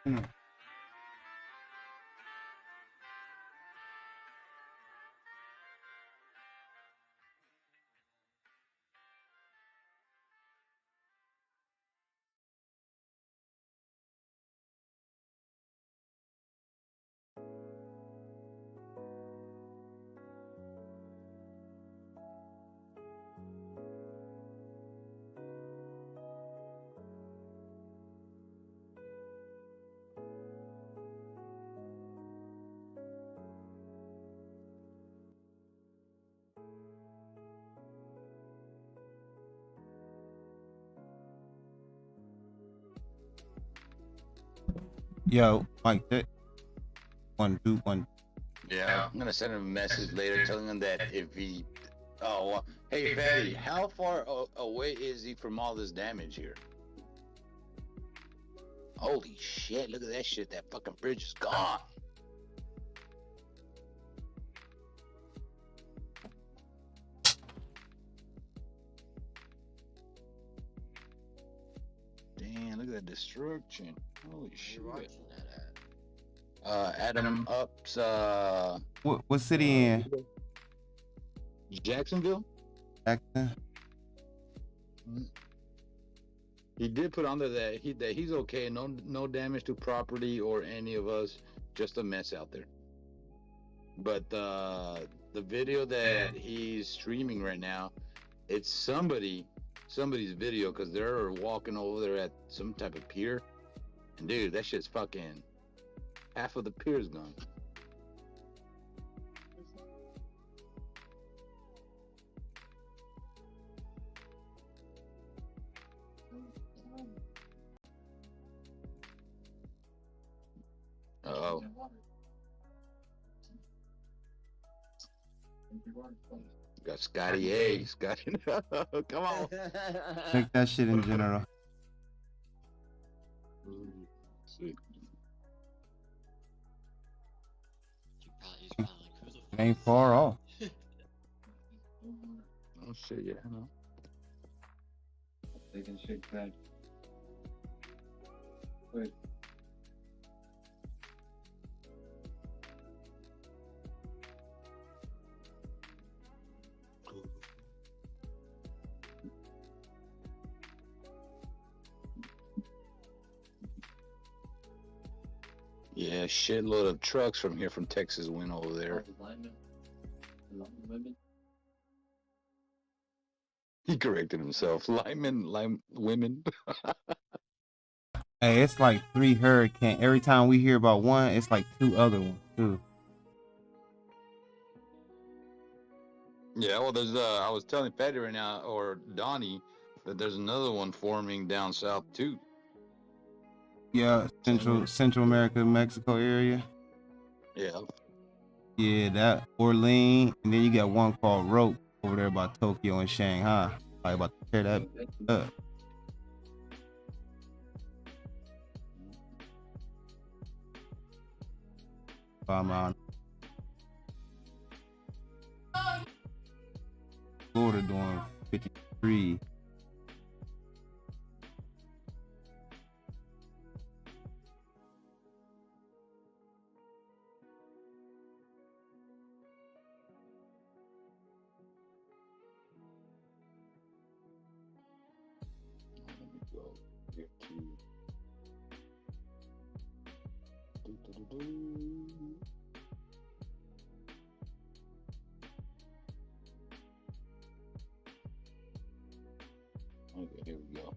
Hmm. Yo, Mike, that 1 2 1. Yeah, I'm gonna send him a message later telling him that if he, hey Fatty, how far away is he from all this damage here? Holy shit, look at that shit, that fucking bridge is gone. Damn, look at that destruction. Holy shit. You're watching that at? Adam Up's, What city in Jacksonville? Jackson? He did put on there that he's okay, no damage to property or any of us, just a mess out there. But the video that he's streaming right now, it's somebody's video because they're walking over there at some type of pier, and dude, that shit's fucking half of the pier's gone. Oh. Got Scotty A. Scotty, come on. Check that shit in general. Sweet. He's probably like, who the It ain't far off. Oh shit, yeah, I know. They can shake that. Wait. Yeah, shitload of trucks from here from Texas went over there. Women. He corrected himself. Lime women. Hey, it's like 3 hurricanes. Every time we hear about one, it's like 2 other ones too. Yeah, well, there's I was telling Patty right now, or Donnie, that there's another one forming down south too. Yeah, Central America, Mexico area. Yeah. Yeah, that Orleans, and then you got one called Rope over there by Tokyo and Shanghai. Like about to tear that up. On Florida doing 53. Let me go here to. Okay, here we go.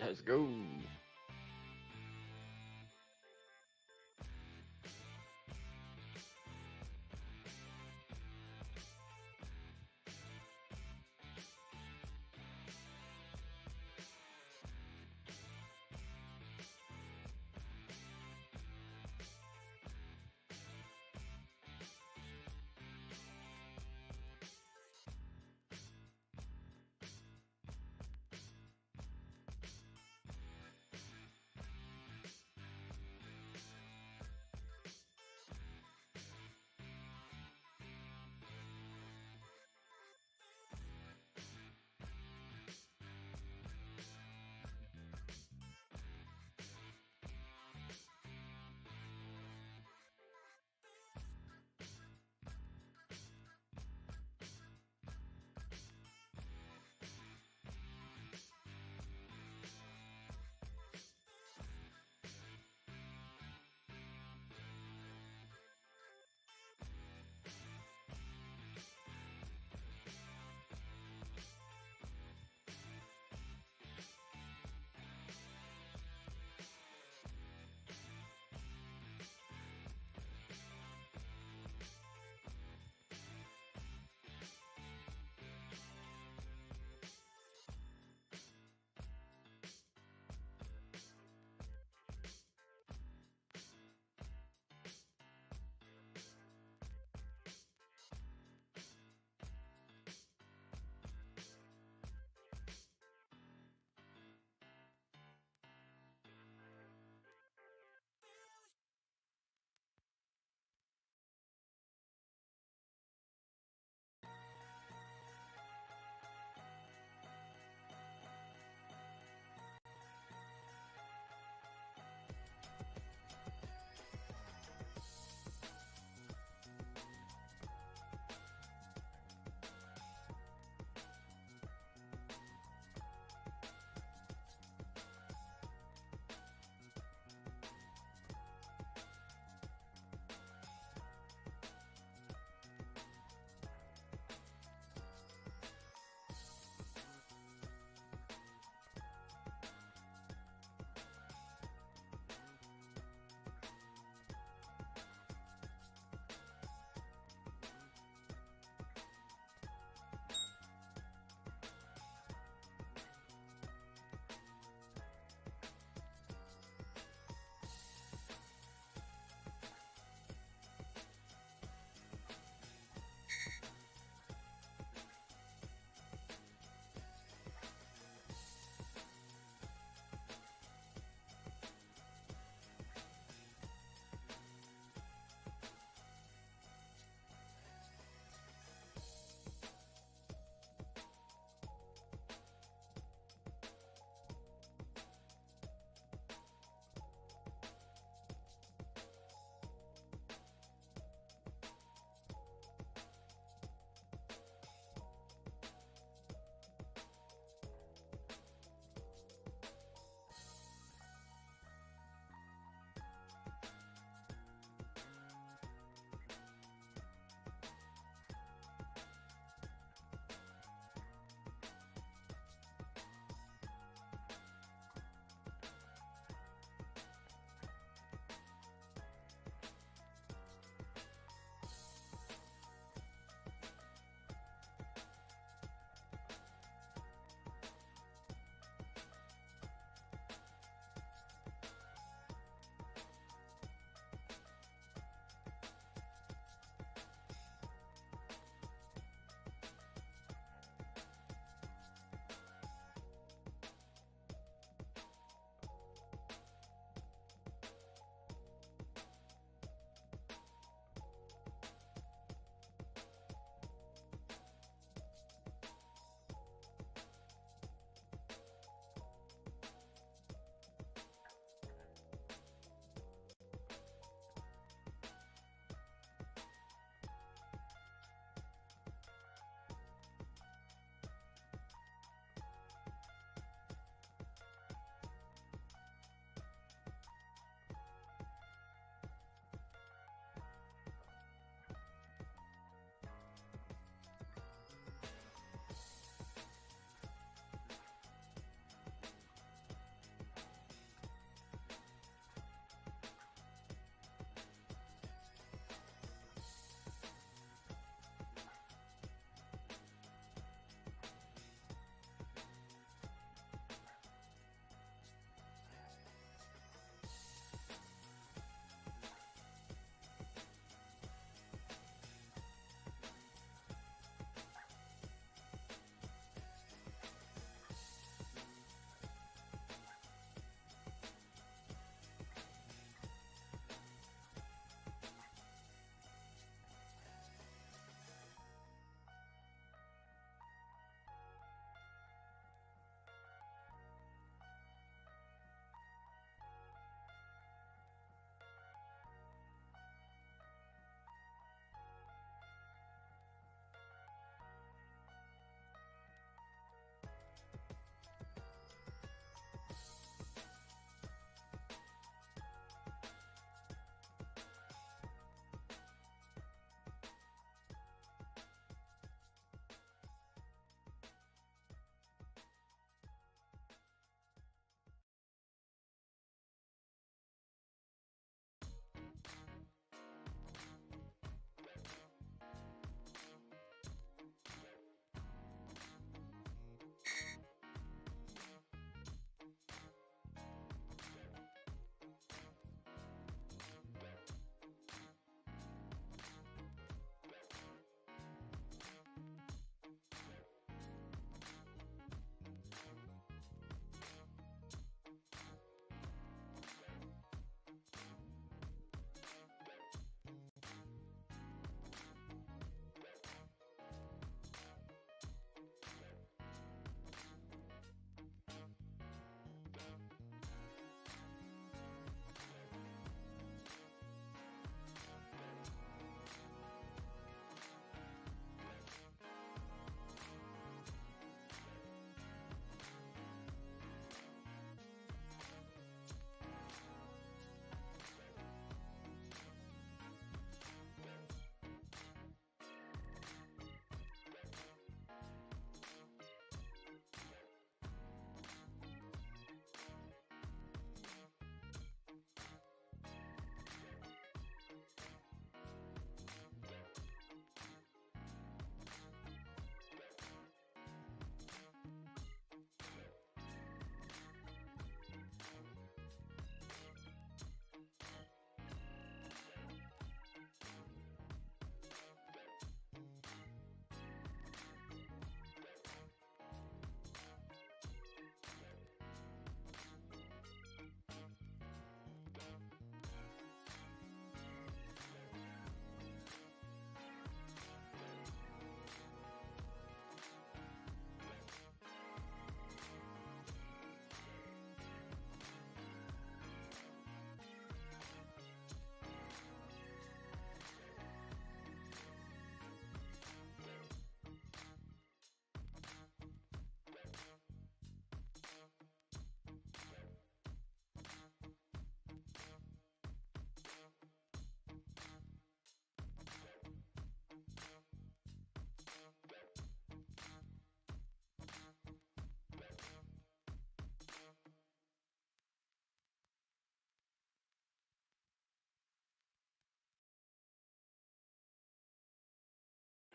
Let's go.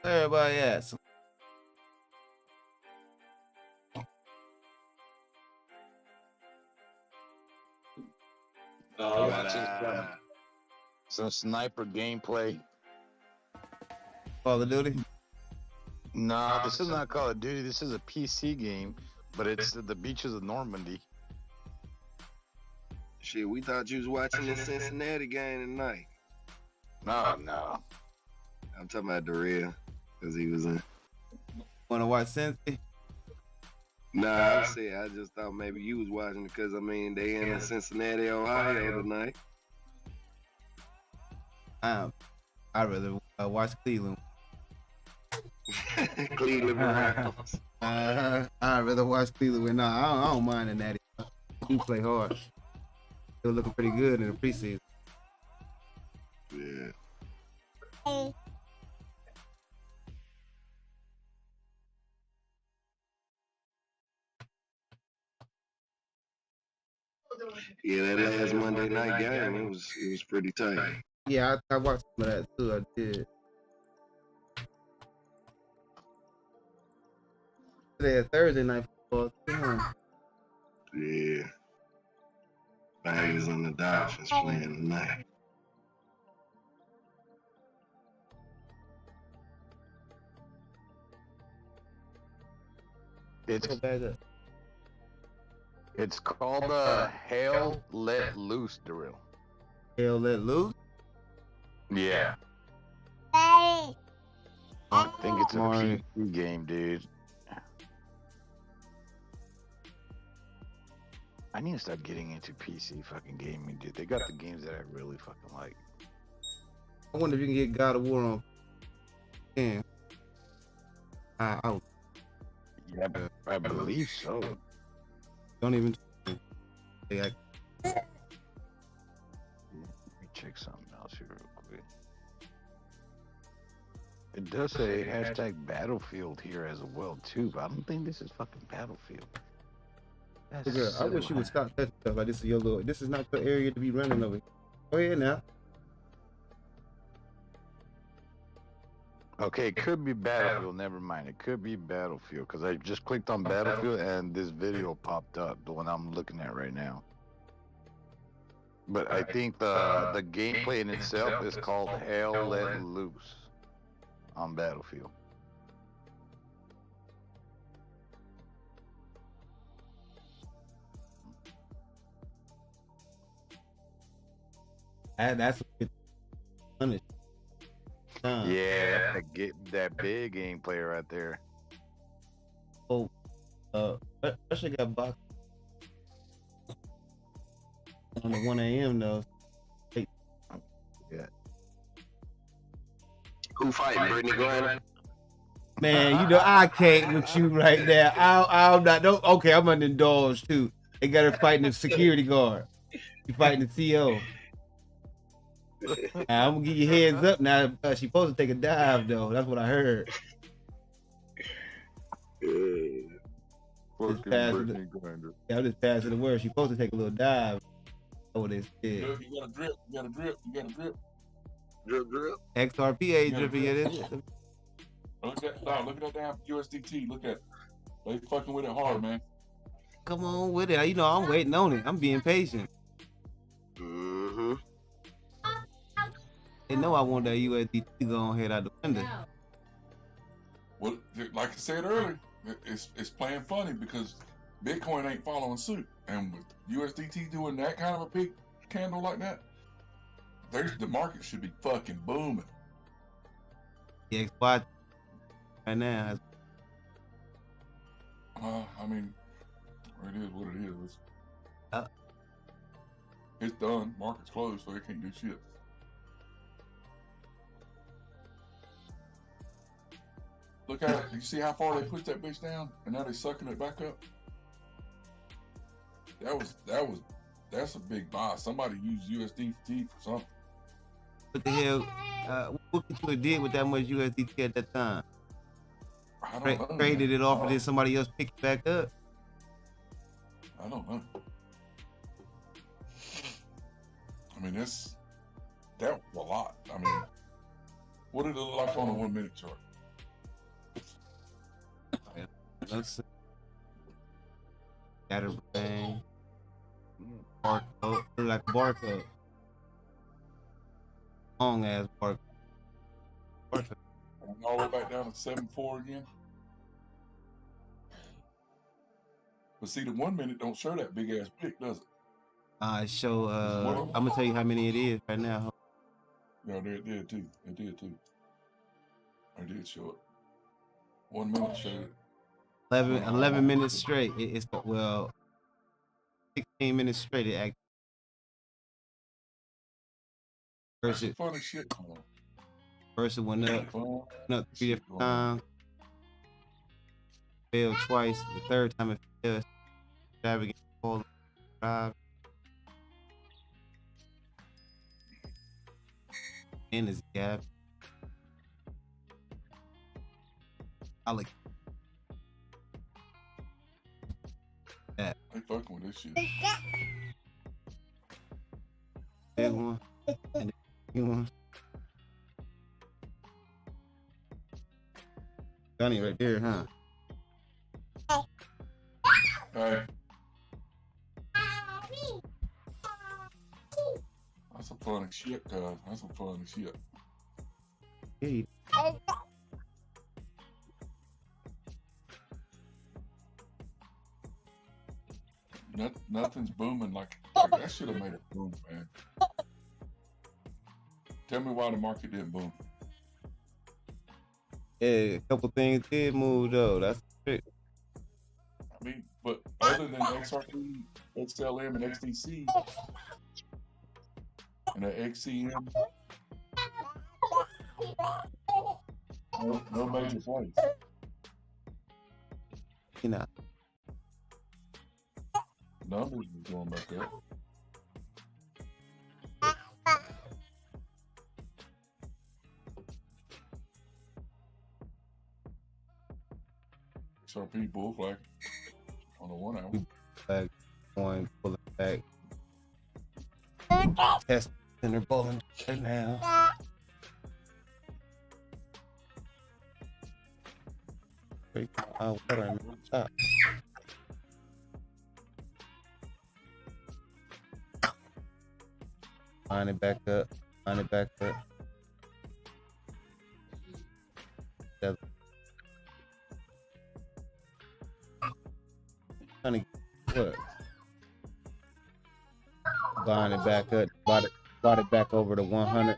Everybody at? All Watching right. some sniper gameplay. Call of Duty. Nah, this is not Call of Duty. This is a PC game, but it's the beaches of Normandy. Shit, we thought you was watching this Cincinnati game tonight. No. I'm talking about the real, because he was in. Want to watch Cincy? Nah, I said, I just thought maybe you was watching it because, I mean, they in Cincinnati, Ohio tonight. I'd rather watch Cleveland. Cleveland Browns. I'd rather watch Cleveland. No, I don't mind the Natty. They do play hard. They were looking pretty good in the preseason. Yeah. Yeah, that last Monday night game, it was pretty tight. Yeah, I watched some of that too. I did. They had Thursday night football too, huh? Yeah. Bengals and the Dolphins playing tonight. It's called the Hell Let Loose drill. Hell Let Loose? Yeah. I think it's a Mario. PC game, dude. I need to start getting into PC fucking gaming, dude. They got the games that I really fucking like. I wonder if you can get God of War on. Yeah. Yeah, I believe so. Don't even. Yeah, Let me check something else here real quick. It does say hashtag Battlefield here as well too, but I don't think this is fucking Battlefield. That's Look, I wish you would stop touching stuff like this. Is your little. This is not your area to be running over. Go ahead now. Okay, it could be Battlefield. Never mind. It could be Battlefield because I just clicked on Battlefield and this video popped up, the one I'm looking at right now. But I think the gameplay in itself is called Hell Let Loose on Battlefield. That's a punish. Yeah, that big gameplay right there. Oh, Russia got boxed on the 1 a.m. though. Hey, Yeah. Who fighting? Brittany Griner? man, you know I can't with you right there. I'm not. No, okay, I'm gonna indulge too. They got her fighting the security guard. You fighting the CO. Now, I'm gonna give you heads up now. She's supposed to take a dive though. That's what I heard. Fucking Brittany Grinder. Yeah, I'm just passing the word. She's supposed to take a little dive. Oh, they said. Look, you gotta drip. You gotta drip. You gotta drip. Drip, drip. XRPA Yeah, dripping it is. Look at that damn USDT. Look at they fucking with it hard, man. Come on with it. You know I'm waiting on it. I'm being patient. Mm-hmm. They know I want that USDT to go on head out the window. Well, like I said earlier, it's playing funny because Bitcoin ain't following suit, and with USDT doing that kind of a big candle like that, the market should be fucking booming. The XY right now. I mean, it is what it is. Uh. It's done. Market's closed, so they can't do shit. Look at it. You see how far they pushed that bitch down, and now they're sucking it back up. That's a big buy. Somebody used USDT for something. What the hell? What could you have did with that much USDT at that time? I don't know. Traded it off and then somebody else picked it back up. I don't know. I mean, that was a lot. I mean, what did it look like on a 1 minute chart? Let's see. Scatterbrain. Barcode. Look like a barcode. Long ass barcode. And all the way back down to 7.4 again. But see, the 1 minute don't show that big ass pic, does it? Show. I'm gonna tell you how many it is right now. Yeah, it did too. It did too. I did show it. 1 minute showed it. 11 minutes straight. It's 16 minutes straight. It actually. That's some funny shit going on. First it went up 3 different times. Failed twice. The third time it failed. Extravagant all drive. And this gap. I like that. They fucking with this shit. Big one. And the big one. Johnny right there, huh? Hey. That's some funny shit, cuz. That's some funny shit. Hey. Nothing's booming like that should have made it boom, man. Tell me why the market didn't boom. Yeah, a couple things did move though. That's it. I mean, but other than XRP, XLM, and XDC, and the XCM, no major plays. You know. Numbers is going back up. XRP bull flag on the 1 hour. Flag going, pulling back. Test center bowling right now. What I top. Line it back up. Line it back up. Trying to get what? Line it back up. Brought it back over to 100.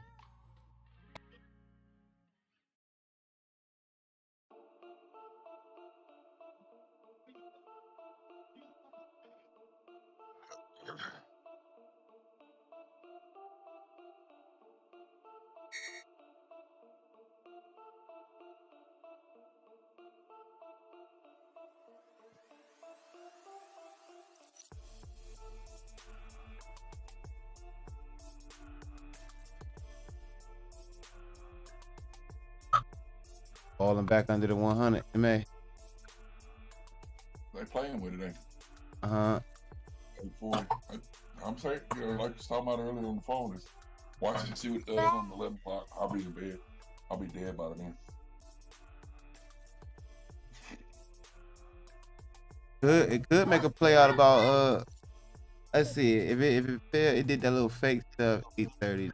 Falling back under the 100. MA. They playing with it, ain't they? Uh-huh. I'm saying, like I was talking about earlier on the phone, is watch and see what it does on 11 o'clock. I'll be in bed. I'll be dead by then. It could make a play out about let's see, if it failed, it did that little fake stuff, 830,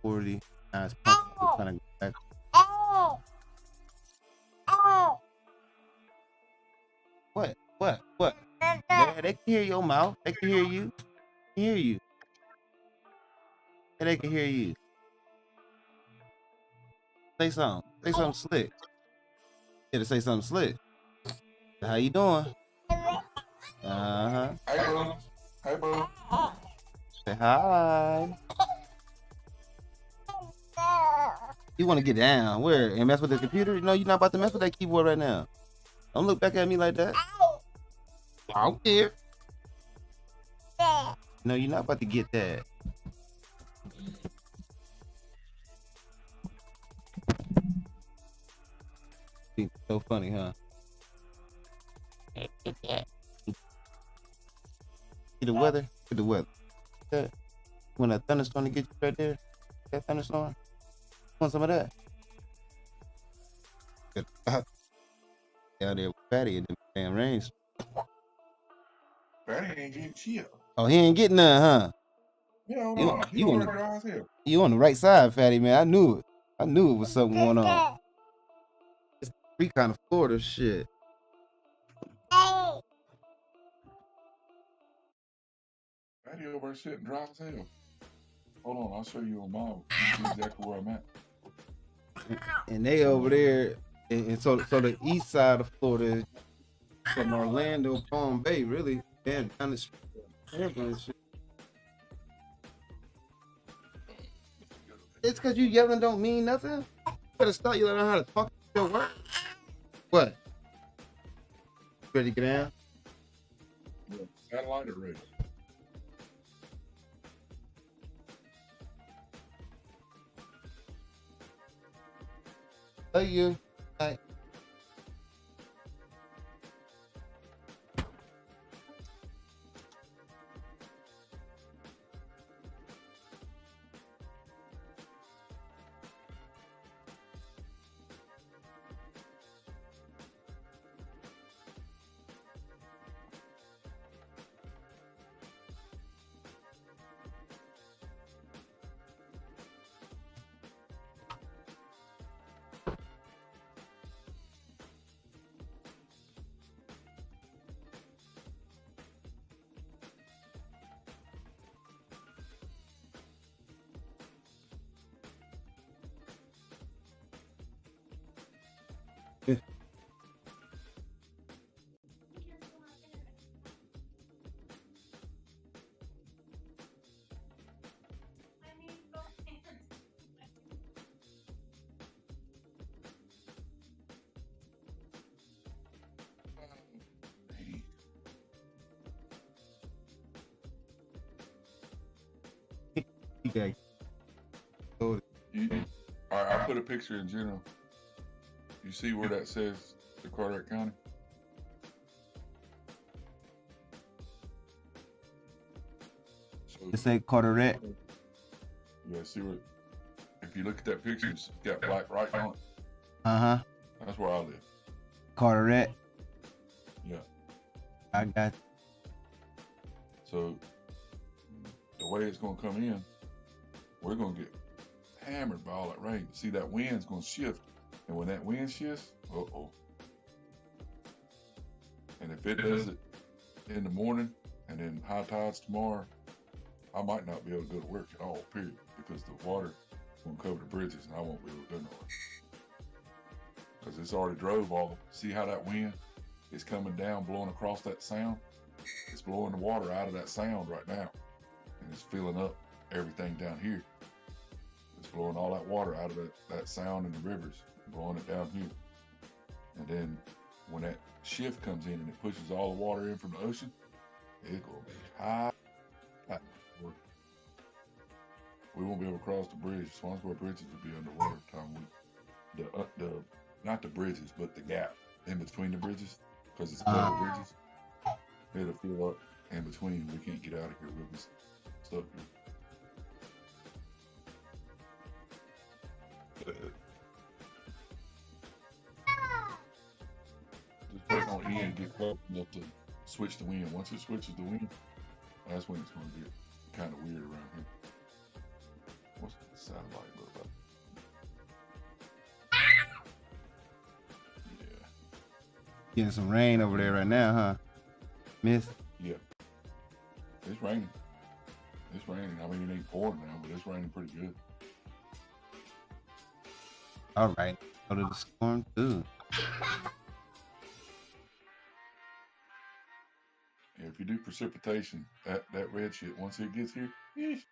40. Now it's kind of back. What? They can hear your mouth. They can hear you. They can hear you. And they can hear you. Say something. Say something slick. Yeah, to say something slick. How you doing? Uh-huh. Hey, bro. Say hi. You want to get down. Where? And mess with the computer? No, you're not about to mess with that keyboard right now. Don't look back at me like that. I don't care. No, you're not about to get that. It's so funny, huh? See the weather? See the weather. When that thunderstorm to get you right there, that thunderstorm. Want some of that? Good. down there with Fatty in the damn range. Fatty ain't getting shit. Oh, he ain't getting none, huh? Hell You- no. He you over wanna- there dry as hell. You on the right side, Fatty, man. I knew it. I knew it was something going on. It's free kind of Florida shit. Fatty over there sitting dry as hell. Hold on, I'll show you on mine. You see exactly where I'm at. And they over there, and so the east side of Florida is from Orlando, Palm Bay, really. Damn, kind of shit. It's because you yelling don't mean nothing. You better start yelling how to talk to your work. What? Ready to get down? Yeah, satellite or radio? Love you. Bye. Okay. All right, I put a picture in general. You see where that says the Carteret County? So, This ain't Carteret. yeah, see what? If you look at that picture, it's got black writing on it. Uh-huh. That's where I live. Carteret. Yeah. I got So the way it's gonna come in, we're gonna get hammered by all that rain. See, that wind's gonna shift, and when that wind shifts, uh-oh. And if it does it in the morning and then high tides tomorrow, I might not be able to go to work at all, period, because the water gonna cover the bridges and I won't be able to go nowhere. Because it's already drove all. See how that wind is coming down, blowing across that sound? It's blowing the water out of that sound right now, and it's filling up everything down here. It's blowing all that water out of that sound in the rivers, blowing it down here. And then when that shift comes in and it pushes all the water in from the ocean, it will be high. We won't be able to cross the bridge. Swansboro bridges will be underwater time the not the bridges, but the gap in between the bridges, because it's double bridges. It'll fill up in between. We can't get out of here. We'll be stuck here. Just wait on E and get close enough to switch the wind. Once it switches the wind, that's when it's going to get kind of weird around here. What's the satellite look like? Yeah. getting some rain over there right now, huh? Miss? Yeah. It's raining. It's raining. I mean, it ain't pouring now, but it's raining pretty good. All right. Go to the storm too. Yeah, if you do precipitation, that red shit, once it gets here, yeesh.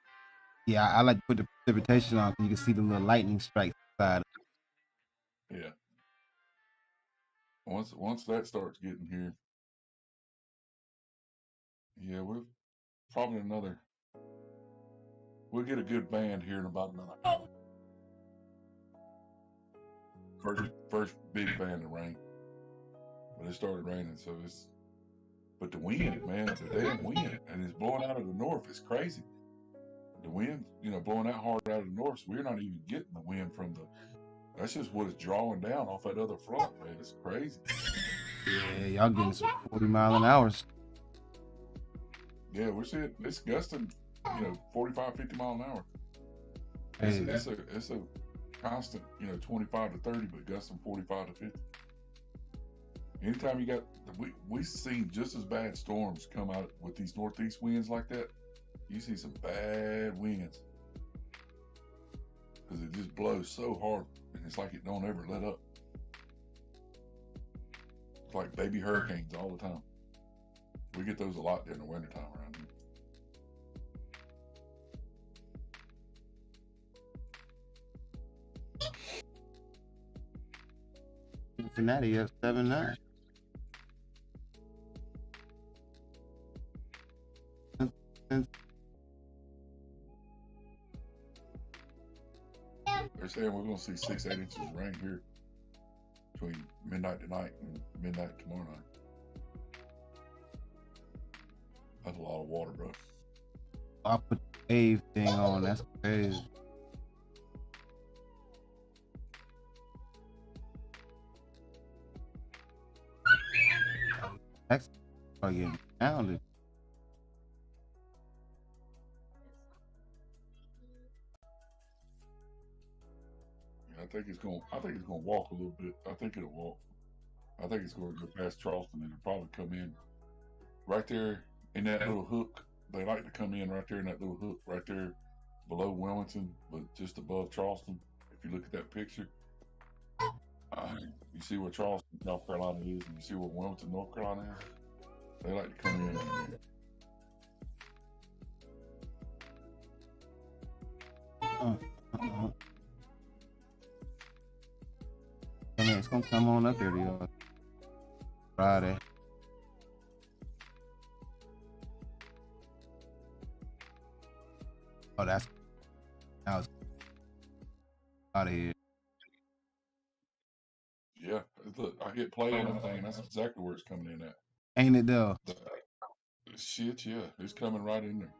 Yeah, I like to put the precipitation on so you can see the little lightning strikes inside. Yeah. Once that starts getting here, yeah, we'll probably we'll get a good band here in about another hour. First big band of rain. But it started raining, so but the wind, man, the damn wind, and it's blowing out of the north. It's crazy. The wind, blowing that hard out of the north, so we're not even getting the wind from the That's just what it's drawing down off that other front, man. It's crazy. Yeah, y'all getting some 40-mile-an-hour. Yeah, we're seeing it's gusting, 45, 50 mile an hour. Hey. It's a constant, 25 to 30, but gusting 45 to 50. Anytime you got, we've seen just as bad storms come out with these northeast winds like that. You see some bad winds because it just blows so hard, and it's like it don't ever let up. It's like baby hurricanes all the time. We get those a lot during the wintertime around here. Cincinnati up 7-9. They're saying we're going to see 6-8 inches of rain here between midnight tonight and midnight tomorrow night. That's a lot of water, bro. I put the wave thing on. That's crazy. That's getting pounded. I think it's going to walk a little bit. I think it'll walk. I think it's going to go past Charleston and it'll probably come in right there in that little hook. They like to come in right there in that little hook right there below Wilmington, but just above Charleston. If you look at that picture, you see where Charleston, South Carolina is, and you see where Wilmington, North Carolina is. They like to come in right there. I mean, it's gonna come on up here the Friday. Oh, that's now it's out of here. Yeah, look, I hit play on that thing. That's exactly where it's coming in at. Ain't it though? Shit, yeah, it's coming right in there.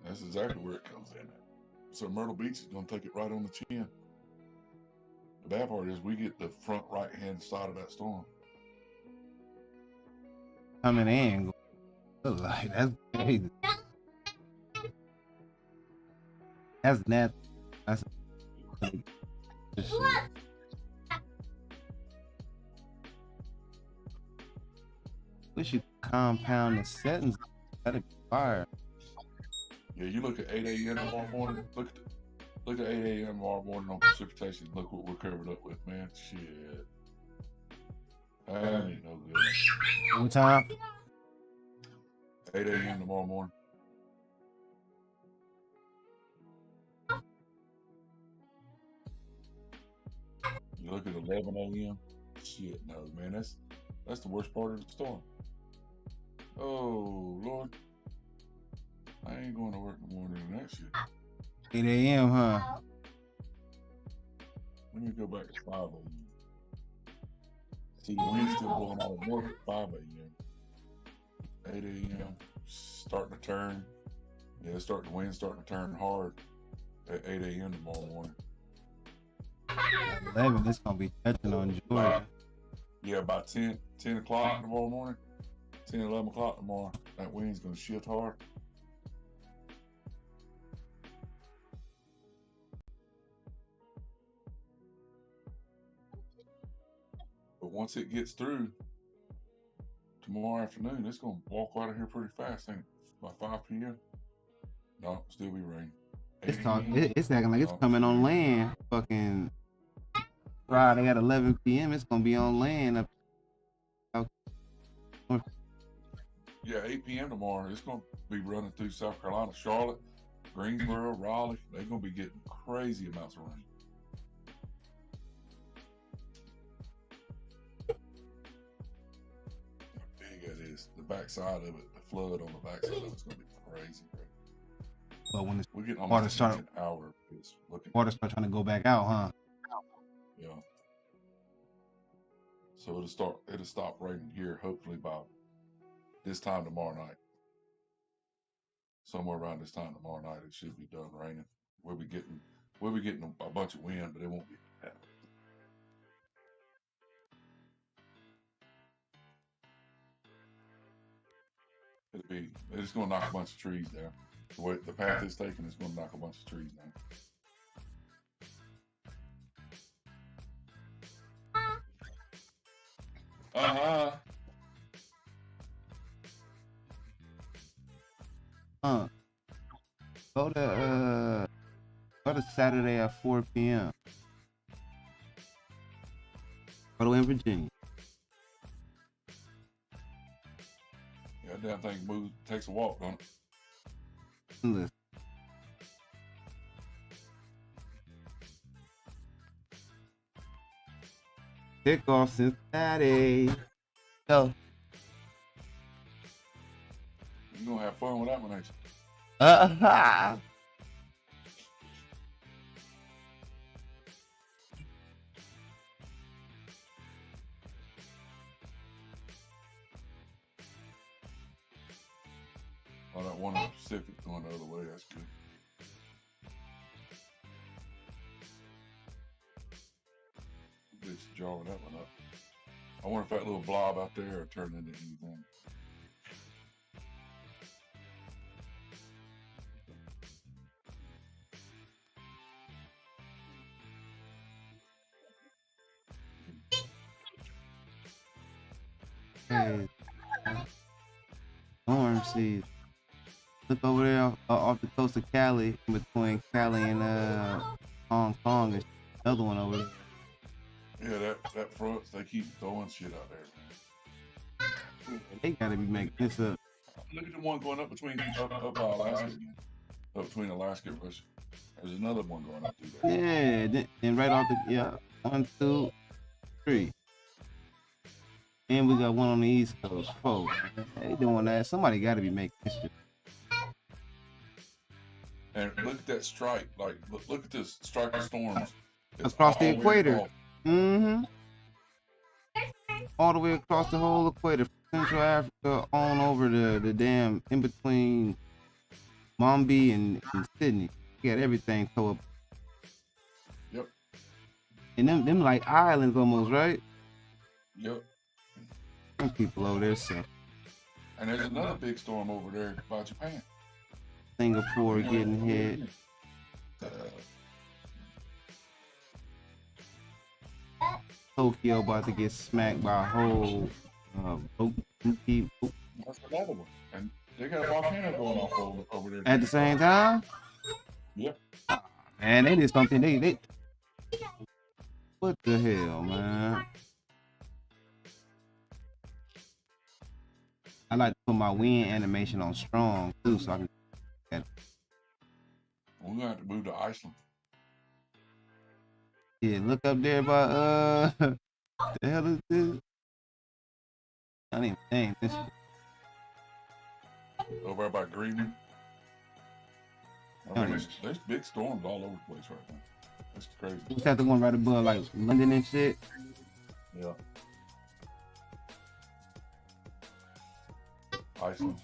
That's exactly where it comes in at. So Myrtle Beach is going to take it right on the chin. The bad part is we get the front right-hand side of that storm. Coming in, like that's crazy. That's net. That's wish you could compound the settings. That'd be fire. Yeah, you look at 8 a.m. tomorrow morning. Look at 8 a.m. tomorrow morning on precipitation. Look what we're covered up with, man. Shit. That ain't no good. What time? 8 a.m. tomorrow morning. You look at 11 a.m. Shit, no, man. That's the worst part of the storm. Oh, Lord. I ain't going to work in the morning and that shit. 8 a.m., huh? Let me go back to 5 a.m. See, the wind's still blowing out of north at 5 a.m. 8 a.m. starting to turn. Yeah, the wind's starting to turn hard at 8 a.m. tomorrow morning. 11, it's going to be touching on Georgia. Yeah, about 10 o'clock tomorrow morning, 10, 11 o'clock tomorrow, that wind's going to shift hard. But once it gets through tomorrow afternoon, it's going to walk out of here pretty fast, ain't it? By 5 p.m. No, still be rain. It's acting like it's coming on land. Fucking Friday at 11 p.m. It's going to be on land up. Yeah, 8 p.m. tomorrow, it's going to be running through South Carolina, Charlotte, Greensboro, Raleigh. They're going to be getting crazy amounts of rain. How big it is. The backside of it, the flood on the backside of it's going to be crazy, bro. But when We're getting water almost start, an hour of this. water start trying to go back out, huh? Yeah. So it'll stop raining here hopefully by this time tomorrow night. Somewhere around this time tomorrow night, it should be done raining. We'll be getting We'll be getting a bunch of wind, but it won't be that. It's just gonna knock a bunch of trees down. The way the path it's taking is gonna knock a bunch of trees down. Go to Saturday at 4 p.m. Go to in Virginia. Yeah, that damn thing moves, takes a walk, don't it? Listen. Kickoff Cincinnati. Go. You're gonna have fun with that one, ain't you? Oh, that one in the Pacific going the other way, that's good. Bitch jawing that one up. I wonder if that little blob out there turned into anything. Hey, storm season. Look over there off the coast of Cali, in between Cali and Hong Kong. There's another one over there. Yeah, that front, they keep throwing shit out there, man. They gotta be making this up. Look at the one going up between up by Alaska again. Up between Alaska and Russia. There's another one going up through there. Yeah, and right off the 1, 2, 3. And we got one on the East Coast. 4. They doing that. Somebody gotta be making this shit. And look at that strike. Like, look at this strike of storms. It's Across the all way equator. across. Mm-hmm. All the way across the whole equator, from Central Africa on over the damn in between Mumbai and Sydney. You got everything towed up. Yep. And them like islands almost, right? Yep. Some people over there suck. And there's another big storm over there by Japan. Singapore getting hit. Tokyo about to get smacked by a whole boat. That's another one. And they got a volcano going off over there. At the same time? Yep. Man, they did something. They what the hell, man? I like to put my wind animation on strong too, so I can. We're gonna have to move to Iceland. Yeah, look up there by the hell is this? I don't even think this. Over there by Greenland. I mean, there's big storms all over the place right now. That's crazy. What's that the one right above like London and shit? Yeah. Iceland.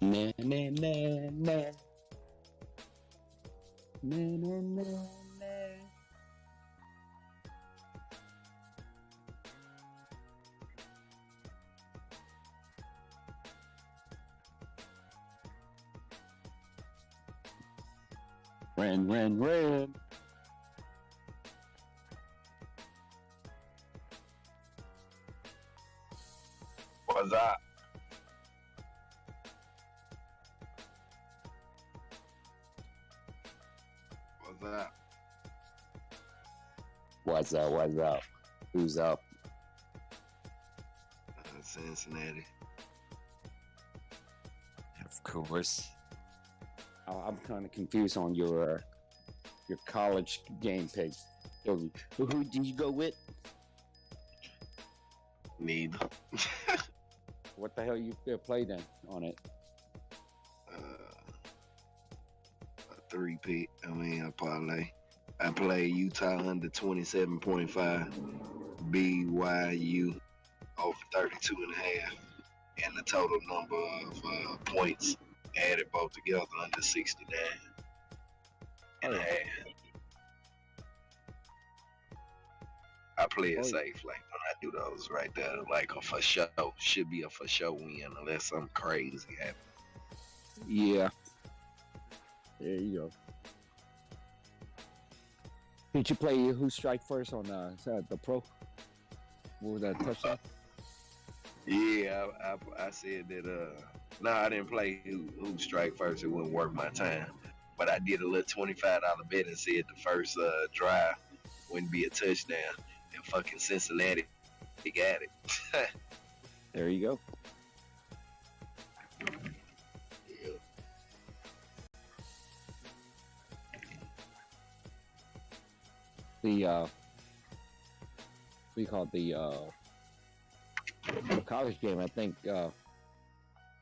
Na na na na. Na na na na. Ran. What's up? What's up? What's up? Who's up? Cincinnati. Of course. I'm kind of confused on your college game pick. Who did you go with? Neither. What the hell you played then on it? A three-peat. I mean, a parlay. I played Utah under 27.5, BYU over 32.5, and the total number of points added both together under 69 and a half. I play it safe, like when I do those right there, like a for show. Should be a for show win unless something crazy happens. Yeah. There you go. Did you play Who Strike First on the Pro? What was that touchdown? Yeah, I said that. No, I didn't play who strike first. It wouldn't work my time, but I did a little $25 bet and said the first drive wouldn't be a touchdown, and fucking Cincinnati, they got it. There you go. Yeah. The what do you call it? The college game. I think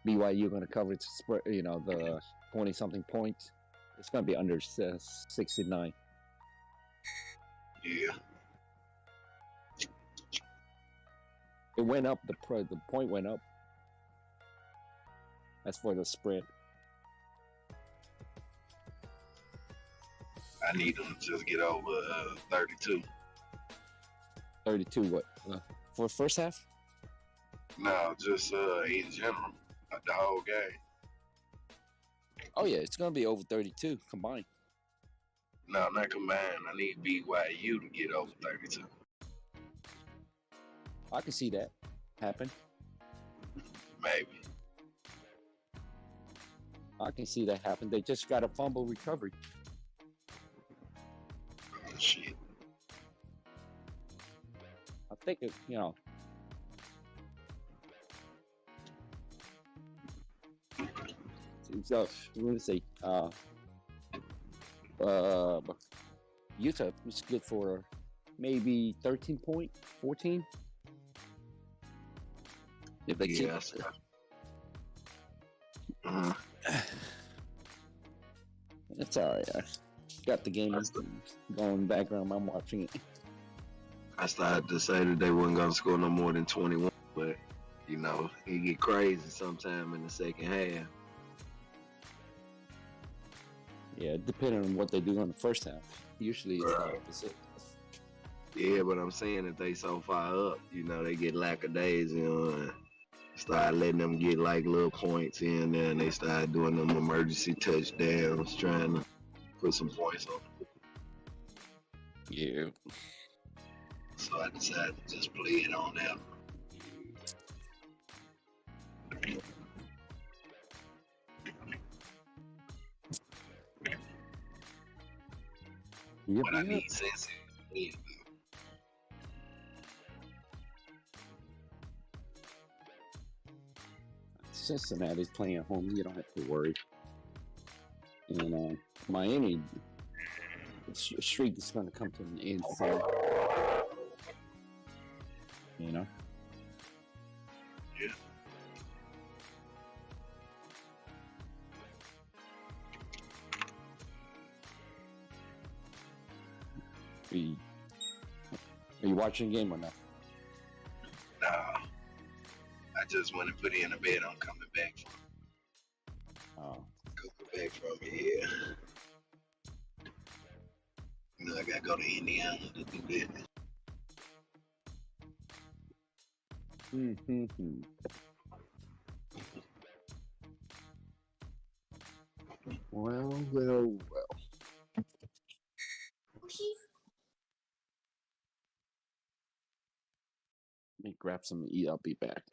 BYU going to cover its spread. You know, the 20-something points. It's going to be under 69. Yeah. It went up. The point went up. That's for the spread. I need them to just get over 32. 32 what? For the first half? No, just in general, the whole game. Oh yeah, it's gonna be over 32 combined. No, not combined. I need BYU to get over 32. I can see that happen. Maybe. I can see that happen. They just got a fumble recovery. Oh, shit. I think it, you know. So let me see. Utah was good for maybe 13 point, 14. If they keep Yes. Mhm. It's all right. I got the game going in the background. I'm watching it. I started to say that they wasn't gonna score no more than 21, but you know, it get crazy sometime in the second half. Yeah, depending on what they do in the first half. Usually it's the Right. opposite. Yeah, but I'm saying that they so far up, you know, they get lackadaisical and start letting them get like little points in there, and they start doing them emergency touchdowns, trying to put some points on them. Yeah. So I decided to just play it on them. Yep, But I yep. need sense. Cincinnati's playing at home. You don't have to worry. And Miami, the streak is going to come to an end soon. You know? Yeah. Are you watching the game or not? Nah, I just went and put in a bet on coming back from it. Yeah. You know, I gotta go to Indiana to do that. Mm-hmm. Well. grab some to eat. I'll be back.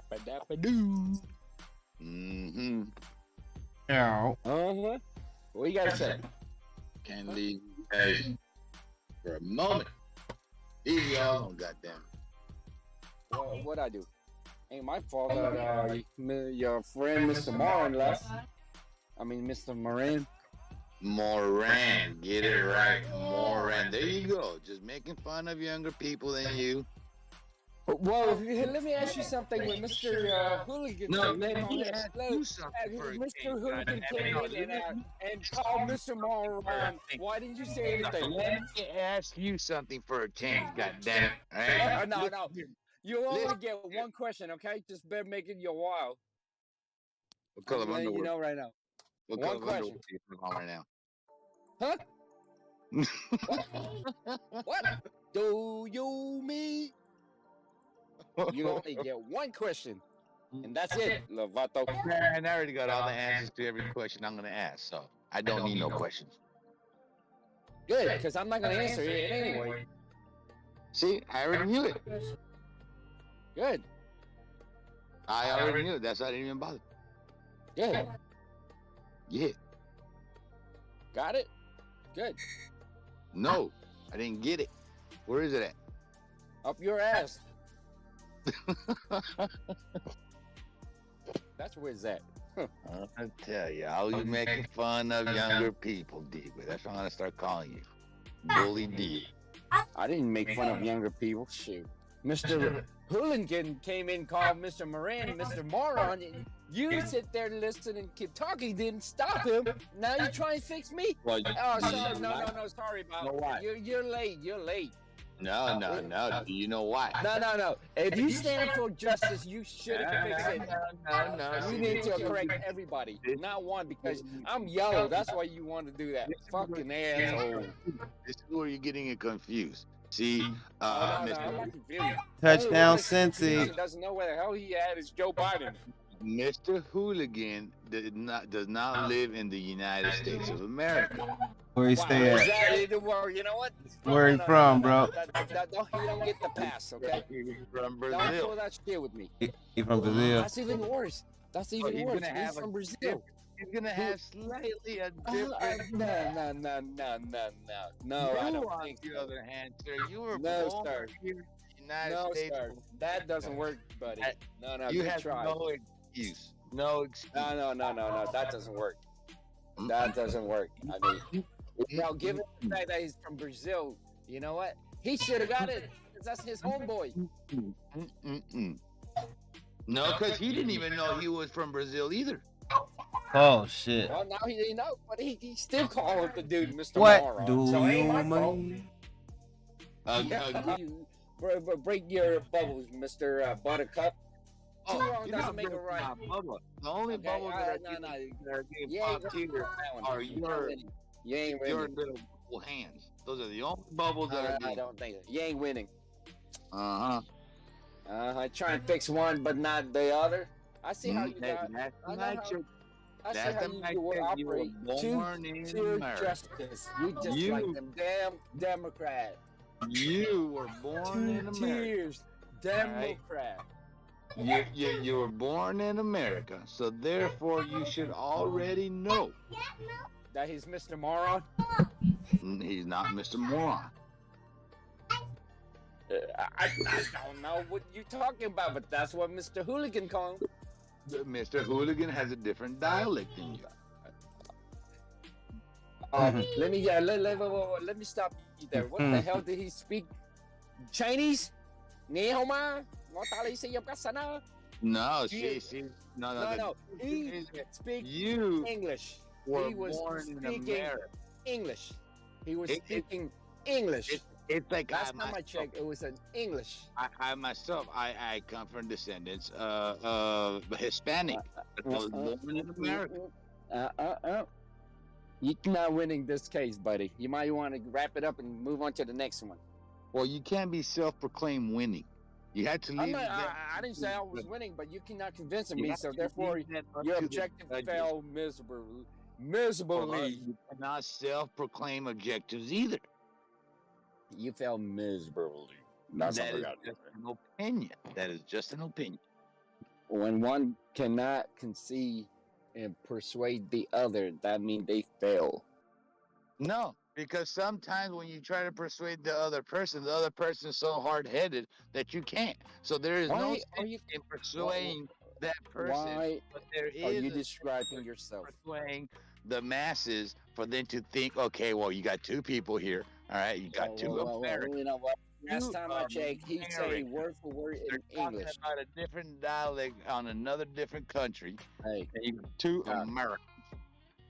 Ba-da-ba-doo. Mm-hmm. Ow. Uh-huh. What you gotta say? Can't leave you guys for a moment. Easy, y'all. Oh, goddamn. What I do? Ain't my fault that your friend Mr. Moran left. I mean, Mr. Moran. Moran. Get it right. Moran. There you go. Just making fun of younger people than you. Well, let me ask you something. When Mr. Hooligan came in on it, Mr. Hooligan came in and called Mr. Moran, why didn't you say anything? Let me ask you something for a change, goddamn it. No. You only get one question, okay? Just better make it your while. What color I'm letting you know right now. What One color question. you put on right now? Huh? What do you mean? You only get one question, and that's it, Lovato. Man, I already got all the answers to every question I'm gonna ask, so I don't need no questions. Good, because I'm not going to answer it anyway. See, I already knew it. Good. I already knew it. That's why I didn't even bother. Good. Yeah. Got it? Good. No, I didn't get it. Where is it at? Up your ass. That's where it's at. I tell you, I was making fun of younger people, D. But that's what I'm gonna start calling you, Bully D. I didn't make fun of younger people. Shoot. Mr. Hooligan came in, called Mr. Moran, Mr. Moron. And you sit there, listen, and keep talking. Didn't stop him. Now you try and fix me? Well, Oh, sorry. No. Sorry about it. You're late. You're late. No. Do you know why? No. If you stand for justice, you should fix it. No. You need to correct everybody, not one, because I'm yellow. That's why you want to do that. Fucking asshole. This is where you're getting it confused. See, No, I'm not confused. Touchdown, He Cincy. doesn't know where the hell he at is Joe Biden. Mr. Hooligan does not live in the United States of America. Where he stay at? Well, you know what? Where he from, bro? You don't get the pass, okay? He's from Don't Brazil. pull that shit with me. He from Brazil. That's even worse. That's even he's worse. gonna He's have from a Brazil. He's gonna have slightly a different. No. I don't on think the so. other hand, sir, you were No, born sir. here in the United No, States. sir. That doesn't work, buddy. No. You good have try. no excuse. No excuse. No. That doesn't work. That doesn't work. I mean, now, given the fact that he's from Brazil, you know what? He should have got it. 'Cause that's his homeboy. No, because he didn't even know he was from Brazil either. Oh shit. Well, now he didn't know, but he still called the dude Mr. What Moron. do So it ain't you my fault. mean? You break your bubbles, Mr. Buttercup. Too long you're doesn't not make it breaking right. my bubble. The only Okay, bubbles that are no. getting You ain't popped here that one. are You ain't your winning. little hands. Those are the only bubbles that are I getting. don't think so. You ain't winning. Uh-huh. I try and fix one, but not the other. I see how you got. That's I the know night how- you I see That's how the you night do that you were operate. born in To America. justice. You just You- like them damn Democrat. You were born in America. Cheers, Democrat. You were born in America, so therefore you should already know That he's Mr. Moron. he's not Mr. Moron. I don't know what you're talking about, but that's what Mr. Hooligan called him. Mr. Hooligan has a different dialect than you. Let me stop you there. What the hell did he speak? Chinese? Ni hao ma? Ngõ ta li si yam ka sana? No, You- no. He speak You English. were He was born in speaking America. English. He was It- speaking English. It's like Last time I checked, it was in English. I myself, I come from descendants of Hispanic. I was born in America. You're not winning this case, buddy. You might want to wrap it up and move on to the next one. Well, you can't be self-proclaimed winning. You had to leave. I didn't say I was winning, but you cannot convince You me. have So to therefore, leave that up your to the objective judges. fell miserably. You cannot self-proclaim objectives either. You fell miserably. That's That all I is got. just an opinion. That is just an opinion. when one cannot concede and persuade the other, that means they fail. No, because sometimes when you try to persuade the other person is so hard-headed that you can't. So there is no Why sense are you? in persuading that person. Why But there are is you a describing yourself? persuading the masses for them to think, okay, well, you got two people here. All right, you got two Americans. You know what? Last You time I are checked, he say American. word for word They're in talking English. about a different dialect on another different country. Hey, And you got two Yeah. Americans.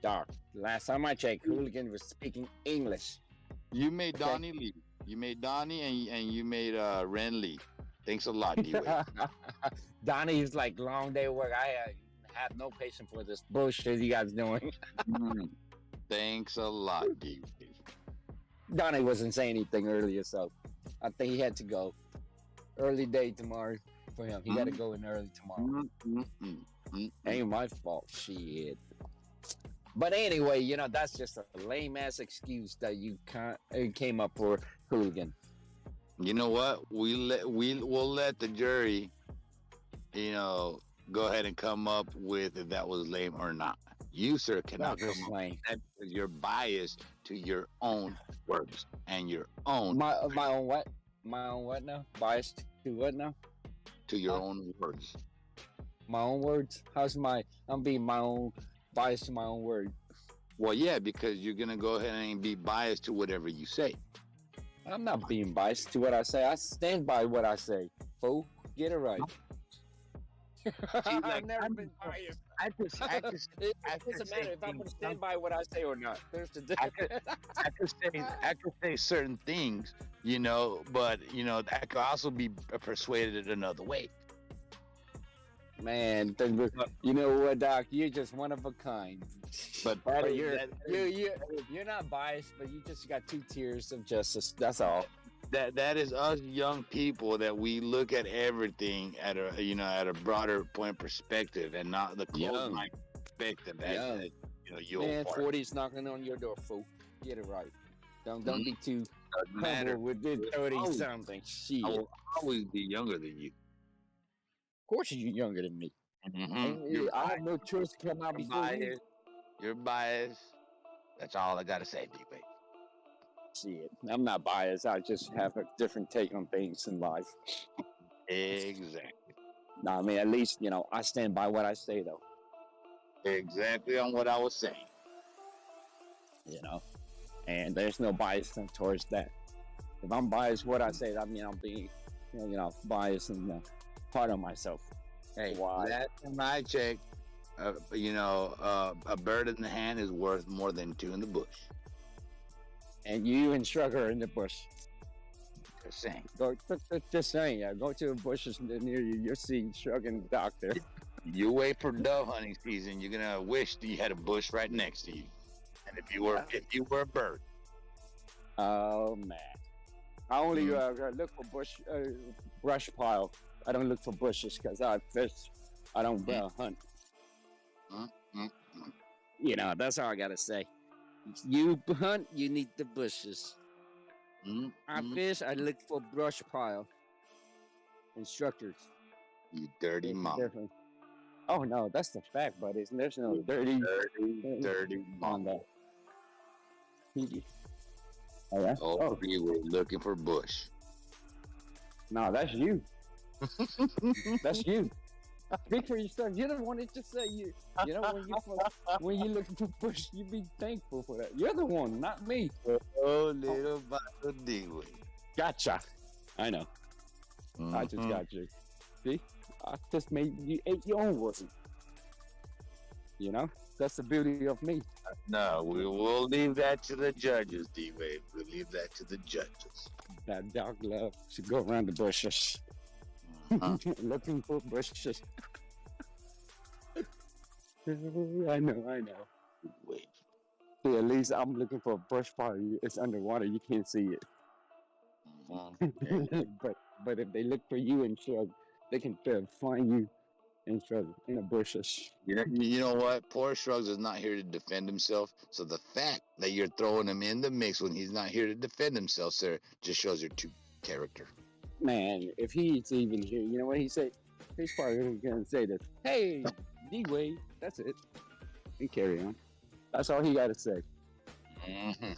Doc. Last time I checked, Hooligan was speaking English. You made Okay. Donnie lead. You made Donnie and you made Ren lead. Thanks a lot, D-Wade. Donnie's like long day work. I have no patience for this bullshit you guys doing. Thanks a lot, D-Wade. Donnie wasn't saying anything earlier, so I think he had to go. Early day tomorrow for him. He got to go in early tomorrow. Ain't my fault. Shit. But anyway, you know, that's just a lame ass excuse that you came up for, Hooligan. You know what? We'll let the jury, you know, go ahead and come up with if that was lame or not. You, sir, cannot That was come up lame. with that because you're biased to your own words and your own My own what? My own what now? Biased to what now? to your own words. My own words? I'm being my own biased to my own word. Well, yeah, because you're gonna go ahead and be biased to whatever you say. I'm not being biased to what I say. I stand by what I say. Fool, get it right. I've like, never I'm- been biased. I could It could doesn't say matter if I'm going to things stand by what I say or not. There's the I difference. I could say certain things, you know, but you know, I could also be persuaded another way. Man, you know what, Doc? You're just one of a kind. But You're not biased, but you just got 2 tiers of justice. That's all. that is us young people that we look at everything at a broader point perspective and not the Young. closed mind perspective. Young. You'll Man, part. 40's knocking on your door, fool. Get it right. Don't be too Doesn't matter. humble with this 30 Oh. something. Shit. I Of will always be younger than you. course you're younger than me. You're I have no choice to come out before you. biased. You're biased. That's all I gotta say, D-Wade. Shit, I'm not biased. I just have a different take on things in life. Exactly. Nah, I mean, at least, you know, I stand by what I say, though. Exactly on what I was saying. You know, and there's no bias towards that. If I'm biased what I say, that means I'm being, you know, biased and hard on myself. Hey, Why? last time I checked, a bird in the hand is worth more than 2 in the bush. And you and Shrugger in the bush. Just saying. Just saying, yeah. Go to the bushes near you. You're seeing Shrug and the doctor. You wait for dove hunting season, you're gonna wish that you had a bush right next to you. And if you were a bird, Oh man, I only look for brush pile. I don't look for bushes because I fish. I don't hunt. You know, that's all I gotta say. You hunt, you need the bushes. I fish, I look for brush pile. Instructors. you dirty There's a mom. difference. Oh no, that's the fact, buddy. There's no dirty Dirty on mom. that. Oh yeah. Oh, you were looking for bush. No, that's you. That's you. Speak for yourself. You're the one that just said you. You know when you're looking for bush, you be thankful for that. You're the one, not me. Oh, little bottle D-Wade. Gotcha. I know. I just got you. See, I just made you ate your own words. You know, that's the beauty of me. No, we'll leave that to the judges, D-Wade. We'll leave that to the judges. That dog love to go around the bushes, looking for bushes. I know. Wait. See, at least I'm looking for a brush pile. It's underwater. You can't see it. but if they look for you and Shrug, they can find you and Shrug in the bushes. You know what? Poor Shrugs is not here to defend himself. So the fact that you're throwing him in the mix when he's not here to defend himself, sir, just shows your true character. Man, if he's even here, you know what he said? He's probably gonna say this. Hey, D-Wave. That's it. And carry on. That's all he got to say. Mm-hmm.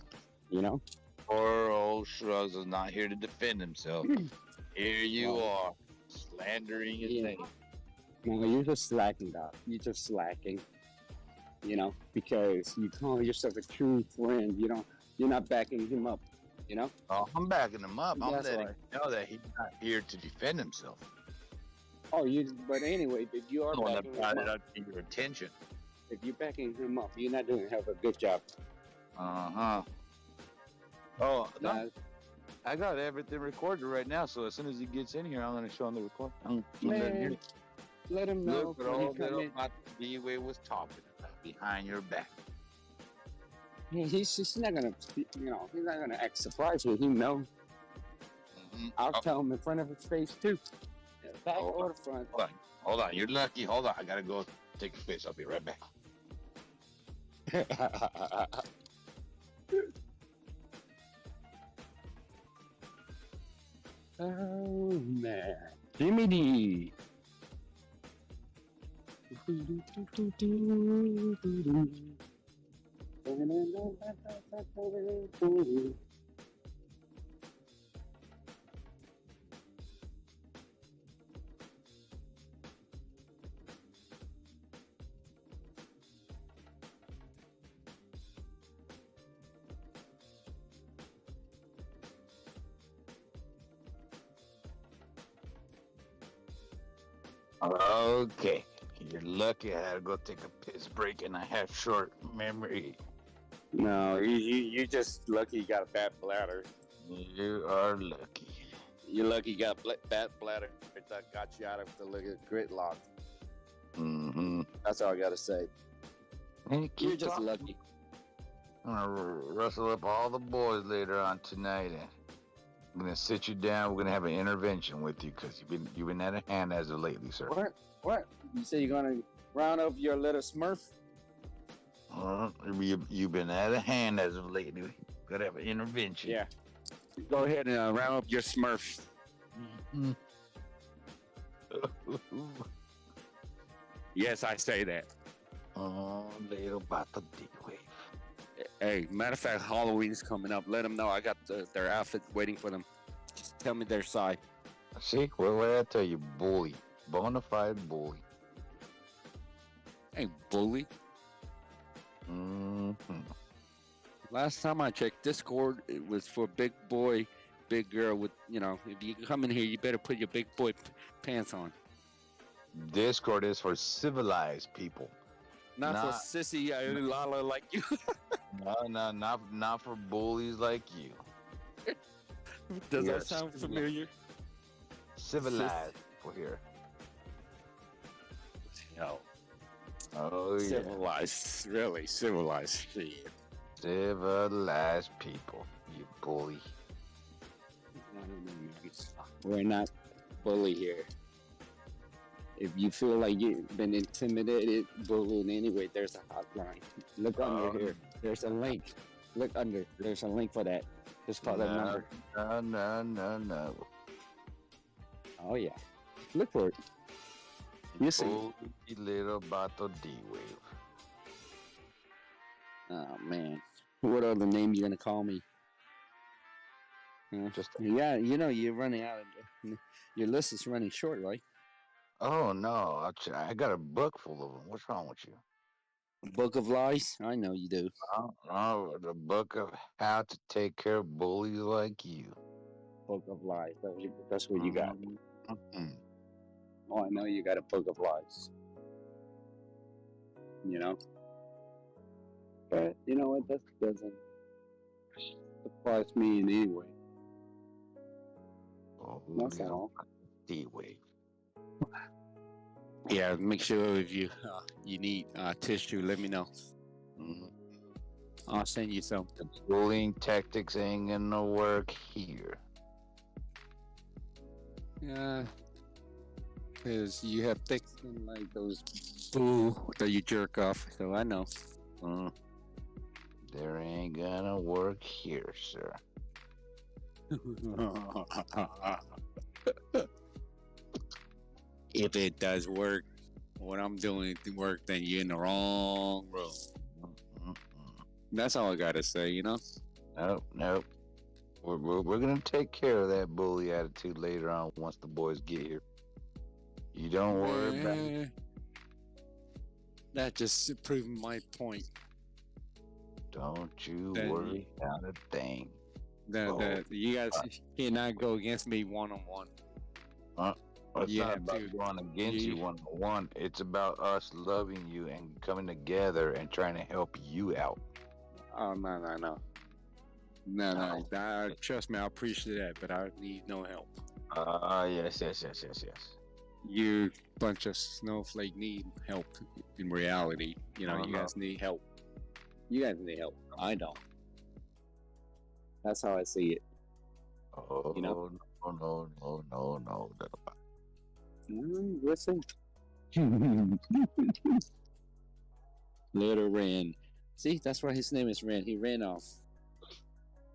You know. Poor old Shrugs is not here to defend himself. Here you are, slandering his name. No, you're just slacking, dog. You're just slacking. You know, because you call yourself a true friend. You're not backing him up. You know. Oh, I'm backing him up. I'm That's letting why. him know that he's not here to defend himself. Oh, but anyway, if you are I want to backing brought him it up, up to your attention. if you're backing him up, you're not doing have a good job. Uh-huh. Oh, no. Nah, I got everything recorded right now, so as soon as he gets in here, I'm going to show him the record. I'm gonna let him hear man, it. let him know Look at when all he come little in. about the D-Way was talking about behind your back. He's not gonna, he's not gonna act surprised with him. No, Mm-hmm. I'll tell him in front of his face too. Back Oh. or the front. Hold on. You're lucky. Hold on. I got to go take a piss. I'll be right back. Oh man, Jimmy D. Okay. You're lucky I had to go take a piss break and I have short memory. No, you just lucky you got a bad bladder. You are lucky. You're lucky you got bad bladder that got you out of the gridlock. Mm-hmm. That's all I gotta say. Hey, You're just lucky. I'm gonna rustle up all the boys later on tonight, and I'm gonna sit you down. We're gonna have an intervention with you because you've been out of hand as of lately, sir. What? You say you're gonna round up your little Smurf? You've been out of hand as of lately. Gotta have an intervention. Yeah. Go ahead and round up your Smurf. Mhm. Yes, I say that. Oh, little battle D-Wave. Hey, matter of fact, Halloween's coming up. Let them know I got their outfit waiting for them. Just tell me their side. See, what did I tell you? Bully. Bonafide bully. Hey, bully. Mm-hmm. Last time I checked Discord, it was for big boy, big girl with, if you come in here, you better put your big boy pants on. Discord is for civilized people. Not for Not- sissy Lala like you. No, not for bullies like you. Does Yeah, that sound familiar? Civilized people here. No. Oh yeah. Civilized. Really, civilized. Shit. Civilized people. You bully. We're not bully here. If you feel like you've been intimidated, bullied anyway, there's a hotline. Look under here. There's a link. Look under. There's a link for that. Just call that number. No. Oh yeah. Look for it. You see. Bully little battle D-Wave. Oh man. What other name you gonna call me? Just Yeah, you're running out of your list is running short, right? oh no, I got a book full of them. What's wrong with you? Book of Lies? I know you do. Oh, the book of how to take care of bullies like you. Book of Lies. That's what you got. Mm-hmm. Oh, I know you got a Book of Lies. But you know what? That doesn't surprise me in any way. Oh, That's little all. D-Wave. Yeah, make sure if you need tissue, let me know. Mm-hmm. I'll send you some. The bullying tactics ain't gonna work here. Yeah, because you have thick skin like those boo that you jerk off. So I know. There ain't gonna work here, sir. if it does work, what I'm doing to work, then you're in the wrong room. That's all I gotta say, you know? Nope. We're gonna take care of that bully attitude later on once the boys get here. You don't worry about it. That just proved my point. Don't you Then worry about a thing. That you guys cannot go against me one-on-one. It's You not have about to- going against you you- one-on-one. It's about us loving you and coming together and trying to help you out. Oh, no. Trust me, I appreciate that, but I need no help. Yes. You bunch of snowflake need help in reality. You know, you no. guys need help. You guys need help. I don't. That's how I see it. Oh, You know? no. Listen. Little Ren. See, that's why his name is Ren. He ran off.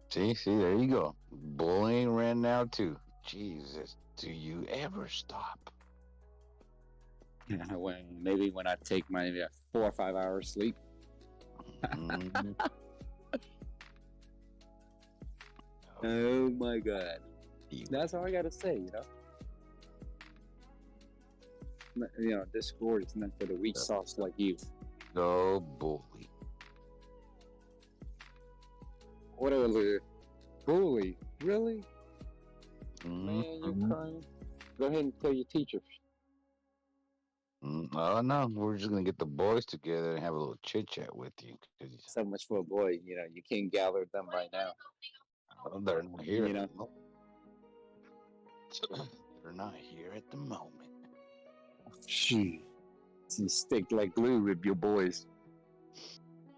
See, there you go. Bullying ran now too. Jesus, do you ever stop? Maybe when I take my 4 or 5 hours sleep. Mm. Oh my God. That's all I gotta say, you know. You know, this sport is not for the weak sauce like you. No bully. What a bully. Really? Man, you're Mhm. crying. Go ahead and tell your teacher. Oh no, we're just gonna get the boys together and have a little chit chat with you. 'Cause So much for a boy, you know, you can't gather them right now. they're not here. You know. At the moment. They're not here at the moment. Shoot. You stick like glue with your boys.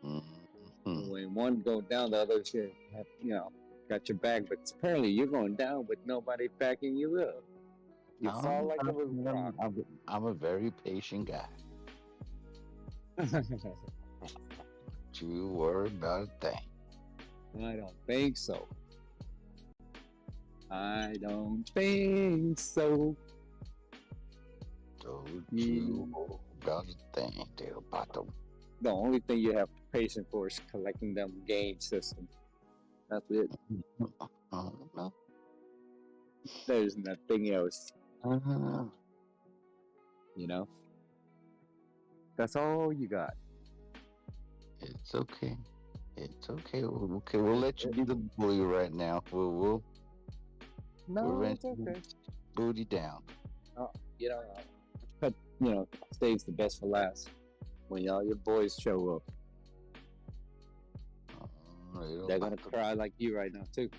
Mhm. When one go down, the others have, you know, got your back. But apparently you're going down with nobody backing you up. You fall like a rock. I'm a very patient guy. Don't you worry about a thing. I don't think so. I don't think so. Don't you worry about a thing, dear bottom. The only thing you have patience for is collecting them game system. That's it. No. There's nothing else, Uh-huh. you know? That's all you got. It's okay. It's okay. We'll let you be the bully right now. We'll No, rent it's okay. booty down. You know, but, you know, saves the best for last. When all your boys show up, they're gonna cry like you right now too.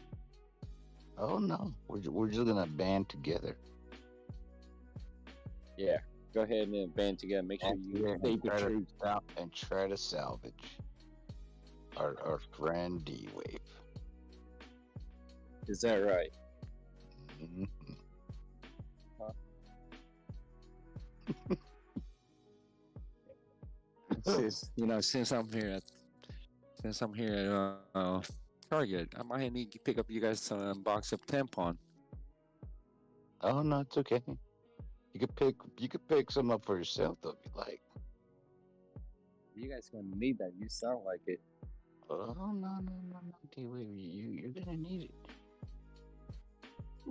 Oh no, we're just gonna band together. Yeah, go ahead and band together. Make sure you stay the truth. And try to salvage our friend D-Wave. Is that right? Mhm. You know, since I'm here at Target, I might need to pick up you guys some box of tampon. Oh no, it's okay. You could pick some up for yourself though if you like. You guys gonna need that. You sound like it. Oh no, D-Wave, you're gonna need it.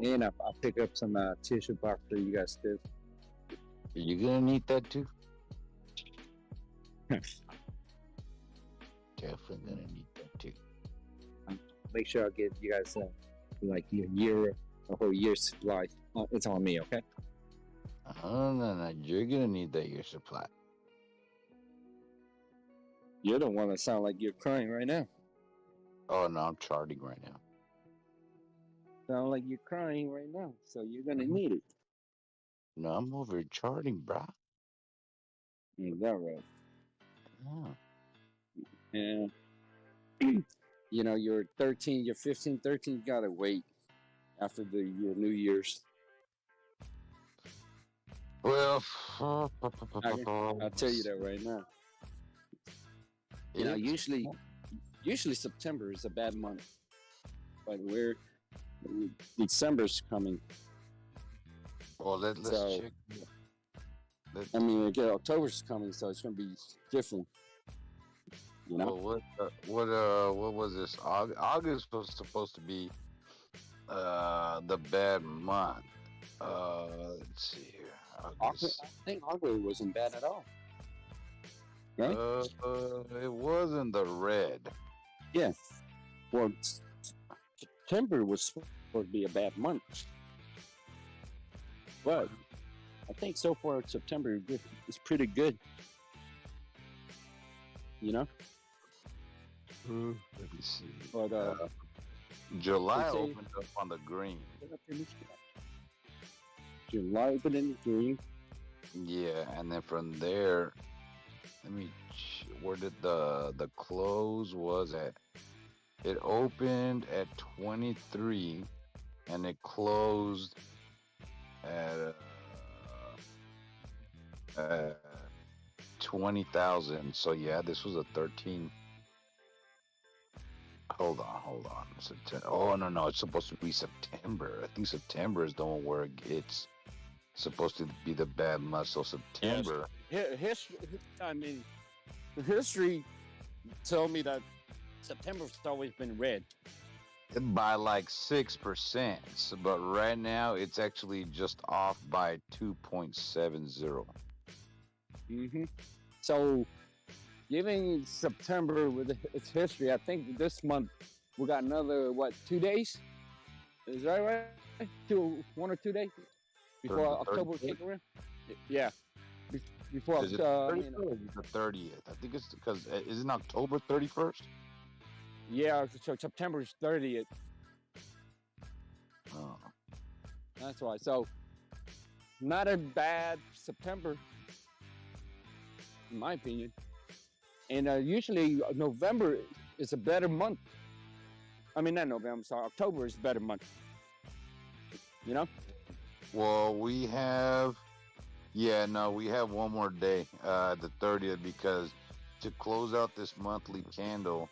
And I'll pick up some tissue box for you guys too. You're gonna need that too. Definitely gonna need that too. Make sure I give you guys like a whole year's supply. It's on me, okay? Oh no, you're gonna need that year supply. You're the one that sound like you're crying right now. Oh no, I'm charting right now. Sound like you're crying right now, so you're gonna need it. No, I'm over charting, brah. Is that right? Oh. Yeah. You know, you're 13, you're 15, 13, you gotta wait after your New Year's. Well, I'll tell you that right now. You know, usually September is a bad month, but December's coming. Well, let's So- check. I mean, again, October's coming, so it's gonna be different. You know? Well, what was this? August was supposed to be the bad month. Let's see here. August. I think August wasn't bad at all. Right? It wasn't the red. Yeah. Well, September was supposed to be a bad month, but I think so far September is pretty good. You know? Let me see. But July I'd say- opened up on the green. July opened in the green. Yeah, and then from there, where did the close was at? It opened at 23, and it closed at 20,000. So yeah, this was a 13. Hold on. September. Oh no, it's supposed to be September. I think September is the one where it's supposed to be the bad month. So September. History. I mean, the history told me that September's always been red. By like 6%, but right now it's actually just off by 2.70. Mm-hmm. So, given September with its history, I think this month we got another 2 days? Is that right? 1 or 2 days before October kick around. Yeah, before Is it October. 30th or is it the 30th? I think it's because isn't October 31st? Yeah, so September's 30th. Oh. That's why. So, not a bad September, in my opinion. And usually November is a better month. I mean, not November, I'm sorry. October is a better month. You know? Well, we have one more day, the 30th, because to close out this monthly candle,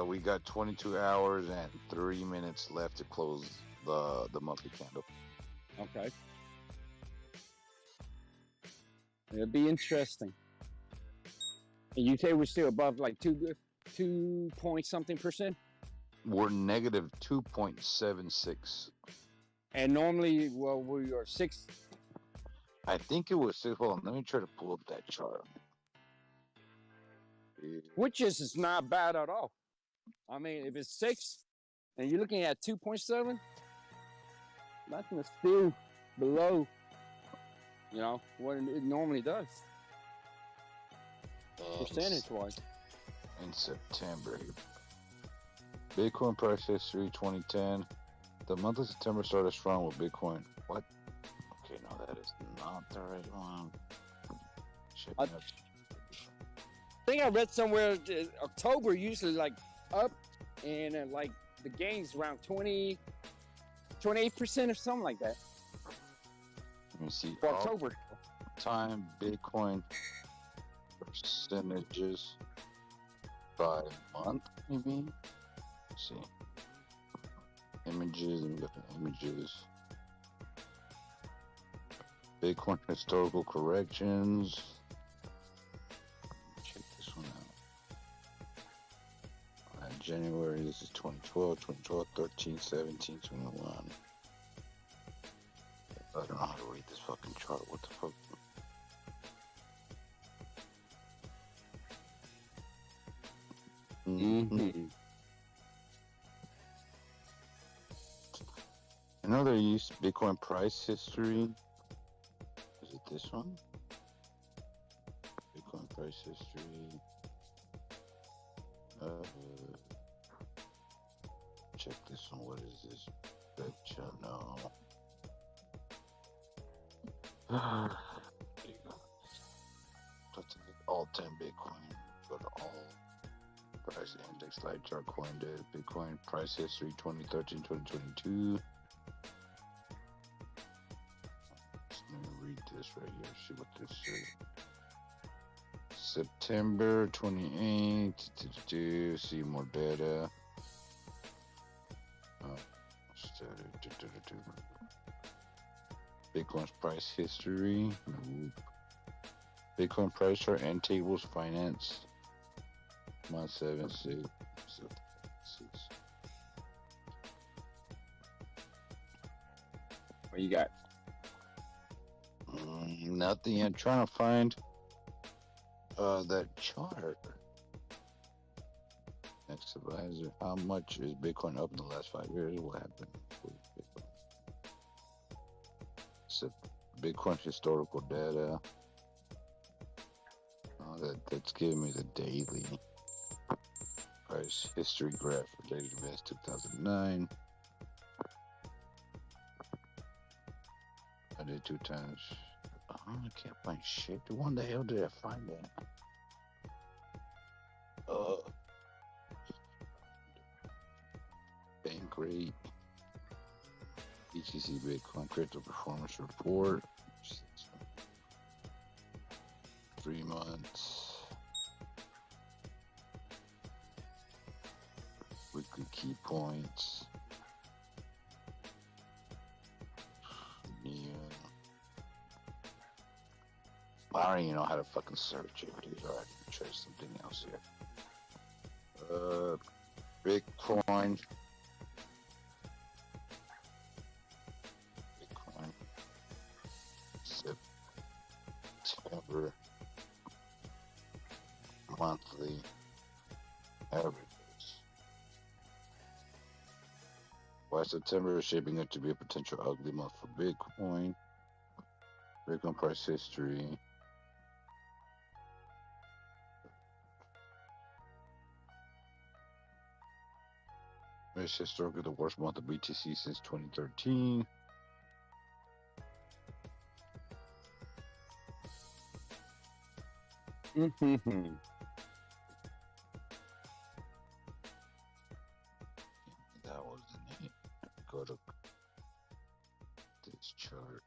we got 22 hours and 3 minutes left to close the monthly candle. Okay. It'll be interesting. And you say we're still above like 2 point something percent? We're negative 2.76. And normally, well, we are 6. I think it was 6. Hold on, let me try to pull up that chart. Which is not bad at all. I mean, if it's 6 and you're looking at 2.7, that's still below, what it normally does, percentage-wise. In September. Bitcoin price history 2010. The month of September started strong with Bitcoin. What? Okay, no, that is not the right one. I think I read somewhere that October usually like up, and like the gains around 28% or something like that Let me see. for October. Time Bitcoin percentages by month, maybe. Let's see. Images and different images. Bitcoin historical corrections. Check this one out. January, this is 2012, 13, 17, 21. I don't know how to read this fucking chart. What the fuck? Mm-hmm. I know they use Bitcoin price history. Is it this one? Bitcoin price history. Check this one. What is this? Betcha, no. There you go. That's all 10 Bitcoin. Go to all price index light chart coin data. Bitcoin price history 2013, 2022. Let me read this right here. See what this says. September 28th. See more data. Bitcoin's price history. Nope. Bitcoin price chart and tables finance. Month 7, 6, 6. What you got? Nothing. I'm trying to find that chart. Next advisor. How much is Bitcoin up in the last 5 years? What happened with Bitcoin? So Bitcoin historical data. That's giving me the daily price history graph for daily events 2009. I did 2 times. Oh, I can't find shit. When the hell did I find that? Bank rate. BTC Bitcoin crypto performance report. 3 months. Weekly key points. Yeah. I don't even know how to fucking search it, dude. Alright, try something else here. Bitcoin. September monthly averages. Why September is shaping up to be a potential ugly month for Bitcoin. Bitcoin price history. It's historically the worst month of BTC since 2013. That wasn't it. Go to this chart.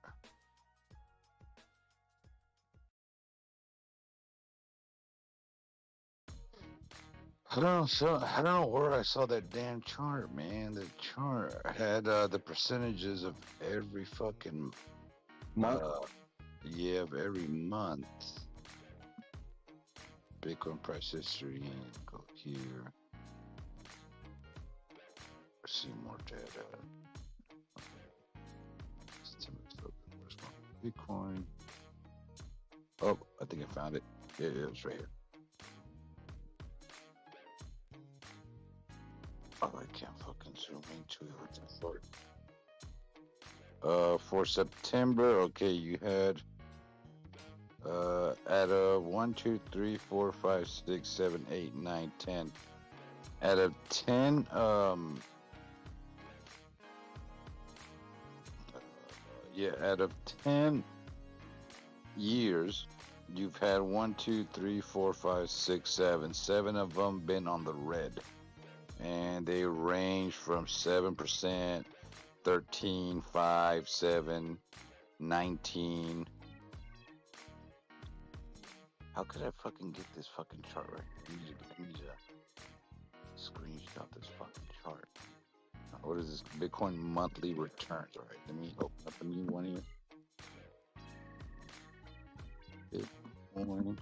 I don't know where I saw that damn chart, man. The chart had the percentages of every fucking Month? yeah, of every month. Bitcoin price history. Go here. See more data. Bitcoin. Oh, I think I found it. Yeah, it's right here. Oh, I can't fucking zoom into it. What's that for? For September, okay, you had out of 1, 2, 3, 4, 5, 6, 7, 8, 9, 10. Out of 10, yeah, out of 10 years, you've had 1, 2, 3, 4, 5, 6, 7. 7 of them been on the red. And they range from 7%, 13, 5, 7, 19. How could I fucking get this fucking chart right here? I need to screenshot this fucking chart. What is this? Bitcoin monthly returns. All right, let me open up a new one here. Bitcoin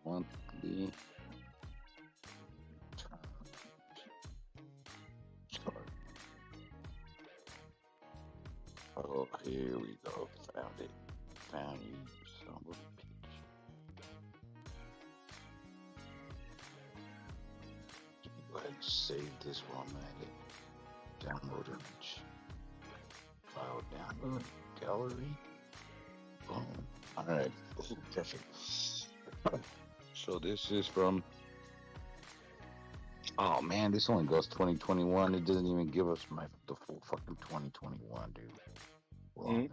monthly chart. Oh, here we go. Found it. Found you. Son of a bitch. Let me go ahead and save this while I'm at it. Download image. File download. Gallery. Boom. Alright. So this is from. Oh man, this only goes 2021. It doesn't even give us the full fucking 2021, dude. Well,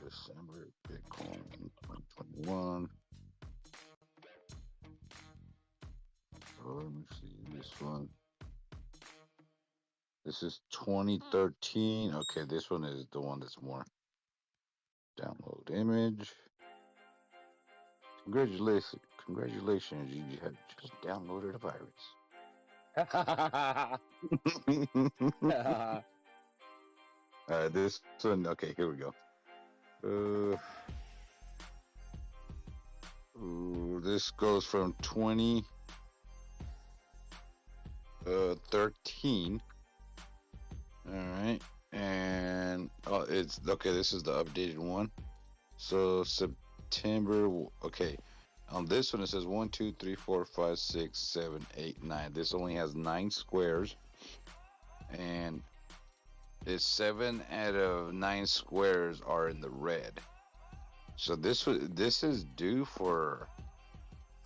December Bitcoin 2021. Oh, let me see this one. This is 2013. Okay, this one is the one that's more. Download image. Congratulations, you have just downloaded a virus. This one. Okay, here we go. This goes from 2013. All right, and it's okay. This is the updated one. So September. Okay, on this one it says 1, 2, 3, 4, 5, 6, 7, 8, 9. This only has 9 squares, and it's 7 out of 9 squares are in the red. So this is due for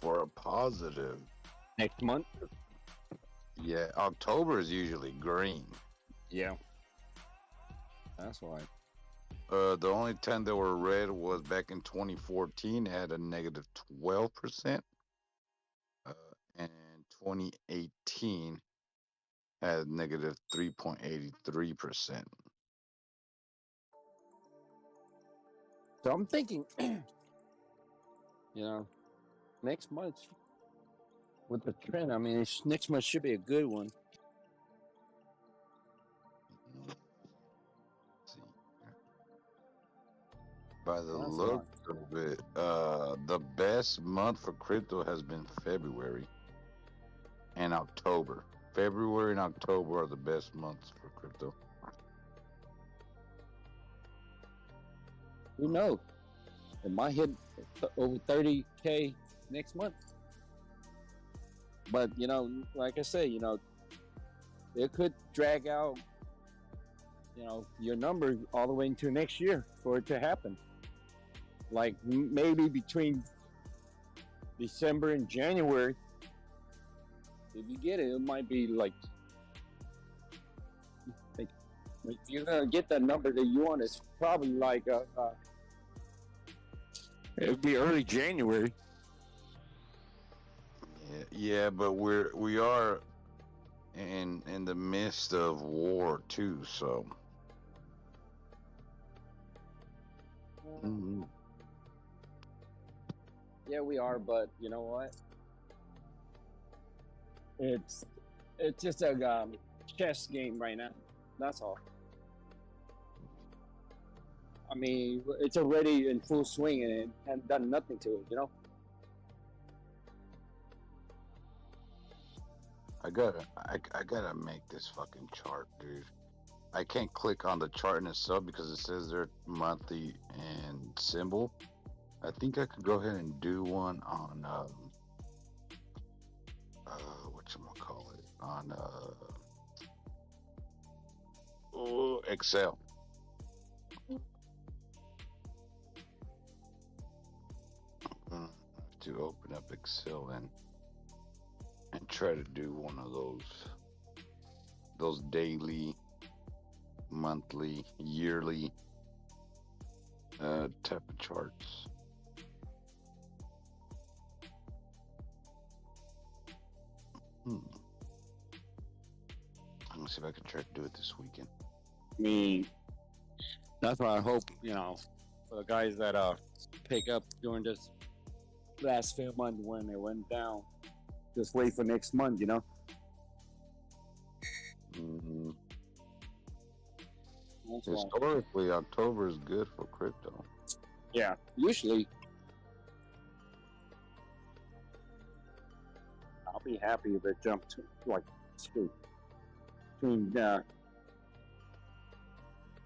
a positive. Next month? Yeah, October is usually green. Yeah. That's why. The only time they were red was back in 2014. It had a negative 12%. And 2018 had negative 3.83%. So I'm thinking, next month with the trend, I mean, next month should be a good one. See. By the That's look of it, the best month for crypto has been February and October. February and October are the best months for crypto. Who knows? It might hit over 30K next month. But, like I say, it could drag out, your number all the way into next year for it to happen. Like maybe between December and January, if you get it, it might be like if you're gonna get that number that you want, it's probably like it'll be early January. Yeah, but we are in the midst of war too, so. Mm-hmm. Yeah, we are, but you know what? It's just a chess game right now. That's all. I mean, it's already in full swing and it hasn't done nothing to it, I gotta make this fucking chart, dude. I can't click on the chart in itself because it says they're monthly and symbol. I think I could go ahead and do one on whatchamacallit, on Excel. To open up Excel and try to do one of those daily, monthly, yearly type of charts. I'm gonna see if I can try to do it this weekend. I mean, that's what I hope, for the guys that pick up during this last few months when it went down. Just wait for next month, Mm-hmm. That's why. Historically, October is good for crypto. Yeah, usually. I'll be happy if it jumped to like between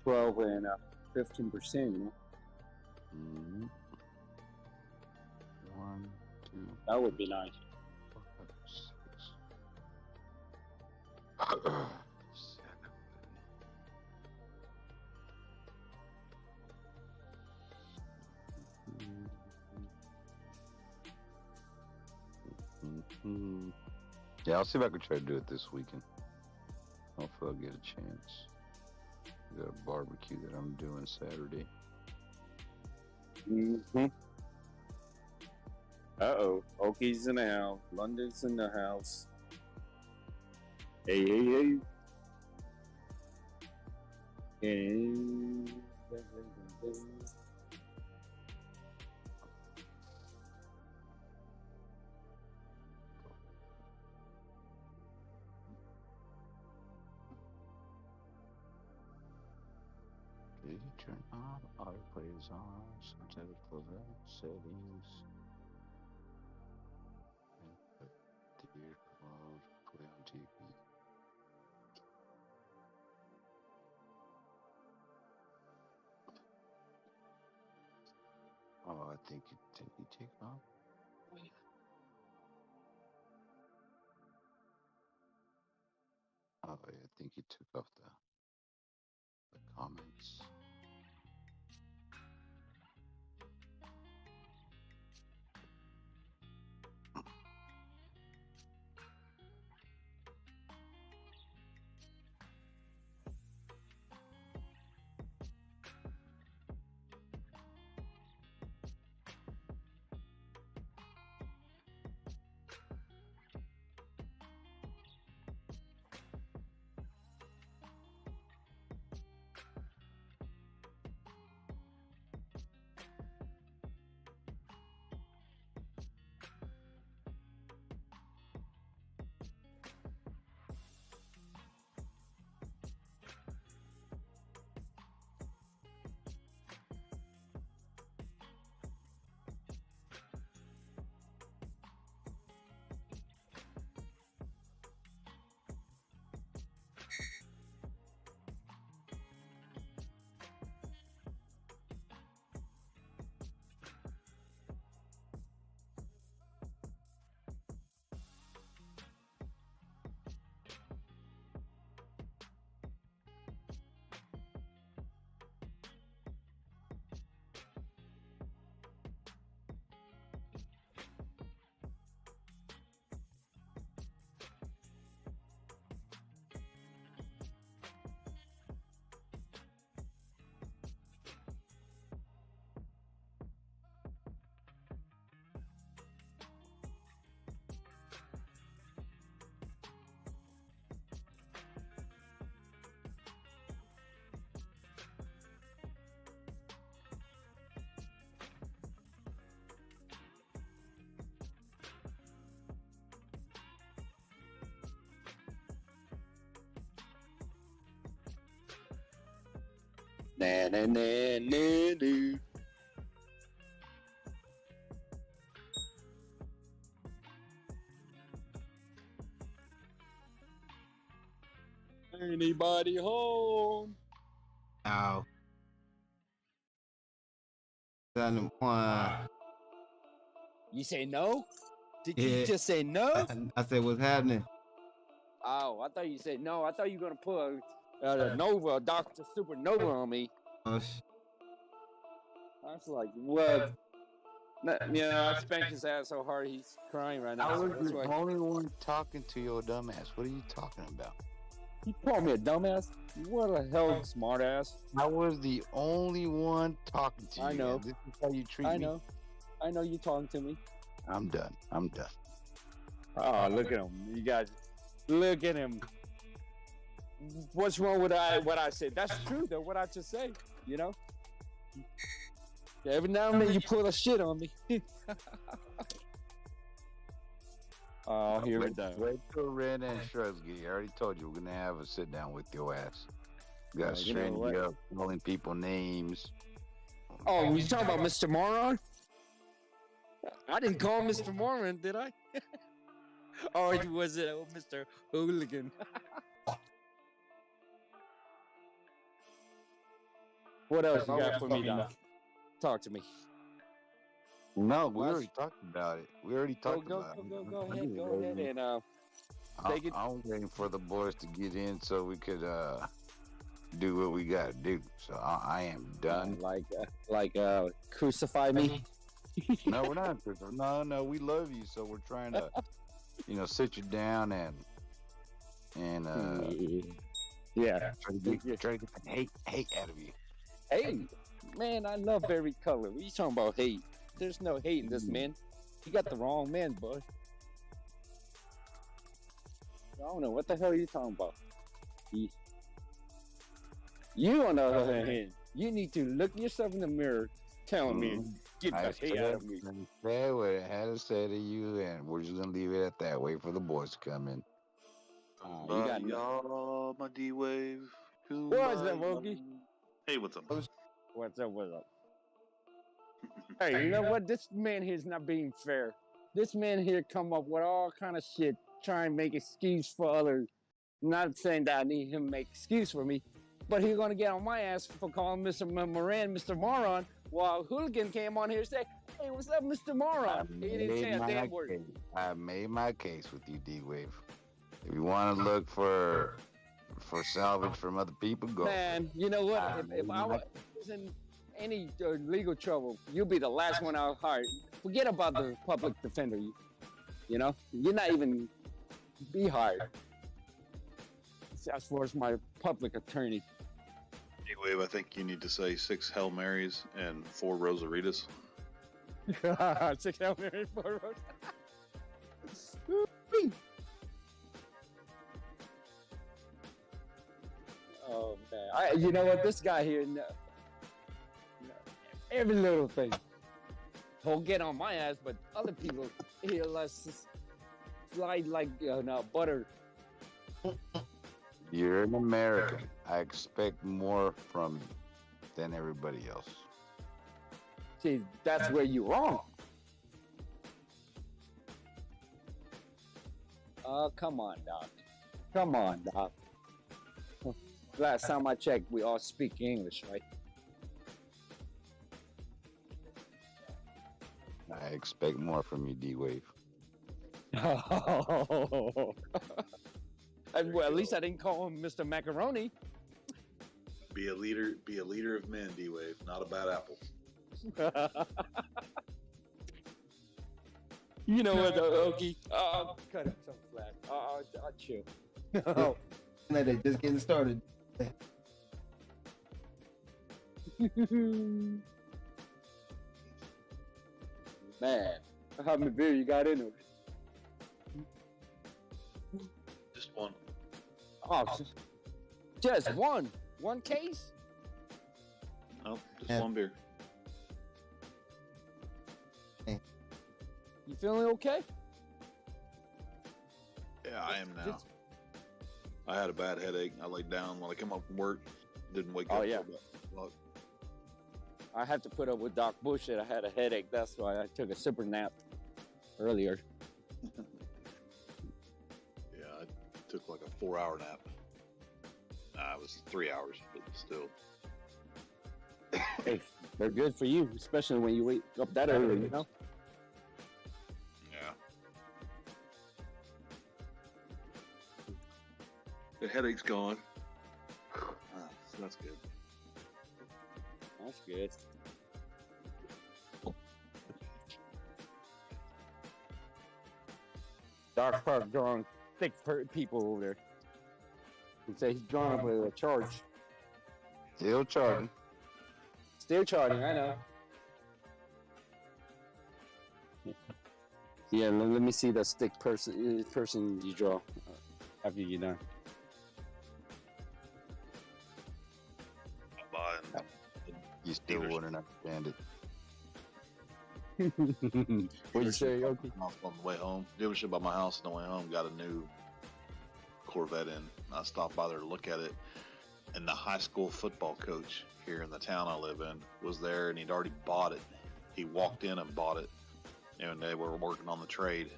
12 and 15%. Mm-hmm. 1, 2. That would be nice. 5, 6. 7. Mm-hmm. Yeah, I'll see if I can try to do it this weekend. Hopefully I'll get a chance. I got a barbecue that I'm doing Saturday. Mm-hmm. Uh-oh. Okies in the house. London's in the house. Hey, hey, hey. Hey. turn off autoplay is on. Sometimes for the settings. And put default play on TV. Oh, I think you take off. Oh, yeah, I think you took off the comments. Na na na na na. Anybody home? Ow. Done one. You say no? Did Yeah. you just say no? I said, what's happening? Oh, I thought you said no. I thought you were gonna put a Nova, Dr. Supernova on me. Oh, I was like, what? Yeah, I spanked his ass so hard he's crying right now. I So was that's the why only one talking to your dumbass. What are you talking about? he called me a dumbass. What a hell smart ass. I was the only one talking to you. I know. This is how you treat I me. know. I know you talking to me. I'm done. Oh, look at him. You guys, look at him. What's wrong with what I said? That's true, though, what I just say, you know? Every now and then you pull a shit on me. Oh, here we go. Wait till Red and Shrugs get here. I already told you we're gonna have a sit down with your ass. We got You know straighten what? you up, calling people names. Oh, you talking about Mr. Moron? I didn't call him Mr. Moron, did I? Or was it Mr. Hooligan? What else you got for me, Doc? Talk to me. No, we What? already talked about it. We already talked about it. Go ahead, and take it. I'm waiting for the boys to get in so we could do what we gotta do. So I am done. Like crucify me. No, we're not. No, we love you. So we're trying to, sit you down and Yeah. try to get the hate out of you. Hey, man, I love every color. What are you talking about hate? There's no hate in this, man. You got the wrong man, bud. I don't know. What the hell are you talking about? You, on the other hand, you need to look yourself in the mirror telling me, get I the hate out of me. said what I had to say to you, and we're just gonna leave it at that. Wait for the boys to come in. You got y'all, my D-Wave. What is that, Wokey? Hey, what's up? What's up? What's up? Hey, you know what? This man here's not being fair. This man here come up with all kind of shit, try and make excuse for others. Not saying that I need him to make excuse for me, but he's gonna get on my ass for calling Mr. Moran Mr. Moron, while Hooligan came on here and say, "Hey, what's up, Mr. Moron?" He didn't say a damn word. I made my case with you, D-Wave. If you want to look for salvage from other people, go. Man, you know what? If I was in any legal trouble, you'll be the last one I'll hire. Forget about the public defender. You know, you're not even be hired. As far as my public attorney. D-Wave, I think you need to say 6 Hail Marys and 4 Rosaritas. 6 Hail Marys, 4 Rosaritas. Oh man! You know what? This guy here, every little thing, he'll get on my ass, but other people, he'll slide like butter. You're an American. I expect more from you than everybody else. See, that's where you're wrong. Oh, come on, Doc. Come on, Doc. Last time I checked, we all speak English, right? I expect more from you, D-Wave. Well, at least I didn't call him Mr. Macaroni. Be a leader of men, D-Wave, not a bad apple. You know what, Okie? Cut it so flat. I'll chill. No. They just getting started. Man, how many beer you got in it? Just one. Oh, just one? One case? No, just one beer. You feeling okay? Yeah, I am now. I had a bad headache. I laid down when I came up from work. Didn't wake up. Oh, yeah. I had to put up with Doc Bush that I had a headache. That's why I took a super nap earlier. Yeah, I took like a 4-hour nap. It was 3 hours, but still. Hey, they're good for you, especially when you wake up that early, you know? Yeah. The headache's gone. So that's good. That's good. Doc Park drawing thick people over there. He said he's drawing up with a charge. Still charging. Still charging, I know. Yeah, let me see the stick person you draw after you're done. You still wouldn't understand it. What'd you say, Yoki? On the way home, dealership by my house on the way home got a new Corvette in. I stopped by there to look at it, and the high school football coach here in the town I live in was there, and he'd already bought it. He walked in and bought it, and they were working on the trade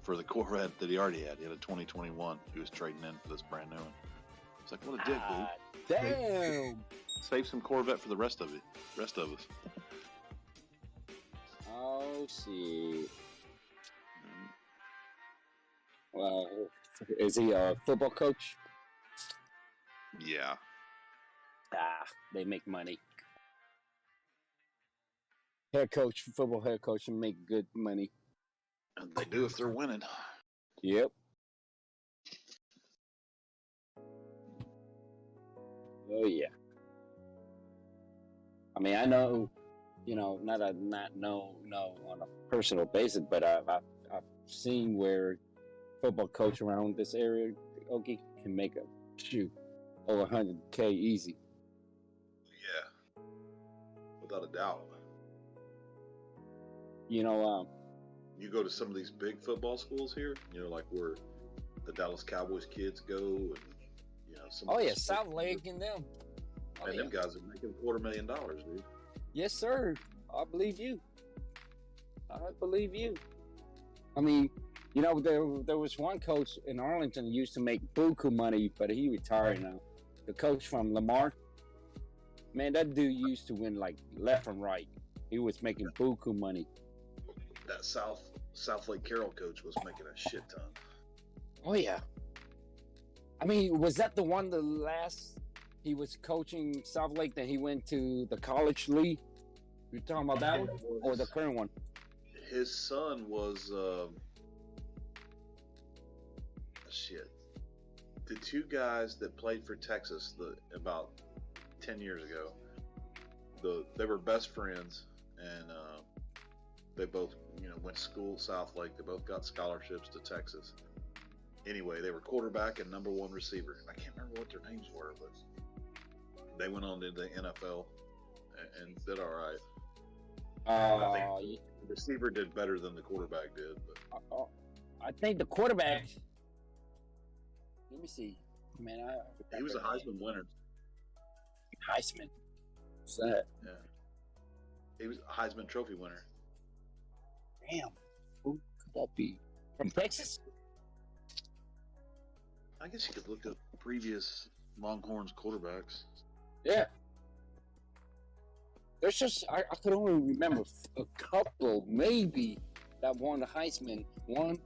for the Corvette that he already had. He had a 2021. He was trading in for this brand new one. It's like, what a dick, dude. Damn. Save some Corvette for the rest of us. Oh, shit. Well, is he a football coach? Yeah. They make money. Football head coach, and make good money. And they do if they're winning. Yep. Oh yeah. I mean, I know, not know on a personal basis, but I've seen where football coach around this area, Okie, can make over 100K easy. Yeah, without a doubt. You go to some of these big football schools here, like where the Dallas Cowboys kids go, and some. Oh yeah, South Lake and them. Man, them guys are making $250,000, dude. Yes, sir. I believe you. I believe you. I mean, you know, there was one coach in Arlington who used to make buku money, but he retired now. The coach from Lamar, man, that dude used to win like left and right. He was making buku money. That South Lake Carroll coach was making a shit ton. Oh yeah. I mean, was that the one the last he was coaching South Lake? Then he went to the college league. You're talking about that one or the current one? His son was shit. The two guys that played for Texas about 10 years ago, they were best friends, and they both, went to school at South Lake. They both got scholarships to Texas. Anyway, they were quarterback and number one receiver. I can't remember what their names were, but they went on to the NFL and did all right. I think the receiver did better than the quarterback did. But I think the quarterback. Let me see, man. He was a Heisman winner. Heisman. What's that? Yeah. He was a Heisman Trophy winner. Damn. Who could that be? From Texas? I guess you could look up previous Longhorns quarterbacks. Yeah. There's just, I could only remember a couple, maybe, that won the Heisman. One,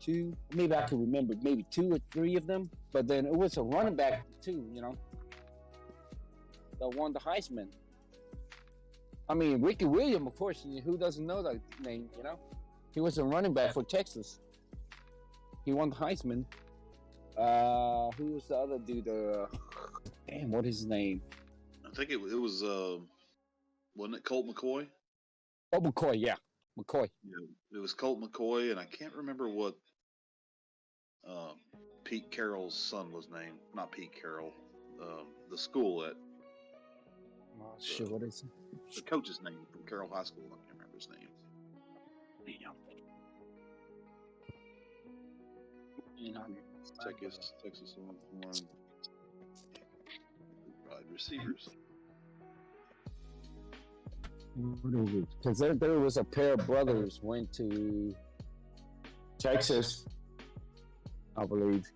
two, maybe I could remember maybe 2 or 3 of them. But then it was a running back, too, that won the Heisman. I mean, Ricky Williams, of course, who doesn't know that name, He was a running back for Texas. He won the Heisman. Who was the other dude? Damn, what is his name? I think it was, wasn't it Colt McCoy? Oh, McCoy, yeah. McCoy. Yeah, it was Colt McCoy, and I can't remember what Pete Carroll's son was named. Not Pete Carroll. The school at... Oh, shit, what is it? The coach's name from Carroll High School. I can't remember his name. Texas Longhorn wide receivers. Because there was a pair of brothers went to Texas, I believe,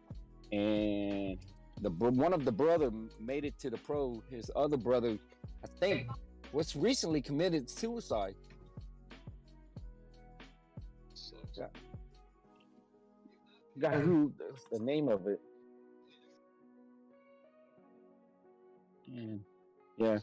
and one of the brother made it to the pro. His other brother, I think, was recently committed suicide. Yeah. Got who the name of it? And yeah.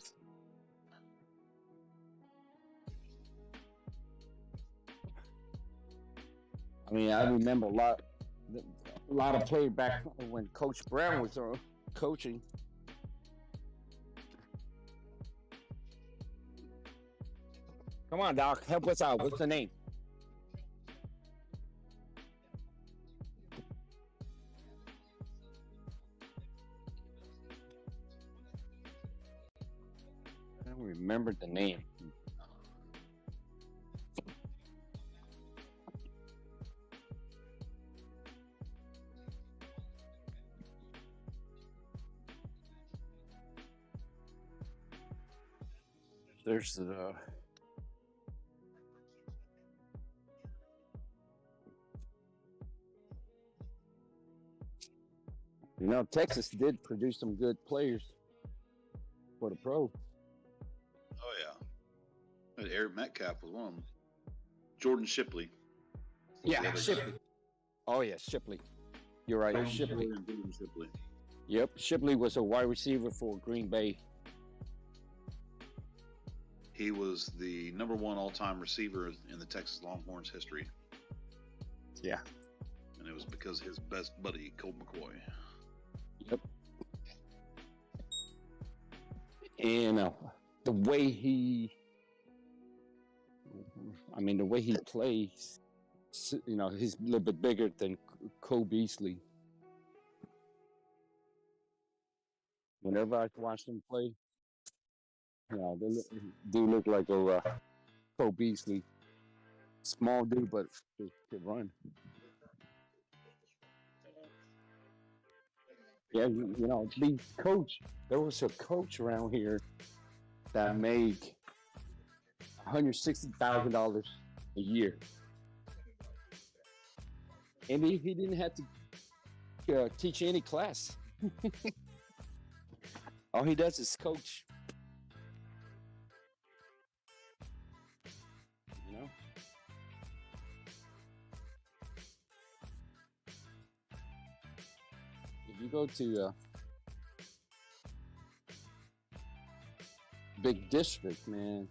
I mean, I remember a lot of play back when Coach Brown was coaching. Come on, Doc, help us out. What's the name? I don't remember the name. There's Texas did produce some good players for the pro. Oh yeah, Eric Metcalf was one of them. Jordan Shipley. Yeah, Shipley. Oh yeah, Shipley. You're right, Shipley. Shipley. Yep, Shipley was a wide receiver for Green Bay. He was the number 1 all-time receiver in the Texas Longhorns history. Yeah. And it was because his best buddy, Colt McCoy. Yep. And the way he plays, he's a little bit bigger than Cole Beasley. Whenever I watch him play, they do look like a Cole Beasley. Small dude, but could run. Yeah, you know, the coach. There was a coach around here that made $160,000 a year, and he didn't have to teach any class. All he does is coach. You know. If you go to big district, man,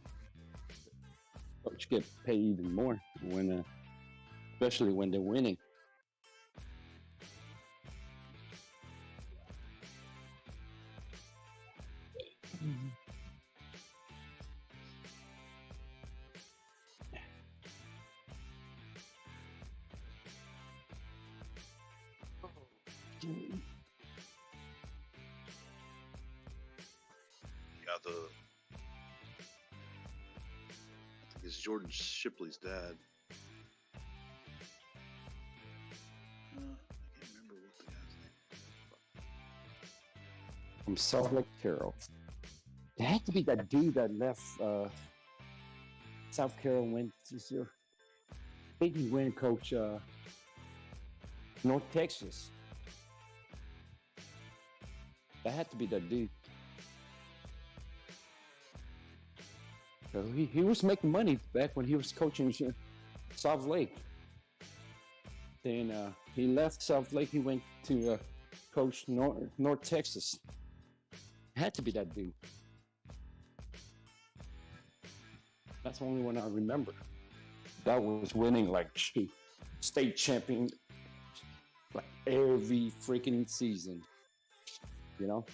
coach get paid even more when, especially when they're winning. Yeah, I think it's Jordan Shipley's dad. I can't remember what the guy's name. From Salt Lake, Carroll. It had to be that dude that left South Carroll, went to, I think he went to coach North Texas. That had to be that dude. So he was making money back when he was coaching South Lake. Then he left South Lake. He went to coach North Texas. It had to be that dude. That's the only one I remember. That was winning like state champion like every freaking season. You know,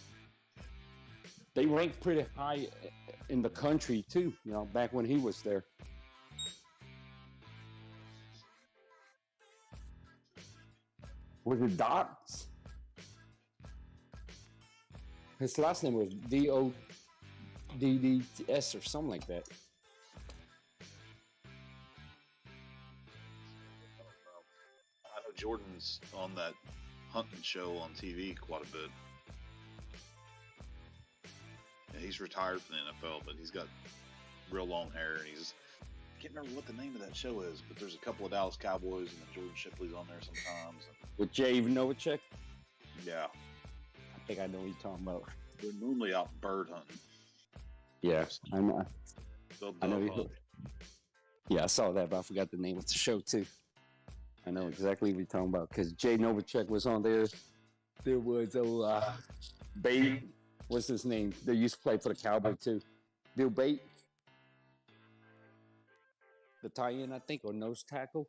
they ranked pretty high in the country too. You know, back when he was there. Was it Dots? His last name was Dodds or something like that. I know Jordan's on that hunting show on TV quite a bit. Yeah, he's retired from the NFL, but he's got real long hair, and I can't remember what the name of that show is, but there's a couple of Dallas Cowboys, and then Jordan Shipley's on there sometimes. With Jay Novacek? Yeah. I think I know what you're talking about. They're normally out bird hunting. Yeah, I know. They'll I know. dove hunt. Yeah, I saw that, but I forgot the name of the show too. I know exactly what you're talking about because Jay Novacek was on there. There was Bate. What's his name? They used to play for the Cowboys too. Bill Bate, the tie-in, I think, or nose tackle.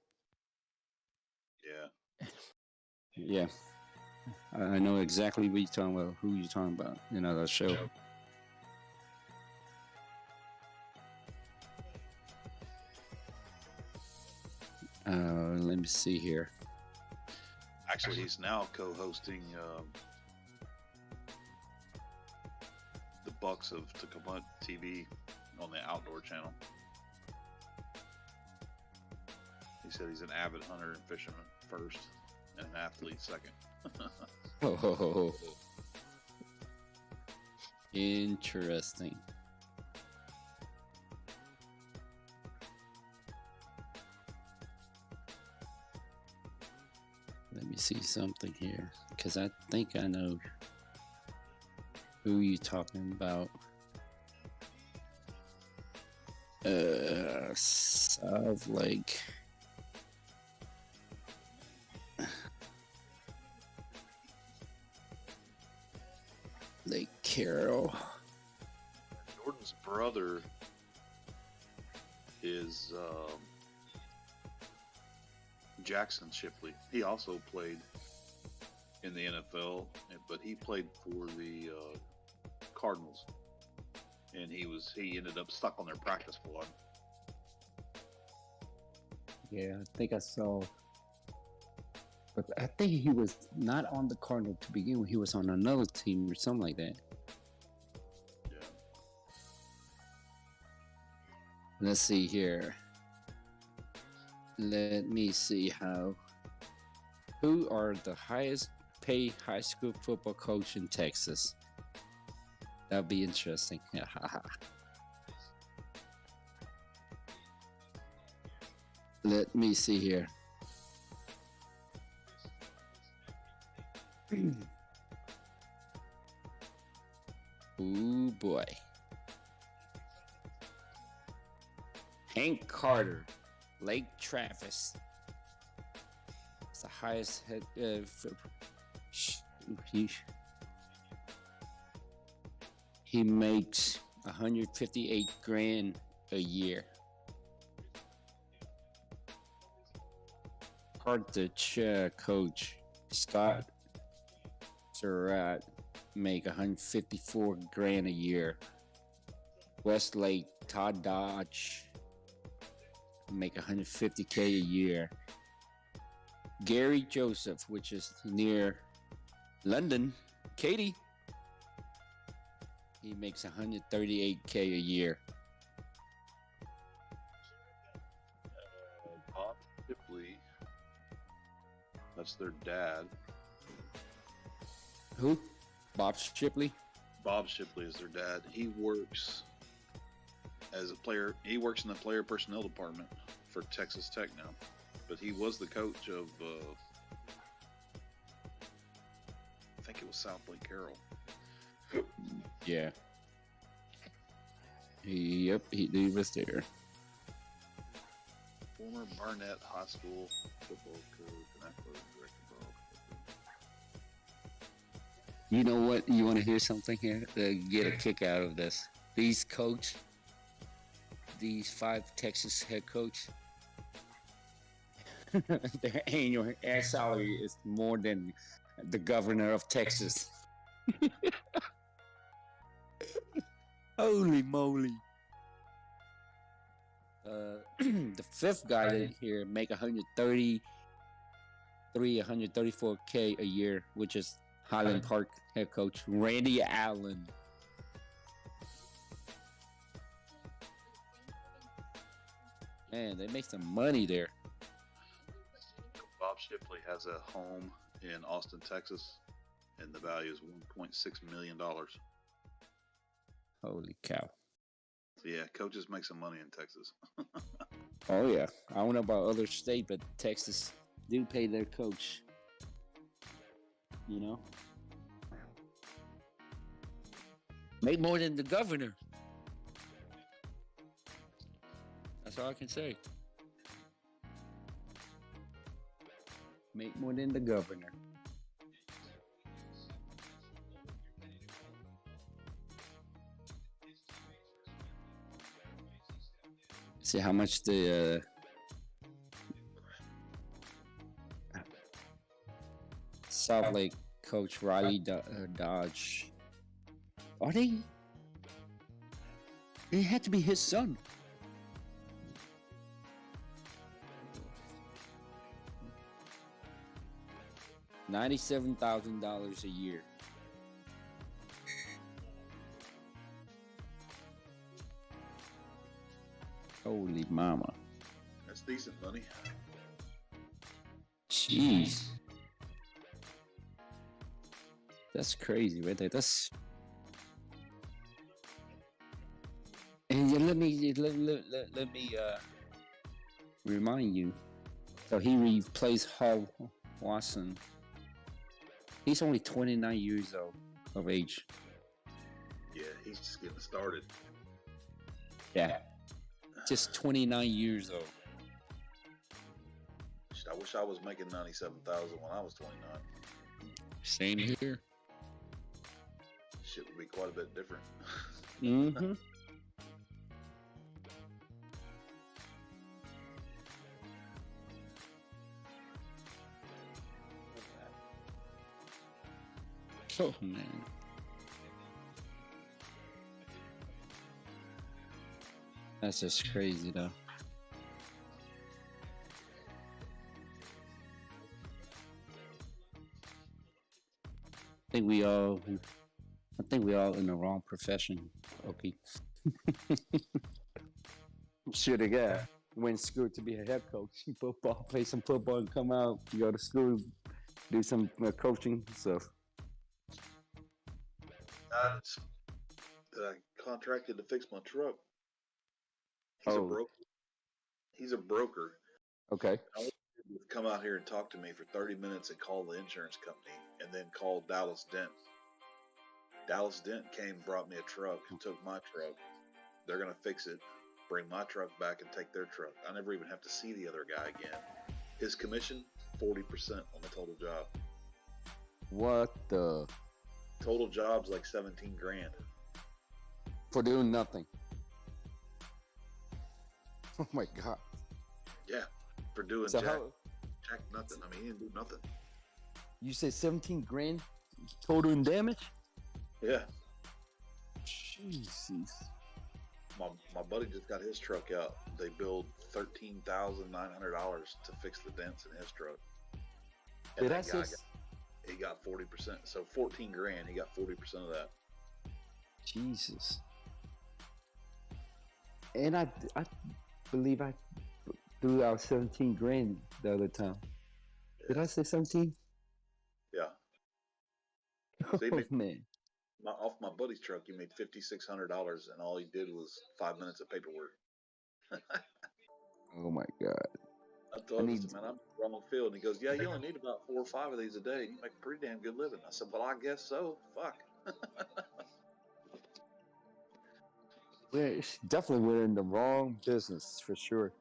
Yeah. Yeah, I know exactly what you're talking about. Who you're talking about? You know that show. Let me see here. Actually, he's now co-hosting the Bucks of Tacoma TV on the Outdoor Channel. He said he's an avid hunter and fisherman first, and an athlete second. Oh, interesting. Let me see something here, because I think I know who you talking about. South Lake. Lake Carroll. Jordan's brother is Jackson Shipley. He also played in the NFL, but he played for the Cardinals, and he ended up stuck on their practice squad. Yeah, I think I saw. But I think he was not on the Cardinals to begin with. He was on another team or something like that. Yeah. Let's see here. Let me see who are the highest paid high school football coach in Texas. That'd be interesting. Let me see here. Ooh boy. Hank Carter, Lake Travis. It's the highest head. He makes 158 grand a year. Carthage coach Scott Surratt make 154 grand a year. Westlake Todd Dodge make 150K a year. Gary Joseph, which is near London, Katie, he makes 138K a year. Bob Shipley, that's their dad. Who? Bob Shipley? Bob Shipley is their dad. He works as a player. He works in the player personnel department for Texas Tech now, but he was the coach of I think it was South Lake Carroll. Yeah. He was there. Former Barnett High School football coach and athletic director. You know what? You want to hear something here? Get a kick out of this. These 5 Texas head coach, their annual air salary is more than the governor of Texas. Holy moly. The 5th guy here make 134K a year, which is Highland Park head coach Randy Allen. Man, they make some money there. Bob Shipley has a home in Austin, Texas, and the value is $1.6 million. Holy cow. So yeah, coaches make some money in Texas. Oh yeah. I don't know about other state, but Texas do pay their coach. You know? Make more than the governor. That's all I can say. Make more than the governor. See how much the South Lake coach Riley Dodge. Are they? It had to be his son. $97,000 a year. Holy mama. That's decent money. Jeez. That's crazy right there. That's. And let me remind you. So he replaced Hall Watson. He's only 29 years old of age. Yeah, he's just getting started. Yeah. Just 29 years old. I wish I was making $97,000 when I was 29. Same here. Shit would be quite a bit different. Mm-hmm. Oh man. That's just crazy though. I think we all in the wrong profession. Okay. Should have got went to school to be a head coach. Football, play some football and come out, go to school, do some coaching stuff? It's that I contracted to fix my truck. He's a Oh. broker. He's a broker. Okay. I want him to come out here and talk to me for 30 minutes and call the insurance company and then call Dallas Dent. Dallas Dent came, brought me a truck, took my truck. They're going to fix it, bring my truck back and take their truck. I never even have to see the other guy again. His commission, 40% on the total job. What the? Total job's like 17 grand. For doing nothing. Oh my God. Yeah, for doing So jack how, nothing. I mean, he didn't do nothing. you say 17 grand total in damage? Yeah. Jesus. My buddy just got his truck out. They billed $13,900 to fix the dents in his truck. And Did I that guy say? he got 40%. So 14 grand, he got 40% of that. Jesus. And I believe I threw out 17 grand the other time. Did I say 17? Yeah. Oh, So he made, man. off my buddy's truck, he made $5,600, and all he did was 5 minutes of paperwork. Oh my God. I told him, I need- said, man, I'm wrong field. And he goes, yeah, you only need about 4 or 5 of these a day. You make a pretty damn good living. I said, well, I guess so. Fuck. It's definitely we're in the wrong business for sure.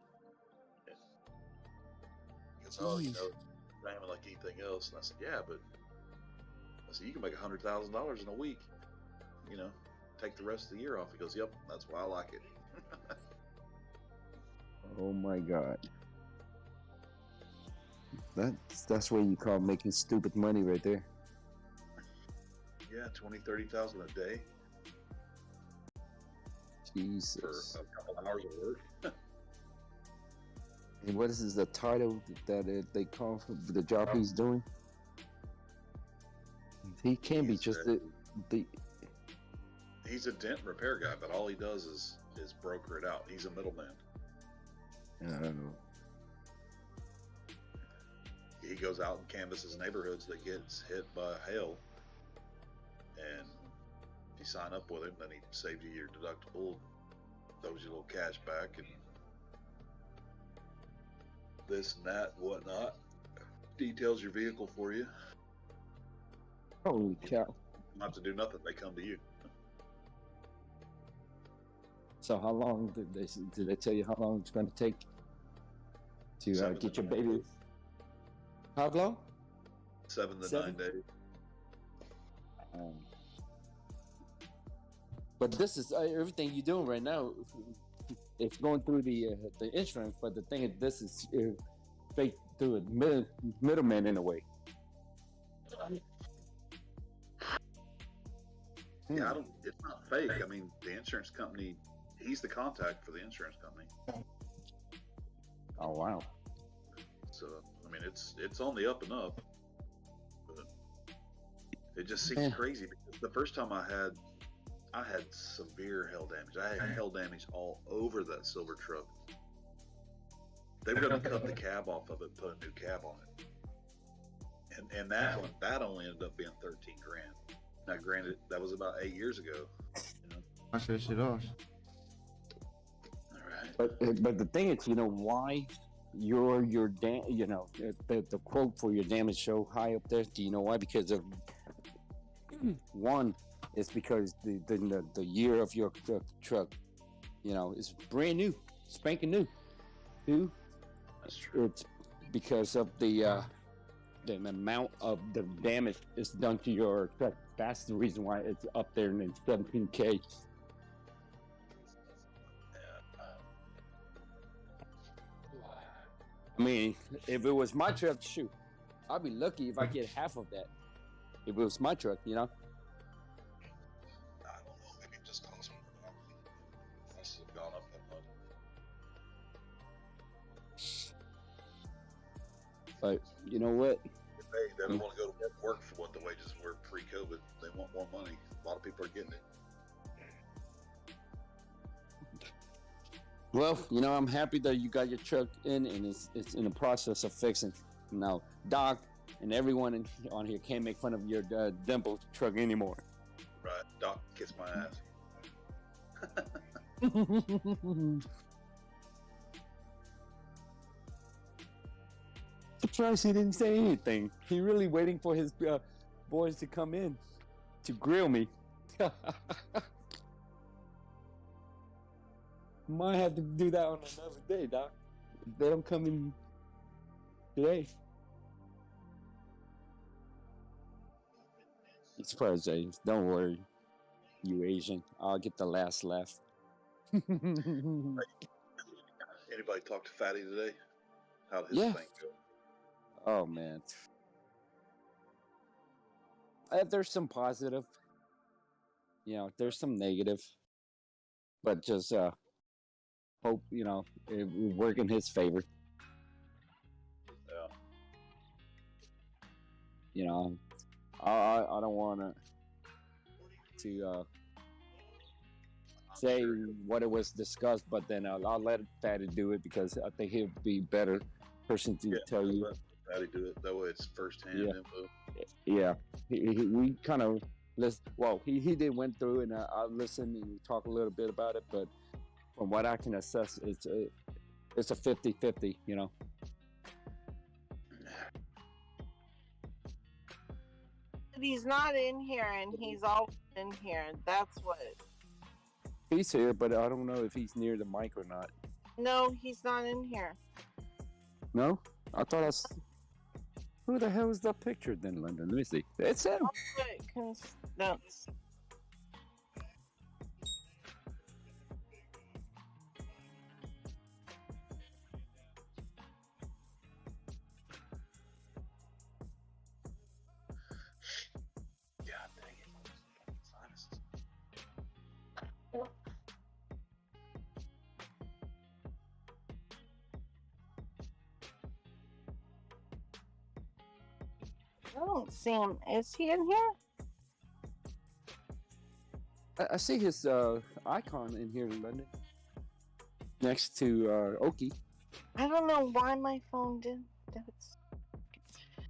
Because, oh, you know, ramming like anything else. And I said, yeah, but I said, you can make $100,000 in a week. You know, take the rest of the year off. He goes, yep, that's why I like it. Oh my God. That's what you call making stupid money right there. Yeah, 20, 30,000 a day Jesus. for a couple hours of work. And what is the title that they call for the job he's doing? He can't be just the. He's a dent repair guy, but all he does is broker it out. He's a middleman. I don't know. He goes out and canvasses neighborhoods that gets hit by hail, and if you sign up with him, then he saves you your deductible, throws you a little cash back, and this and that and whatnot. Details your vehicle for you. Holy cow! You don't have to do nothing. They come to you. So how long did they tell you how long it's going to take to 7 get to your 9 baby? days. How long? 7 to 7? 9 days. But this is everything you're doing right now. It's going through the insurance, but the thing is, this is straight through a middleman in a way. Yeah, it's not fake. I mean, the insurance company, he's the contact for the insurance company. Oh wow! So, I mean, it's on the up and up. But it just seems crazy because the first time I had severe hail damage. I had hail damage all over that silver truck. They were going to cut the cab off of it and put a new cab on it. And that only ended up being 13 grand. Now, granted, that was about 8 years ago. You know? Wash that shit off. All right. But the thing is, you know why the quote for your damage so high up there? Do you know why? Because of one, it's because the year of your truck, you know, is brand new, spanking new. Two, That's true. it's because of the amount of the damage is done to your truck. That's the reason why it's up there in 17K. I mean, if it was my truck, shoot, I'd be lucky if I get half of that. If it was my truck, you know. I don't know. Maybe it just cost me more. Must have gone up that much. But you know what? They don't want to go to work for what the wages were pre-COVID. They want more money. A lot of people are getting it. Well, you know, I'm happy that you got your truck in and it's in the process of fixing. Now, Doc, and everyone on here can't make fun of your dimple truck anymore. Right. Doc, kiss my ass. Surprised he didn't say anything. He really waiting for his boys to come in to grill me. Might have to do that on another day, Doc. If they don't come in today. It's surprised, James. Don't worry, you Asian. I'll get the last laugh. Anybody talk to Fatty today? How'd his Yeah. thing go? Oh man, there's some positive. There's some negative, but just hope it will work in his favor. Yeah. I don't want to say what it was discussed, but then I'll let Fatty do it because I think he'll be better person to tell you. Let Fatty do it. That way it's firsthand info. Yeah, we kind of he did went through and I listened and we talked a little bit about it, but from what I can assess, it's a 50-50, He's not in here, and he's always in here. That's what. He's here, but I don't know if he's near the mic or not. No, he's not in here. No, I thought who the hell is that picture then, Lyndon? Let me see. It's him. No. I don't see him. Is he in here? I see his icon in here in London, next to Oki. I don't know why my phone did.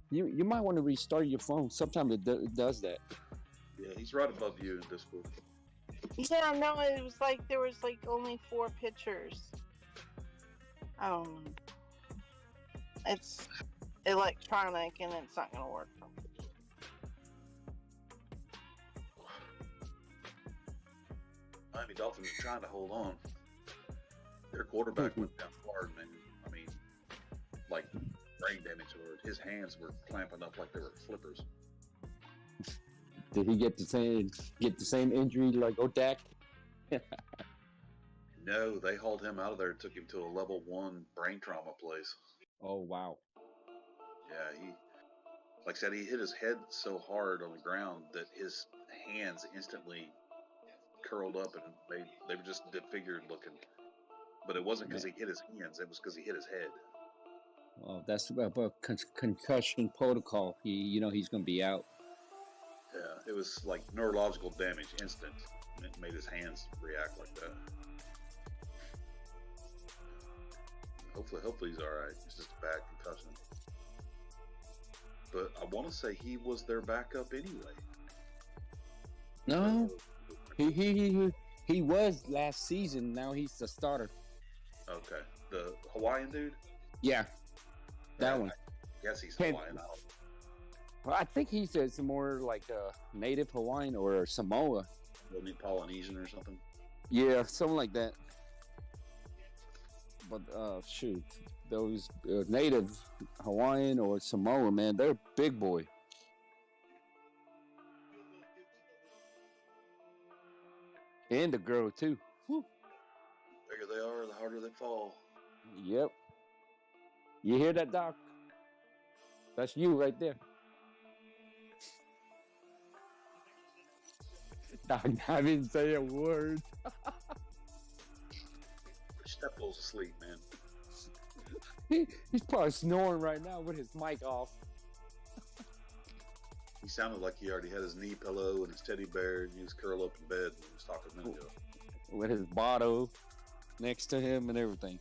You might want to restart your phone. Sometimes it does that. Yeah, he's right above you in Discord. Yeah, no, it was like there was like only 4 pictures. I don't know. It's electronic and it's not gonna work. Miami Dolphins are trying to hold on. Their quarterback went down hard, man. I mean, like brain damage, or his hands were clamping up like they were flippers. Did he get the same injury like Odak? No, they hauled him out of there and took him to a level 1 brain trauma place. Oh wow. Yeah, like I said, he hit his head so hard on the ground that his hands instantly curled up and they were just disfigured looking. But it wasn't because he hit his hands; it was because he hit his head. Well, that's about concussion protocol. He's going to be out. Yeah, it was like neurological damage, instant. It made his hands react like that. Hopefully he's all right. It's just a bad concussion. But I want to say he was their backup anyway. No, he was last season. Now he's the starter. Okay, the Hawaiian dude. Yeah, that one. I guess he's Hawaiian. Well, I think he's more like a native Hawaiian or Samoa. Wasn't he Polynesian or something? Yeah, something like that. But shoot, those native Hawaiian or Samoa, man, they're big boy. And the girl too. Whew. The bigger they are, the harder they fall. Yep. You hear that, Doc? That's you right there. Doc, I didn't say a word. Steppo's asleep, man. He's probably snoring right now with his mic off. He sounded like he already had his knee pillow and his teddy bear, and he was curled up in bed when he was talking a minute ago. With his bottle next to him and everything.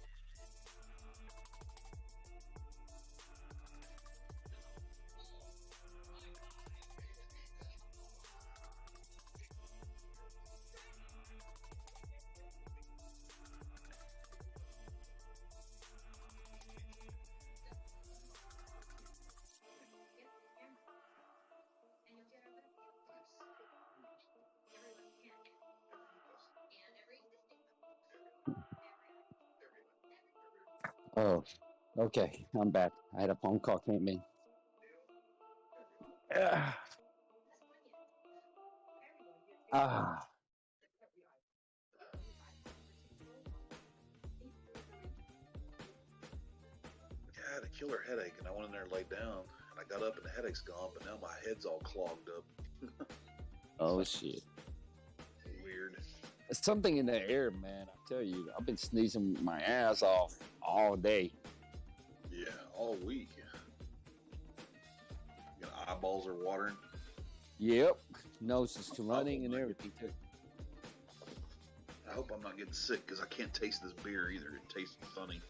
Oh, okay. I'm back. I had a phone call came in. Ah. Ah. I had a killer headache, and I went in there and laid down. And I got up, and the headache's gone, but now my head's all clogged up. Oh shit. Weird. It's something in the air, man. I tell you, I've been sneezing my ass off all day. Yeah, all week. Your eyeballs are watering. Yep. Nose is running and everything too. I hope I'm not getting sick because I can't taste this beer either. It tastes funny.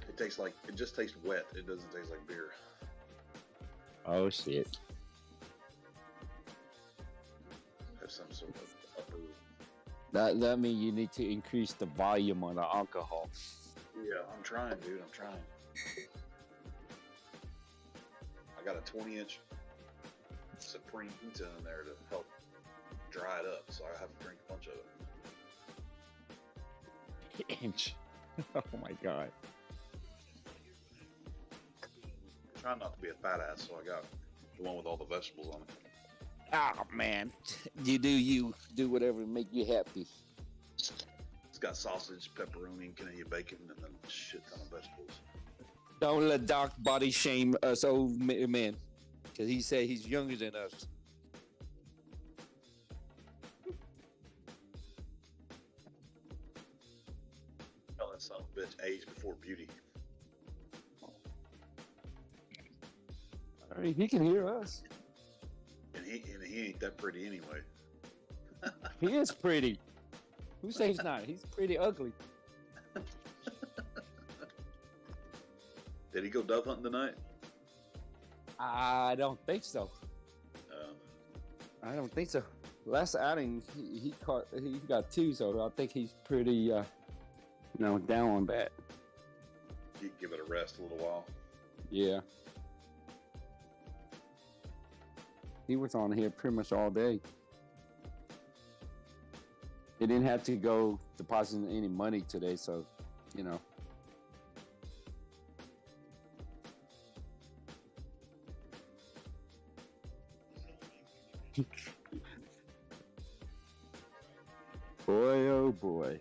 It just tastes wet. It doesn't taste like beer. Oh shit. Have some sort of upper. That means you need to increase the volume on the alcohol. Yeah, I'm trying, dude. I'm trying. I got a 20-inch Supreme pizza in there to help dry it up, so I have to drink a bunch of it. Inch. Oh my god. I'm trying not to be a fat ass, so I got the one with all the vegetables on it. Oh man, you do whatever make you happy. It's got sausage, pepperoni, Canadian bacon, and then a shit ton of vegetables. Don't let Doc body shame us old men, because he said he's younger than us. Tell that son of a bitch, age before beauty. I mean, he can hear us. And he ain't that pretty anyway. He is pretty. Who says he's not? He's pretty ugly. Did he go dove hunting tonight? I don't think so. I don't think so. Last outing, he got 2, so I think he's pretty, down on that. Give it a rest a little while. Yeah. He was on here pretty much all day. He didn't have to go depositing any money today, so, Boy, oh boy.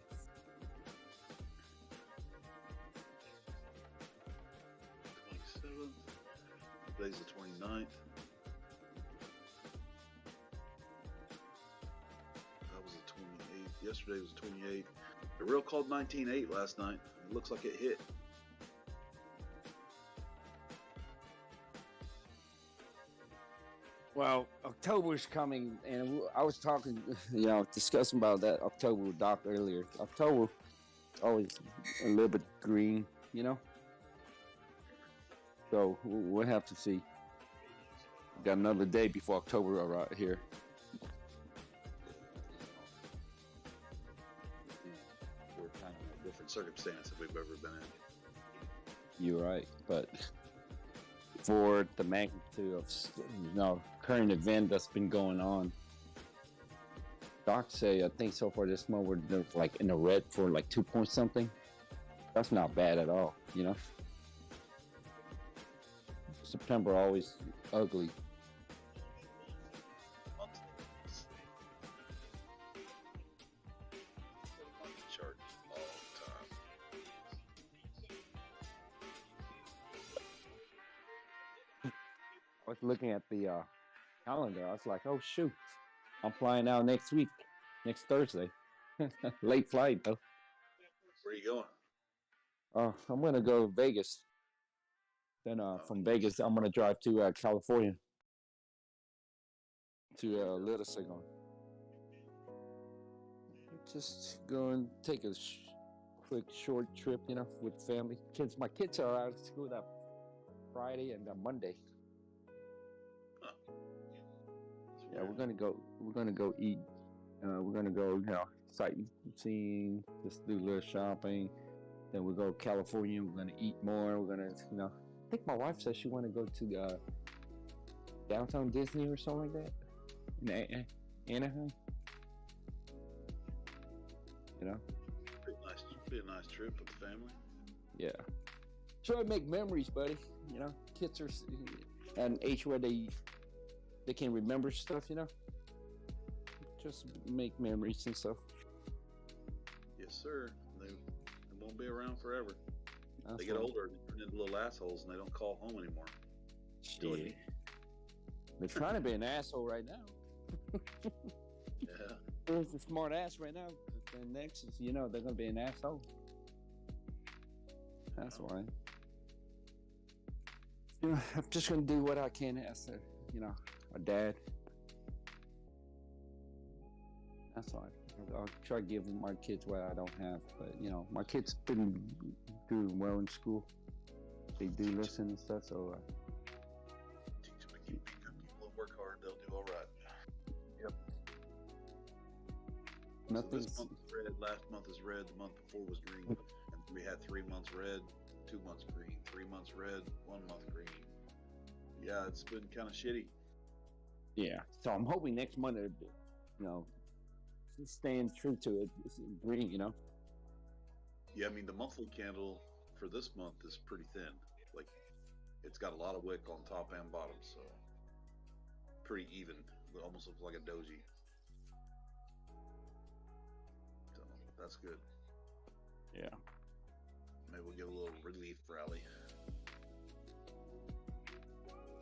Today's the 29th. That was the 28th. Yesterday was the 28th. The real called 19.8 last night. It looks like it hit. Well, October's coming, and I was talking, discussing about that October with Doc earlier. October, always a little bit green, So we'll have to see. Got another day before October right here. We're kind of in a different circumstance than we've ever been in. You're right, but for the magnitude of current event that's been going on, Doc say I think so far this month we're like in the red for like 2 point something. That's not bad at all, September always ugly. Chart all the time. I was looking at the calendar. I was like, oh shoot, I'm flying out next week, next Thursday. Late flight though. Where are you going? I'm gonna go to Vegas. Then from Vegas, I'm gonna drive to California to Little Saigon. Just go and take a quick short trip, with family. My kids are out of school that Friday and Monday. Yeah, we're gonna go eat. We're gonna go, sightseeing, just do a little shopping. Then we'll go to California. We're gonna eat more. We're gonna, I think my wife said she want to go to downtown Disney or something like that in Anaheim. Pretty nice Be a nice trip with the family. Yeah. Try to make memories, buddy. You know, kids are at an age where they can remember stuff. You know, just make memories and stuff. Yes, sir. They won't be around forever. That's They get what- older, they turn into little assholes, and they don't call home anymore. Feel like Shit. They're trying to be an asshole right now. Yeah. There's a smart ass right now. And next is, you know, they're gonna be an asshole. That's why. You know, I'm just gonna do what I can as a, you know, a dad. That's all. I'll try to give my kids what I don't have, but you know, my kids been doing well in school. They do listen and stuff, so. Teach them to keep being good people and work hard. They'll do all right. Yep. So Nothing's. this month is red. Last month is red. The month before was green. And we had 3 months red, 2 months green, 3 months red, 1 month green. Yeah, it's been kind of shitty. Yeah. So I'm hoping next month, you know, staying true to it. It's green, you know. Yeah, I mean the monthly candle for this month is pretty thin. Like, it's got a lot of wick on top and bottom, so pretty even. It almost looks like a doji. So that's good. Yeah. Maybe we'll get a little relief rally.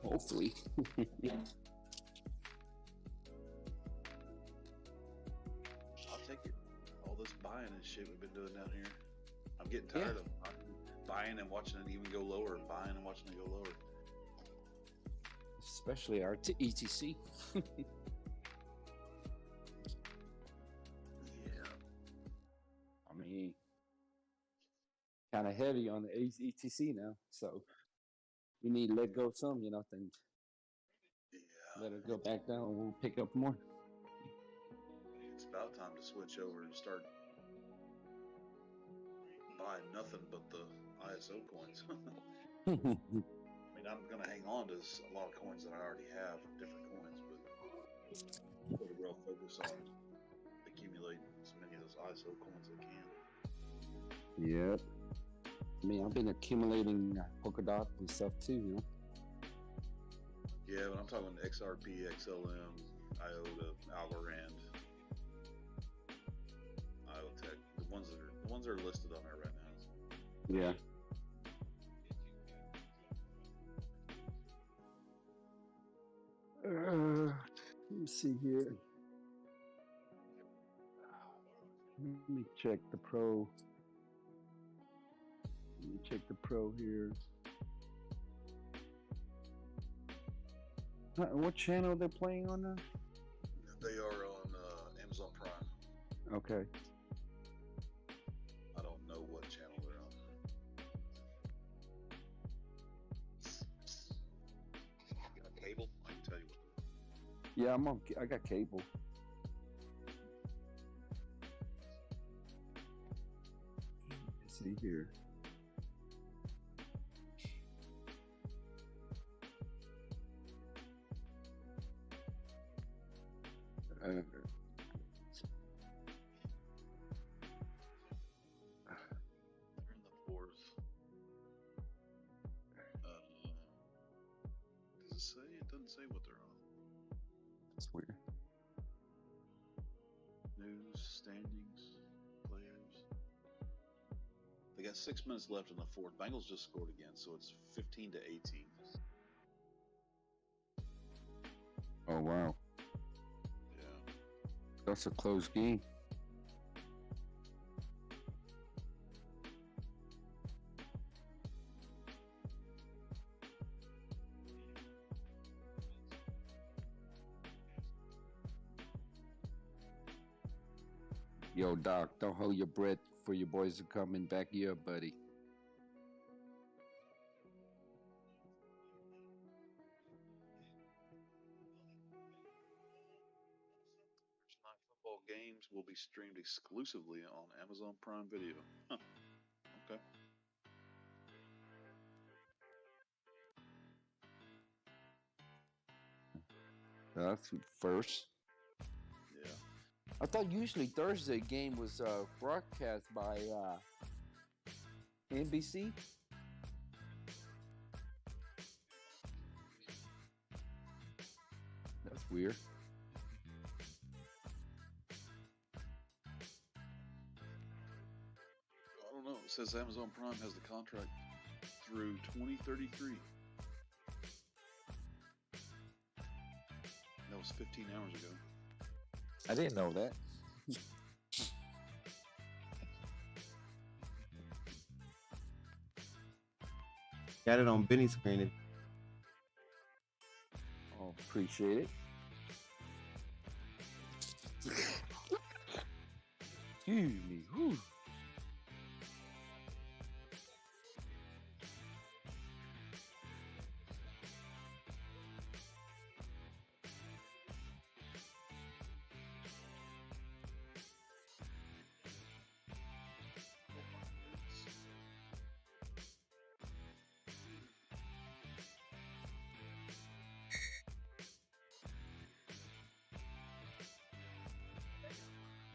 Hopefully. I'll take it. All this buying and shit we've been doing down here. I'm getting tired of buying and watching it even go lower, and buying and watching it go lower. Especially our ETC. Yeah. I mean, kind of heavy on the ETC now, so we need to let go some, you know, then Yeah. let it go back down and we'll pick up more. It's about time to switch over and start buying nothing but the ISO coins. I mean, I'm going to hang on to a lot of coins that I already have, different coins, but put a real focus on accumulating as many of those ISO coins as I can. Yep. I mean, I've been accumulating polka dot and stuff too, you know. Yeah, but I'm talking XRP, XLM, IOTA, Algorand, IOTech, the ones that are listed on there right now. Yeah. Let me see here. Let me check the pro. Let me check the pro here. What channel they're playing on now? They are on Amazon Prime. Okay. I don't know what channel they're on. You got cable? I can tell you what. Yeah, I'm on. I got cable. Let's see here. They're in the fourth. Does it say? It doesn't say what they're on. That's weird. News, standings, players. They got 6 minutes left in the fourth. Bengals just scored again, so it's 15-18. Oh wow, Yeah. that's a close game. Yo, Doc, don't hold your breath for your boys to come and back you up, buddy. Thursday night football games will be streamed exclusively on Amazon Prime Video. Huh. Okay. That's first. Yeah. I thought usually Thursday game was broadcast by NBC. That's weird. I don't know. It says Amazon Prime has the contract through 2033. That was 15 hours ago. I didn't know that. Got it on Benny's screen. Oh, appreciate it. Excuse me. Whew.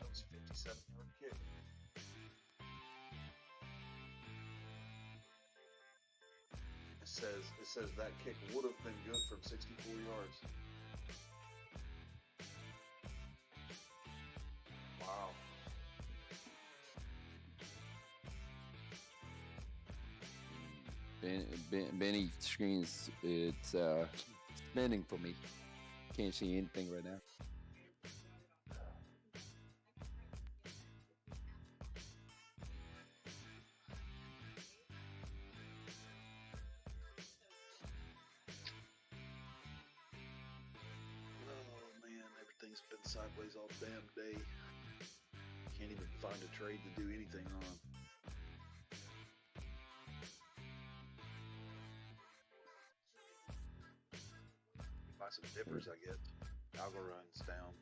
That was 57-yard kick. It says that kick would have been good from 64 yards. Wow. Benny's screen's it's spinning for me. Can't see anything right now. Oh man, everything's been sideways all damn day. Can't even find a trade to do anything on. Buy some dippers, I get. Algo runs down.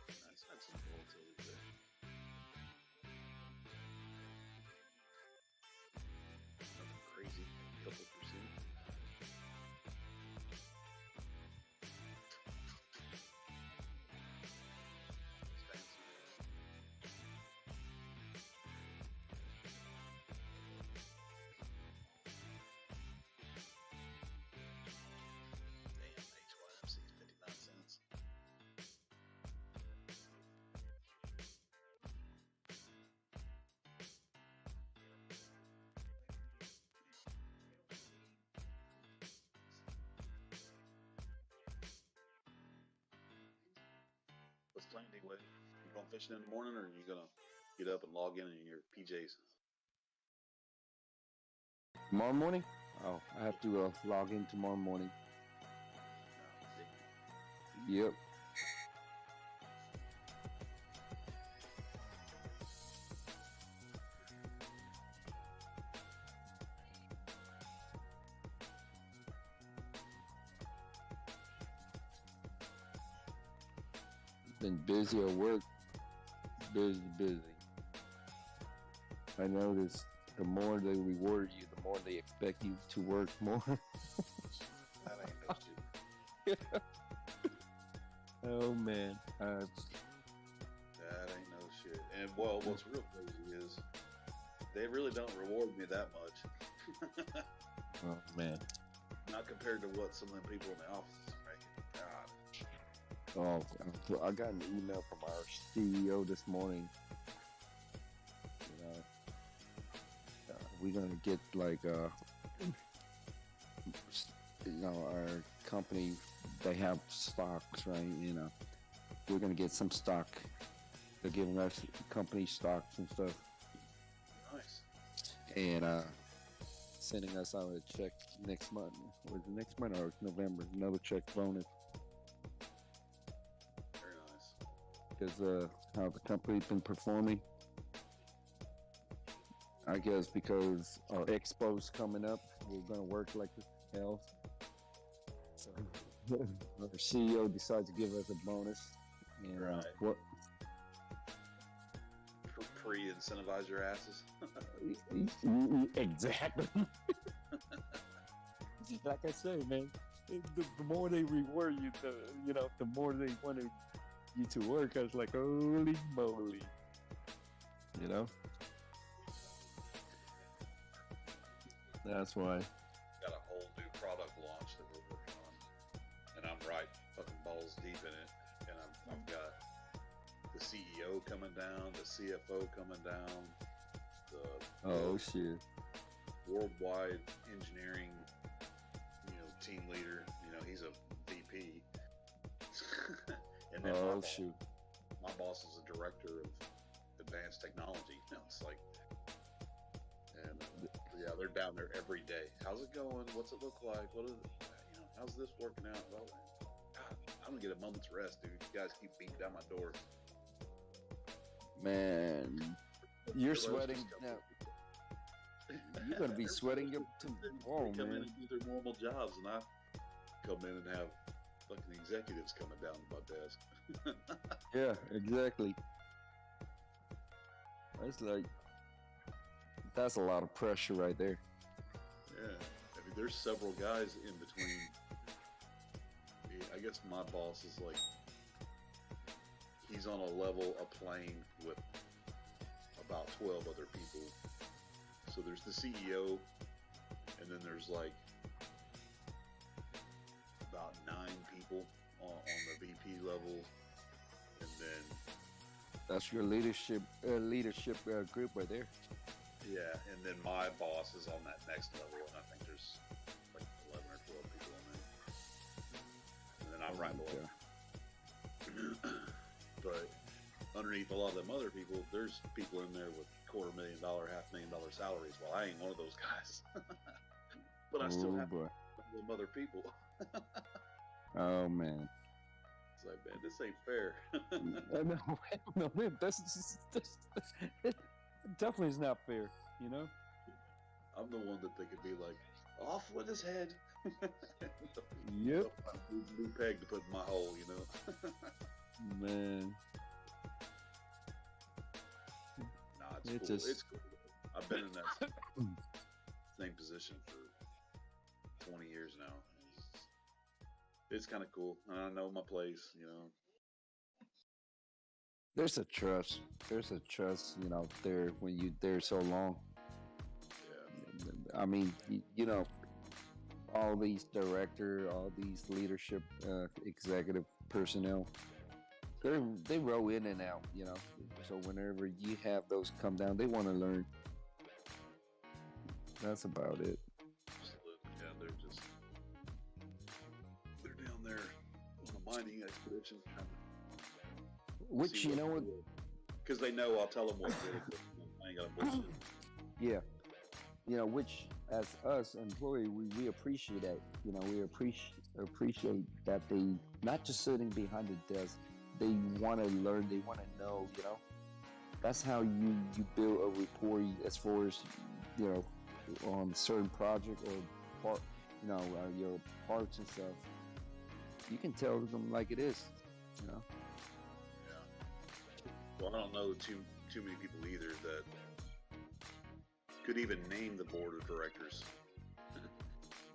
Nice, had some volatility there. Nothing crazy, couple percent. Damn, HYMC is 59 cents. What's playing, D-Way? You going fishing in the morning, or are you gonna get up and log in your PJs? Tomorrow morning? Oh, I have to log in tomorrow morning. Yep. Been busy at work. Busy. I noticed the more they reward you, the more they expect you to work more. That ain't no shit. Oh man. That ain't no shit. And well, what's real crazy is they really don't reward me that much. Oh man. Not compared to what some of them people in the office are making. God. Oh, I got an email from our CEO this morning. You know, we're gonna get like our company, they have stocks, right? You know, we're gonna get some stock. They're giving us company stocks and stuff, Nice. and sending us out a check next month. Was it next month or November? Another check bonus. Very nice. Because how the company's been performing. I guess because our expo's coming up, we're gonna work like hell. So our CEO decides to give us a bonus, and Right. what? Pre-incentivize your asses. Exactly. Like I say, man, the more they reward you, the more they wanted you to work. I was like, holy moly, you know. That's why. Got a whole new product launch that we're working on, and I'm right fucking balls deep in it. And I've got the CEO coming down, the CFO coming down, the Shit. worldwide engineering, team leader. He's a VP. And then my boss is a director of advanced technology. It's like, and yeah, they're down there every day. How's it going? What's it look like? What is it? How's this working out? Well, God, I don't get a moment's rest, dude. You guys keep beating down my door. Man, you're sweating now. You're gonna be sweating up to come in and do their normal jobs, and I come in and have fucking executives coming down to my desk. Yeah, exactly. It's like that's a lot of pressure right there. Yeah, I mean, there's several guys in between. I guess my boss is like, he's on a level, a plane with about 12 other people. So there's the CEO, and then there's like about 9 people on the VP level, and then that's your leadership group right there. Yeah, and then my boss is on that next level, and I think there's like 11 or 12 people on there, and then I'm right below. But underneath a lot of them other people, there's people in there with $250,000, $500,000 salaries. Well, I ain't one of those guys, but I still have them other people. Oh man, it's like, man, this ain't fair. No, man, this it definitely is not fair. I'm the one that they could be like, off with his head. Yep. New peg to put in my hole, Man. Nah, it's cool. It's cool. I've been in that same position for 20 years now. It's kind of cool. I know my place, There's a trust. There when you're there so long. Yeah. I mean, all these all these leadership, executive personnel, they roll in and out, So whenever you have those come down, they want to learn. That's about it. Absolutely. Yeah, they're down there on a mining expedition. Which, what? Because they know I'll tell them what to do. I ain't got to bullshit. Yeah. Which as us employee, we appreciate that. We appreciate that they not just sitting behind the desk. They want to learn. They want to know. That's how you build a rapport as far as on certain project or part. Your parts and stuff. You can tell them like it is. Yeah. Well, I don't know too many people either that could even name the board of directors,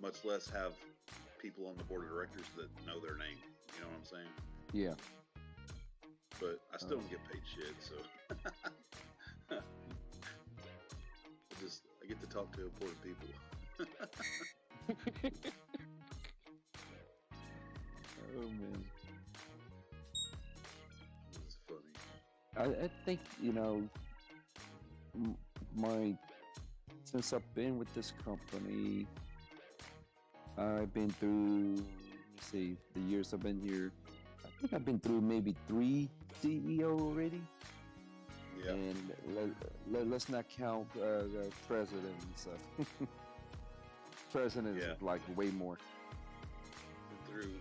much less have people on the board of directors that know their name. You know what I'm saying? Yeah. But I still don't get paid shit, so I get to talk to important people. Oh man. It's funny. I think since I've been with this company, I've been through. Let me see the years I've been here. I think I've been through maybe 3 CEO already. Yeah. And let's not count the president and stuff. President is like way more. Through,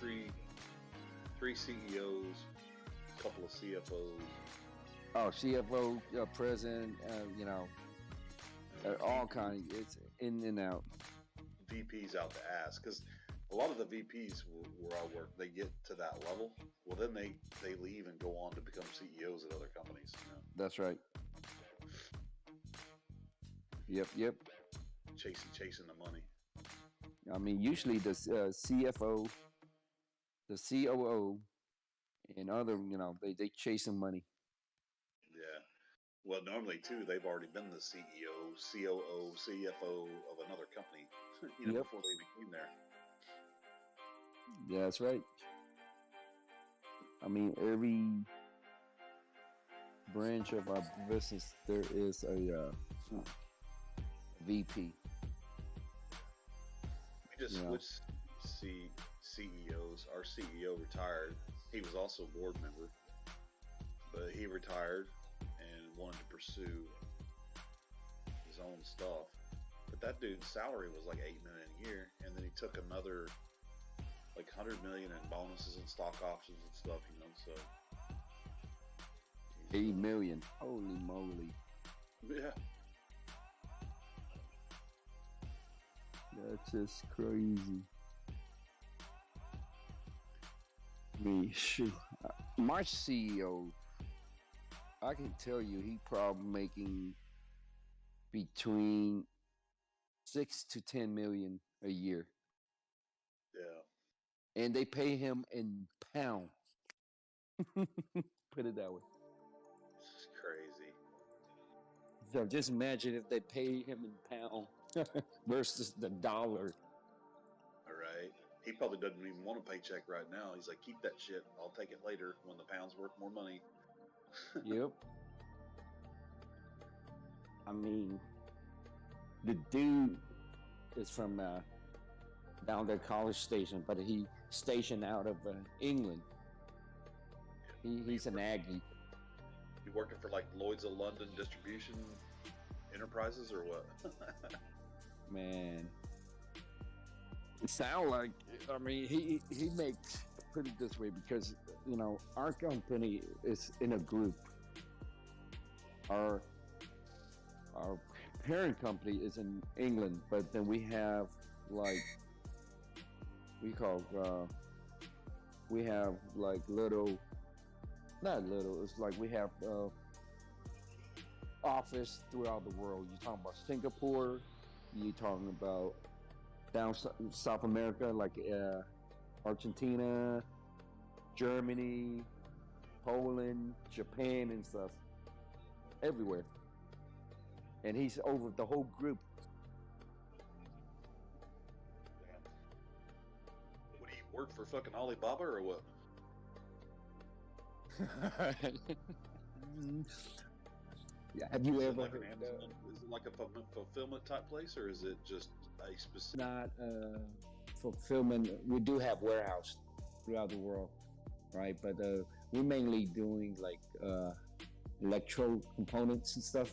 3 CEOs, a couple of CFOs. Oh, CFO, president, all kinds. It's in and out. VPs out the ass, because a lot of the VPs where I work, they get to that level. Well, then they leave and go on to become CEOs at other companies. That's right. Yep. Chasing the money. I mean, usually the CFO, the COO, and other, they chasing money. Yeah. Well, normally too, they've already been the CEO, COO, CFO of another company, Yep. before they became there. Yeah, that's right. I mean, every branch of our business, there is a VP. We just switched CEOs. Our CEO retired. He was also a board member, but he retired and wanted to pursue his own stuff. But that dude's salary was like $8 million a year, and then he took another like $100 million in bonuses and stock options and stuff. So $8 million. Holy moly! Yeah. That's just crazy. Shoot. My CEO, I can tell you, he probably making between 6 to 10 million a year, Yeah. and they pay him in pound. Put it that way. It's crazy. So just imagine if they pay him in pound versus the dollar. All right. He probably doesn't even want a paycheck right now. He's like, keep that shit. I'll take it later when the pound's worth more money. Yep. I mean, the dude is from down there, College Station, but he stationed out of England. He's an Aggie. You working for like Lloyd's of London Distribution Enterprises or what? Man, it sounds like, I mean, he makes, put it this way, because our company is in a group. Our parent company is in England, but then we have like little, not little, it's like we have office throughout the world. You're talking about Singapore, you're talking about down South America, like Argentina, Germany, Poland, Japan, and stuff, everywhere. And he's over the whole group. What do you work for, fucking Alibaba or what? Yeah, have you ever like heard is it like a fulfillment type place, or is it just a specific? Not fulfillment. We do have warehouse throughout the world, right? But we're mainly doing like electro components and stuff.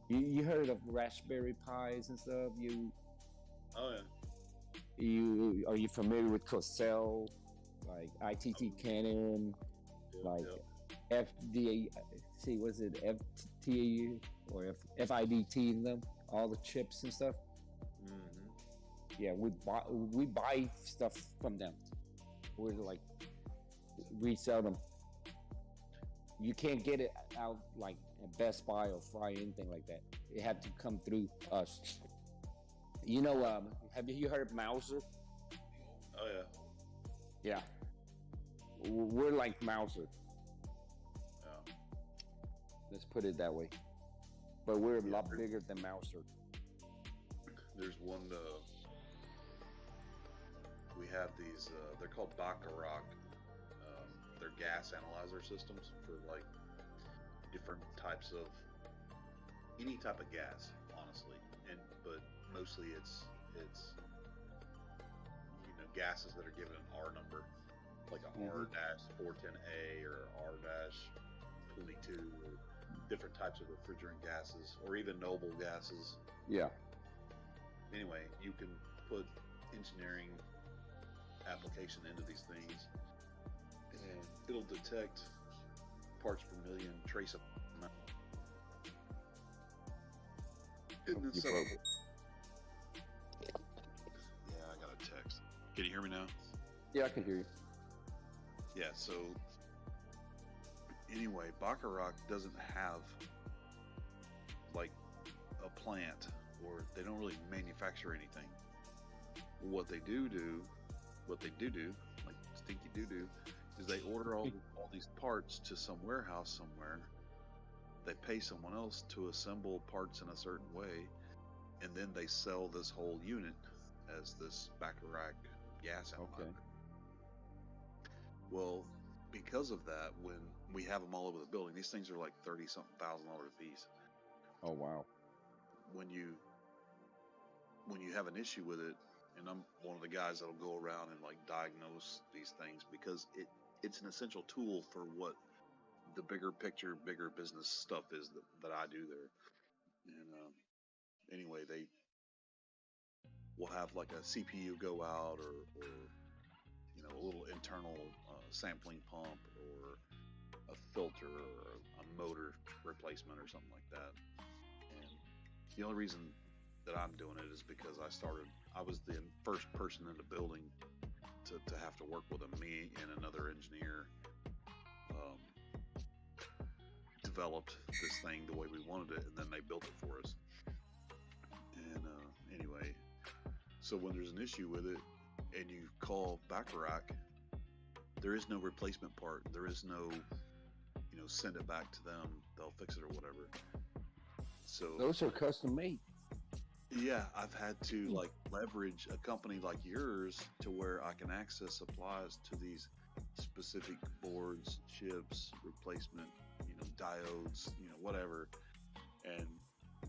You heard of Raspberry Pis and stuff? Oh yeah. Are you familiar with Cosell, like ITT Canon, like FDC? Was it FT or FIDT? Them all the chips and stuff. Mm-hmm. Yeah, we buy stuff from them. We're like resell them. You can't get it out like at Best Buy or Fry, anything like that. It had to come through us. Have you heard of Mauser? Oh yeah. Yeah. We're like Mauser. Yeah. Let's put it that way. But we're a lot bigger than Mauser. There's one. We have these. They're called Baccarat. They're gas analyzer systems for like different types of any type of gas, honestly, but mostly it's gases that are given an R number, like a R-410A or R-22, or different types of refrigerant gases, or even noble gases. Yeah. Anyway, you can put engineering application into these things, and it'll detect parts per million, trace amount. Yeah, I got a text. Can you hear me now? Yeah, I can hear you. Yeah, so anyway, Baccarat doesn't have like a plant, or they don't really manufacture anything. what they do, like Stinky do, is they order all these parts to some warehouse somewhere. They pay someone else to assemble parts in a certain way, and then they sell this whole unit as this Bacharach gas outlet. Okay. Well, because of that, when we have them all over the building, these things are like $30-something thousand a piece. Oh wow. When you have an issue with it, and I'm one of the guys that'll go around and like diagnose these things, because it's an essential tool for what the bigger picture, bigger business stuff is that I do there. And anyway, they will have like a CPU go out, or a little internal sampling pump, or a filter, or a motor replacement, or something like that. And the only reason that I'm doing it is because I was the first person in the building to have to work with them. Me and another engineer developed this thing the way we wanted it, and then they built it for us. And anyway, so when there's an issue with it and you call Bacharach, there is no replacement part. There is no, send it back to them, they'll fix it or whatever. So Those are custom made. yeah, I've had to like leverage a company like yours to where I can access supplies to these specific boards, chips, replacement, diodes, whatever. And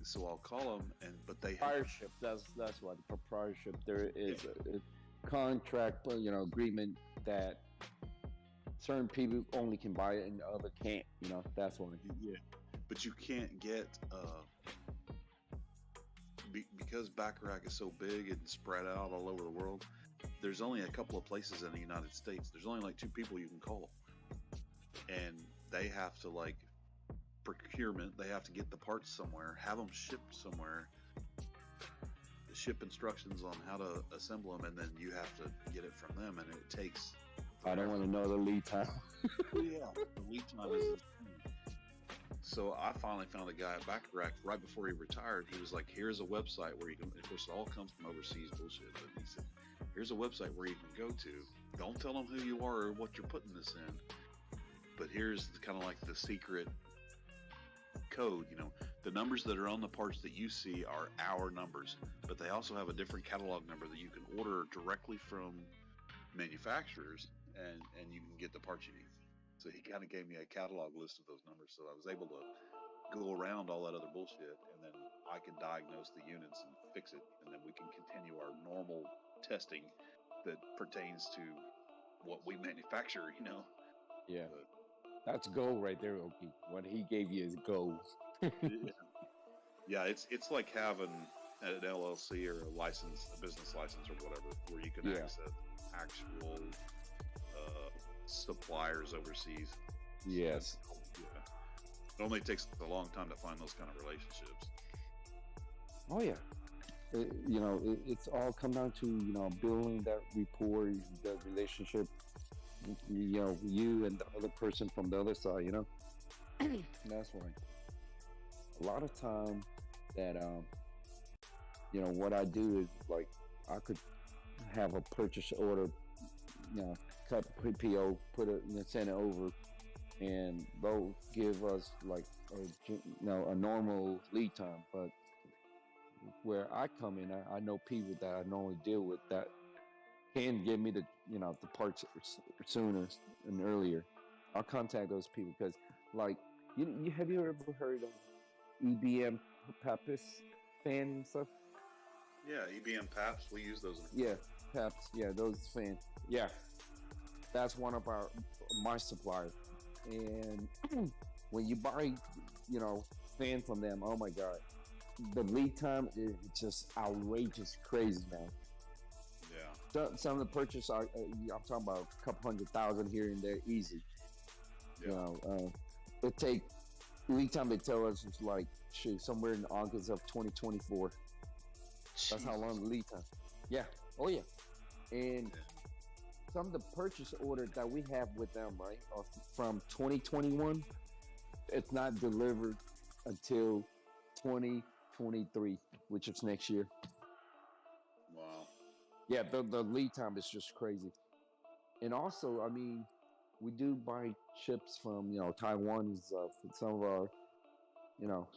so I'll call them, but they have, Proprietorship. That's what proprietorship. There is a contract, agreement that certain people only can buy it and the other can't. That's why. yeah, but you can't get because Bacharach is so big and spread out all over the world. There's only a couple of places in the United States. There's only like 2 people you can call, and they have to like procurement. They have to get the parts somewhere, have them shipped somewhere, ship instructions on how to assemble them, and then you have to get it from them, and it takes. I don't want to know the lead time. Yeah, the lead time is insane. So I finally found a guy at Bacharach right before he retired. He was like, "Here's a website where you can." Of course, it all comes from overseas bullshit. But he said, "Here's a website where you can go to. Don't tell them who you are or what you're putting this in, but here's kind of like the secret code. The numbers that are on the parts that you see are our numbers, but they also have a different catalog number that you can order directly from manufacturers, and you can get the parts you need." So he kind of gave me a catalog list of those numbers, so I was able to go around all that other bullshit, and then I can diagnose the units and fix it, and then we can continue our normal testing that pertains to what we manufacture, Yeah, But, that's gold right there, Oki. What he gave you is gold. yeah, it's like having an LLC or a license, a business license or whatever, where you can access actual suppliers overseas. Yes. Yeah. It only takes a long time to find those kind of relationships. Oh yeah. It's all come down to building that rapport, that relationship. You and the other person from the other side. That's why. A lot of time that what I do is like I could have a purchase order, cut PO, send it over, and they'll give us like a normal lead time. But where I come in, I know people that I normally deal with that can give me the parts sooner and earlier. I'll contact those people because like you have you ever heard of EBM Pappas fan and stuff? Yeah, EBM Paps, we use those. Yeah, Paps. Yeah, those fans. Yeah, that's one of my suppliers. And when you buy, fan from them, oh my god, the lead time is just outrageous, crazy, man. Yeah. Some of the purchase I'm talking about a couple 100,000 here and there, easy. Yeah. It take lead time they tell us is like somewhere in August of 2024. That's how long the lead time. Yeah. Oh yeah. And some of the purchase orders that we have with them, right, are from 2021. It's not delivered until 2023, which is next year. Wow. Yeah, the lead time is just crazy. And also, I mean, we do buy chips from Taiwan's some of our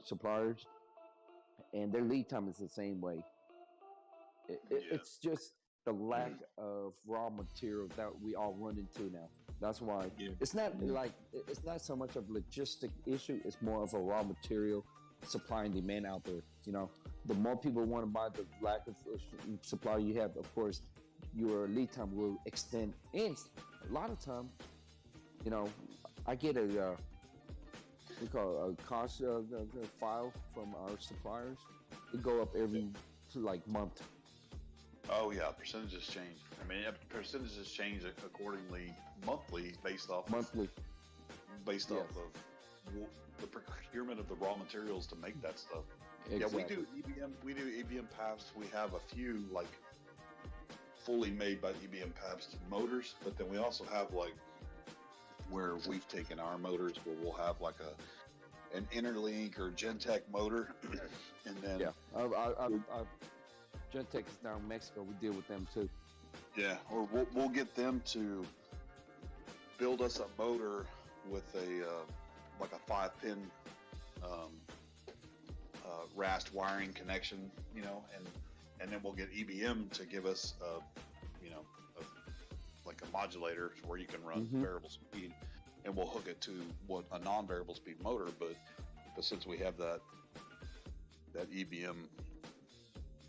suppliers, and their lead time is the same way. Yeah. It's just the lack of raw material that we all run into now. That's why it's not like it's not so much of a logistic issue. It's more of a raw material supply and demand out there. The more people want to buy, the lack of supply you have, of course, your lead time will extend. And a lot of time, I get a we call it a cost file from our suppliers. It go up every month. Oh yeah, percentages change. I mean, percentages change accordingly monthly based off off of the procurement of the raw materials to make that stuff. Exactly. Yeah, we do EBM PAPs. We have a few fully made by EBM PAPs motors, but then we also have where we've taken our motors where we'll have an Interlink or Gentech motor, and then Gentech is down in Mexico. We deal with them too. Yeah, or we'll get them to build us a motor with a 5-pin RAST wiring connection, and then we'll get EBM to give us a modulator where you can run variable speed, and we'll hook it to a non-variable speed motor. But since we have that EBM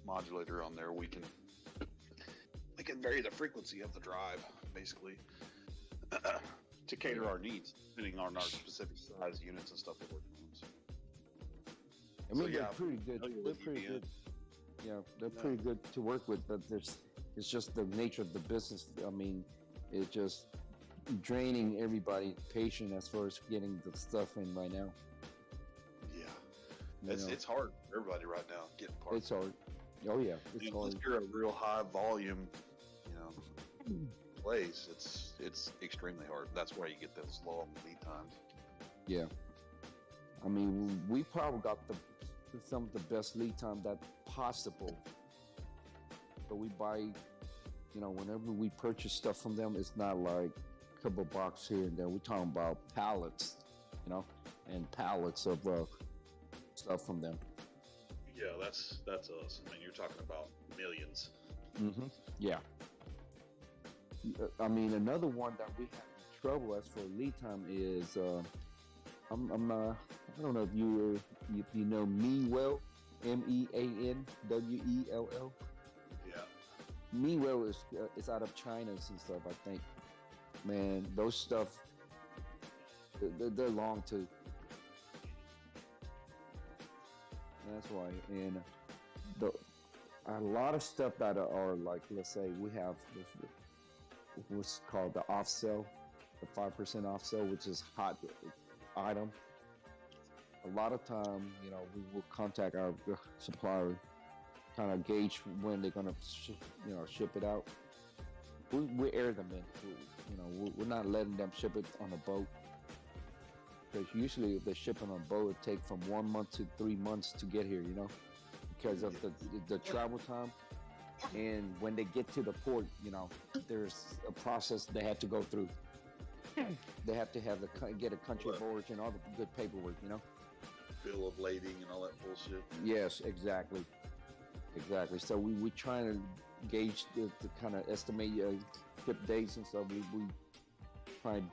modulator on there, we can vary the frequency of the drive basically to cater our needs depending on our specific size units and stuff that we're doing. So. I mean, they're pretty good. They're pretty good. Yeah, they're pretty good to work with, but it's just the nature of the business. I mean, it's just draining everybody patient as far as getting the stuff in right now. Yeah, it's hard for everybody right now getting parts. It's hard. Oh yeah, it's hard. Unless you're a real high volume, place, it's extremely hard. That's why you get those long lead times. Yeah, I mean, we probably got some of the best lead time that's possible. But we buy, whenever we purchase stuff from them, it's not like a couple boxes here and there. We're talking about pallets, and pallets of stuff from them. Yeah, that's us. I mean, you're talking about millions. Mm-hmm. Yeah. I mean, another one that we have trouble as for lead time is I don't know if you know Meanwell, MEANWELL. Yeah. Meanwell is out of China and stuff. I think, man, those stuff they're long too. That's why, and a lot of stuff that are let's say we have what's called the off sale, the 5% off sale, which is hot item. A lot of time, we will contact our supplier, kind of gauge when they're gonna, ship it out. We air them in. We're not letting them ship it on a boat. Because usually if they ship it on a boat, it takes from 1 month to 3 months to get here, because of the travel time. And when they get to the port, there's a process they have to go through. They have to get a country of origin, all the good paperwork, Bill of lading and all that bullshit. Yes, exactly. So we trying to gauge the kind of estimate ship dates and stuff. We try and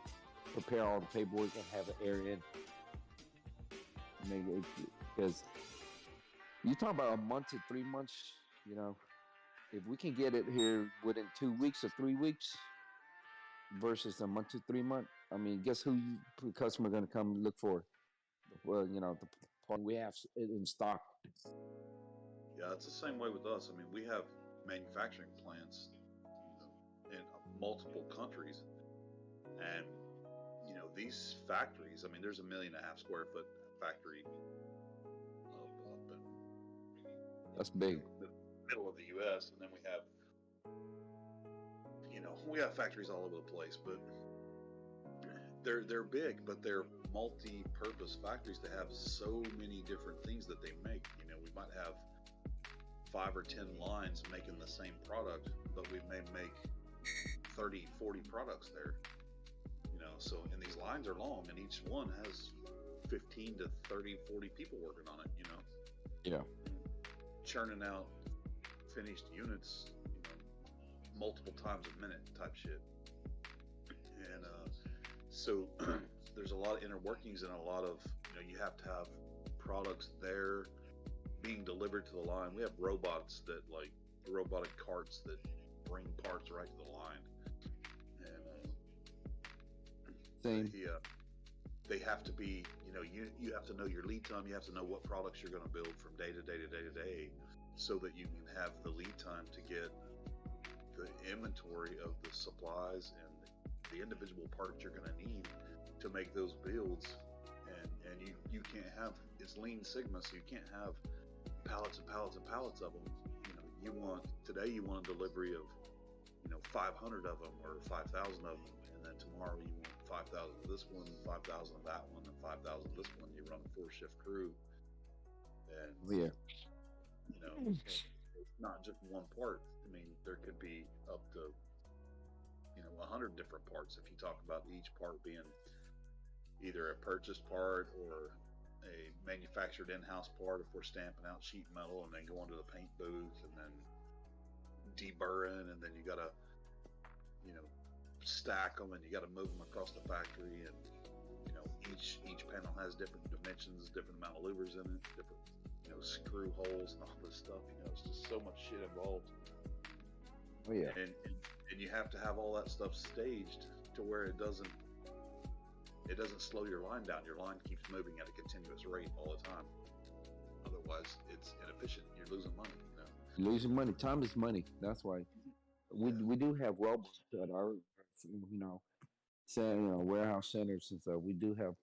prepare all the paperwork and have it air in. Because you talk about a month to 3 months, if we can get it here within 2 weeks or 3 weeks versus a month to 3 months, I mean, guess who the customer going to come look for? Well, the part we have in stock. Yeah, it's the same way with us. I mean, we have manufacturing plants in multiple countries, and these factories. I mean, there's a 1.5 million square foot factory up in that's big. The middle of the U.S., and then we have we have factories all over the place, but they're big, but they're multi-purpose factories that have so many different things that they make. We might have 5 or 10 lines making the same product, but we may make 30, 40 products there. So, and these lines are long, and each one has 15 to 30, 40 people working on it, Yeah. churning out finished units, multiple times a minute type shit. And so there's a lot of inner workings and a lot of, you have to have products there being delivered to the line. We have robots that robotic carts that bring parts right to the line. And Same. they have to be, you have to know your lead time. You have to know what products you're going to build from day to day to day to day, so that you can have the lead time to get the inventory of the supplies and the individual parts you're going to need to make those builds. And you can't have, it's lean sigma, so you can't have pallets and pallets and pallets of them. Today you want a delivery of 500 of them or 5,000 of them, and then tomorrow you want 5,000 of this one, 5,000 of that one, and 5,000 of this one. You run a 4-shift crew, and it's not just one part. I mean, there could be up to 100 different parts if you talk about each part being either a purchased part or a manufactured in-house part. If we're stamping out sheet metal and then going to the paint booth and then deburring, and then you got to stack them, and you got to move them across the factory, and each panel has different dimensions, different amount of louvers in it, different screw holes and all this stuff. It's just so much shit involved. Oh yeah. And you have to have all that stuff staged to where it doesn't slow your line down. Your line keeps moving at a continuous rate all the time. Otherwise, it's inefficient. You're losing money. Losing money. Time is money. That's why we do have robots at our warehouse centers and stuff. We do have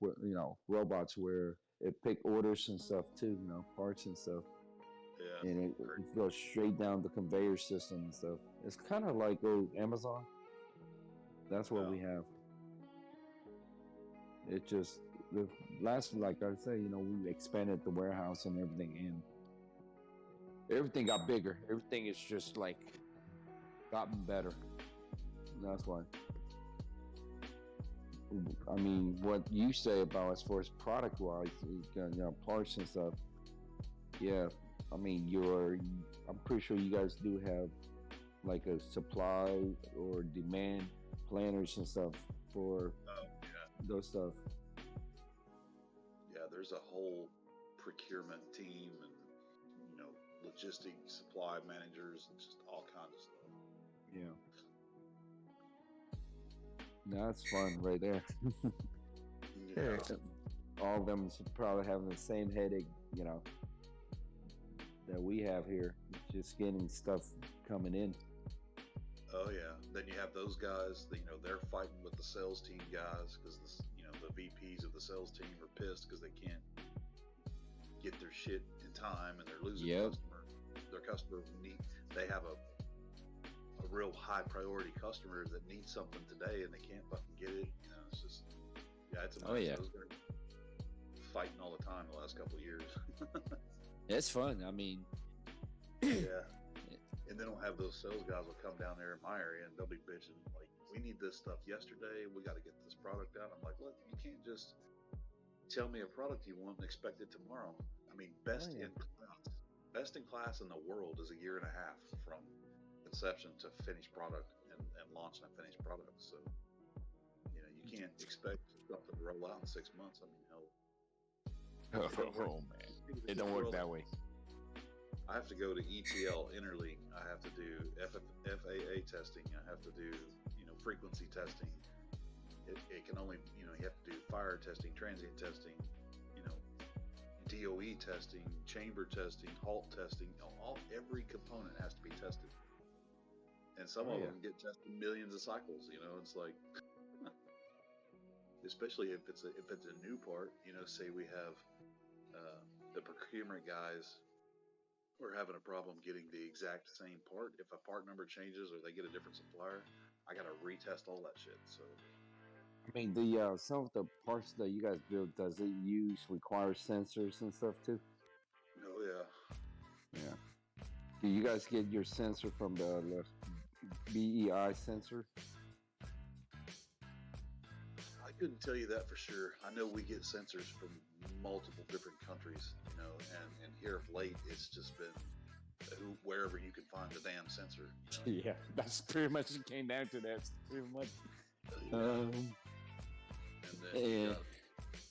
robots where it pick orders and stuff too. Parts and stuff. Yeah. And it goes straight down the conveyor system and stuff. It's kind of like Amazon. That's what we have. It just the last, like I say, we expanded the warehouse and everything, and everything got bigger. Everything is just gotten better. That's why. I mean, what you say about as far as product wise, parts and stuff. Yeah, I mean, I'm pretty sure you guys do have like a supply or demand planners and stuff for those stuff. Yeah, there's a whole procurement team and logistics, supply managers, and just all kinds of stuff. Yeah. That's fun right there. Yeah. All of them should probably having the same headache, that we have here. Just getting stuff coming in. Oh yeah. Then you have those guys that, they're fighting with the sales team guys because the VPs of the sales team are pissed because they can't get their shit in time, and they're losing their customer they have a real high priority customer that needs something today and they can't fucking get it. It's just it's amazing. Oh yeah. Those guys are fighting all the time the last couple of years. It's fun. I mean, yeah. And then we'll have those sales guys will come down there in my area and they'll be bitching like, we need this stuff yesterday. We got to get this product out. I'm like, look, you can't just tell me a product you want and expect it tomorrow. I mean, best in class in the world is a year and a half from conception to finished product and launching a finished product. So, you can't expect something to roll out in 6 months. I mean, hell. Oh man, it don't work that way. I have to go to ETL, Interleague. I have to do FAA testing. I have to do, frequency testing. It can only, you have to do fire testing, transient testing, DOE testing, chamber testing, halt testing. Every component has to be tested. And some of them get tested millions of cycles. It's like, especially if it's a new part. Say we have the procurement guys. We're having a problem getting the exact same part. If a part number changes or they get a different supplier, I gotta retest all that shit. So, I mean, some of the parts that you guys build, does it require sensors and stuff too? Oh yeah. Yeah. Do you guys get your sensor from the BEI sensor? I couldn't tell you that for sure. I know we get sensors from multiple different countries, you know, and here of late it's just been wherever you can find the damn sensor. You know? Yeah, that's pretty much it came down to that. Pretty much. And then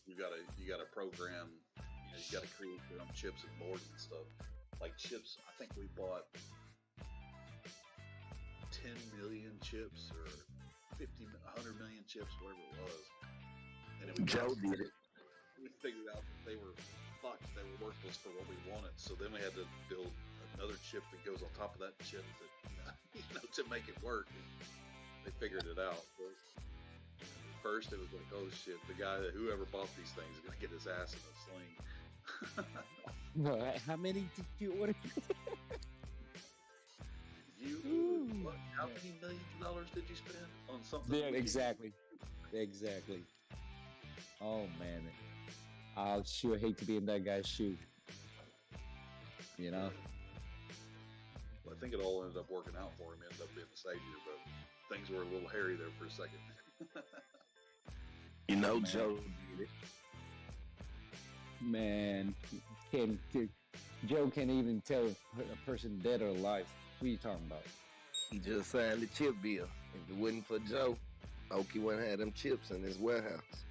you gotta program. You know, you gotta create your own chips and boards and stuff. Like chips, I think we bought 10 million chips or 100 million chips, whatever it was. And then Joe did it. We figured out that they were fucked. They were worthless for what we wanted. So then we had to build another chip that goes on top of that chip that, to make it work. They figured it out. But first, it was like, oh shit, whoever bought these things is gonna get his ass in a sling. Well, how many did you order? How many millions of dollars did you spend on something? Yeah, exactly. Oh man, I'll sure hate to be in that guy's shoe. You know. Well, I think it all ended up working out for him. Ended up being the savior, but things were a little hairy there for a second. You know, Joe did it. Man, Joe can't even tell a person dead or alive. What are you talking about? He just signed the chip bill. If it wasn't for Joe, Okie wouldn't have them chips in his warehouse.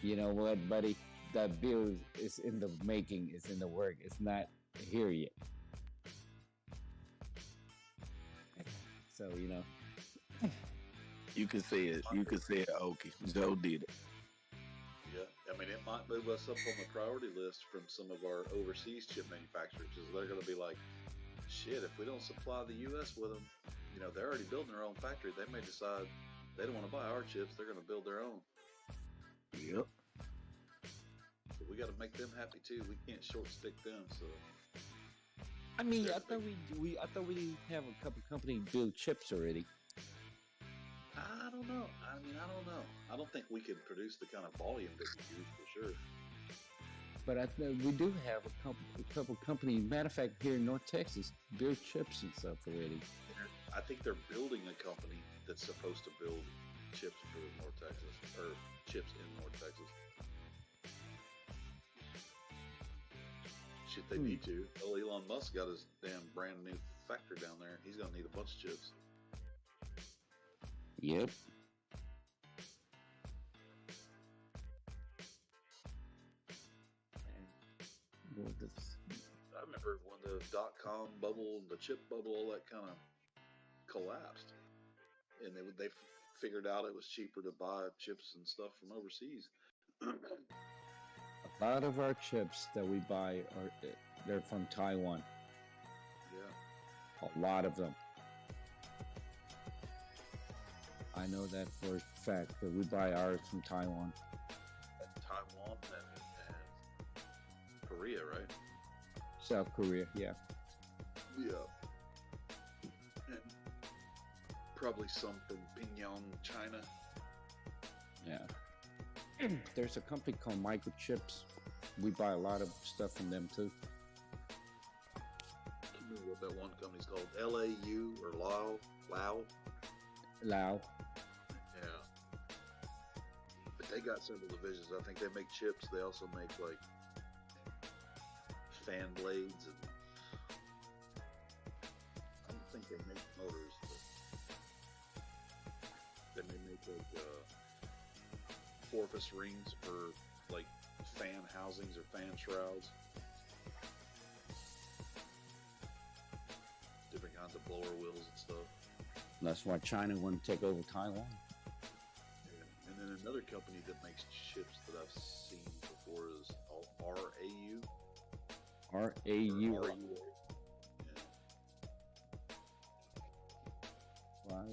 You know what, buddy? That bill is in the making. It's in the work. It's not here yet. So, you know. You could say it. You could say it, Okie. Joe did it. Yeah, I mean, it might move us up on the priority list from some of our overseas chip manufacturers, because they're going to be like, shit, if we don't supply the U.S. with them, you know, they're already building their own factory. They may decide they don't want to buy our chips. They're going to build their own. Yep. So we got to make them happy too. We can't short stick them. So. I mean, I thought we have a couple companies build chips already. I don't know. I mean, I don't know. I don't think we could produce the kind of volume that we do for sure. But I think we do have a couple companies. Matter of fact, here in North Texas, build chips and stuff already. I think they're building a company that's supposed to build chips for North Texas, or chips in North Texas. Shit, they need to. Well, Elon Musk got his damn brand new factory down there. He's gonna need a bunch of chips. Yep. I remember when the .com bubble, the chip bubble, all that kind of collapsed, and they figured out it was cheaper to buy chips and stuff from overseas. A lot of our chips that we buy they're from Taiwan. Yeah. A lot of them. I know that for a fact that we buy ours from Taiwan. And Taiwan and Korea, right? South Korea, yeah. Yeah. And probably some from Pyongyang, China. Yeah. There's a company called Microchips. We buy a lot of stuff from them too. I can't remember what that one company's called. LAU or Lao? Lao. Yeah. But they got several divisions. I think they make chips. They also make like fan blades, and I don't think they make motors, but they may make like orifice rings for like fan housings or fan shrouds. Different kinds of blower wheels and stuff. That's why China wanted to take over Taiwan. Yeah. And then another company that makes chips that I've seen before is called RAU. RAU. Yeah. Wow.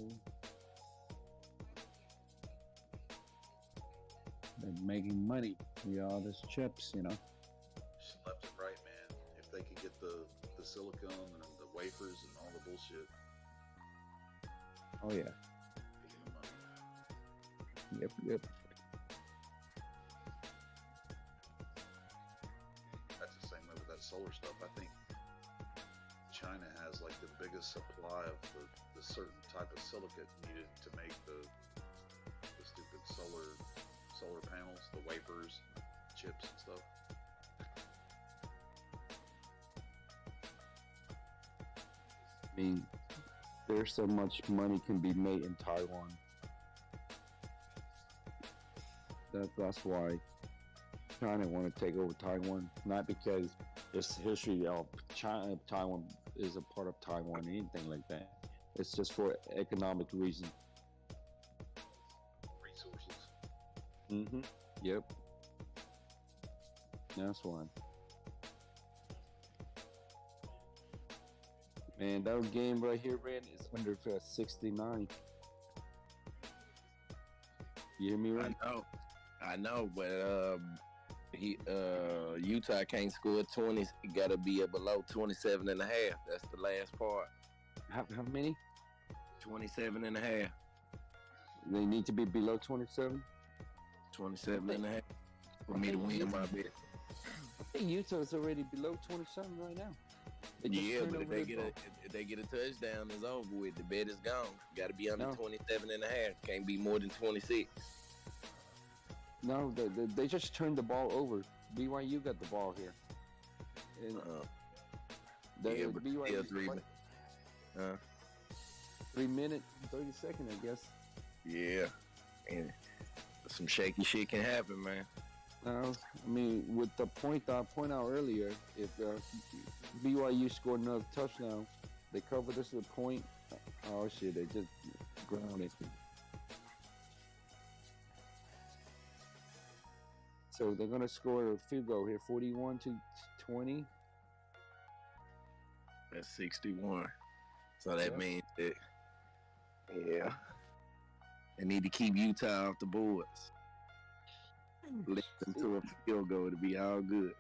They're making money with all this chips, you know. Just left and right, man. If they could get the silicone and the wafers and all the bullshit. Oh yeah. Yep. That's the same way with that solar stuff. I think China has like the biggest supply of the certain type of silicate needed to make the stupid solar panels, the wafers, chips and stuff. I mean, there's so much money can be made in Taiwan. That's why China want to take over Taiwan, not because it's history of China. Taiwan is a part of Taiwan, anything like that. It's just for economic reasons. Resources. Mm-hmm. Yep. That's why. Man, that game right here, Ren, is under 69. You hear me, Ren? I know, but Utah can't score 20. It got to be below 27 and a half. That's the last part. How many? 27 and a half. They need to be below 27? 27 and a half for me to win my bet. I think Utah's already below 27 right now. Yeah, but if they get a touchdown, it's over with. The bet is gone. Got to be under 27 and a half. Can't be more than 26. No, they just turned the ball over. BYU got the ball here. And yeah, but BYU, still 3 minute, 30 second, I guess. Yeah, and some shaky shit can happen, man. I mean, with the point that I pointed out earlier, if BYU scored another touchdown, they cover this at the point. Oh shit, they just grounded. So they're gonna score a field goal here, 41-20. That's 61. So that means that, yeah, they need to keep Utah off the boards. Let them to a field goal to be all good.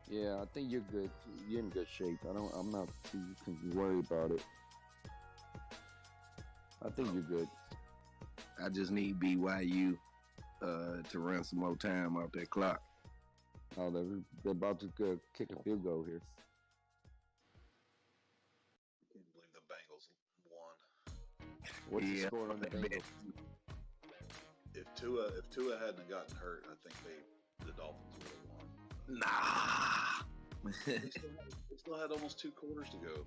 Yeah, I think you're good. You're in good shape. I'm not too worried about it. I think you're good. I just need BYU to run some more time off that clock. Oh, they're about to kick a field goal here. I can't believe the Bengals won. What's the score on the Bengals? If Tua hadn't gotten hurt, I think the Dolphins would have won. Nah. They still had almost 2 quarters to go.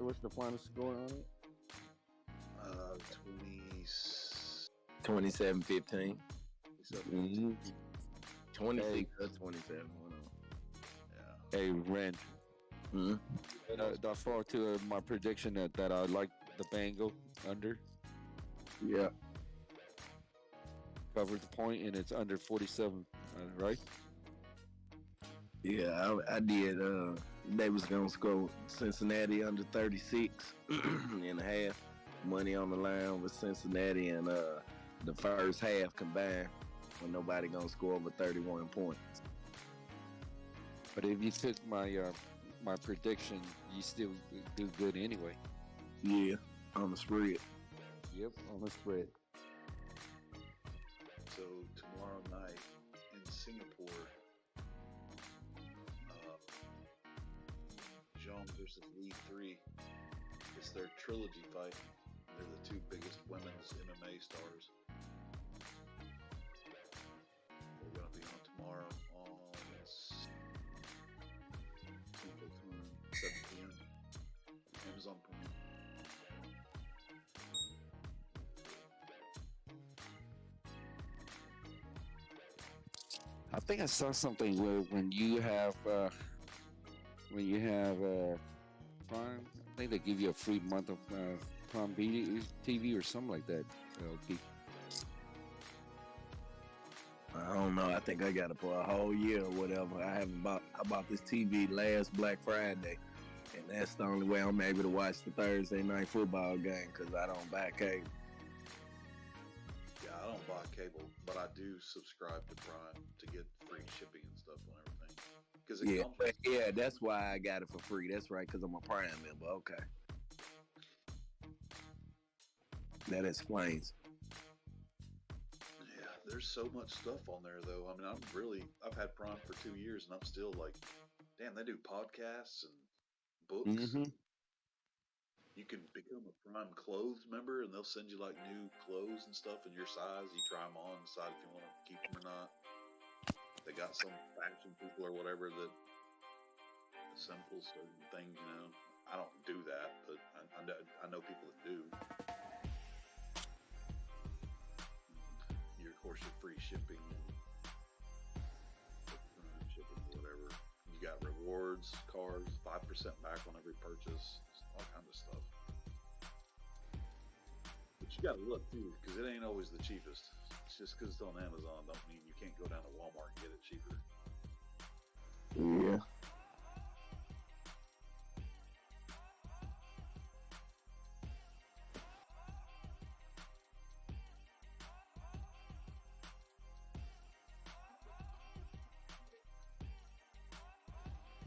What's the final score on it? 27-15. 26 or 27. Yeah. Hey, Ren. That fall to my prediction that I like the Bengal under. Yeah. Covered the point, and it's under 47, right? Yeah, I did. They was going to score Cincinnati under 36 and a half. Money on the line with Cincinnati and the first half combined when nobody going to score over 31 points. But if you took my prediction, you still do good anyway. Yeah, on the spread. Yep, on the spread. So tomorrow night in Singapore, Zhang versus Lee 3. It's their trilogy fight. They're the 2 biggest women's MMA stars. We're going to be on tomorrow on 7 p.m. Amazon Prime. I think I saw something where when you have Prime, I think they give you a free month of Prime TV or something like that. Okay. I don't know. I think I got it for a whole year or whatever. I bought this TV last Black Friday, and that's the only way I'm able to watch the Thursday night football game because I don't buy cable. Yeah, I don't buy cable, but I do subscribe to Prime to get free shipping and stuff on everything. Yeah, that's why I got it for free. That's right, because I'm a Prime member. Okay. That explains. Yeah, there's so much stuff on there, though. I mean, I've had Prime for 2 years, and I'm still like damn, they do podcasts and books. Mm-hmm. You can become a Prime Clothes member, and they'll send you like new clothes and stuff in your size. You try them on, decide if you want to keep them or not. They got some fashion people or whatever that assemble certain things. You know, I don't do that, but I know people that do. Of course, your free shipping, shipping, whatever. You got rewards, cards, 5% back on every purchase, all kinds of stuff. But you gotta look too, because it ain't always the cheapest. It's just because it's on Amazon don't mean you can't go down to Walmart and get it cheaper. Yeah.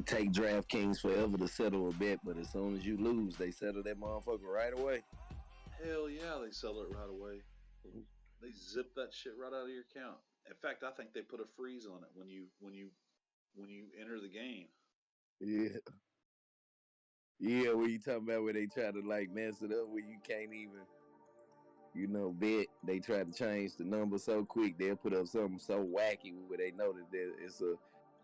Take DraftKings forever to settle a bet, but as soon as you lose, they settle that motherfucker right away. Hell yeah, they sell it right away. They zip that shit right out of your account. In fact, I think they put a freeze on it when you enter the game. Yeah. Yeah, what you talking about where they try to like mess it up where you can't even, bet. They try to change the number so quick, they'll put up something so wacky where they know that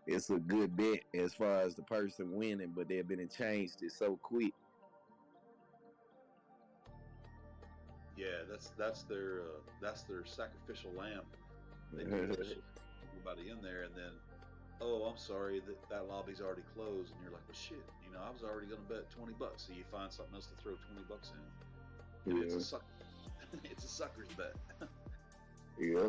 it's a good bet as far as the person winning, but they've been changed it so quick. Yeah, that's their sacrificial lamb. They do that shit, everybody in there, and then, oh, I'm sorry that lobby's already closed, and you're like, well, shit, I was already gonna bet $20, so you find something else to throw $20 in. And it's a sucker's bet. Yeah.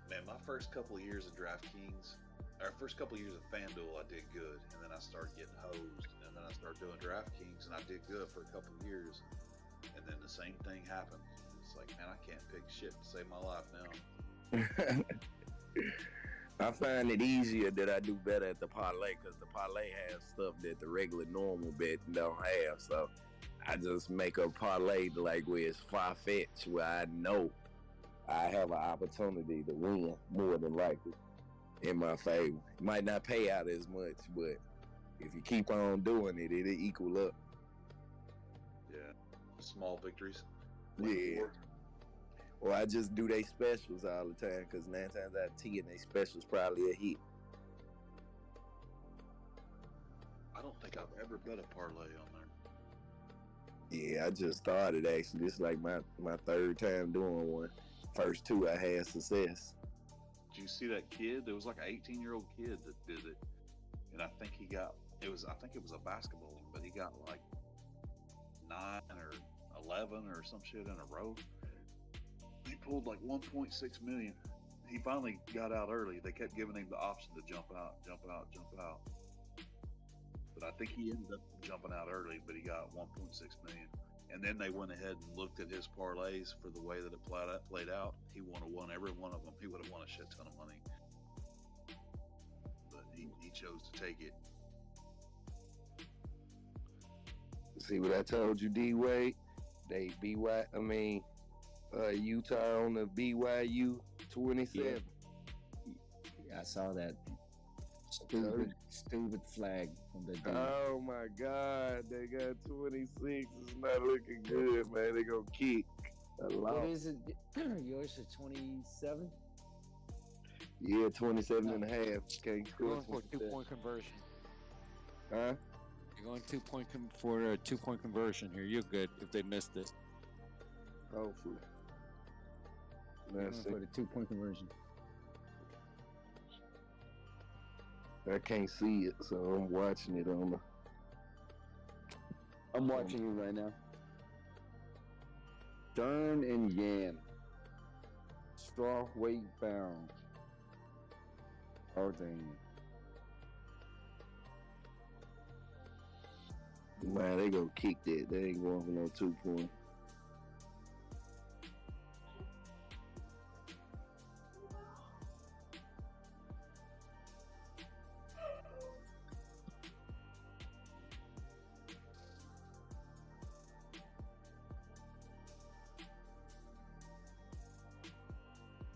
Man, my first couple of years of DraftKings, our first couple of years of FanDuel, I did good, and then I started getting hosed, and then I started doing DraftKings, and I did good for a couple of years, and then the same thing happened. It's like, man, I can't pick shit to save my life now. I find it easier that I do better at the parlay because the parlay has stuff that the regular normal bet don't have. So I just make a parlay like where it's far-fetched, where I know I have an opportunity to win more than likely in my favor. It might not pay out as much, but if you keep on doing it, it'll equal up. Yeah, small victories. Yeah. Or I just do they specials all the time because 9 times out of 10, they specials probably a hit. I don't think I've ever bet a parlay on there. Yeah, I just started actually. This is like my third time doing one. First two I had success. Did you see that kid? There was like an 18-year-old kid that did it, and I think it was a basketball one, but he got like 9 or 11 or some shit in a row. He pulled like 1.6 million. He finally got out early. They kept giving him the option to jump out. But I think he ended up jumping out early, but he got 1.6 million. And then they went ahead and looked at his parlays for the way that it played out. He would have won every one of them. He would have won a shit ton of money. But he chose to take it. See what I told you, D-Wade? They Utah on the BYU 27. Yeah, I saw that stupid flag from the dude. Oh my God, they got 26. It's not looking good, man. They gonna kick a lot. What is it? Yours is 27? Yeah, 27 and a half. Can't You're score. going for a 2-point conversion. Huh? You're going for a 2-point conversion here. You're good if they missed it. Hopefully. Going for the 2-point conversion. I can't see it, so I'm watching it on the. I'm watching you right now. Dern and Yan. Straw weight bound. Oh, dang. Man, they gonna kick that. They ain't going for no 2-point.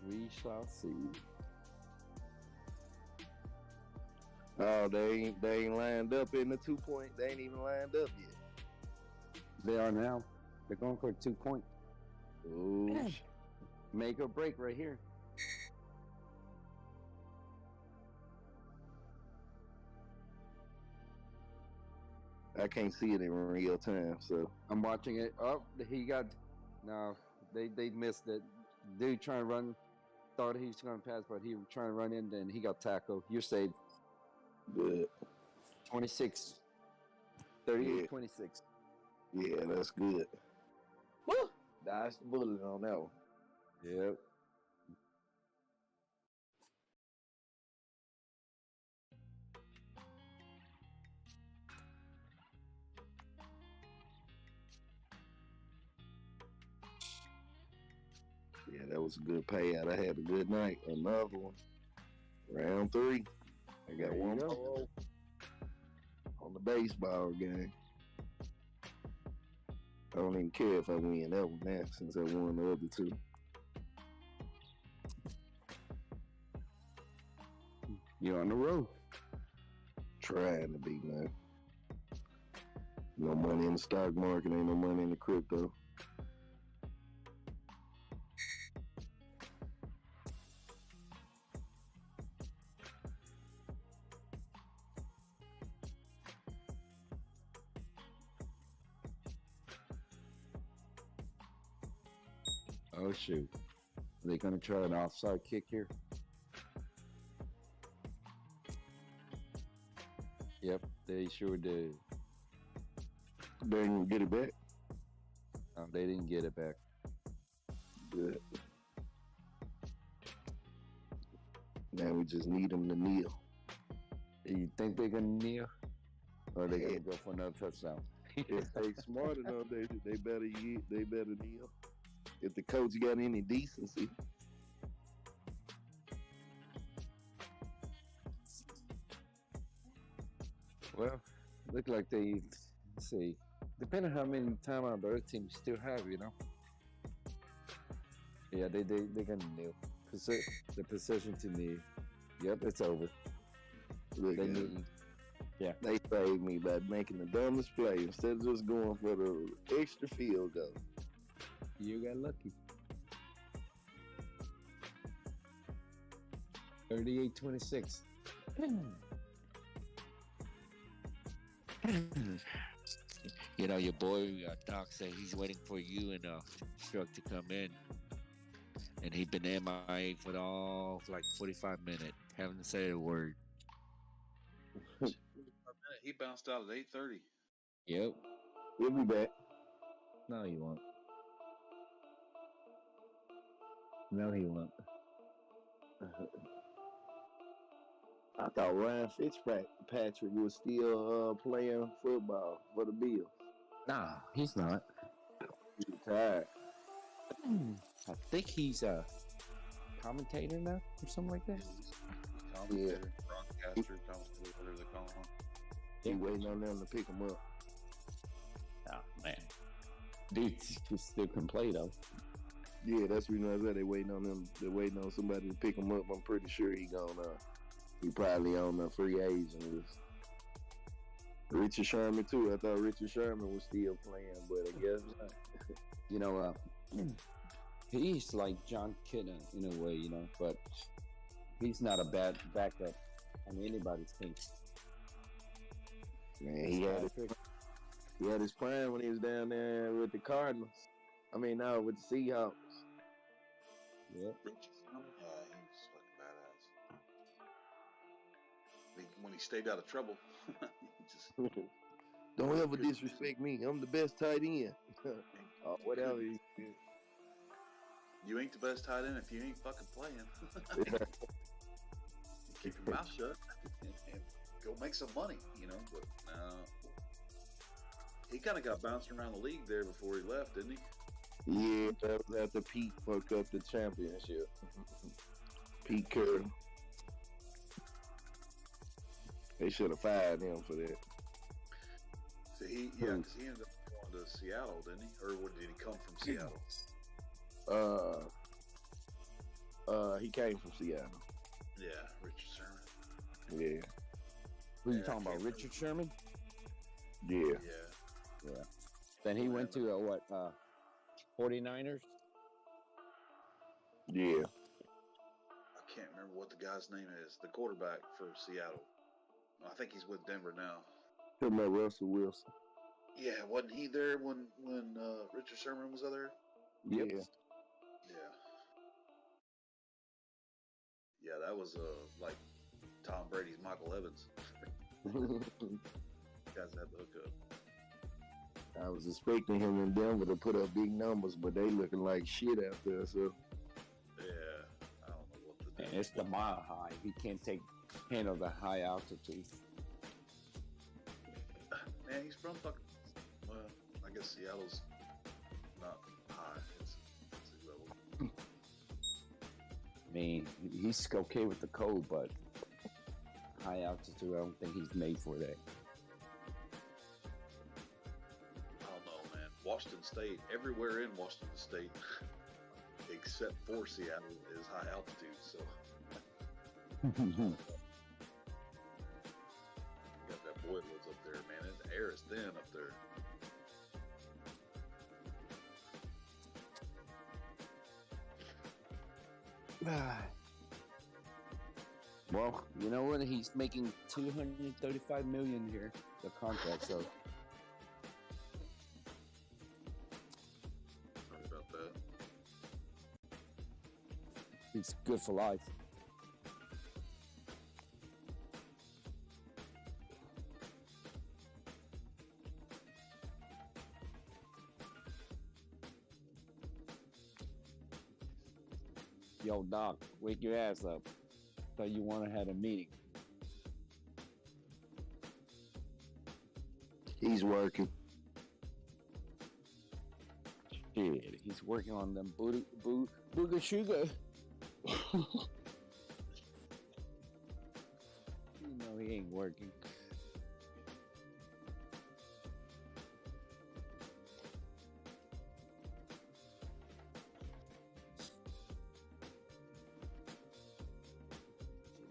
We shall see. Oh, they ain't lined up in the 2 point. They ain't even lined up yet. They are now. They're going for a 2 point. Ooh, Make or break right here. I can't see it in real time, so I'm watching it. Oh, he got. No, they missed it. Dude trying to run. Thought he was going to pass, but he was trying to run in, and he got tackled. You're saved. good. 26. 38, Yeah. 26. Yeah, that's good. Woo! Dodged the bullet on that one. Yep. Yeah, that was a good payout. I had a good night. Another one. Round 3. I got There you one go. more on the baseball game. I don't even care if I win that one now since I won the other 2. You're on the road. Trying to be, man. No money in the stock market, ain't no money in the crypto. Oh, shoot. Are they going to try an offside kick here? Yep, they sure did. They didn't get it back. They didn't get it back. Good. Now we just need them to kneel. You think they're going to kneel? Or are they going to go for another touchdown? If they smart enough, they better kneel. If the coach got any decency. Well, look like they, let's see, depending on how many timeout the other team still have, you know. Yeah, they're going to kneel. The possession to kneel. Yep, it's over. Look, They need. Yeah. They saved me by making the dumbest play instead of just going for the extra field goal. You got lucky. 38-26. You know, your boy Doc said he's waiting for you and Shrug to come in, and he been MIA for all like 45 minutes. Haven't said a word. He bounced out at 8:30. Yep. He'll be back. No, he won't. No, he won't. I thought Ryan Fitzpatrick was still playing football for the Bills. Nah, he's not. He retired. I think he's a commentator now or something like that. Commentator, broadcaster, commentator, whatever they call him. He waiting on them to pick him up. Oh, man. Dude, he still can play, though. Yeah, that's the reason I said they waiting on them. They're waiting on somebody to pick him up. I'm pretty sure he probably on the free agent list. Richard Sherman too. I thought Richard Sherman was still playing, but I guess not. You know, he's like John Kitna in a way, you know, but he's not a bad backup on anybody's team. Man, he had his prime when he was down there with the Cardinals. I mean, no, with the Seahawks. Yep. Richard Sherman? Yeah, he was fucking badass. When he stayed out of trouble, he just Don't ever disrespect me. I'm the best tight end. Or whatever. You ain't the best tight end if you ain't fucking playing. Keep your mouth shut and go make some money, you know. But he kind of got bounced around the league there before he left, didn't he? Yeah, that was after Pete fucked up the championship. Pete Carroll. They should have fired him for that. So because he ended up going to Seattle, didn't he? Or did he come from Seattle? He came from Seattle. Yeah, Richard Sherman. Yeah. Who you Yeah, I talking about? can't Richard Sherman? Yeah. Yeah. Then he went to what? 49ers. Yeah. I can't remember what the guy's name is. The quarterback for Seattle. I think he's with Denver now. Talking about Russell Wilson. Yeah, wasn't he there when Richard Sherman was there? Yeah. Yeah. Yeah, that was like Tom Brady's Michael Evans. Guys had the hookup. I was expecting him in Denver to put up big numbers, but they looking like shit out there. So Yeah, I don't know what to do. And it's the mile high. He can't handle the high altitude. Man, he's from fucking. Well, I guess Seattle's not high. It's sea level. I mean, he's okay with the cold, but high altitude, I don't think he's made for that. I don't know, man. Washington State, everywhere in Washington State, except for Seattle, is high altitude. So you got that boy that lives up there, man. And the air is thin up there. Well, you know what? He's making $235 million here, the contract. So Sorry about that. he's good for life. Yo, Doc, wake your ass up. Thought you want to have a meeting. he's working. Shit, he's working on them booger sugar. You know he ain't working.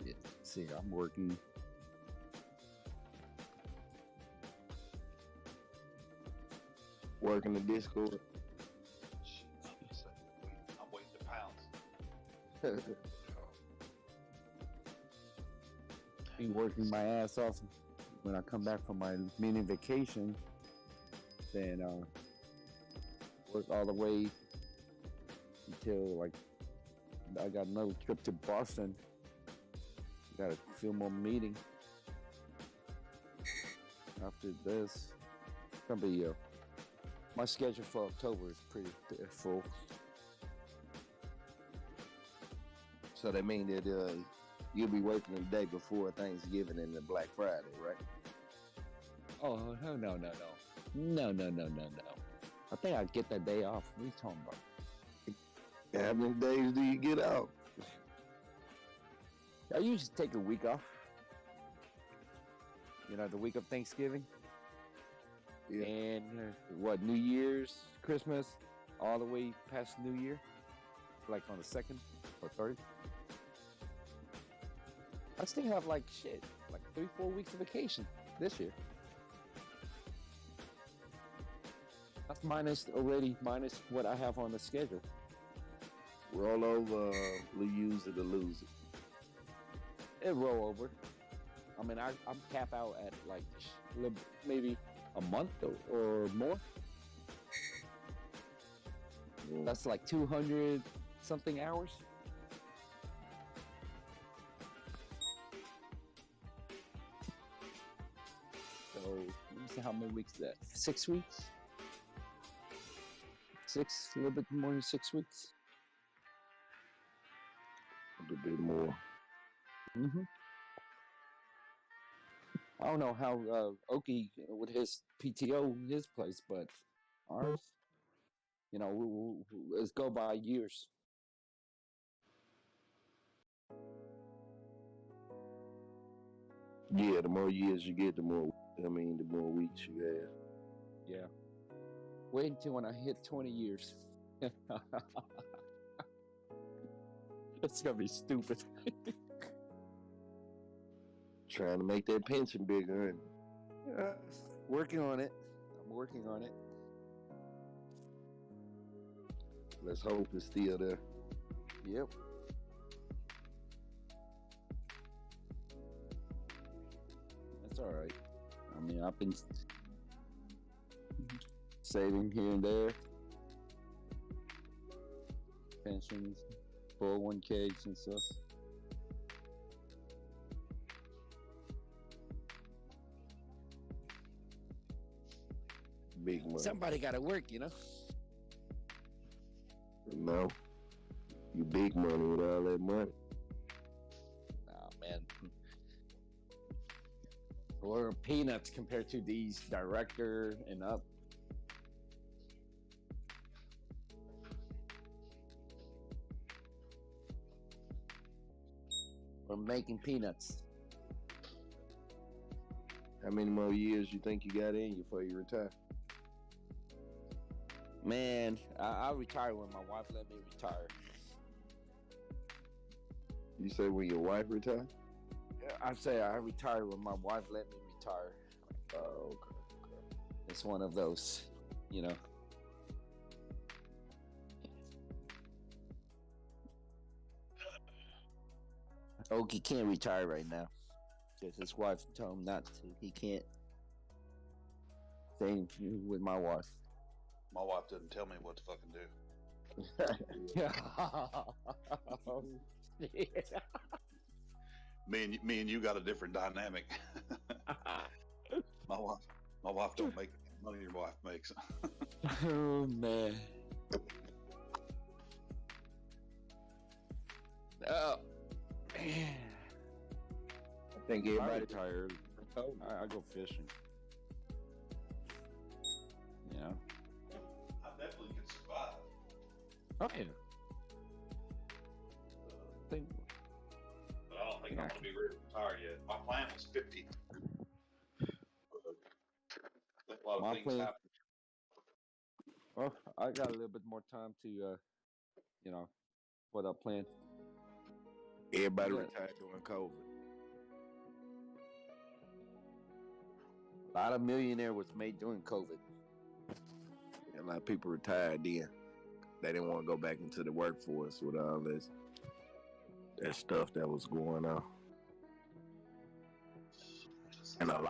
Shit, see, I'm working. Working the Discord. Shit, I'm waiting to pounce. Be working my ass off when I come back from my mini vacation. Then work all the way until like I got another trip to Boston. Got a few more meeting. After this, it's gonna be my schedule for October is pretty full. So that mean that you'll be working the day before Thanksgiving and the Black Friday, right? Oh no. I think I get that day off. What are you talking about? How many days do you get out? I usually take a week off. You know, the week of Thanksgiving. Yeah. And New Year's, Christmas, all the way past New Year, like on the 2nd or 3rd. I still have like 3-4 weeks of vacation this year. That's minus what I have on the schedule. Roll over, use it or lose it. It roll over. I mean, I'm cap out at like maybe a month or more. Yeah. That's like 200 something hours. So let me see how many weeks is that. 6 weeks. A little bit more than 6 weeks. A little bit more. Mm-hmm. I don't know how Okie with his PTO his place, but ours, you know, let's go by years. Yeah, the more years you get, the more weeks you have. Yeah. Wait until when I hit 20 years. It's gonna be stupid. trying to make that pension bigger and Working on it. I'm working on it. let's hope it's still there. Yep. That's all right. I mean, I've been saving here and there. Pensions, 401ks and stuff. Big money. Somebody got to work, you know? No. You big money with all that money. Oh, man. Or peanuts compared to these director and up. We're making peanuts. How many more years you think you got in you before you retire? Man, I'll retire when my wife let me retire. You say when your wife retire? I say I retire when my wife let me retire. Oh, okay. It's one of those, you know. Okie can't retire right now because his wife told him not to. He can't. Same with my wife. My wife didn't tell me what to fucking do. Oh, shit. Me and you got a different dynamic. my wife don't make the money your wife makes. Oh man. Oh man. I think everybody retired. I go fishing. Yeah. I definitely could survive. Oh yeah. Think. But I don't think I'm gonna be ready to retire yet. My plan was 50. A lot of things happen. Well, I got a little bit more time to, you know, put up plans. Everybody retired during COVID. A lot of millionaire was made during COVID. A lot of people retired then. They didn't want to go back into the workforce with all this that stuff that was going on. And a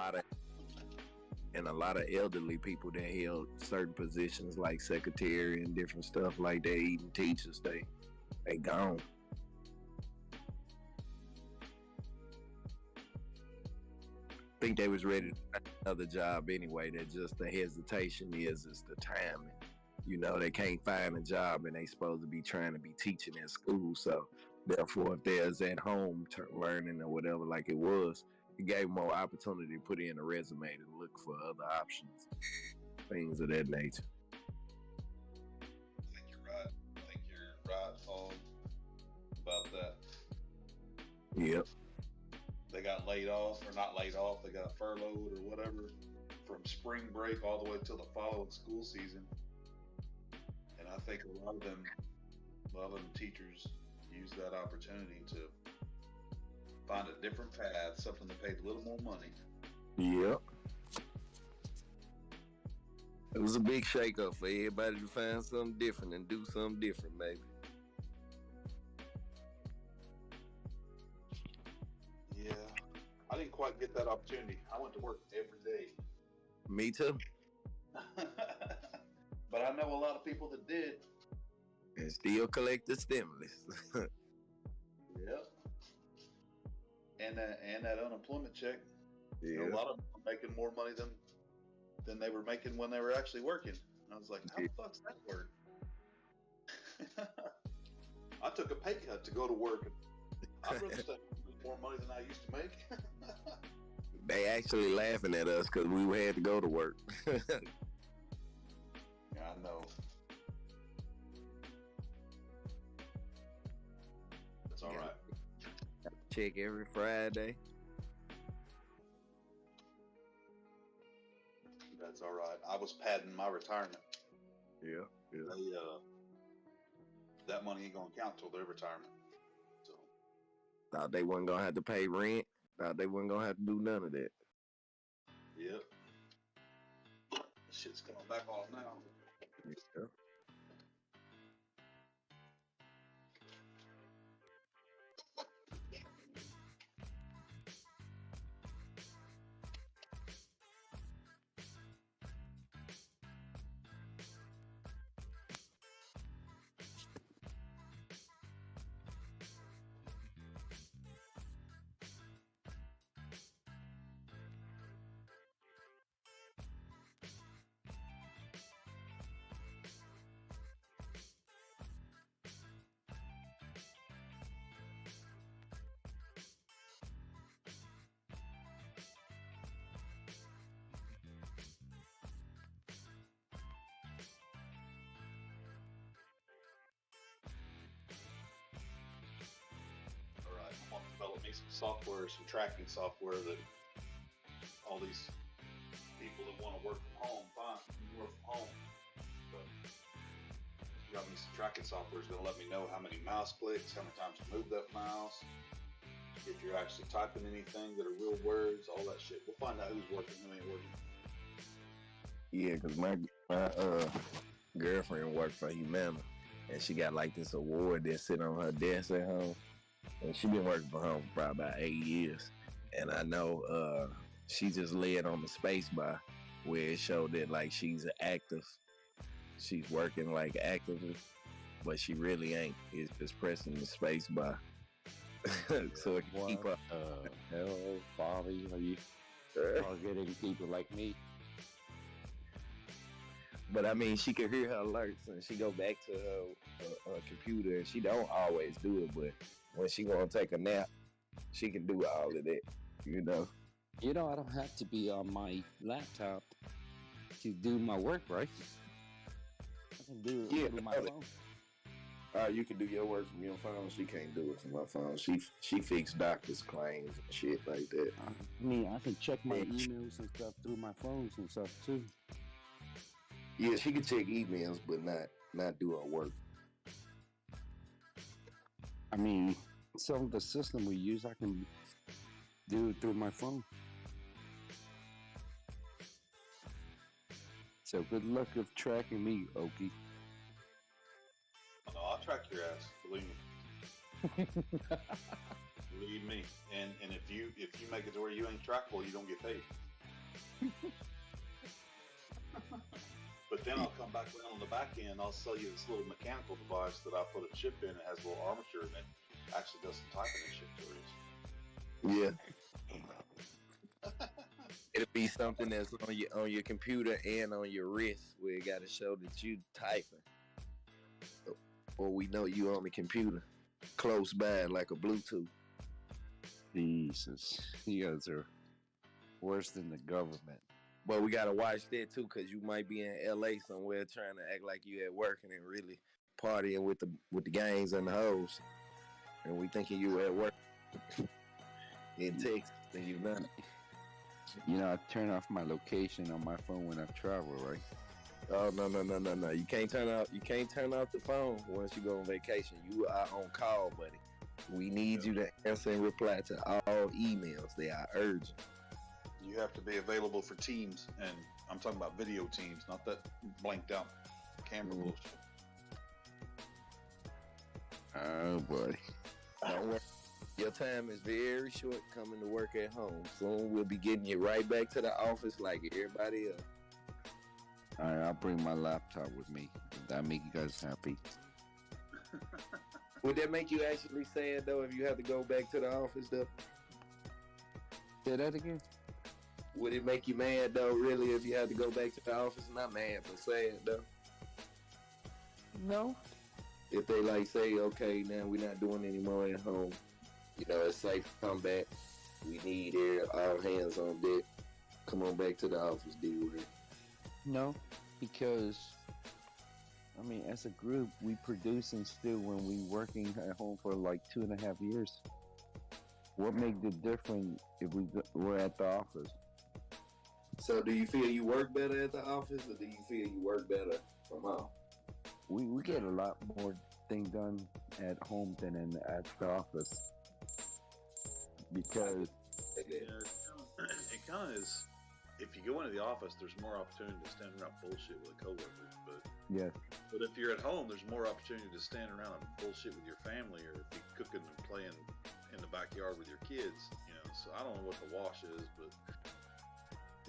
lot of elderly people that held certain positions like secretary and different stuff like that, even teachers, they gone. I think they was ready to find another job anyway. That just the hesitation is the timing. You know, they can't find a job and they supposed to be trying to be teaching at school. So therefore, if there's at home learning or whatever like it was, it gave more opportunity to put in a resume to look for other options, things of that nature. I think you're right. I think you're right on about that. Yep. They got laid off, or not laid off, they got furloughed or whatever from spring break all the way till the following school season. And I think a lot of them teachers use that opportunity to find a different path, something that paid a little more money. Yep. It was a big shakeup for everybody to find something different and do something different, maybe. Yeah, I didn't quite get that opportunity. I went to work every day. Me too. But I know a lot of people that did. And still collect the stimulus. Yep. And that unemployment check. Yeah. You know, a lot of them were making more money than they were making when they were actually working. And I was like, how the fuck's that work? I took a pay cut to go to work. I'd rather stay with more money than I used to make. They actually laughing at us because we had to go to work. Yeah, I know. That's all right. Check every Friday. That's all right. I was padding my retirement. Yeah. That money ain't gonna count till their retirement. So thought they wasn't gonna have to pay rent. Thought they weren't gonna have to do none of that. Yep. Shit's coming back off now. Yeah. All right, I want to develop me some software, some tracking software that all these people that want to work from home, fine, you can work from home. But you got me some tracking software is going to let me know how many mouse clicks, how many times you move that mouse, if you're actually typing anything that are real words, all that shit. We'll find out who's working, who ain't working. Yeah, because my girlfriend worked for Humana, and she got like this award that sit on her desk at home. And she been working from home for probably about 8 years. And I know she just led on the space bar where it showed that like she's active. She's working like actively, but she really ain't. It's just pressing the space bar. So it can keep up. Hello, Bobby. Are you targeting people like me? But I mean, she can hear her alerts and she go back to her computer, and she don't always do it, but when she want to take a nap, she can do all of that, you know. You know, I don't have to be on my laptop to do my work, right? I can do it with my phone. You can do your work from your phone. She can't do it from her phone. She fixed doctor's claims and shit like that. I mean, I can check my emails and stuff through my phones and stuff too. Yeah, she can check emails, but not do her work. I mean, some of the system we use, I can do it through my phone. So good luck of tracking me, Okie. No, I'll track your ass. Believe me. Believe me. And if you make it to where you ain't trackable, you don't get paid. But then I'll come back around on the back end. I'll sell you this little mechanical device that I put a chip in. It has a little armature in it. Actually does some typing and shit for you. Yeah. It'll be something that's on your computer and on your wrist, where it got to show that you typing, or we know you on the computer, close by, like a Bluetooth. Jesus, you guys are worse than the government. But we gotta watch that too, cause you might be in LA somewhere trying to act like you at work and then really partying with the gangs and the hoes, and we thinking you at work in Texas, and you not. You know, I turn off my location on my phone when I travel, right? Oh no! You can't turn off the phone once you go on vacation. You are on call, buddy. We need you to answer and reply to all emails. They are urgent. You have to be available for Teams, and I'm talking about video Teams, not that blanked out camera bullshit. Oh boy. Don't worry. Your time is very short coming to work at home. Soon we'll be getting you right back to the office like everybody else. All right, I'll bring my laptop with me. If that make you guys happy. Would that make you actually sad though if you have to go back to the office though? Say that again? Would it make you mad though, really, if you had to go back to the office? Not mad, but sad though. No. If they like say, okay, now we're not doing any more at home. You know, it's safe to come back. We need all hands on deck. Come on back to the office, D-Word. No, because, I mean, as a group, we produce and still when we working at home for like 2.5 years. What makes it different if we're at the office? So do you feel you work better at the office, or do you feel you work better from home? We get a lot more things done at home than at the office. Because It kind of is. If you go into the office, there's more opportunity to stand around bullshit with a coworker. Yes. But if you're at home, there's more opportunity to stand around and bullshit with your family, or be cooking and playing in the backyard with your kids. You know, so I don't know what the wash is, but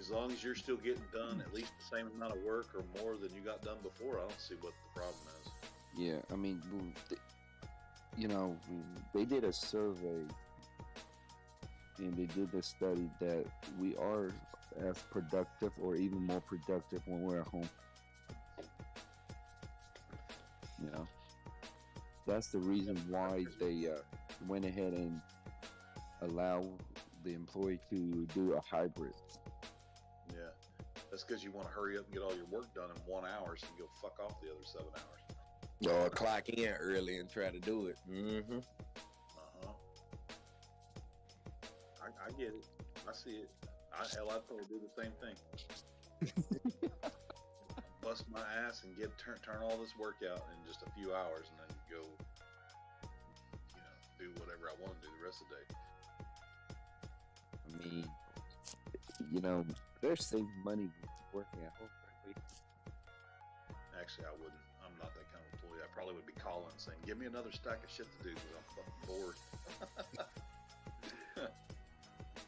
as long as you're still getting done at least the same amount of work or more than you got done before, I don't see what the problem is. Yeah, I mean, you know, they did a survey and they did this study that we are as productive or even more productive when we're at home. You know, that's the reason why they went ahead and allowed the employee to do a hybrid. Yeah, that's because you want to hurry up and get all your work done in 1 hour so you can go fuck off the other 7 hours. Or clock in early and try to do it. Mm-hmm. I get it. I see it. I'd probably do the same thing. Bust my ass and turn all this work out in just a few hours, and then go, do whatever I want to do the rest of the day. I mean, you know, they're saving money working at home. Right? Actually, I wouldn't. I'm not that kind of employee. I probably would be calling and saying, "Give me another stack of shit to do because I'm fucking bored."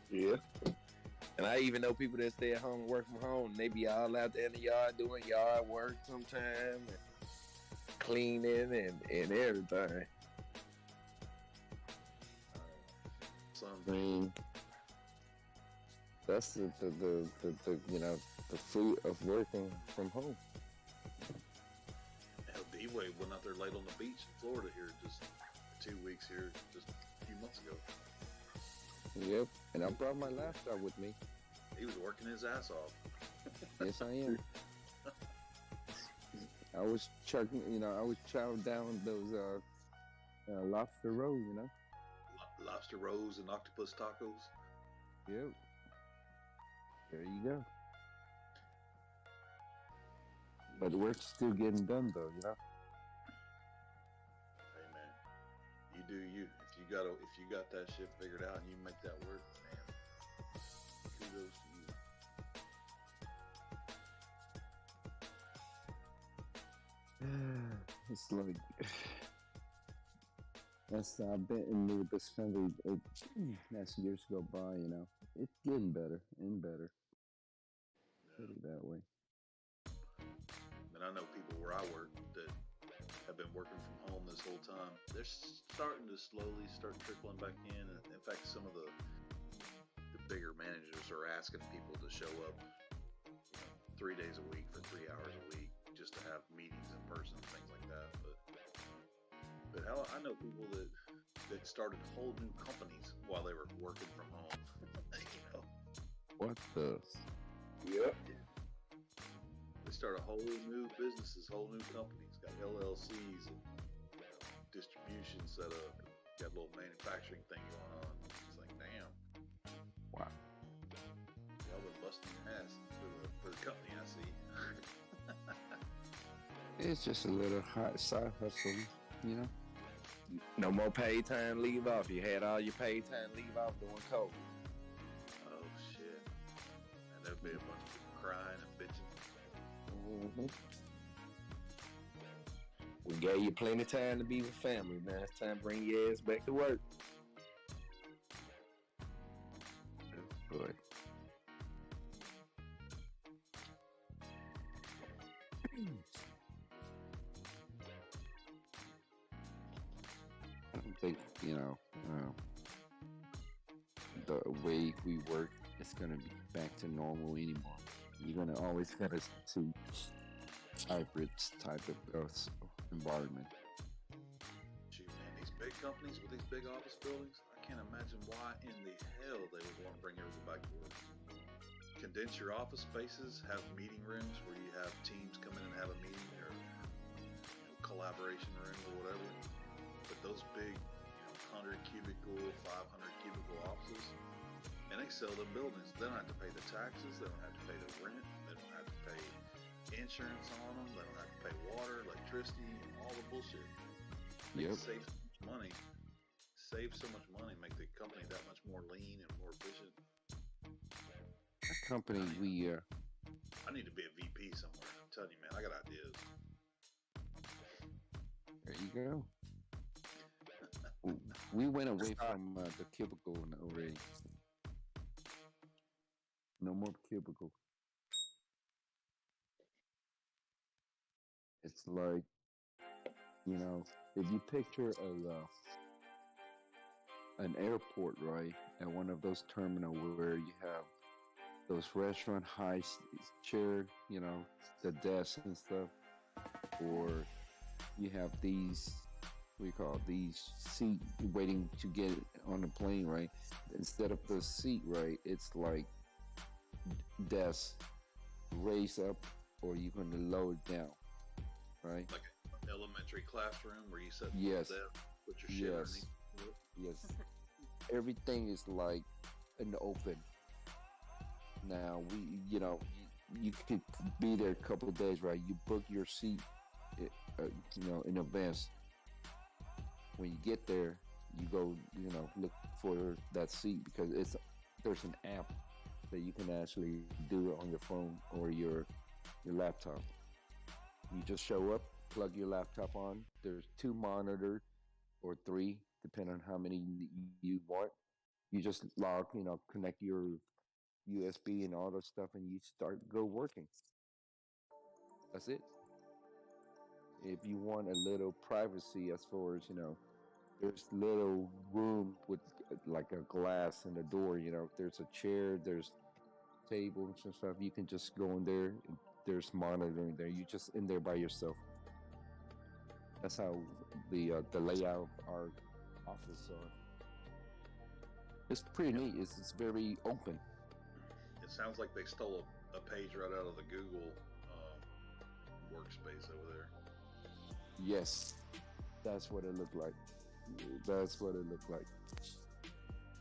Yeah. And I even know people that stay at home and work from home. And they be all out there in the yard doing yard work sometime, and cleaning and everything. I mean, that's the you know, the fruit of working from home. Hell, D-Wade went out there late on the beach in Florida here just 2 weeks here just a few months ago. Yep, and I brought my laptop with me. He was working his ass off. Yes, I am. I was chugging, I was chowing down those lobster rolls, Lobster rolls and octopus tacos. Yep. There you go. But the work's still getting done, though, Hey man, you do you. If you got that shit figured out and you make that work, man, kudos to you. It's like I've been in the discovery as years go by. It's getting better and better. Put it that way. And I know people where I work that have been working from home this whole time. They're starting to slowly start trickling back in. In fact, some of the bigger managers are asking people to show up 3 days a week for 3 hours a week just to have meetings in person and things like that. But hell, I know people that started whole new companies while they were working from home. What the? Yep. They started whole new businesses, whole new companies, got LLCs and distribution set up, got a little manufacturing thing going on. It's like, damn. Wow. Y'all been busting your ass for the company, I see. It's just a little hot side hustle, No more paid time leave off. You had all your paid time leave off during COVID. Oh shit. And there'll be a bunch of people crying and bitching. Mm-hmm. We gave you plenty of time to be with family. Now it's time to bring your ass back to work. Boy. I don't think, the way we work is going to be back to normal anymore. You're going to always got to see hybrid type of environment. Shoot, man, these big companies with these big office buildings, I can't imagine why in the hell they would want to bring everyone back to work. Condense your office spaces, have meeting rooms where you have teams come in and have a meeting, or collaboration room or whatever. But those big 100 cubicle, 500 cubicle offices, and they sell them buildings. They don't have to pay the taxes. They don't have to pay the rent. They don't have to pay insurance on them. They don't have to pay water, electricity, and all the bullshit. They Yep. save so much money save so much money, make the company that much more lean and more efficient. That company, I need to be a VP somewhere. I'm telling you, man, I got ideas. there you go. We went away from the cubicle already. No more cubicle. It's like, if you picture an airport, right, at one of those terminals where you have those restaurant high chair, the desks and stuff, or you have these, these seat waiting to get on the plane, right? Instead of the seat, right, it's like desk raise up, or you're going to lower it down, right? Like an elementary classroom where you sit yes, there, put your shit underneath. Yes. Everything is like in the open. Now you could be there a couple of days, right? You book your seat, in advance. When you get there, you go, look for that seat because there's an app that you can actually do it on your phone or your laptop. You just show up, plug your laptop on. There's 2 monitors or 3, depending on how many you want. You just log, connect your USB and all that stuff, and you go working. That's it. If you want a little privacy, as far as there's little room with like a glass in the door. There's a chair, there's tables and stuff. You can just go in there. There's monitoring there. You just in there by yourself. That's how the layout of our office are. It's pretty neat. It's very open. It sounds like they stole a page right out of the Google workspace over there. Yes, that's what it looked like.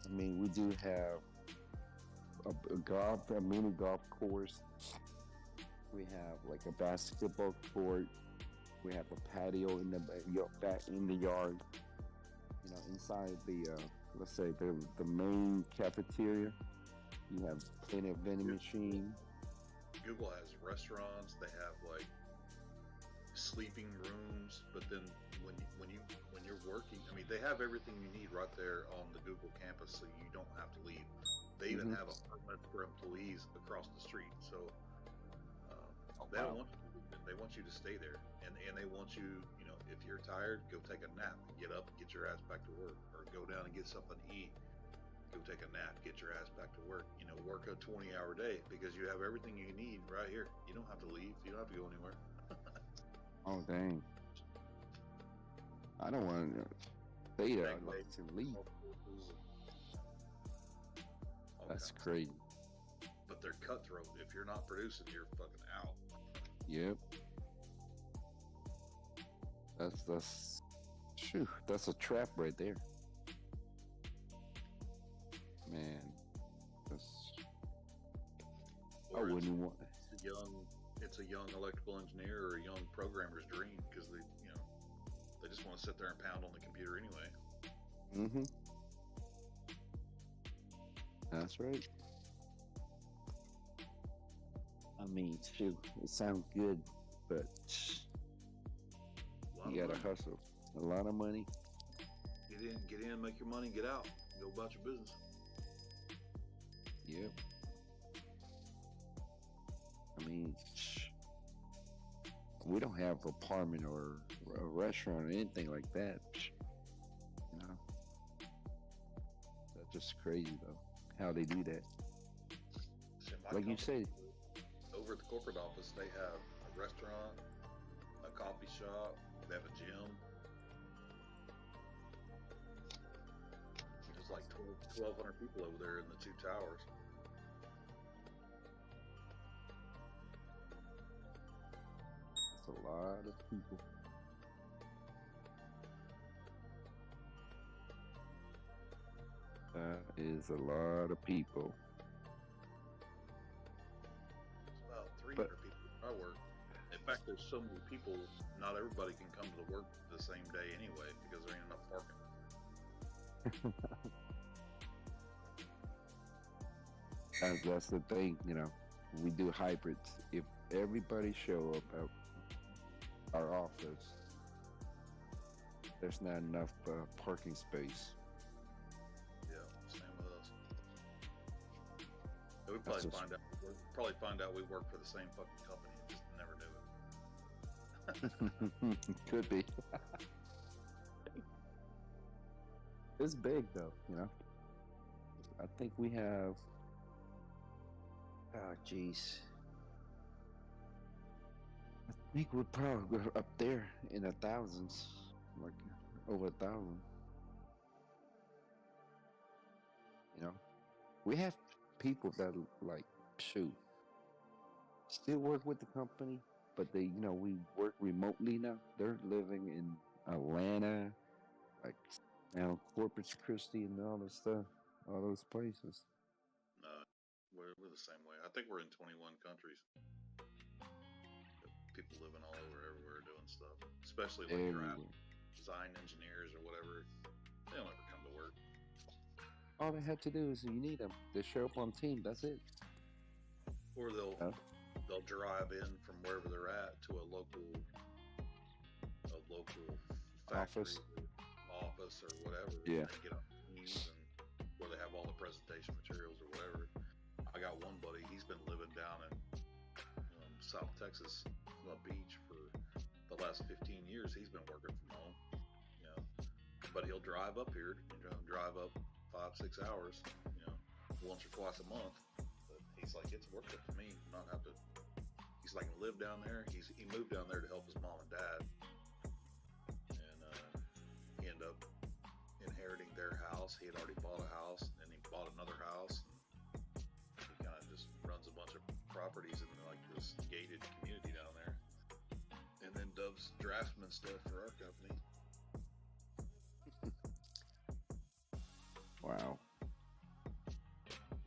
I mean, we do have a mini golf course. We have like a basketball court. We have a patio in the yard. Inside the let's say the main cafeteria, you have plenty of vending machine. Google has restaurants. They have like sleeping rooms, but then when you're working, I mean, they have everything you need right there on the Google campus, so you don't have to leave. They even have a permit for employees across the street, so they don't want you to leave. They want you to stay there, and they want you, if you're tired, go take a nap, get up, get your ass back to work, or go down and get something to eat. Go take a nap, get your ass back to work. Work a 20-hour day because you have everything you need right here. You don't have to leave. You don't have to go anywhere. Oh dang! I don't want to stay there. I'd like to leave. That's crazy. But they're cutthroat. If you're not producing, you're fucking out. Yep. That's a trap right there. Man, I wouldn't want. It's a young electrical engineer or a young programmer's dream because they just want to sit there and pound on the computer anyway. That's right. I mean, shoot, it sounds good, but you gotta hustle. A lot of money. Get in, make your money, get out, go about your business. Yep. I mean, we don't have an apartment or a restaurant or anything like that. That's just crazy, though, how they do that. Like you said, over at the corporate office, they have a restaurant, a coffee shop, they have a gym. There's like 1,200 people over there in the 2 towers. That's a lot of people. That is a lot of people. It's about 300 people where I work. In fact, there's so many people, not everybody can come to the work the same day anyway because there ain't enough parking. That's the thing, you know. We do hybrids. If everybody show up at our office, there's not enough parking space. Yeah, same with us. Yeah, we That's probably find out we work for the same fucking company and just never do it. Could be. It's big though, you know. I think we have. Oh, jeez. I think we're probably up there in the thousands, like over 1,000. You know, we have people that like shoot still work with the company, but they, you know, we work remotely now. They're living in Atlanta, like Corpus Christi, and all this stuff, all those places. No, we're the same way. I think we're in 21 countries. People living all over everywhere doing stuff, especially like Everywhere. design engineers or whatever. They don't ever come to work. All they have to do is you need them. They show up on team. That's it. Or they'll drive in from wherever they're at to a local factory office or whatever. Yeah. And get on teams and where they have all the presentation materials or whatever. I got one buddy. He's been living down in South Texas, the beach for the last 15 years. He's been working from home, you know. But he'll drive up here, drive up 5-6 hours, you know, once or twice a month. But he's like, it's worth it for me. Not have to. He's like, live down there. He moved down there to help his mom and dad, and he ended up inheriting their house. He had already bought a house, and he bought another house. And he kind of just runs a bunch of properties in like this gated community down there, and then does draftsman stuff for our company. Wow.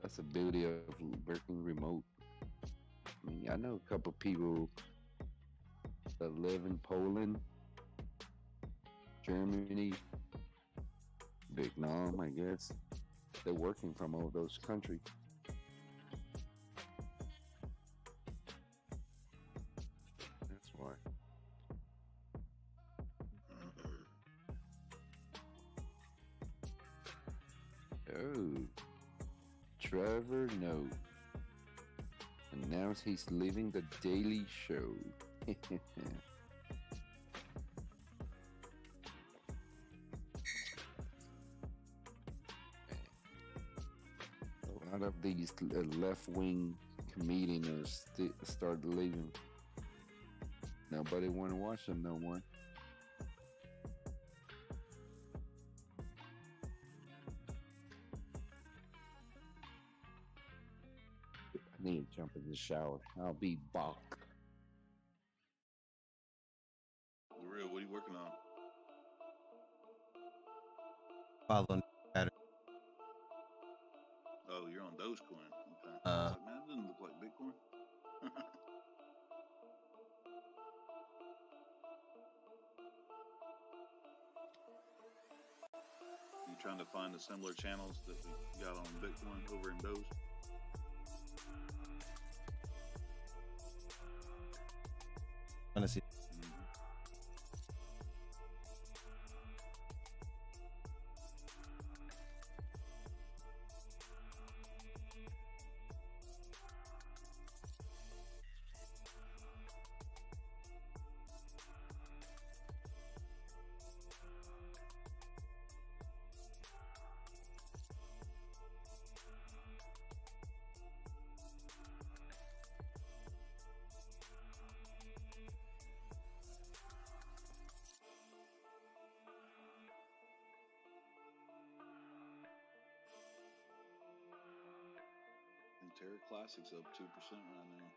That's the beauty of working remote. I mean, I know a couple people that live in Poland, Germany, Vietnam, I guess. They're working from all those countries. That's why. Oh, Trevor Noah announced he's leaving the Daily Show. A lot of these left-wing comedians started leaving. Nobody want to watch them no more. I need to jump in the shower. I'll be back. Real, what are you working on? Following pattern. Oh, you're on Dogecoin. Okay. I was like, man, that doesn't look like Bitcoin. You trying to find the similar channels that we got on Bitcoin over in Doge? Trying to see. Terra Classic's up 2% right now.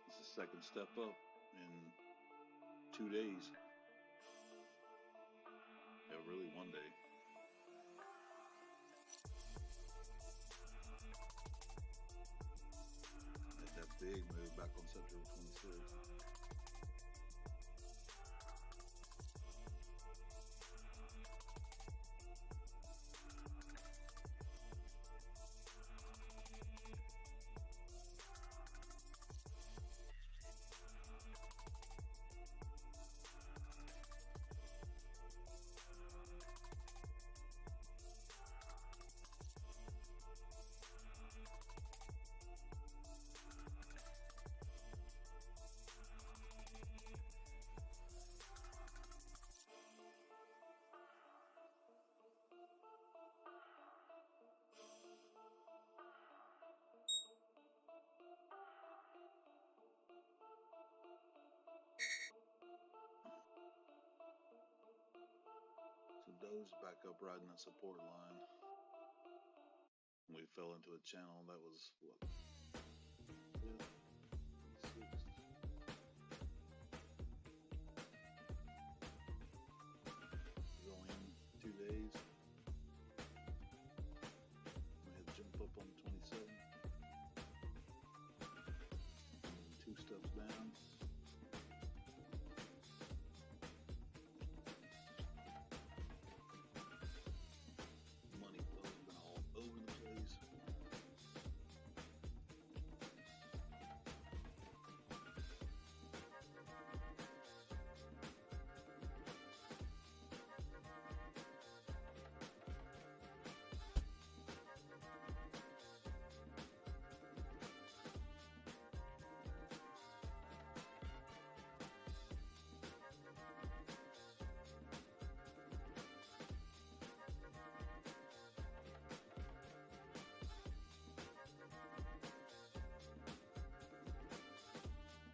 It's the second step up in 2 days. Yeah, really 1 day. Made that big move back on September 26th. dozed back up riding the support line. We fell into a channel that was, what, fifth, sixth? It was only in 2 days. We had to jump up on 27. And then 2 steps down. Money flows been all over the place.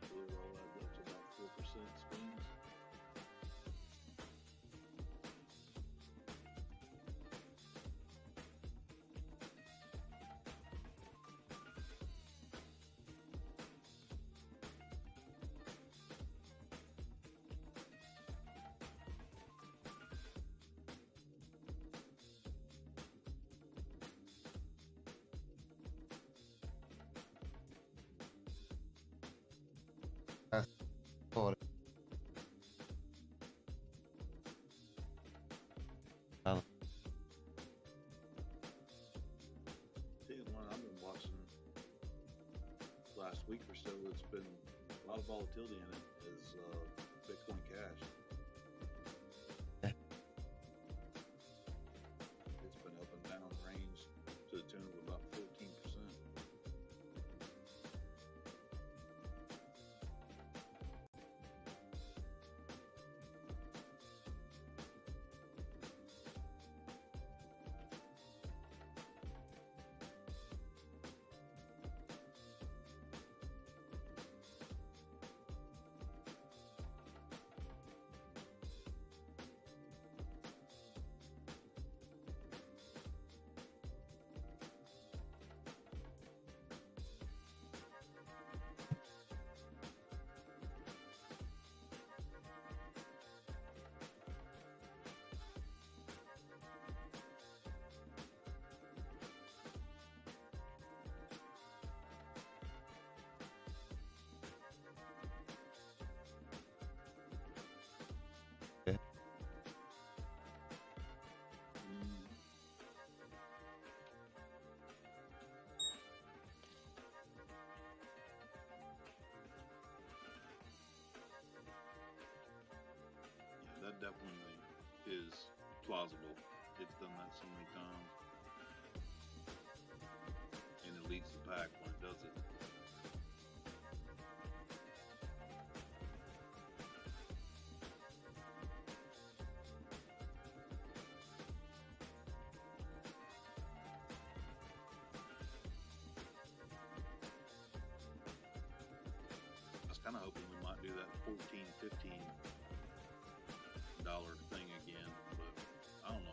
We were all adds up to about 4% spins. That's all. See, the one I've been watching last week or so, it's been a lot of volatility in it, is Bitcoin Cash. It's been up and down range to the tune of about 14%. Yeah, that definitely is plausible. It's done that so many times. And it leads the pack when it does it. I was kind of hoping we might do that 14, 15 dollar thing again, but I don't know.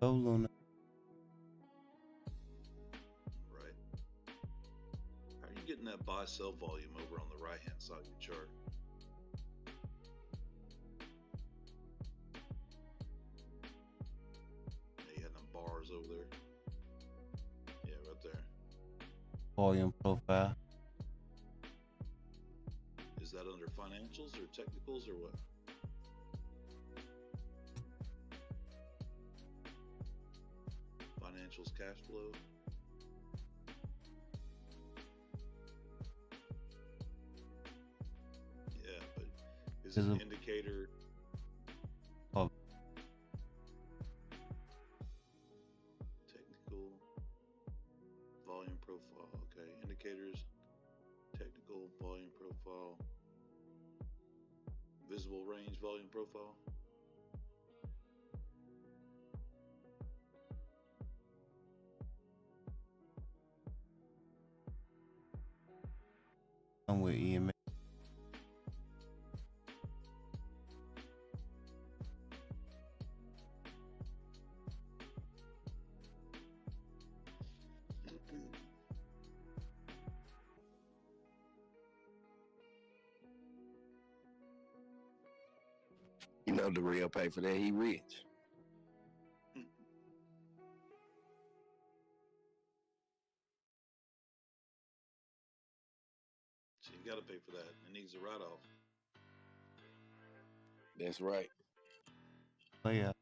go, Luna. Right. How are you getting that buy sell volume over on the right hand side of your chart? Yeah, you had them bars over there. Yeah, right there. Volume profile. Is that under financials or technicals or what? Financials, cash flow. Yeah, but is it an indicator? Oh. Technical volume profile. Okay, indicators, technical volume profile, visible range volume profile. I'm with EMA. You know the real pay for that. He rich. So you got to pay for that. It needs a write-off. That's right. Oh yeah.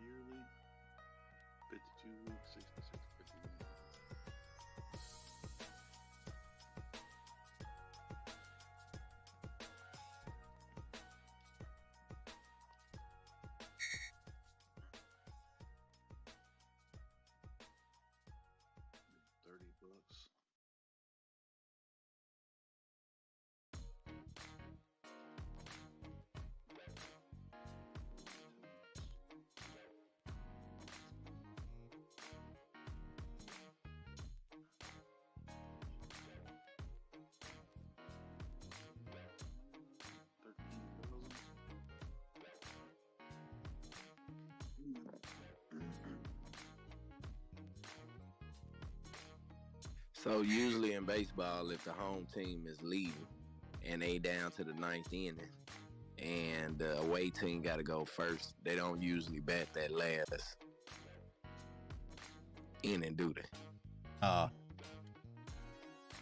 Yearly, 52 weeks, 66, 51. $30. So usually in baseball, if the home team is leading and they down to the ninth inning, and the away team got to go first, they don't usually bat that last inning, do they?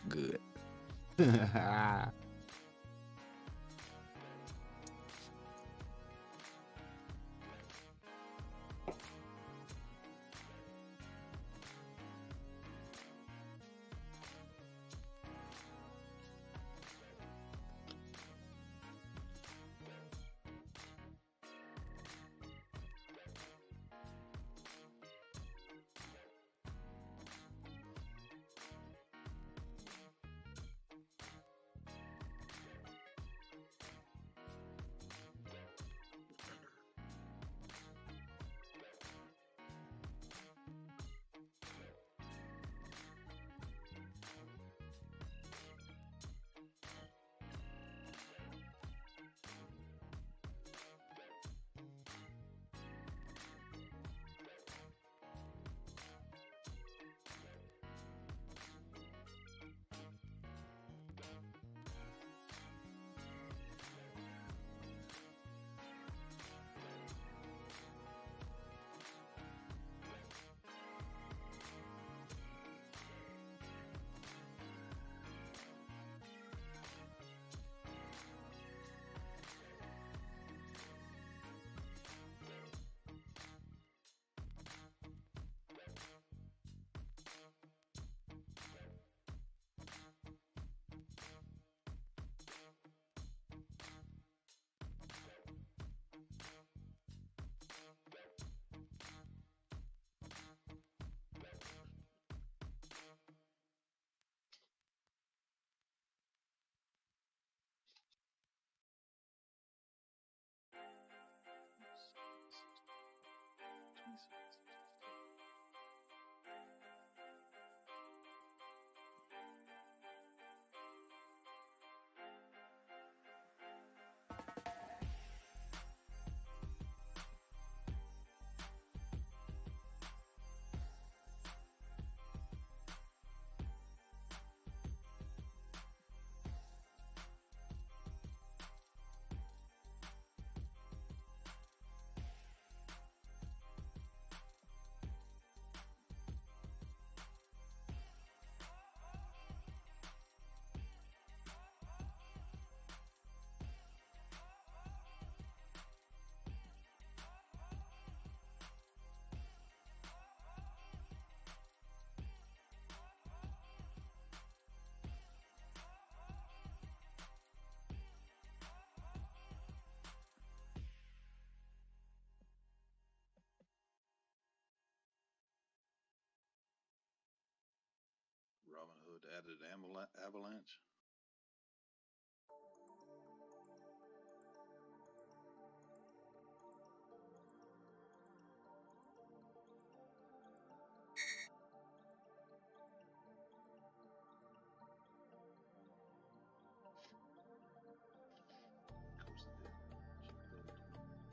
Good. that an avalanche? Of course it did. She uploaded it.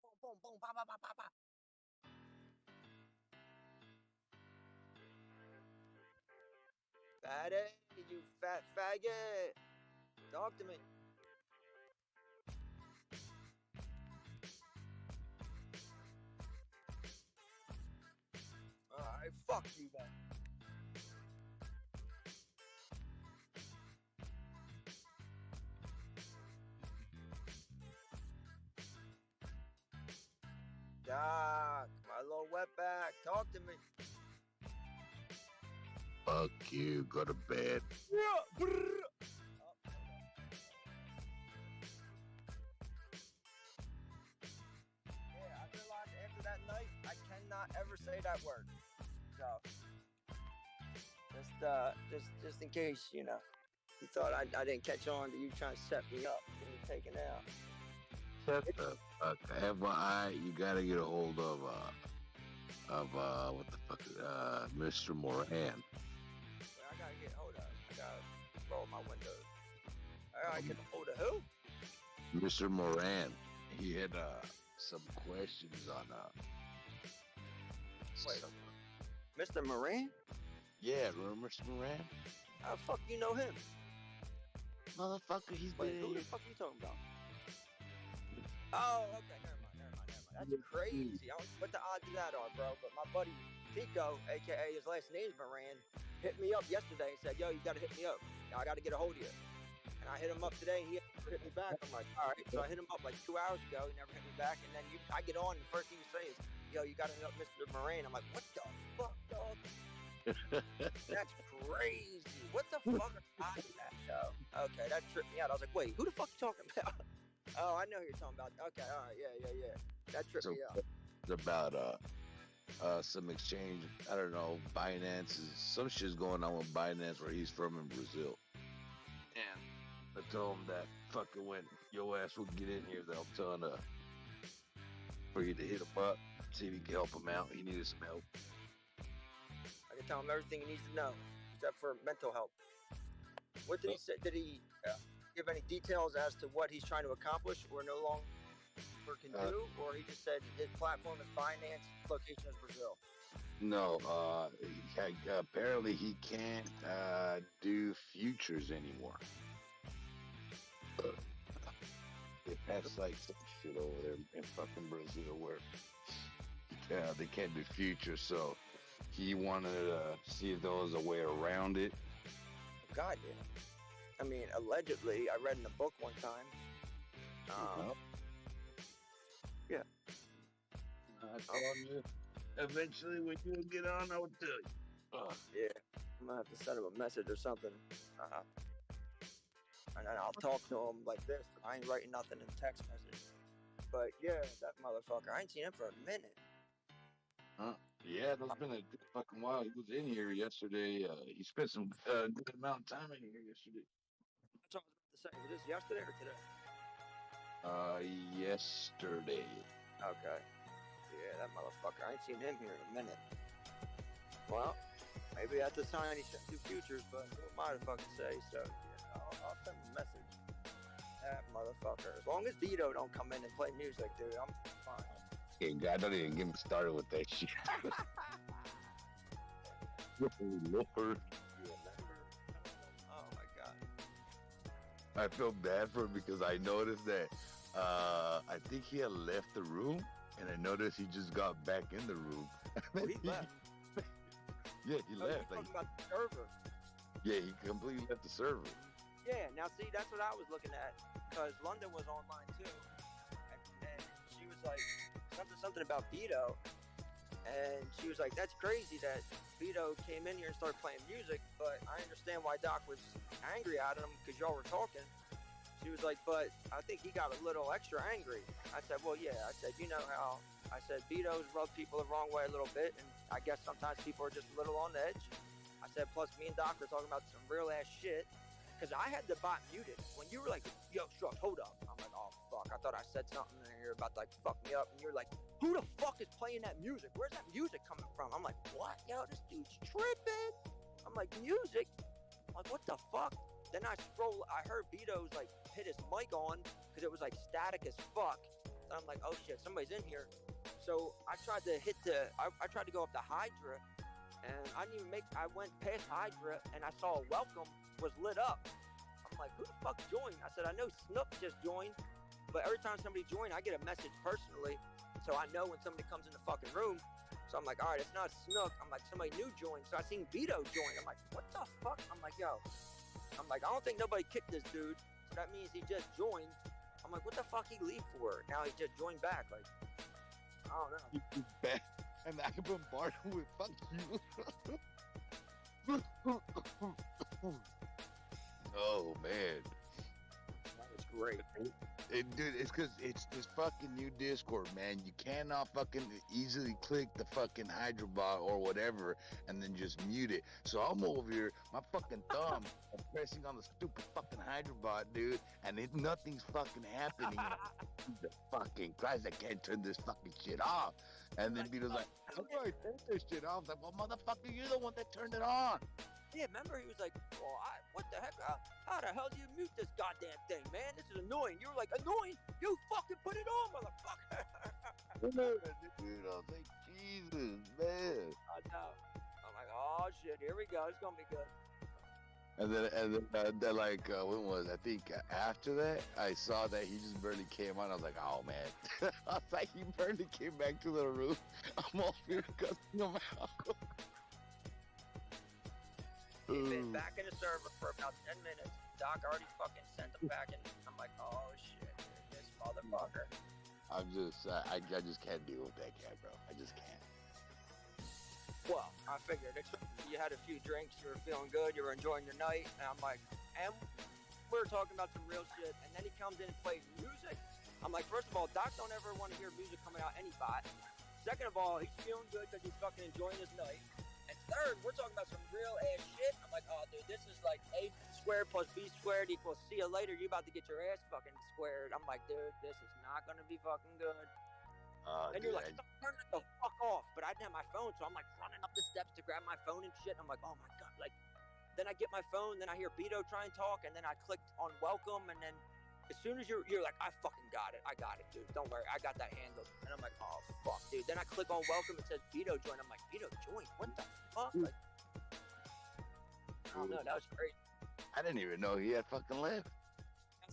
Boom, boom, boom, ba, ba, ba, ba, ba. Fatty, you fat faggot. Talk to me. Alright, fuck you then. Doc, my little wetback, talk to me. Fuck you. Go to bed. Yeah, brrr. Yeah, I realized after that night, I cannot ever say that word. So, just in case, you know, you thought I didn't catch on to you trying to set me up and you taking out. Shut the fuck. FYI, you gotta get a hold of what the fuck, Mr. Moran. Well, I gotta get hold of. I gotta roll my windows. I gotta get hold of who? Mr. Moran. He had some questions on Wait, Mr. Moran? Yeah, remember Mr. Moran? How the fuck you know him? Motherfucker, he's Wait, been who the fuck you talking about? Oh, okay, never mind. That's crazy. What the odds of that are, bro? But my buddy Tico, aka his last name's Moran, hit me up yesterday and said, "Yo, you gotta hit me up. I gotta get a hold of you." And I hit him up today, and he hit me back. I'm like, all right. So I hit him up like 2 hours ago. He never hit me back. And then I get on, and the first thing you say is, "Yo, you gotta hit up Mr. Moran." I'm like, what the fuck, dog? That's crazy. What the fuck are odds of that, yo? Okay, that tripped me out. I was like, wait, who the fuck you talking about? Oh, I know who you're talking about. Okay, all right, yeah. That tripped me out. It's about some exchange. I don't know. Binance is some shit's going on with Binance where he's from in Brazil. And I told him that fucking when your ass will get in here, that I'm telling for you to hit him up, see if you can help him out. He needed some help. I can tell him everything he needs to know, except for mental help. What did he say? Did he give any details as to what he's trying to accomplish or no longer can do? Or he just said his platform is Binance, location is Brazil? No, apparently he can't do futures anymore. That's like some shit over there in fucking Brazil where they can't do futures, so he wanted to see if there was a way around it. God, yeah. I mean, allegedly, I read in a book one time. Yeah. I told you. Eventually, when you get on, I will tell you. Yeah, I'm gonna have to send him a message or something. And then I'll talk to him like this. I ain't writing nothing in text message. But yeah, that motherfucker, I ain't seen him for a minute. Yeah, that's been a good fucking while. He was in here yesterday. He spent some good amount of time in here yesterday. That's what I was about to say. Was this yesterday or today? Yesterday. Okay. Yeah, that motherfucker. I ain't seen him here in a minute. Well, maybe that's a sign he shouldn't do futures, but who am I to fucking say? So, yeah, I'll send him a message. That motherfucker. As long as Vito don't come in and play music, dude, I'm fine. Yeah, God, don't even get me started with that shit. Lord. Oh my God. I feel bad for him because I noticed that I think he had left the room, and I noticed he just got back in the room. Oh, he left. Yeah, he left. Talking about the server. Yeah, he completely left the server. Yeah, now see, that's what I was looking at, because London was online too, and she was like, something about Vito, and she was like, that's crazy that Vito came in here and started playing music, but I understand why Doc was angry at him, because y'all were talking. She was like, but I think he got a little extra angry. I said, well, yeah. I said, you know how, I said, Vito's rubbed people the wrong way a little bit, and I guess sometimes people are just a little on the edge. I said, plus me and Doc were talking about some real ass shit, because I had the bot muted. When you were like, yo, Struck, hold up. I'm like, oh, fuck. I thought I said something and you're about to, like, fuck me up. And you're like, who the fuck is playing that music? Where's that music coming from? I'm like, what? Yo, this dude's tripping. I'm like, music? I'm like, what the fuck? Then I heard Vito's, like, hit his mic on because it was, like, static as fuck. And I'm like, oh, shit, somebody's in here. So I tried to I tried to go up to Hydra, and I didn't even I went past Hydra, and I saw welcome was lit up. I'm like, who the fuck joined? I said, I know Snook just joined, but every time somebody joined, I get a message personally, so I know when somebody comes in the fucking room. So I'm like, all right, it's not Snook. I'm like, somebody new joined. So I seen Vito join. I'm like, what the fuck? I'm like, yo. I'm like, I don't think nobody kicked this dude. So that means he just joined. I'm like, what the fuck he leave for? Now he just joined back. Like, I don't know. He's back, and I bombarded him with fuck you. Oh man, that was great. Dude, it's because it's this fucking new Discord, man. You cannot fucking easily click the fucking Hydrobot or whatever and then just mute it. So I'm over here, my fucking thumb, I'm pressing on the stupid fucking Hydrobot, dude, and nothing's fucking happening. The fucking Christ, I can't turn this fucking shit off. And then Vito's like, how do I turn this shit off? I'm like, well, motherfucker, you're the one that turned it on. Yeah, remember he was like, well, what the heck? How the hell do you mute this goddamn thing, man? This is annoying. You were like, annoying? You fucking put it on, motherfucker. Dude, I was like, Jesus, man. I know. I'm like, oh shit, here we go. It's gonna be good. And then like, when was it? I think after that, I saw that he just barely came on. I was like, oh man. I was like, he barely came back to the room. I'm all here cussing him out. He's been back in the server for about 10 minutes. Doc already fucking sent him back, and I'm like, oh shit, dude, this motherfucker. I'm just, I just can't deal with that guy, bro. I just can't. Well, I figured you had a few drinks, you were feeling good, you were enjoying your night, and I'm like, and we were talking about some real shit, and then he comes in and plays music. I'm like, first of all, Doc don't ever want to hear music coming out any bot. Second of all, he's feeling good because he's fucking enjoying his night. And third, we're talking about some real ass shit. I'm like, oh, dude, this is like A squared plus B squared equals see you later. You about to get your ass fucking squared. I'm like, dude, this is not going to be fucking good. And Dude, you're like, turn it the fuck off. But I didn't have my phone, so I'm like running up the steps to grab my phone and shit. I'm like, oh my God. Like, then I get my phone, then I hear Beto try and talk, and then I clicked on welcome, and then as soon as you're like, I fucking got it. I got it, dude. Don't worry. I got that handled. And I'm like, oh, fuck, dude. Then I click on welcome. It says Vito join. I'm like, Vito join? What the fuck? Like, I don't know. That was great. I didn't even know he had fucking left.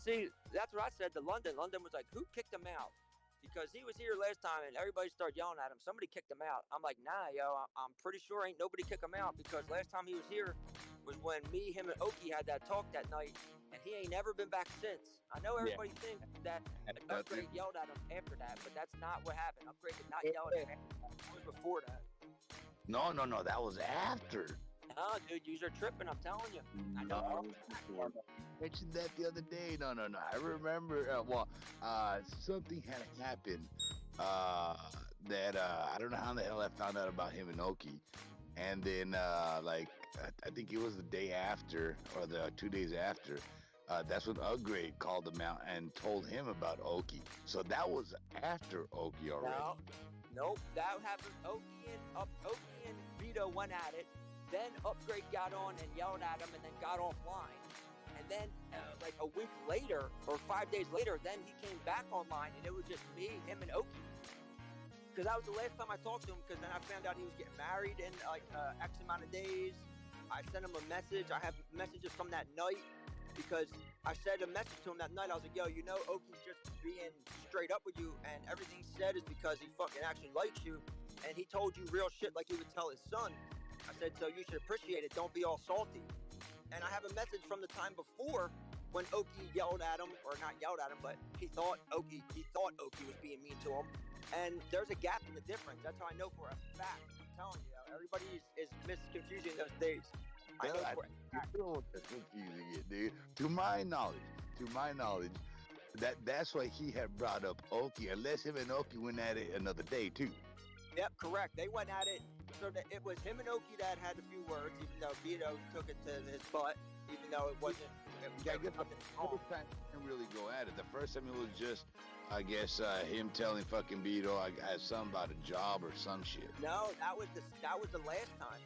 See, that's what I said to London. London was like, who kicked him out? Because he was here last time and everybody started yelling at him. Somebody kicked him out. I'm like, nah, yo, I'm pretty sure ain't nobody kick him out because last time he was here was when me, him, and Oki had that talk that night, and he ain't never been back since. I know everybody thinks that Upgrade yelled at him after that, but that's not what happened. Upgrade did not yell at him. It was before that. No, that was after. No, dude, you're tripping. I'm telling you. I know. I mentioned that the other day. No. I remember. Something had happened. That I don't know how the hell I found out about him and Oki, and then I think it was the day after or the 2 days after. That's when Upgrade called him out and told him about Oki. So that was after Oki already. Nope. That happened. Oki and Vito went at it. Then Upgrade got on and yelled at him and then got offline. And then like a week later or 5 days later, then he came back online and it was just me, him, and Oki. Because that was the last time I talked to him because then I found out he was getting married in like X amount of days. I sent him a message. I have messages from that night because I said a message to him that night. I was like, yo, you know, Oki's just being straight up with you and everything he said is because he fucking actually likes you. And he told you real shit like he would tell his son. I said, so you should appreciate it. Don't be all salty. And I have a message from the time before when Oki yelled at him, or not yelled at him, but he thought Oki was being mean to him. And there's a gap in the difference. That's how I know for a fact. I'm telling you, everybody is misconfusing those days. I know for a fact. That's confusing it, dude. To my knowledge, that's why he had brought up Oki. Unless him and Oki went at it another day too. Yep, correct. They went at it. So that it was him and Oki that had a few words, even though Vito took it to his butt, even though it wasn't. I guess the whole time didn't really go at it. The first time it was just, I guess, him telling fucking Vito I had something about a job or some shit. No, that was the last time.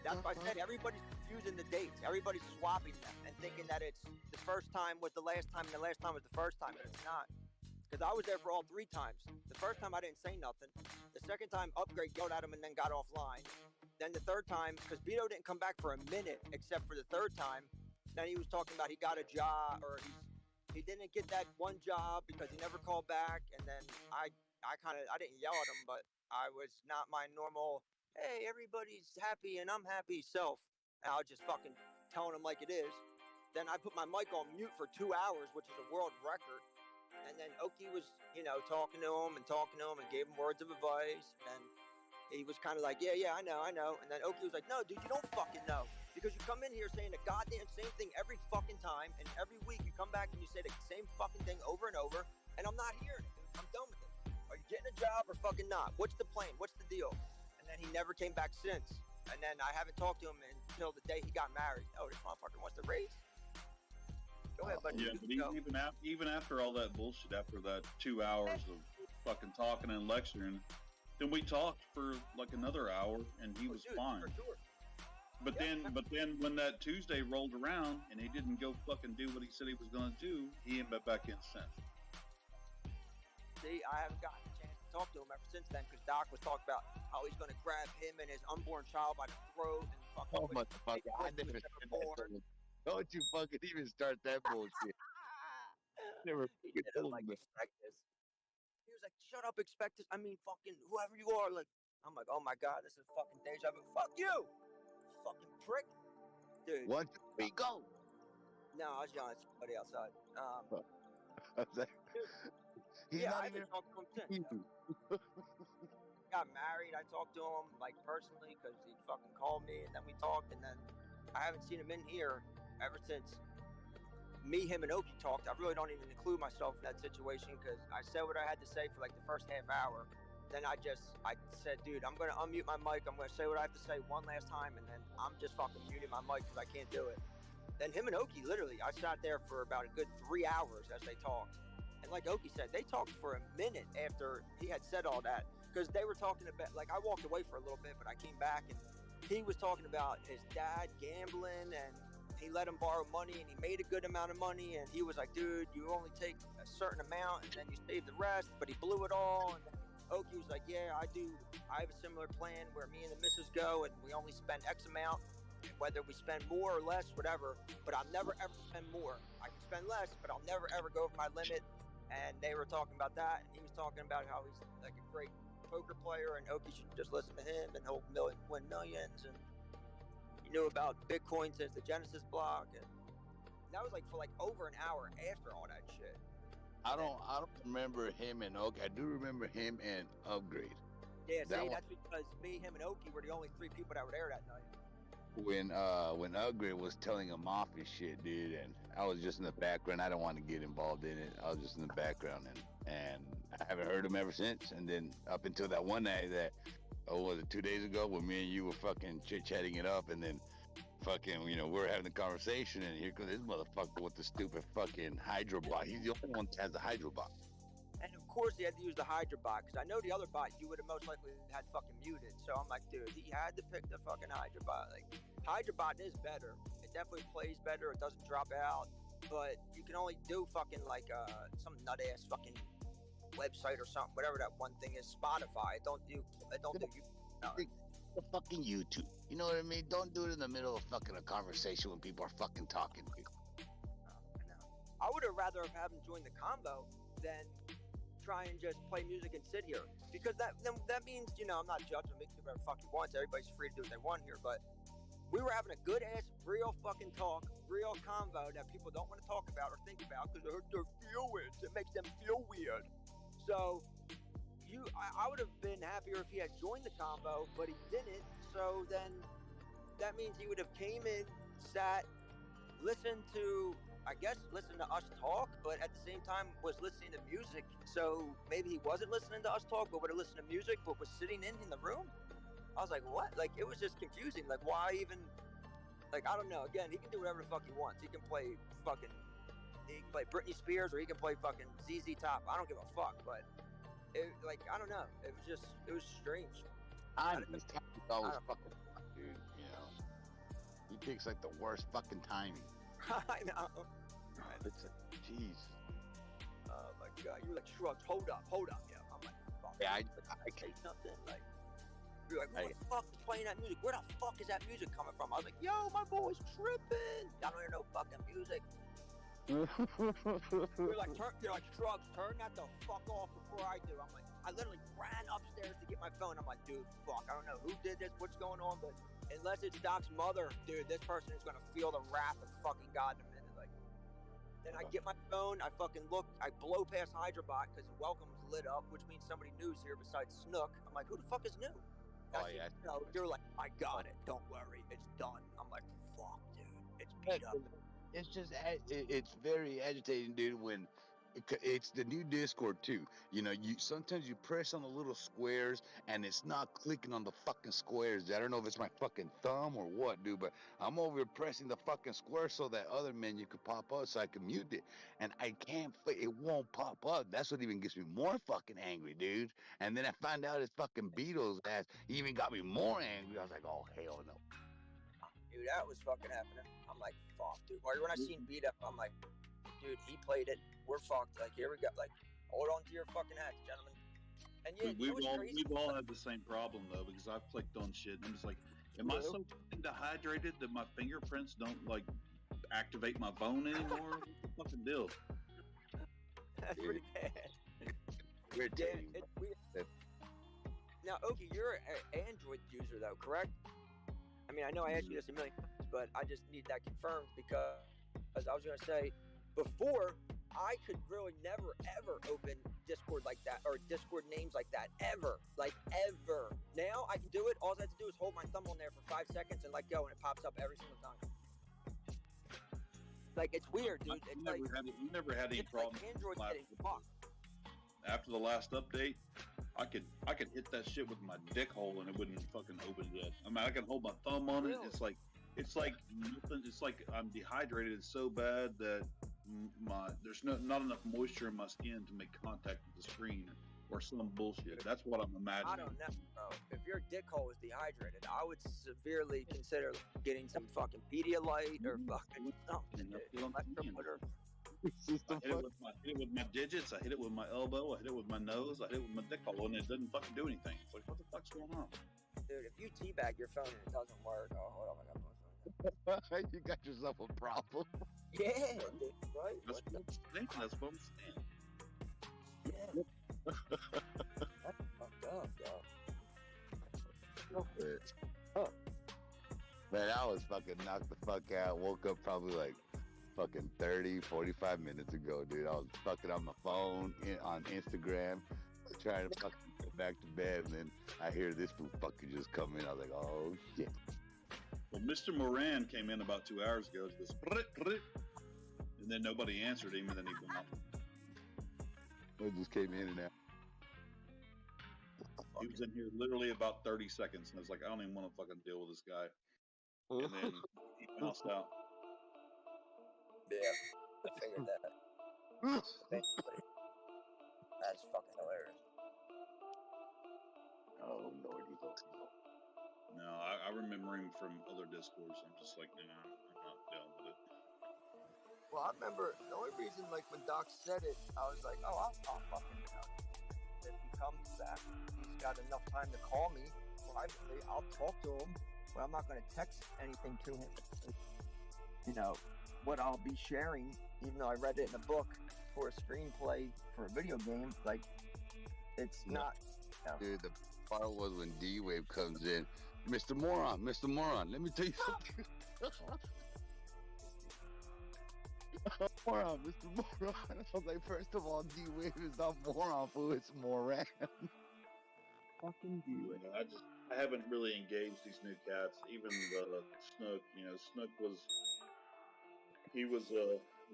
That's why I said everybody's confusing the dates. Everybody's swapping them and thinking that it's the first time was the last time and the last time was the first time, but it's not. because I was there for all 3 times. The first time I didn't say nothing. The second time, Upgrade yelled at him and then got offline. Then the third time, because Beto didn't come back for a minute, except for the third time. Then he was talking about he got a job, or he didn't get that one job because he never called back. And then I didn't yell at him, but I was not my normal, hey, everybody's happy and I'm happy self. And I was just fucking telling him like it is. Then I put my mic on mute for 2 hours, which is a world record. And then Oki was, talking to him and gave him words of advice. And he was kind of like, yeah, I know. And then Oki was like, no, dude, you don't fucking know. Because you come in here saying the goddamn same thing every fucking time. And every week you come back and you say the same fucking thing over and over. And I'm not hearing it, dude. I'm done with it. Are you getting a job or fucking not? What's the plan? What's the deal? And then he never came back since. And then I haven't talked to him until the day he got married. Oh, this motherfucker wants to raise? Go ahead, buddy. Yeah, but even after all that bullshit, after that 2 hours of fucking talking and lecturing, then we talked for like another hour, and he was fine. For sure. But then when that Tuesday rolled around and he didn't go fucking do what he said he was going to do, he ended up back in since. See, I haven't gotten a chance to talk to him ever since then, because Doc was talking about how he's going to grab him and his unborn child by the throat and fuck Oh, up with motherfucker. I never said that to him. Don't you fucking even start that bullshit. Never He did it like Expectus. He was like, shut up, Expectus. I mean, fucking whoever you are. Like, I'm like, oh my God, this is fucking deja vu. Fuck you, fucking prick. Dude. 1, 2, 3, go. No, I was yelling at somebody outside. He's yeah, not I even haven't talked to him since. Got married. I talked to him like personally because he fucking called me, and then we talked, and then I haven't seen him in here ever since me, him, and Oki talked. I really don't even include myself in that situation because I said what I had to say for like the first half hour. Then I said, dude, I'm going to unmute my mic. I'm going to say what I have to say one last time, and then I'm just fucking muting my mic because I can't do it. Then him and Oki, literally, I sat there for about a good 3 hours as they talked. And like Oki said, they talked for a minute after he had said all that because they were talking about, like, I walked away for a little bit, but I came back and he was talking about his dad gambling and he let him borrow money and he made a good amount of money. And he was like, dude, you only take a certain amount and then you save the rest, but he blew it all. And Oki was like, yeah, I do. I have a similar plan where me and the missus go and we only spend X amount, whether we spend more or less, whatever, but I'll never ever spend more. I can spend less, but I'll never ever go over my limit. And they were talking about that. And he was talking about how he's like a great poker player and Oki should just listen to him and he'll win millions. And he knew about Bitcoin since the Genesis block. And that was like for like over an hour after all that shit. I don't remember him and Oki. I do remember him and Upgrade. Yeah, see, that's because me, him, and Oki were the only 3 people that were there that night. When Upgrade was telling him off his shit, dude, and I was just in the background. I don't want to get involved in it. I was just in the background, and I haven't heard him ever since. And then up until that one night that, was it 2 days ago when me and you were fucking chit-chatting it up, and then fucking, we're having a conversation, and here comes this motherfucker with the stupid fucking Hydrobot. He's the only one that has the Hydrobot. And of course he had to use the Hydra bot, because I know the other bot you would have most likely had fucking muted. So I'm like, dude, he had to pick the fucking Hydra bot. Like, Hydra bot is better. It definitely plays better. It doesn't drop out. But you can only do fucking like some nut ass fucking website or something, whatever that one thing is, Spotify. It don't do you. The fucking YouTube. You know what I mean? Don't do it in the middle of fucking a conversation when people are fucking talking. I would have rather have had him join the combo than try and just play music and sit here, because that means, I'm not judging, make whatever fucking wants. Everybody's free to do what they want here, but we were having a good ass real fucking talk, real convo that people don't want to talk about or think about because it hurts their feelings. It makes them feel weird. So I would have been happier if he had joined the combo, but he didn't. So then that means he would have came in, sat, listened to us talk, but at the same time was listening to music. So maybe he wasn't listening to us talk, but would have listened to music, but was sitting in the room. I was like, what? Like, it was just confusing. Like, why even? Like, I don't know. Again, he can do whatever the fuck he wants. He can play Britney Spears, or he can play fucking ZZ Top. I don't give a fuck. But I don't know. It was strange. His timing always fucking, dude. He picks like the worst fucking timing. I know. It's jeez. Oh my my god. You're like, shrugs, hold up. Yeah. I'm like, fuck. Yeah, I say something like. You're like, what the fuck is playing that music? Where the fuck is that music coming from? I was like, yo, my boy's tripping. I don't hear no fucking music. You're like, shrugs, turn that the fuck off before I do. I'm like, I literally ran upstairs to get my phone. I'm like, dude, fuck, I don't know who did this, what's going on, but unless it's Doc's mother, dude, this person is gonna feel the wrath of fucking God in a minute. Like, then I get my phone, I fucking look, I blow past Hyderabad because Welcome's lit up, which means somebody new's here besides Snook. I'm like, who the fuck is new? No, you're like, I got it. Don't worry, it's done. I'm like, fuck, dude, it's beat up. It's just it's very agitating, dude. When it's the new Discord too. You know, you sometimes you press on the little squares and it's not clicking on the fucking squares. I don't know if it's my fucking thumb or what, dude. But I'm over here pressing the fucking square so that other menu could pop up so I can mute it, and I can't. It won't pop up. That's what even gets me more fucking angry, dude. And then I find out it's fucking Beatles ass. He even got me more angry. I was like, oh hell no. Dude, that was fucking happening. I'm like, fuck, dude. Or when I seen Beat Up, I'm like, dude, he played it. We're fucked. Like, here we go. Like, hold on to your fucking hats, gentlemen. And yeah, we've all had the same problem though, because I've clicked on shit and I'm just like, am I so dehydrated that my fingerprints don't like activate my phone anymore? What's the fucking deal? That's pretty bad. It's weird. Now, Oki, you're an Android user though, correct? I mean, I know I asked you this a million times, but I just need that confirmed because I was going to say, before, I could really never, ever open Discord like that, or Discord names like that, ever. Like, ever. Now, I can do it. All I have to do is hold my thumb on there for 5 seconds and let go, and it pops up every single time. Like, it's weird, dude. It's like, you never had any problems. Like Android's getting fucked. After the last update, I could hit that shit with my dick hole and it wouldn't fucking open yet. I mean, I can hold my thumb on it. It's like nothing. It's like I'm dehydrated so bad that there's not enough moisture in my skin to make contact with the screen or some bullshit. That's what I'm imagining. I don't know, bro. If your dick hole is dehydrated, I would severely consider getting some fucking Pedialyte or fucking something. I hit it with my digits, I hit it with my elbow, I hit it with my nose, I hit it with my dick hole, and it doesn't fucking do anything. It's like, what the fuck's going on? Dude, if you teabag your phone and it doesn't work, oh, hold on, I got my phone. You got yourself a problem. Yeah, dude, right? That's what I'm saying. Yeah. That's fucked up, yo. Man, I was fucking knocked the fuck out. Woke up probably like fucking 30-45 minutes ago, dude. I was fucking on my phone on Instagram trying to fucking get back to bed, and then I hear this fool fucking just come in. I was like, oh shit. Well, Mr. Moran came in about 2 hours ago, just and then nobody answered him, and then he went off. It just came in and out. He was in here literally about 30 seconds, and I was like, I don't even want to fucking deal with this guy. And then he bounced out. Yeah, I figured that. That's fucking hilarious. Oh, Lordy. No, I remember him from other Discords. I'm just like, nah, I'm not dealing with it. Well, I remember the only reason, like, when Doc said it, I was like, oh, I'll fucking, if he comes back, he's got enough time to call me privately, I'll talk to him, but I'm not going to text anything to him. You know, what I'll be sharing, even though I read it in a book for a screenplay for a video game, like, it's not. You know. Dude, the part was when D-Wave comes in. Mr. Moron, let me tell you something. Moron, Mr. Moron. I was like, first of all, D-Wave is not Moron, fool, it's Moran. Fucking D-Wave. I haven't really engaged these new cats, even the Snook. You know, Snook he was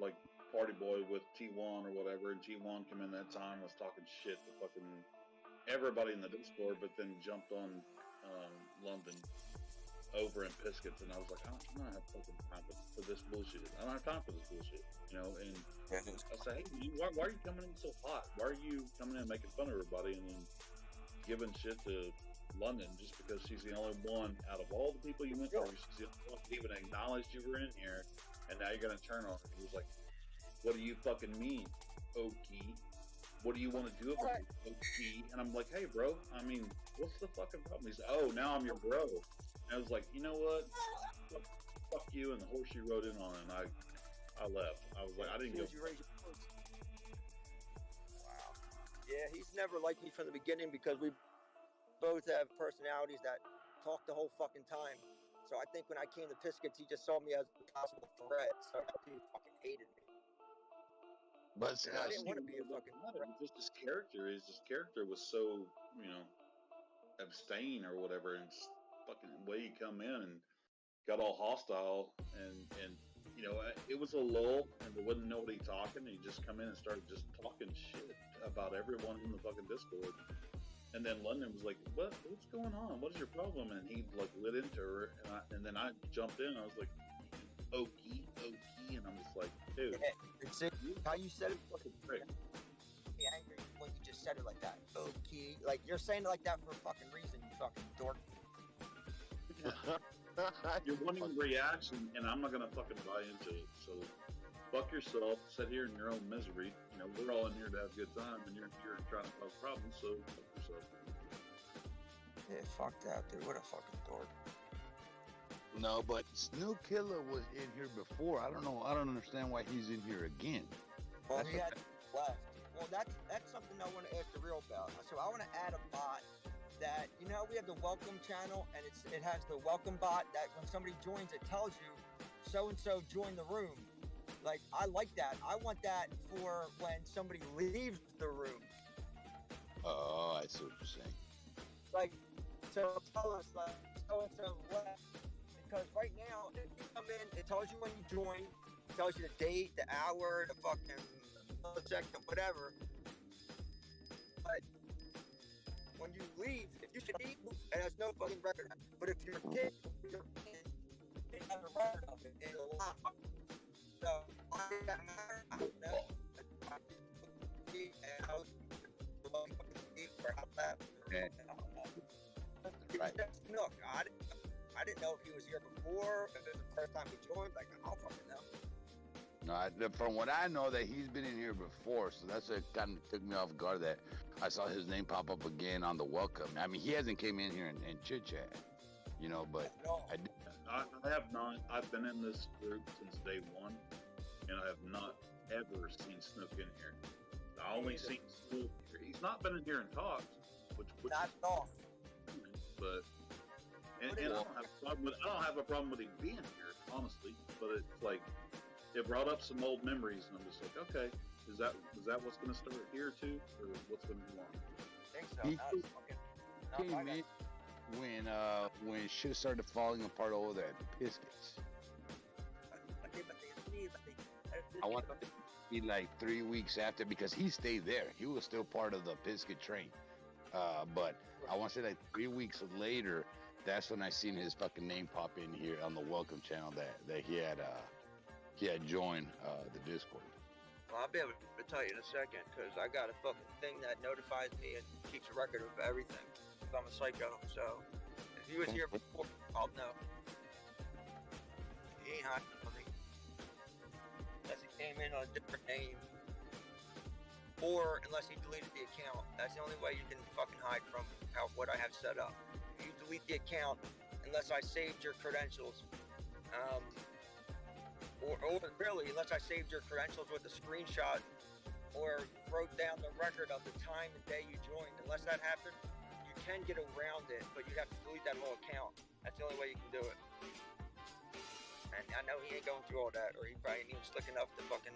like party boy with T1 or whatever, and T1 came in that time, was talking shit to fucking everybody in the Discord, but then jumped on London over in Piscats, and I was like, I don't have fucking time for this bullshit. I don't have time for this bullshit, you know. And I said, hey, why are you coming in so hot? Why are you coming in and making fun of everybody and then giving shit to London just because she's the only one out of all the people you went through? She's the only one who even acknowledged you were in here, and now you're gonna turn on her. He was like, what do you fucking mean, Okie? what do you want to do about it? And I'm like, hey, bro, I mean, what's the fucking problem? He's like, oh, now I'm your bro. And I was like, you know what? Fuck you, and the horse you rode in on, and I left. I was like, I didn't go. Wow. Yeah, he's never liked me from the beginning because we both have personalities that talk the whole fucking time. So I think when I came to Pisgah's, he just saw me as a possible threat. So he fucking hated me. But And I didn't want to be a fucking threat. Just his character. His character was so, abstain or whatever, and just fucking way he come in and got all hostile, and it was a lull, and there wasn't nobody talking. And he just come in and started just talking shit about everyone in the fucking Discord. And then London was like, what's going on? What is your problem? And he like lit into her, and then I jumped in. I was like, Okie, and I'm just like, dude. Yeah, how you said it, fucking prick. Be angry when you just said it like that. Okie, like you're saying it like that for a fucking reason, you fucking dork. You're wanting reaction, and I'm not gonna fucking buy into it. So, fuck yourself. Sit here in your own misery. We're all in here to have a good time, and you're trying to cause problems. So, fuck yourself. Yeah, fuck that, dude. What a fucking dork. No, but Snoop Killer was in here before. I don't know. I don't understand why he's in here again. Well, he had left. Well, that's something I want to ask the real about. So I want to add a bot that, we have the welcome channel, and it has the welcome bot that when somebody joins, it tells you so-and-so joined the room. Like, I like that. I want that for when somebody leaves the room. Oh, I see what you're saying. Like, so tell us, like, so-and-so left. Because right now, if you come in, it tells you when you join, it tells you the date, the hour, the fucking millisecond, whatever. But when you leave, if you should leave, it has no fucking record. But if you're kicked, it has a record of it. It'll lock. So, why does that matter? I don't know. Right. Look, I didn't know if he was here before, if it was the first time he joined. Like, I don't fucking know. No, from what I know, that he's been in here before, so that's what kind of took me off guard. That I saw his name pop up again on the welcome. I mean, he hasn't came in here and chit chat, but I have not. I've been in this group since day one, and I have not ever seen Snook in here. I only seen Snook here. He's not been in here and talked, which not at all. But and I don't have a problem with him being here, honestly. But it's like it brought up some old memories, and I'm just like, okay, is that what's going to start here too, or what's going to go on? I think so. He came in when shit started falling apart over there at the Pisgah's. I want to be like 3 weeks after, because he stayed there. He was still part of the Pisgah train. But I want to say like 3 weeks later, that's when I seen his fucking name pop in here on the welcome channel that he had joined the Discord. Well, I'll be able to tell you in a second, because I got a fucking thing that notifies me and keeps a record of everything. I'm a psycho, so if he was here before, I'll know. He ain't hiding from me. Unless he came in on a different name. Or unless he deleted the account. That's the only way you can fucking hide from what I have set up. If you delete the account, unless I saved your credentials, or really, unless I saved your credentials with a screenshot or wrote down the record of the time and day you joined, unless that happened, you can get around it, but you'd have to delete that whole account. That's the only way you can do it. And I know he ain't going through all that, or he probably ain't even slick enough to fucking,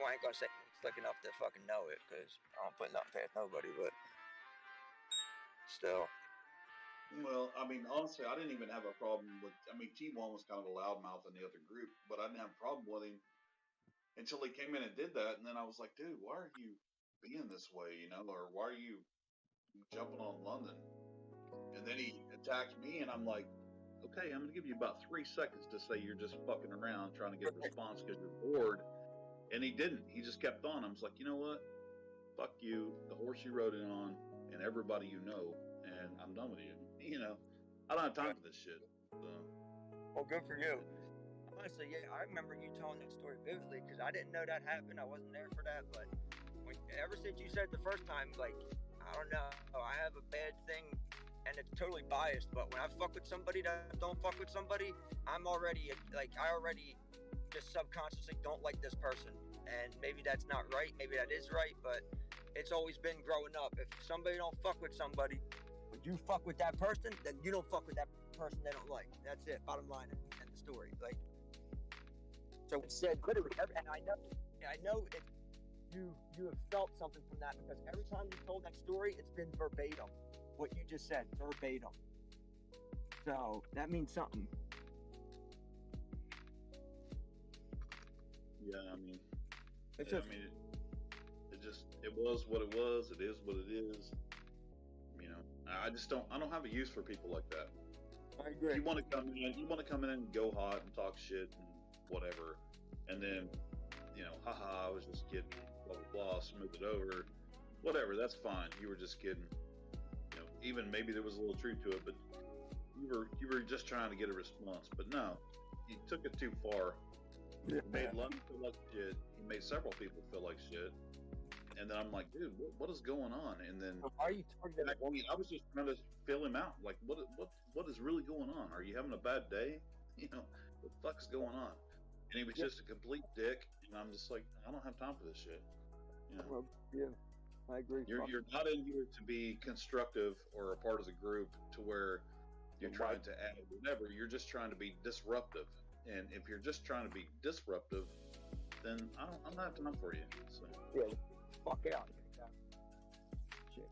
well, I ain't gonna say slick enough to fucking know it, because I don't put nothing past nobody, but still. Well, I mean, honestly, I didn't even have a problem with. I mean, T1 was kind of a loudmouth in the other group, but I didn't have a problem with him until he came in and did that, and then I was like, dude, why are you being this way, or why are you jumping on London? And then he attacked me, and I'm like, okay, I'm gonna give you about 3 seconds to say you're just fucking around trying to get a response because you're bored. And he didn't. He just kept on. I was like, you know what? Fuck you, the horse you rode in on, and everybody you know, and I'm done with you. I don't have time for this shit. So. Well, good for you. Honestly, yeah, I remember you telling that story vividly, because I didn't know that happened. I wasn't there for that, but ever since you said it the first time, like, I don't know, I have a bad thing, and it's totally biased. But when I fuck with somebody that don't fuck with somebody, I'm already like, I already just subconsciously don't like this person. And maybe that's not right, maybe that is right, but it's always been growing up. If somebody don't fuck with somebody, when you fuck with that person, then you don't fuck with that person they don't like. That's it. Bottom line, end the story. Like, so it said literally, and I know it. You have felt something from that, because every time you told that story, it's been verbatim what you just said, verbatim. So that means something. Yeah, I mean, It's I just, mean, it was what it was. It is what it is. You know, I don't have a use for people like that. I agree. You want to come in and go hot and talk shit and whatever, and then, haha, I was just kidding, blah blah blah, smooth it over, whatever. That's fine. You were just kidding. Even maybe there was a little truth to it, but you were just trying to get a response. But no, you took it too far. You made London feel like shit. You made several people feel like shit. And then I'm like, dude, what is going on? And then are you targeting? I was just trying to fill him out. Like, what is really going on? Are you having a bad day? What the fuck's going on? And he was just a complete dick. And I'm just like, I don't have time for this shit. Well, yeah, I agree. You're not in here to be constructive or a part of the group to where you're trying to add whatever. You're just trying to be disruptive. And if you're just trying to be disruptive, then I'm not have time for you. So. Yeah, fuck out. Shit.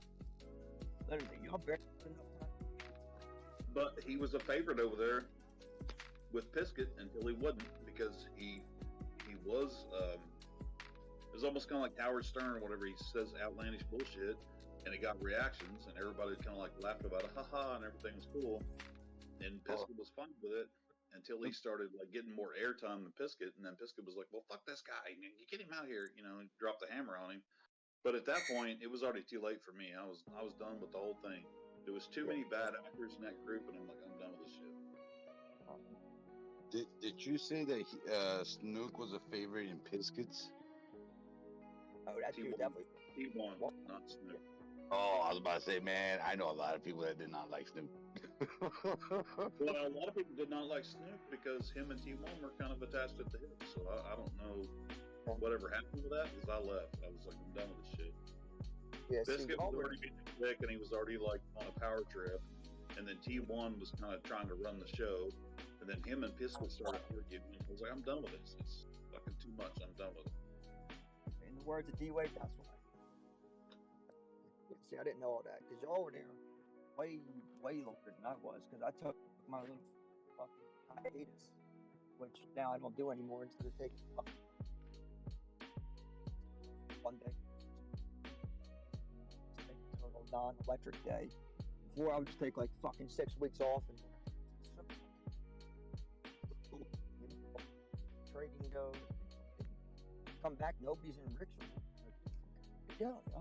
Literally, y'all better enough time. But he was a favorite over there with Piskett until he wasn't, because he was it was almost kind of like Howard Stern, whatever, he says outlandish bullshit, and he got reactions, and everybody kind of like laughed about it, haha, and everything was cool, and Piskett was fine with it until he started like getting more airtime than Piskett, and then Piskett was like, well, fuck this guy, you get him out here, and dropped the hammer on him. But at that point, it was already too late for me. I was done with the whole thing. There was too many bad actors in that group, and I'm like, I'm done with this shit. Did you say that Snook was a favorite in Piskett's? Oh, that dude definitely. T1, not Snook. Oh, I was about to say, man, I know a lot of people that did not like Snook. Well, a lot of people did not like Snook because him and T1 were kind of attached at the hip. So I don't know whatever happened with that, because I left. I was like, I'm done with this shit. Yeah, Biscuit was already being sick, and he was already like on a power trip. And then T1 was kind of trying to run the show. And then him and Biscuit started arguing. I was like, I'm done with this. It's fucking too much. I'm done with it. In the words of D-Wade, that's why. See, I didn't know all that, because y'all were there way longer than I was, because I took my little fucking hiatus, which now I don't do anymore instead of taking one day. Just take a total non-electric day. Before I would just take like fucking 6 weeks off and trading goes. Come back, nobody's in Rick's room. Like, yeah. I'm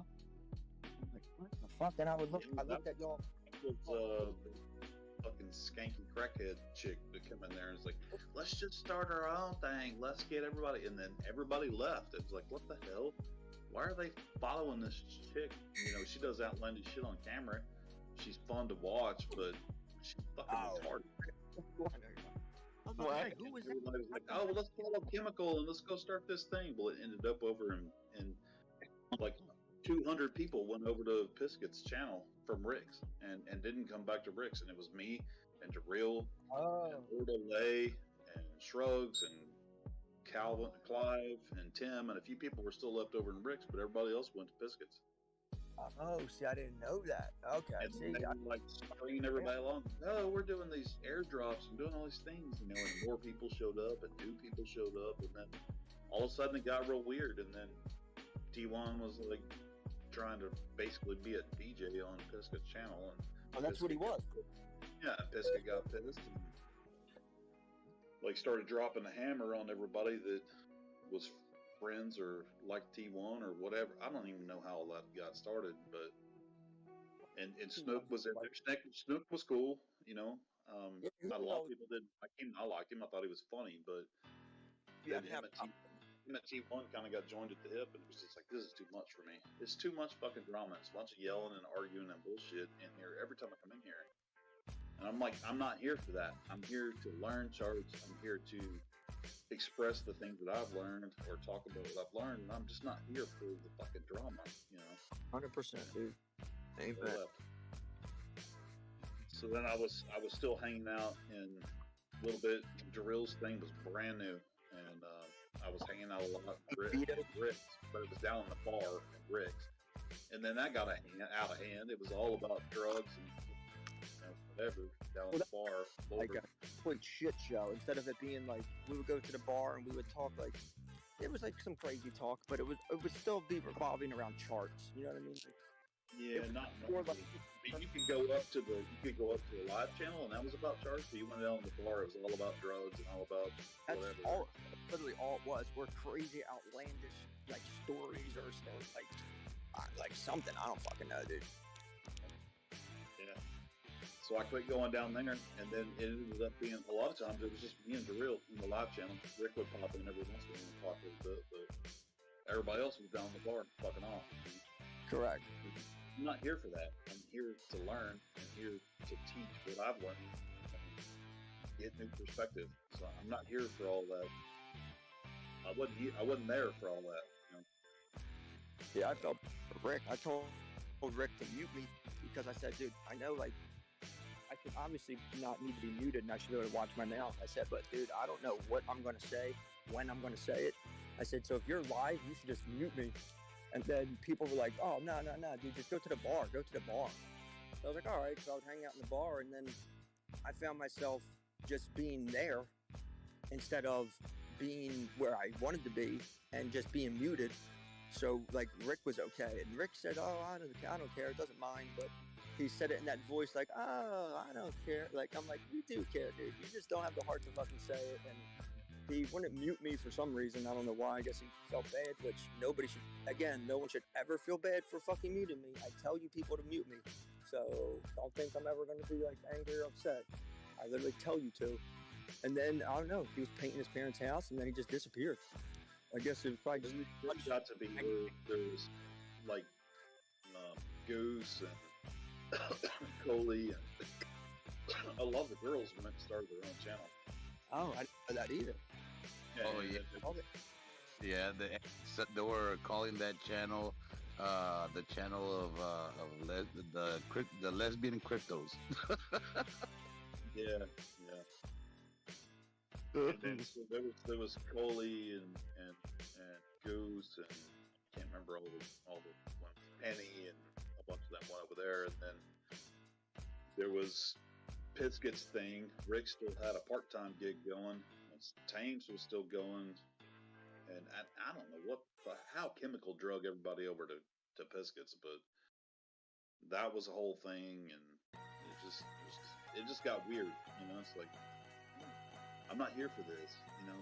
like, what the fuck? Then I looked at y'all. It was fucking skanky crackhead chick that come in there and was like, let's just start our own thing. Let's get everybody. And then everybody left. It was like, what the hell? Why are they following this chick? She does outlandish shit on camera. She's fun to watch, but she's fucking retarded. Who was that? Everybody was like, oh, well, let's follow Chemical and let's go start this thing. Well, it ended up over in like 200 people went over to Piskett's channel from Rick's and didn't come back to Rick's. And it was me and Jarrell and Ordolay and Shrugs and Calvin, Clive and Tim, and a few people were still left over in Rick's, but everybody else went to Piskett's. Oh, see, I didn't know that. Okay, and see, they like springing everybody along. Oh, we're doing these airdrops and doing all these things, and more people showed up, and new people showed up, and then all of a sudden it got real weird, and then T1 was like trying to basically be a DJ on Piskett's channel, and that's what he was. Yeah, Piskett got pissed and like started dropping the hammer on everybody that was friends or like T1 or whatever. I don't even know how all that got started, but and Snook was in there. Snook was cool, a lot of people didn't like him. I liked him. I thought he was funny, but then him and him at T1 kind of got joined at the hip, and it was just like, this is too much for me. It's too much fucking drama. It's a bunch of yelling and arguing and bullshit in here every time I come in here. And I'm like, I'm not here for that. I'm here to learn charts. I'm here to express the things that I've learned or talk about what I've learned. And I'm just not here for the fucking drama, you know. 100%, dude. Amen. So then I was still hanging out in a little bit. Drill's thing was brand new, and I was hanging out a lot with Rick's, but it was down in the bar at Rick's. And then that got out of hand. It was all about drugs and whatever down in the bar. Like a quick shit show. Instead of it being like we would go to the bar and we would talk like it was like some crazy talk, but it would still be revolving around charts. You know what I mean? Like, yeah, not more like you could go up to a live channel and that was about charts, but you went down to the bar, it was all about drugs and all about whatever. That's literally all it was. We're crazy, outlandish like stories or stuff like something. I don't fucking know, dude. Yeah. So I quit going down there, and then it ended up being a lot of times it was just me and Darrell in the live channel. Rick would pop in every once in a while and talk a little bit, but everybody else was down in the bar fucking off. Correct. I'm not here for that. I'm here to learn. I'm here to teach what I've learned and get new perspective. So I'm not here for all that. I wasn't there for all that. You know? Yeah, I felt Rick. I told Rick to mute me because I said, dude, I know like I could obviously not need to be muted and I should be able to watch my mouth. I said, but dude, I don't know what I'm going to say, when I'm going to say it. I said, so if you're live, you should just mute me. And then people were like, oh, no, dude, just go to the bar. Go to the bar. So I was like, all right. So I was hanging out in the bar, and then I found myself just being there instead of being where I wanted to be and just being muted. So, like, Rick was okay. And Rick said, oh, I don't care. It doesn't mind. But he said it in that voice like, oh, I don't care. Like, I'm like, you do care, dude. You just don't have the heart to fucking say it. And he wouldn't mute me for some reason. I don't know why. I guess he felt bad, which nobody should. Again, no one should ever feel bad for fucking muting me. I tell you people to mute me. So don't think I'm ever going to be like angry or upset. I literally tell you to. And then, I don't know, he was painting his parents' house and then he just disappeared. I guess it was probably just... It got to be where there was like Goose and Coley and a lot of the girls went and started their own channel. Oh, I didn't know that either. Yeah, oh yeah, yeah. They were calling that channel the channel of the lesbian cryptos. yeah. And then so there was Coley and Goose and I can't remember all the ones, Penny and a bunch of them went over there, and then there was Pitsket's thing. Rick still had a part-time gig going. Tames was still going, and I don't know how chemical drug everybody over to Pitsket's, but that was a whole thing, and it just got weird. You know, it's like I'm not here for this. You know,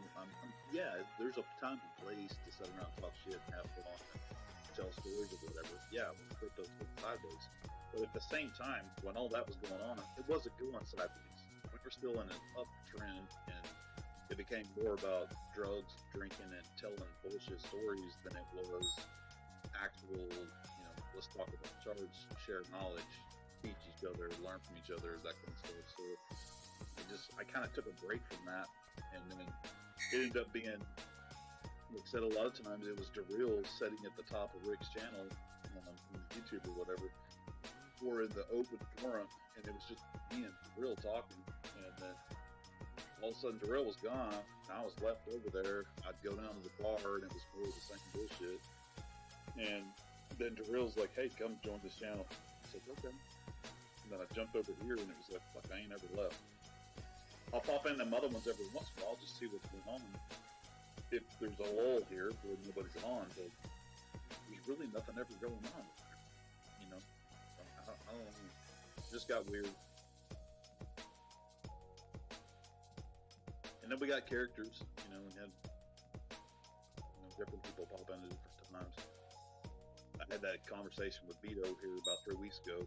yeah. There's a time and place to sit around, talk shit, and have fun, and tell stories or whatever. Yeah, crypto's going sideways. But at the same time, when all that was going on, it wasn't going sideways. We were still in an uptrend, and it became more about drugs, drinking, and telling bullshit stories than it was actual, you know, let's talk about charts, share knowledge, teach each other, learn from each other, that kind of stuff. So I kind of took a break from that, and then it ended up being, like I said, a lot of times it was Darrell sitting at the top of Rick's channel on YouTube or whatever, or in the open forum, and it was just me and Darrell talking, and then all of a sudden Darrell was gone, and I was left over there. I'd go down to the bar, and it was more of the same bullshit. And then Darrell's like, "Hey, come join this channel." I said, "Okay." And then I jumped over here, and it was like I ain't ever left. I'll pop in them other ones every once in a while, just see what's going on. If there's a lull here where nobody's on, but there's really nothing ever going on, you know. I don't know. It just got weird. And then we got characters, you know, we had different people pop in at different times. I had that conversation with Vito here about 3 weeks ago,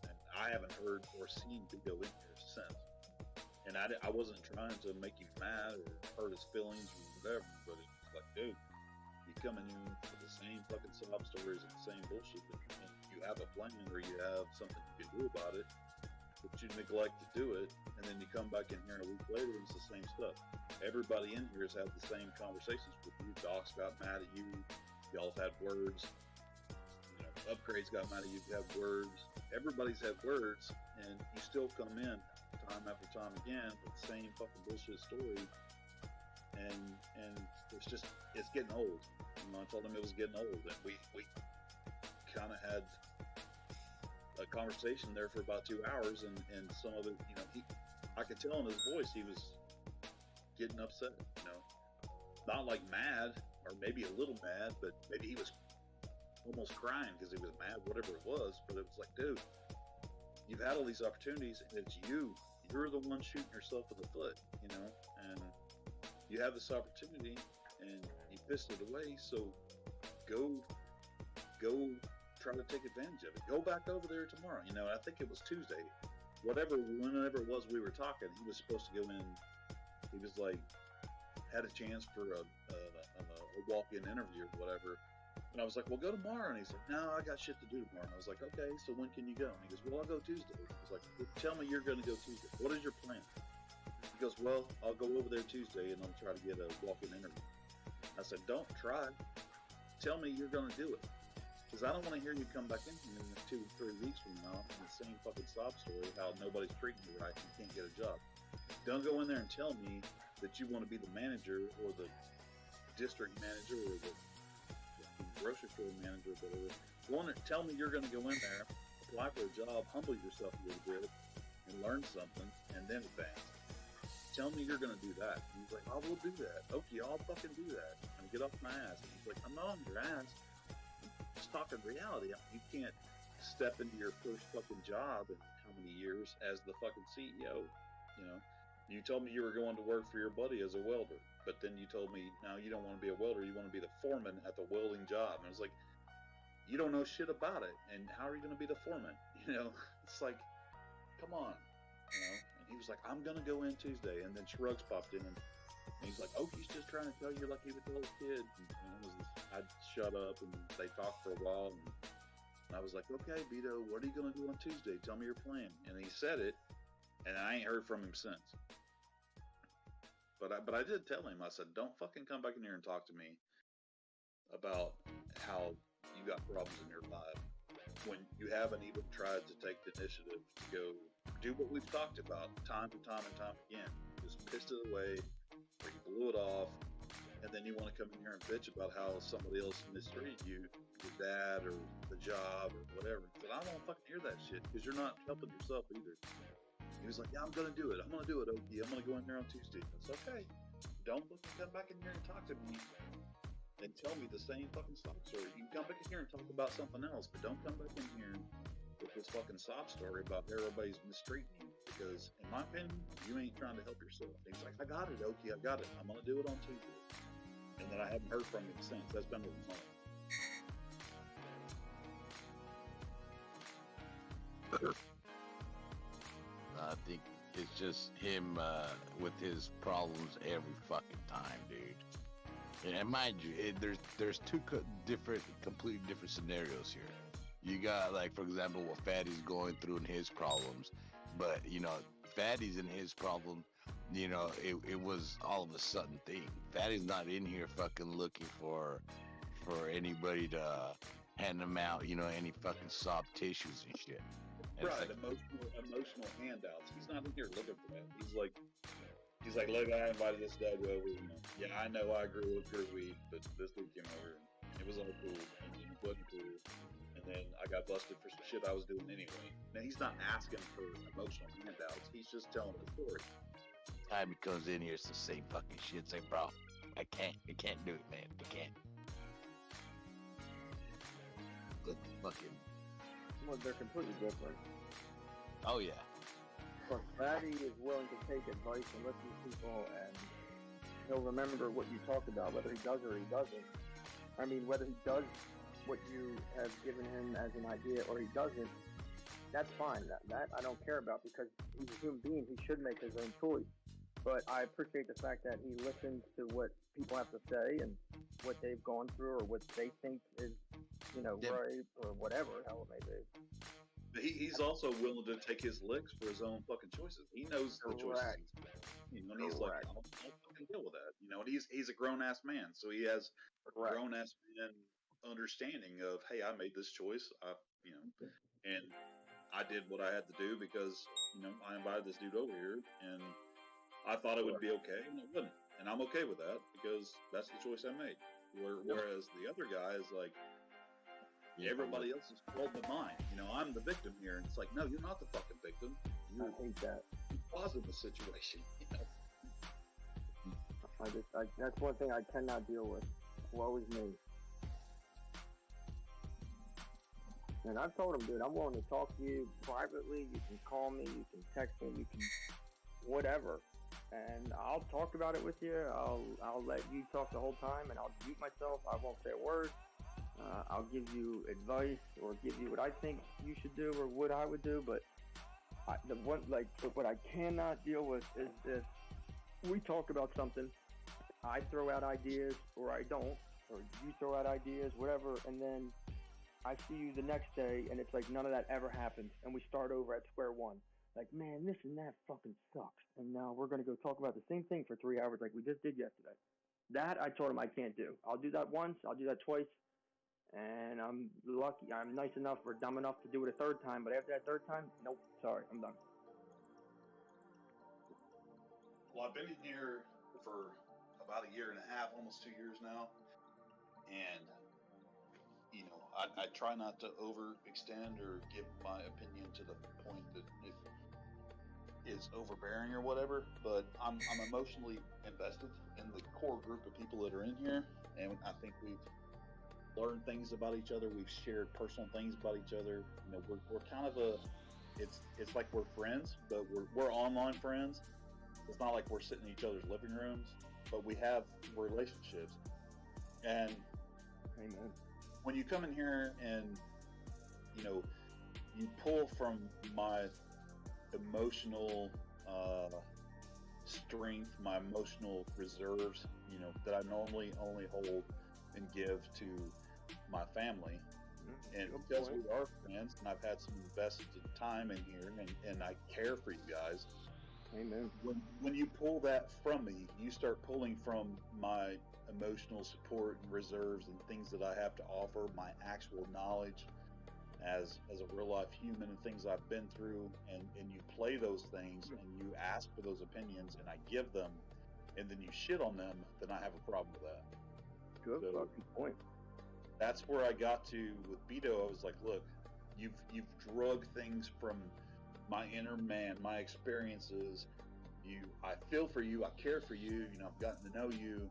and I haven't heard or seen Vito in here since. And I wasn't trying to make him mad or hurt his feelings or whatever, but It's like, dude, you coming in with the same fucking sob stories and the same bullshit, and you have a plan or you have something you can do about it, but you neglect to do it, and then you come back in here a week later and it's the same stuff. Everybody in here has had the same conversations with you. Docs got mad at you. Y'all have had words. You know, Upgrades got mad at you. Have words. Everybody's had words, and you still come in time after time again with the same fucking bullshit story. And it's getting old. You know, I told him it was getting old, and we kind of had a conversation there for about 2 hours, and some of it, you know, I could tell in his voice he was getting upset, you know, not like mad, or maybe a little mad, but maybe he was almost crying because he was mad, whatever it was. But it was like, dude, you've had all these opportunities, and it's you're the one shooting yourself in the foot, you know, and you have this opportunity and you pissed it away, so go try to take advantage of it. Go back over there tomorrow, you know. I think it was Tuesday, whenever it was we were talking, he was supposed to go in. He was like, had a chance for a walk-in interview or whatever. And I was like, well, go tomorrow. And he's like, no, I got shit to do tomorrow. And I was like, okay, so when can you go? And he goes, well, I'll go Tuesday. I was like, well, tell me you're going to go Tuesday. What is your plan? He goes, well, I'll go over there Tuesday and I'll try to get a walk-in interview. I said, don't try. Tell me you're going to do it. Because I don't want to hear you come back in here in 2 or 3 weeks from now and the same fucking sob story, how nobody's treating you right and you can't get a job. Don't go in there and tell me that you want to be the manager or the district manager or the grocery store manager or whatever. Tell me you're going to go in there, apply for a job, humble yourself a little bit, and learn something, and then advance. Tell me you're going to do that. And he's like, I will do that. Okay, I'll fucking do that. And get off my ass. And he's like, I'm not on your ass. I'm just talking reality. I mean, you can't step into your first fucking job in how many years as the fucking CEO, you know? You told me you were going to work for your buddy as a welder, but then you told me now you don't want to be a welder, you want to be the foreman at the welding job. And I was like, you don't know shit about it, and how are you going to be the foreman? You know, it's like, come on, you know. And he was like, I'm going to go in Tuesday, and then Shrugs popped in, and he's like, oh, he's just trying to tell you like he would tell his kid. And I'd shut up, and they talked for a while, and I was like, okay, Beto, what are you going to do on Tuesday? Tell me your plan. And he said it, and I ain't heard from him since. But I did tell him, I said, don't fucking come back in here and talk to me about how you got problems in your life when you haven't even tried to take the initiative to go do what we've talked about time and time and time again. Just pissed it away, or you blew it off, and then you want to come in here and bitch about how somebody else mistreated you, your dad or the job or whatever. I said, I don't want to fucking hear that shit because you're not helping yourself either. He was like, yeah, I'm going to do it. I'm going to do it, Okie. I'm going to go in there on Tuesday. That's okay. Don't fucking come back in here and talk to me and tell me the same fucking sob story. You can come back in here and talk about something else, but don't come back in here with this fucking sob story about everybody's mistreating you. Because, in my opinion, you ain't trying to help yourself. He's like, I got it, Okie. I got it. I'm going to do it on Tuesday. And then I haven't heard from him since. That's been over a month. I think it's just him with his problems every fucking time, dude. And mind you, there's two completely different scenarios here. You got, like, for example, what Fatty's going through in his problems, but you know, Fatty's in his problem. You know, it was all of a sudden thing. Fatty's not in here fucking looking for anybody to hand him out, you know, any fucking soft tissues and shit. And Right, it's like, emotional handouts. He's not in here looking for that. He's like, look, I invited this dad over. You know, yeah, I know I grew weed, but this dude came over and it was all cool, and it wasn't cool. And then I got busted for some shit I was doing anyway. Now he's not asking for emotional handouts. He's just telling the story. time he comes in here, it's the same fucking shit. Say, bro, I can't do it, man. I can't. Good fucking. Well, they're completely different. Oh yeah. But Fatty is willing to take advice and listen to people, and he'll remember what you talked about, whether he does or he doesn't. I mean, whether he does what you have given him as an idea or he doesn't, that's fine. That I don't care about, because he's a human being. He should make his own choice. But I appreciate the fact that he listens to what people have to say and what they've gone through or what they think is, right or whatever hell it may be. But he's also willing to take his licks for his own fucking choices. He knows the choices Correct. he's made. And he's like, I'll fucking deal with that. And he's a grown ass man, so he has Correct. grown ass man understanding of, hey, I made this choice, and I did what I had to do because I invited this dude over here, and I thought it would be okay, and it wouldn't, and I'm okay with that because that's the choice I made. Whereas the other guy is like, everybody else is fault but mine. I'm the victim here, and it's like, no, you're not the fucking victim. You're I hate that. causing the situation. That's one thing I cannot deal with. Woe is me. And I've told him, dude, I'm willing to talk to you privately. You can call me, you can text me, you can whatever, and I'll talk about it with you. I'll let you talk the whole time, and I'll mute myself. I won't say a word. I'll give you advice or give you what I think you should do or what I would do. But what I cannot deal with is if we talk about something, I throw out ideas or I don't, or you throw out ideas, whatever, and then I see you the next day and it's like none of that ever happened, and we start over at square one. Like, man, this and that fucking sucks, and now we're going to go talk about the same thing for 3 hours like we just did yesterday. That I told him I can't do. I'll do that once, I'll do that twice, and I'm lucky, I'm nice enough or dumb enough to do it a third time, but after that third time, nope, sorry, I'm done. Well, I've been in here for about a year and a half, almost 2 years now, and I try not to overextend or give my opinion to the point that it is overbearing or whatever, but I'm emotionally invested in the core group of people that are in here, and I think we've learned things about each other. We've shared personal things about each other. We're kind of it's like we're friends, but we're online friends. It's not like we're sitting in each other's living rooms, but we have relationships. And Amen. When you come in here and you pull from my emotional strength, my emotional reserves, that I normally only hold and give to my family. And because we are friends and I've had some invested time in here and I care for you guys. Amen. When you pull that from me, you start pulling from my emotional support and reserves and things that I have to offer, my actual knowledge as a real life human and things I've been through, and you play those things and you ask for those opinions and I give them, and then you shit on them, then I have a problem with that. Good fucking point. That's where I got to with Beto. I was like, look, you've drug things from my inner man, my experiences. I feel for you, I care for you, I've gotten to know you,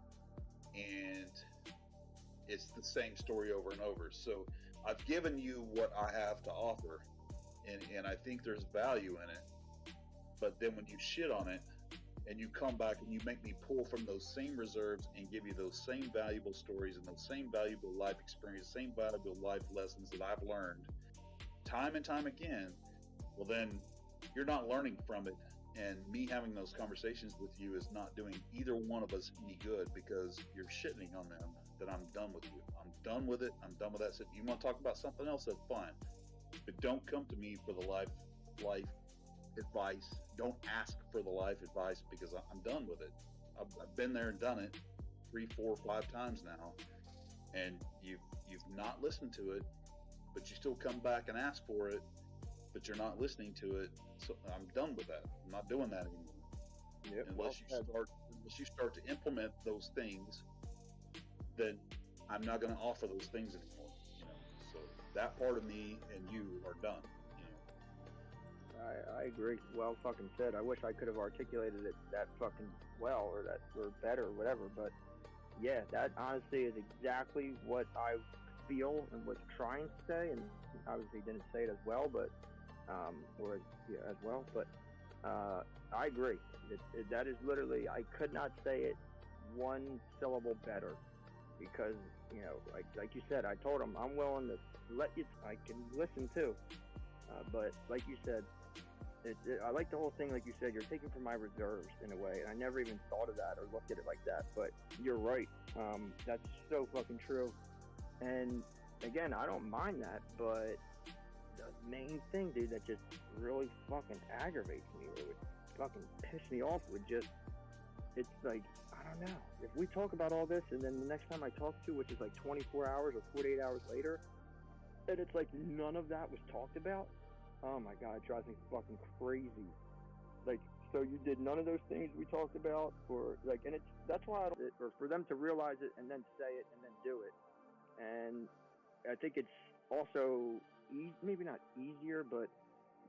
and it's the same story over and over. So I've given you what I have to offer, and I think there's value in it. But then when you shit on it and you come back and you make me pull from those same reserves and give you those same valuable stories and those same valuable life experience, same valuable life lessons that I've learned time and time again, well then you're not learning from it. And me having those conversations with you is not doing either one of us any good because you're shitting on them. That I'm done with you. I'm done with it. I'm done with that. So if you want to talk about something else, that's fine. But don't come to me for the life advice. Don't ask for the life advice because I'm done with it. I've been there and done it 3, 4, 5 times now, and you've not listened to it, but you still come back and ask for it, but you're not listening to it. So I'm done with that. I'm not doing that anymore. Yep, unless you start to implement those things, then I'm not going to offer those things anymore. So that part of me and you are done. I agree. Well fucking said. I wish I could have articulated it that fucking well or better or whatever, but yeah, that honestly is exactly what I feel and was trying to say, and obviously didn't say it as well, but as well, but I agree. That is literally, I could not say it one syllable better, because like you said, I told him I'm willing to let you. I can listen too, but like you said, I like the whole thing, like you said, you're taking from my reserves in a way, and I never even thought of that or looked at it like that. But you're right. That's so fucking true. And again, I don't mind that, but the main thing, dude, that just really fucking aggravates me or would fucking piss me off would just, it's like, I don't know. If we talk about all this and then the next time I talk to, which is like 24 hours or 48 hours later, and it's like none of that was talked about, oh my God, it drives me fucking crazy. Like, so you did none of those things we talked about, or like, and that's why or for them to realize it and then say it and then do it. And I think it's also maybe not easier, but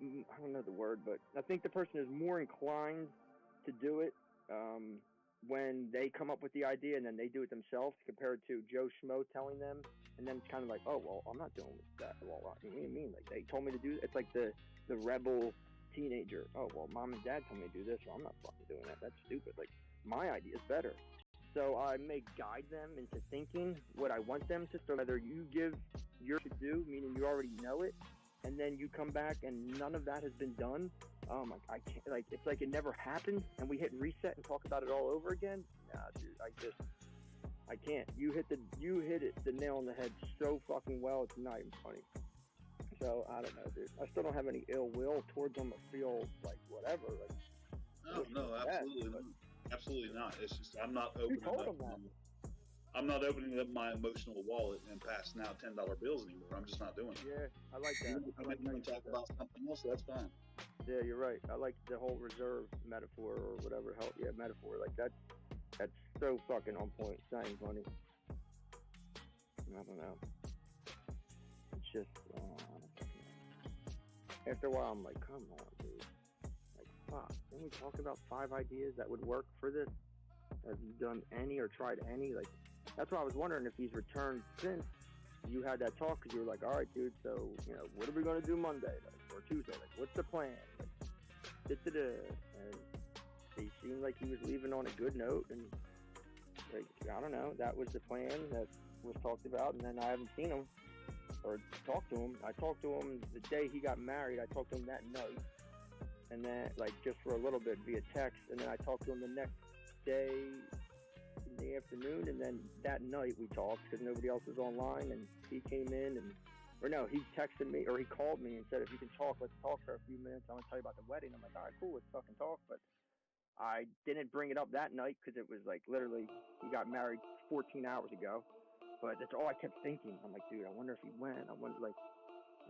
I don't know the word, but I think the person is more inclined to do it when they come up with the idea and then they do it themselves, compared to Joe Schmo telling them, and then it's kind of like, oh well, I'm not doing that. Well, what do you mean? Like they told me to do it. It's like the rebel teenager. Oh well, mom and dad told me to do this, well I'm not fucking doing that. That's stupid. Like my idea is better. So I may guide them into thinking what I want them to. So whether you give your to do, meaning you already know it, and then you come back and none of that has been done. I can't, like, it's like it never happened, and we hit reset and talk about it all over again. Nah, dude, I can't. You hit the nail on the head so fucking well. It's not even funny. So I don't know, dude. I still don't have any ill will towards them. I feel like whatever. Like No, absolutely, absolutely not. It's just I'm not opening up my emotional wallet and passing out $10 bills anymore. I'm just not doing it. Yeah, I like that. I like to talk about something else. That's fine. Yeah, you're right. I like the whole reserve metaphor or whatever. Metaphor. Like that's so fucking on point. It's not even funny. I don't know. It's just, I don't fucking know. After a while, I'm like, come on, dude. Like, fuck. Didn't we talk about 5 ideas that would work for this? Have you done any or tried any? Like, that's why I was wondering if he's returned since you had that talk, because you were like, all right, dude, so, what are we going to do Monday or Tuesday? Like, what's the plan? Like, and he seemed like he was leaving on a good note, and, like, I don't know, that was the plan that was talked about, and then I haven't seen him or talked to him. I talked to him the day he got married. I talked to him that night, and then, like, just for a little bit via text, and then I talked to him the next day in the afternoon, and then that night we talked because nobody else was online, and he came in he texted me or he called me and said, if you can talk, let's talk for a few minutes. I want to tell you about the wedding. I'm like, all right, cool, let's fucking talk. But I didn't bring it up that night because it was like literally he got married 14 hours ago. But that's all I kept thinking. I'm like, dude, I wonder if he went. I wonder, like,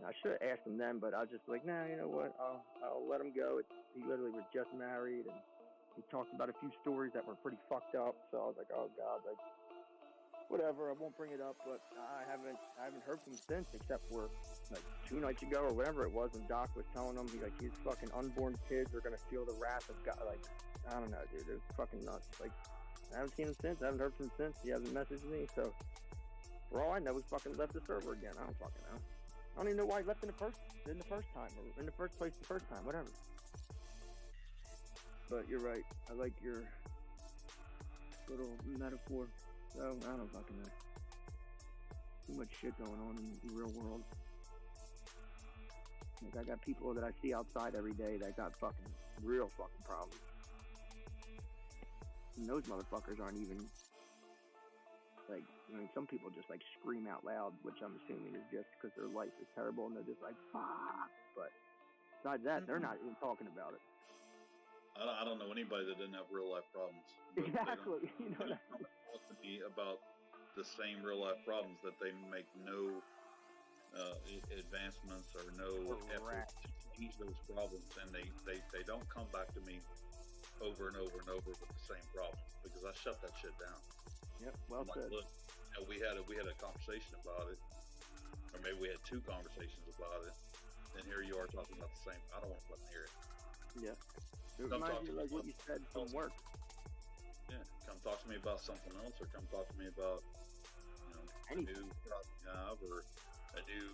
I should have asked him then, but I was just like, nah, you know what? I'll let him go. He literally was just married, and he talked about a few stories that were pretty fucked up. So I was like, oh God, like, whatever. I won't bring it up, but I haven't heard from him since, except for like 2 nights ago or whatever it was, and Doc was telling him his fucking unborn kids are gonna feel the wrath of God. Like, I don't know, dude. It's fucking nuts. Like, I haven't seen him since. I haven't heard from him since. He hasn't messaged me. So for all I know, he fucking left the server again. I don't fucking know. I don't even know why he left in the first time, or in the first place the first time, whatever. But you're right. I like your little metaphor. So I don't fucking know. Too much shit going on in the real world. Like, I got people that I see outside every day that got fucking real fucking problems. And those motherfuckers aren't even like, some people just like scream out loud, which I'm assuming is just because their life is terrible and they're just like, fuck. But besides that, they're not even talking about it. I don't know anybody that didn't have real life problems. Exactly. They don't talk to me about the same real life problems, that they make no advancements or no effort to change those problems, and they don't come back to me over and over and over with the same problem, because I shut that shit down. Yep, well said. Look, we had a conversation about it, or maybe we had 2 conversations about it, and here you are talking about the same. I don't want to fucking hear it. Yeah. It reminds you like what you said from work. Yeah, come talk to me about something else, or come talk to me about, a new job or a new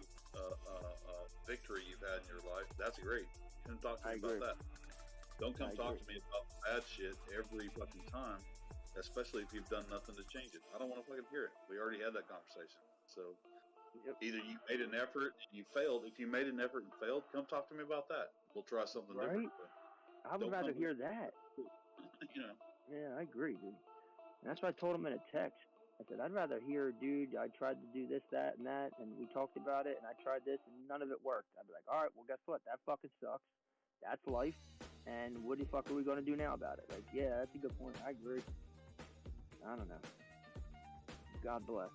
victory you've had in your life. That's great. Come talk to me about that. Don't come talk to me about bad shit every fucking time, especially if you've done nothing to change it. I don't want to fucking hear it. We already had that conversation. So either you made an effort and you failed. If you made an effort and failed, come talk to me about that. We'll try something Right? different. But I would don't rather come hear with- that. you know. Yeah, I agree, dude. And that's why I told him in a text. I said, I'd rather hear, dude, I tried to do this, that, and we talked about it, and I tried this, and none of it worked. I'd be like, all right, well, guess what? That fucking sucks. That's life. And what the fuck are we going to do now about it? Like, yeah, that's a good point. I agree. I don't know. God bless.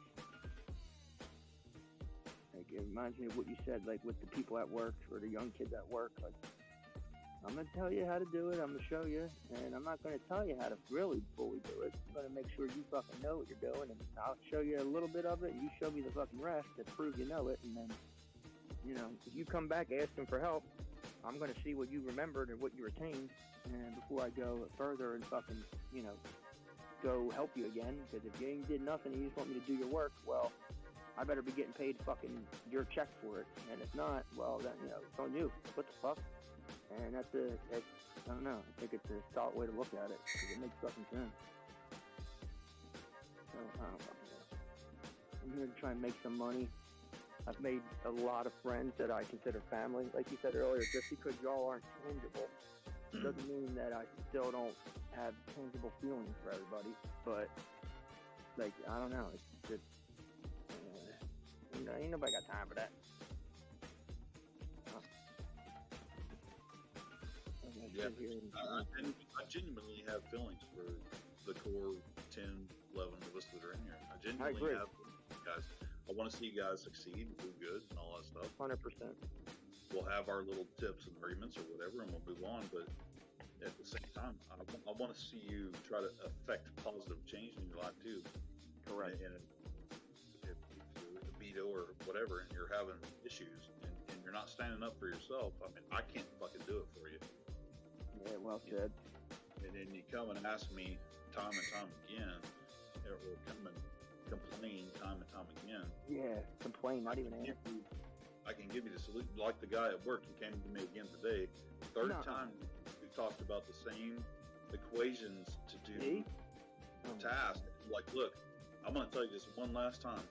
Like, it reminds me of what you said, like, with the people at work or the young kids at work. Like, I'm going to tell you how to do it. I'm going to show you. And I'm not going to tell you how to really fully do it. I'm going to make sure you fucking know what you're doing. And I'll show you a little bit of it. And you show me the fucking rest to prove you know it. And then, you know, if you come back asking for help, I'm going to see what you remembered and what you retained. And before I go further and fucking, you know, go help you again. Because if you ain't did nothing and you just want me to do your work, well, I better be getting paid fucking your check for it. And if not, well, then, you know, it's on you. What the fuck? And I don't know. I think it's a solid way to look at it because it makes fucking sense. So I don't fucking know. I'm here to try and make some money. I've made a lot of friends that I consider family. Like you said earlier, just because y'all aren't tangible doesn't mean that I still don't have tangible feelings for everybody. But like I don't know. It's just you know, ain't nobody got time for that. Yeah, I genuinely have feelings for the core 10, 11 of us that are in here. I genuinely have guys. I want to see you guys succeed and do good and all that stuff. 100%. We'll have our little tips and agreements or whatever, and we'll move on. But at the same time, I want to see you try to affect positive change in your life too. Correct. And if you're a veto or whatever, and you're having issues and you're not standing up for yourself, I mean, I can't fucking do it for you. Yeah, well said. And then you come and ask me time and time again, or come and complain time and time again. Yeah, complain, not even answer. I can give you the solution. Like the guy at work who came to me again today, third time we talked about the same equations to do the task. Like, look, I'm going to tell you this one last time,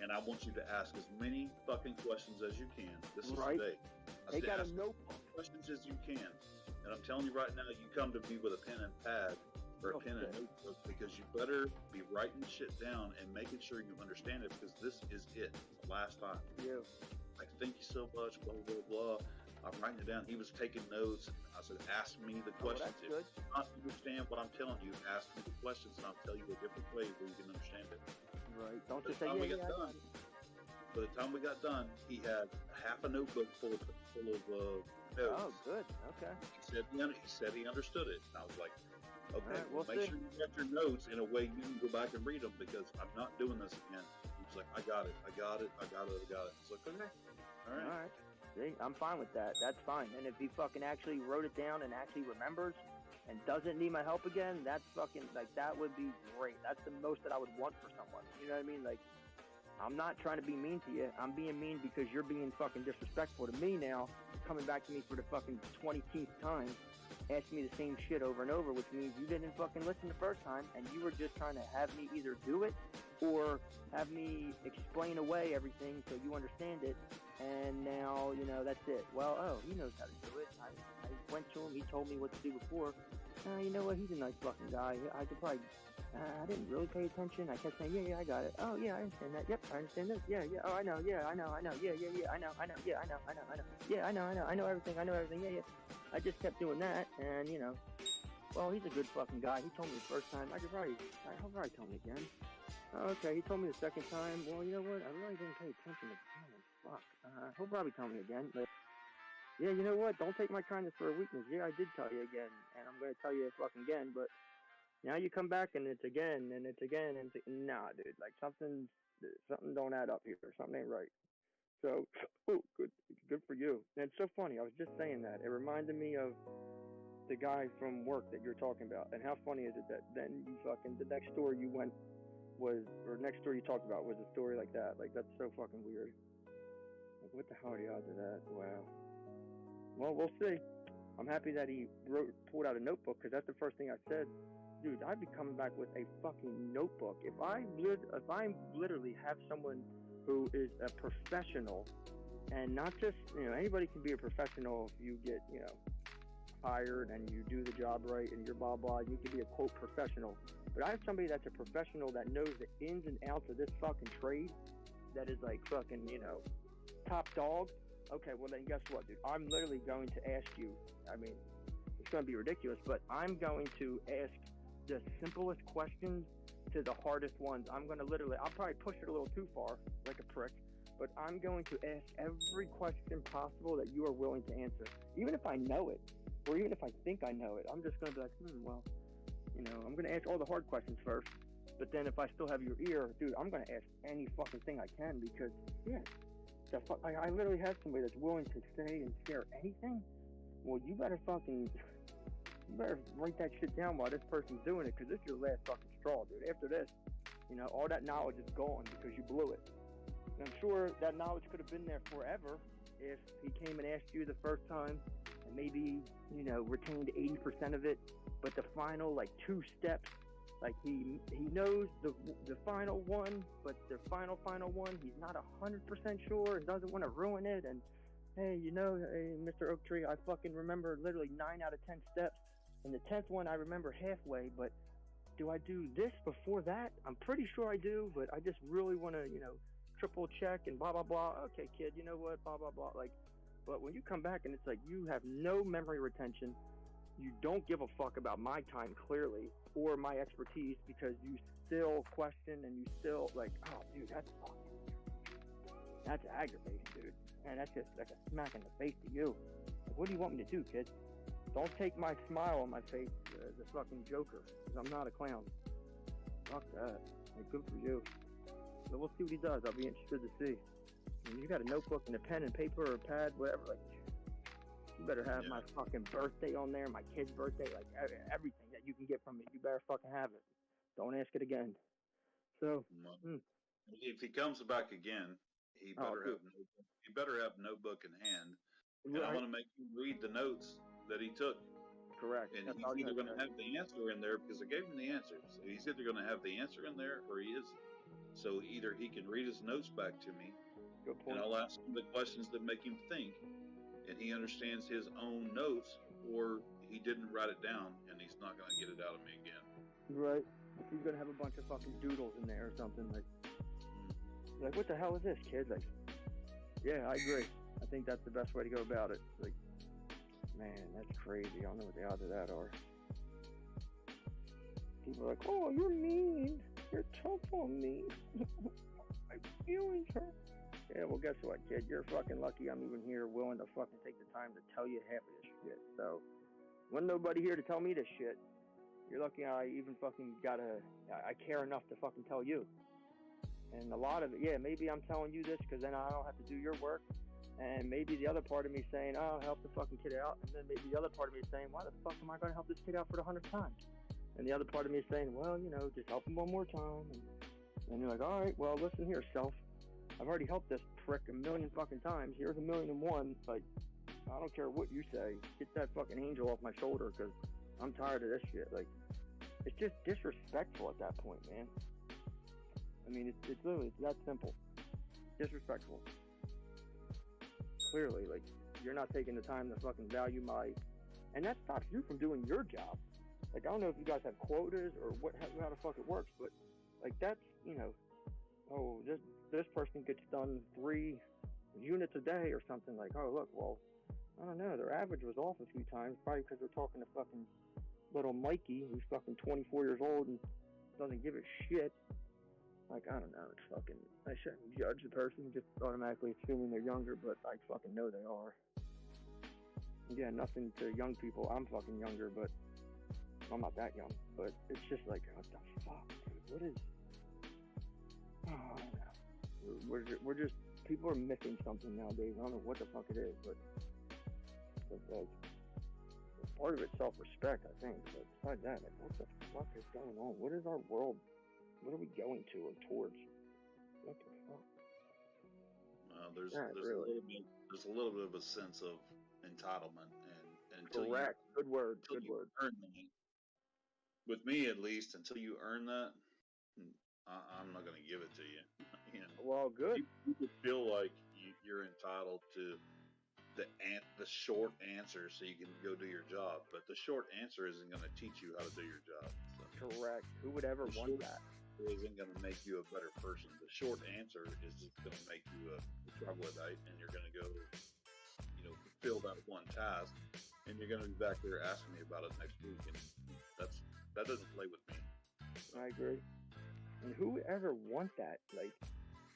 and I want you to ask as many fucking questions as you can. This is today. They got ask a notebook. as many questions as you can. And I'm telling you right now, you come to me with a pen and pad or a pen and notebook because you better be writing shit down and making sure you understand it because this is it. It's the last time. Yeah. Like, thank you so much, blah, blah, blah. I'm writing it down. He was taking notes. I said, ask me the questions. If you don't understand what I'm telling you, ask me the questions and I'll tell you a different way where you can understand it. Right. Don't just say, I got it. By the time we got done, he had half a notebook full of notes. Oh, good. Okay. He said he understood it. And I was like, okay, right, well, make sure you get your notes in a way you can go back and read them because I'm not doing this again. He was like, I got it. I was like, okay. All right. See, I'm fine with that. That's fine. And if he fucking actually wrote it down and actually remembers and doesn't need my help again, that's fucking, like, that would be great. That's the most that I would want for someone. You know what I mean? Like, I'm not trying to be mean to you. I'm being mean because you're being fucking disrespectful to me now, coming back to me for the fucking 20th time, asking me the same shit over and over, which means you didn't fucking listen the first time, and you were just trying to have me either do it or have me explain away everything so you understand it, and now, you know, that's it. Well, he knows how to do it. I went to him. He told me what to do before. You know what? He's a nice fucking guy. I could probably... I didn't really pay attention. I kept saying, yeah, I got it. Oh, yeah, I understand that. Yep, I understand this. Yeah. Oh, I know. Yeah, I know. Yeah, I know. Yeah, I know. Yeah, I know everything. Yeah. I just kept doing that, and, you know, well, he's a good fucking guy. He told me the first time. He'll probably tell me again. Okay, he told me the second time. Well, you know what? I really didn't pay attention to the fuck. He'll probably tell me again, but yeah, you know what? Don't take my kindness for a weakness. Yeah, I did tell you again, and I'm going to tell you fucking again, but now you come back and it's again and it's again and it's, nah, dude, like something don't add up here. Something ain't right. So, good for you. And it's so funny. I was just saying that. It reminded me of the guy from work that you're talking about. And how funny is it that then you fucking, the next store you went was, or next store you talked about was a story like that. Like, that's so fucking weird. Like, what the hell are the odds of that? Wow. Well, we'll see. I'm happy that he pulled out a notebook because that's the first thing I said. Dude, I'd be coming back with a fucking notebook. If I literally have someone who is a professional And not just, anybody can be a professional if you get, hired and you do the job right and you're blah blah. You can be a quote professional. But I have somebody that's a professional that knows the ins and outs of this fucking trade. That is like fucking, top dog. Okay, well then guess what, dude? I'm literally going to ask you. I mean, it's going to be ridiculous, but I'm going to ask the simplest questions to the hardest ones. I'll probably push it a little too far, like a prick, but I'm going to ask every question possible that you are willing to answer. Even if I know it, or even if I think I know it, I'm just going to be like, well, I'm going to ask all the hard questions first. But then if I still have your ear, dude, I'm going to ask any fucking thing I can because, I literally have somebody that's willing to say and share anything. Well, you better write that shit down while this person's doing it because this is your last fucking straw, dude. After this, all that knowledge is gone because you blew it. And I'm sure that knowledge could have been there forever if he came and asked you the first time and maybe, retained 80% of it. But the final, 2 steps, he knows the final one, but the final one, he's not 100% sure and doesn't want to ruin it. And hey, hey, Mr. Oak Tree, I fucking remember literally 9 out of 10 steps. And the 10th one I remember halfway, but do I do this before that? I'm pretty sure I do, but I just really want to, triple check and blah, blah, blah. Okay, kid, you know what? Blah, blah, blah. But when you come back and it's like you have no memory retention, you don't give a fuck about my time clearly or my expertise because you still question and you still oh, dude, that's aggravating, dude. And that's just like a smack in the face to you. What do you want me to do, kid? Don't take my smile on my face as a fucking joker, because I'm not a clown. Fuck that. Good for you. So we'll see what he does. I'll be interested to see. I mean, you got a notebook and a pen and paper or a pad, whatever. You better have my fucking birthday on there, my kid's birthday, everything that you can get from me. You better fucking have it. Don't ask it again. So, if he comes back again, he better have notebook in hand, and I want to make him read the notes that he took. Correct. And he's either going to have the answer in there because I gave him the answer. So he's either going to have the answer in there or he isn't. So either he can read his notes back to me, and I'll ask him the questions that make him think, and he understands his own notes, or he didn't write it down and he's not going to get it out of me again. Right. If he's going to have a bunch of fucking doodles in there or something, what the hell is this, kid? Yeah, I agree. I think that's the best way to go about it. Man, that's crazy. I don't know what the odds of that are. People are like, oh, you're mean. You're tough on me. My feelings hurt. Yeah, well, guess what, kid? You're fucking lucky I'm even here willing to fucking take the time to tell you half of this shit. So, when nobody here to tell me this shit, you're lucky I even fucking I care enough to fucking tell you. And a lot of it, maybe I'm telling you this because then I don't have to do your work. And maybe the other part of me saying, oh, I'll help the fucking kid out. And then maybe the other part of me saying, why the fuck am I going to help this kid out for the 100th time? And the other part of me saying, well, just help him one more time. And you're like, all right, well, listen here, self. I've already helped this prick a million fucking times. Here's 1,000,001. I don't care what you say. Get that fucking angel off my shoulder because I'm tired of this shit. It's just disrespectful at that point, man. I mean, it's literally that simple. Disrespectful. Clearly, you're not taking the time to fucking value and that stops you from doing your job. I don't know if you guys have quotas or how the fuck it works, but that's, oh, this person gets done 3 units a day or something. Oh, look, well, I don't know, their average was off a few times, probably because they're talking to fucking little Mikey, who's fucking 24 years old and doesn't give a shit. I don't know, it's fucking, I shouldn't judge the person just automatically assuming they're younger, but I fucking know they are. Yeah, nothing to young people. I'm fucking younger, but I'm not that young. But it's just what the fuck, dude? What is? Oh, I don't know. We're just people are missing something nowadays. I don't know what the fuck it is, but part of it's self-respect, I think. But besides that, what the fuck is going on? What is our world? What are we going to or towards? What the fuck? There's a little bit of a sense of entitlement, and until correct. Good word. You earn that, with me at least, until you earn that, I'm not going to give it to you. Well, good. You could feel like you're entitled to the short answer so you can go do your job. But the short answer isn't going to teach you how to do your job. So Correct. Who would ever want that? isn't going to make you a better person. The short answer is just going to make you a troglodyte, and you're going to go, fulfill that one task, and you're going to be back there asking me about it next week, and that doesn't play with me. I agree. And who would ever want that? Like,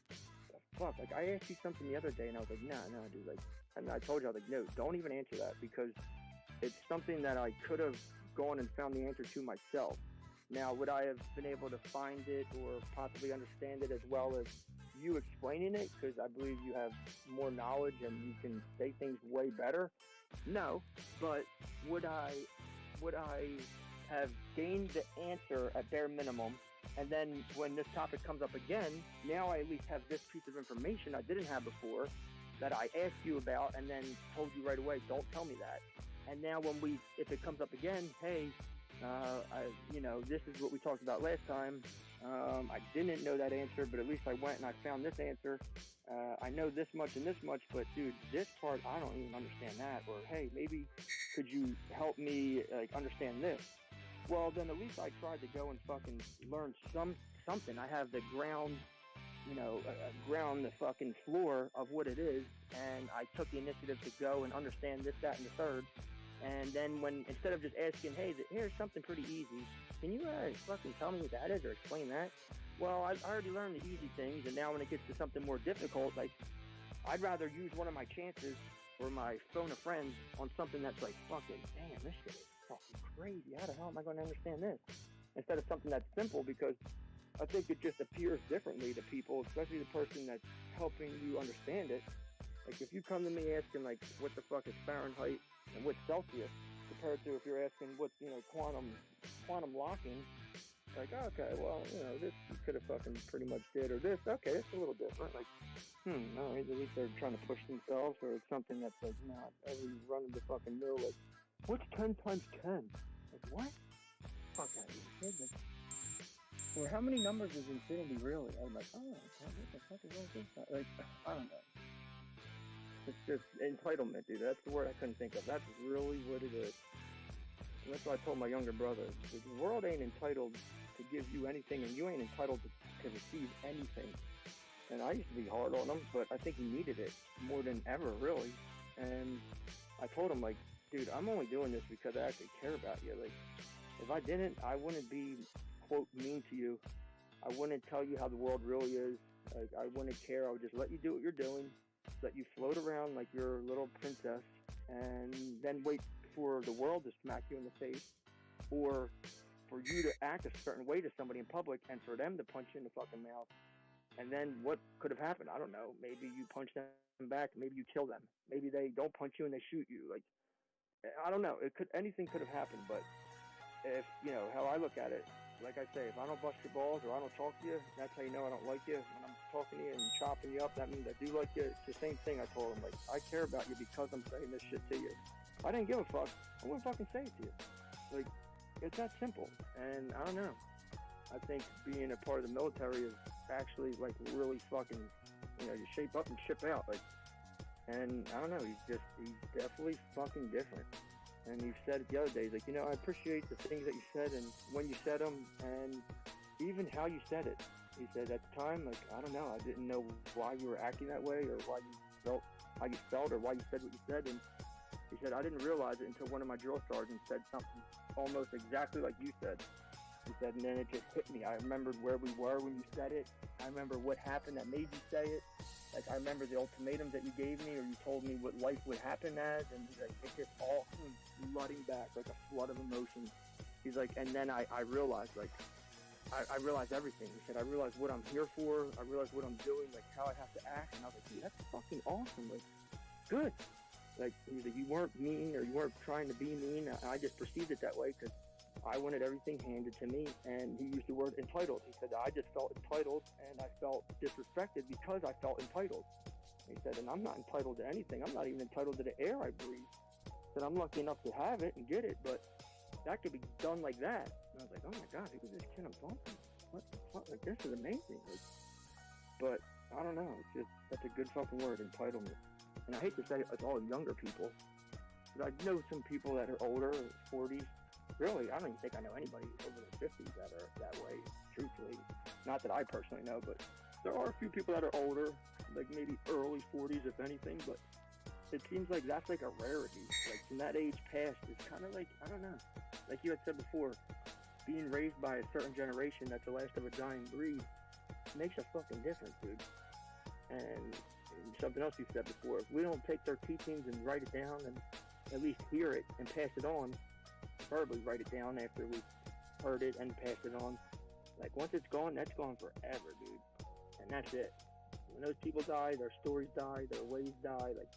the fuck? Like, I asked you something the other day, and I was like, nah, dude. Like, and I told you, I was like, no, don't even answer that, because it's something that I could have gone and found the answer to myself. Now, would I have been able to find it or possibly understand it as well as you explaining it? Because I believe you have more knowledge and you can say things way better. No, but would I have gained the answer at bare minimum? And then when this topic comes up again, now I at least have this piece of information I didn't have before that I asked you about and then told you right away, don't tell me that. And now if it comes up again, hey, this is what we talked about last time. I didn't know that answer, but at least I went and I found this answer. I know this much and this much, but dude, this part, I don't even understand that. Or, hey, maybe could you help me understand this? Well, then at least I tried to go and fucking learn something. I have the ground, the fucking floor of what it is, and I took the initiative to go and understand this, that, and the third. And then instead of just asking, hey, here's something pretty easy, can you fucking tell me what that is or explain that? Well, I already learned the easy things, and now when it gets to something more difficult, like, I'd rather use one of my chances or my phone a friend on something that's like, fucking, damn, this shit is fucking crazy. How the hell am I going to understand this? Instead of something that's simple, because I think it just appears differently to people, especially the person that's helping you understand it. Like, if you come to me asking, like, what the fuck is Fahrenheit and what's Celsius, compared to if you're asking what's, quantum locking, like, okay, well, this you could have fucking pretty much did, or this, okay, it's a little different. Like, no, at least they're trying to push themselves, or it's something that's like, not every run of the fucking mill, like, what's 10 times 10? Like, what? Fuck that, you or how many numbers is infinity really? I'm like, what the fuck is all this? Like, I don't know. It's just entitlement, dude. That's the word I couldn't think of. That's really what it is. And that's what I told my younger brother. The world ain't entitled to give you anything, and you ain't entitled to receive anything. And I used to be hard on him, but I think he needed it more than ever, really. And I told him, like, dude, I'm only doing this because I actually care about you. Like, if I didn't, I wouldn't be, quote, mean to you. I wouldn't tell you how the world really is. Like, I wouldn't care. I would just let you do what you're doing, let you float around like you're a little princess, and then wait for the world to smack you in the face, or for you to act a certain way to somebody in public and for them to punch you in the fucking mouth. And then what could have happened? I don't know. Maybe you punch them back. Maybe you kill them. Maybe they don't punch you and they shoot you. Like, I don't know. Anything could have happened. But if, how I look at it, like I say, if I don't bust your balls or I don't talk to you, that's how you know I don't like you. When I'm talking to you and chopping you up, that means I do like you. It's the same thing I told him. Like, I care about you because I'm saying this shit to you. If I didn't give a fuck, I wouldn't fucking say it to you. Like, it's that simple. And I don't know. I think being a part of the military is actually, like, really fucking, you shape up and ship out. Like, and I don't know, he's definitely fucking different. And you said it the other day, like, I appreciate the things that you said and when you said them and even how you said it. He said at the time, like, I don't know, I didn't know why you were acting that way or why you felt how you felt or why you said what you said. And he said, I didn't realize it until one of my drill sergeants said something almost exactly like you said. He said, and then it just hit me. I remembered where we were when you said it. I remember what happened that made you say it. Like, I remember the ultimatums that you gave me, or you told me what life would happen as, and he's like, it just all came flooding back like a flood of emotion. He's like, and then I realized, like, I realized everything. He said, I realized what I'm here for. I realized what I'm doing, like how I have to act. And I was like, dude, that's fucking awesome. Like, good. Like, he's like, you weren't mean, or you weren't trying to be mean. I just perceived it that way because I wanted everything handed to me. And he used the word entitled. He said, I just felt entitled and I felt disrespected because I felt entitled. He said, and I'm not entitled to anything. I'm not even entitled to the air I breathe. He said, I'm lucky enough to have it and get it, but that could be done like that. And I was like, oh my God, who is this kid I'm talking to? What the fuck? Like, this is amazing. Like, but I don't know. It's just that's a good fucking word, entitlement. And I hate to say it's all younger people. But I know some people that are older, 40s. Really, I don't even think I know anybody over the 50s that are that way. Truthfully, not that I personally know, but there are a few people that are older, like maybe early 40s, if anything. But it seems like that's like a rarity. Like from that age past, it's kind of like I don't know. Like you had said before, being raised by a certain generation that's the last of a dying breed makes a fucking difference, dude. And something else you said before, if we don't take their teachings and write it down and at least hear it and pass it on, preferably write it down after we've heard it and passed it on. Like once it's gone, that's gone forever, dude. And that's it. When those people die, their stories die, their ways die, like,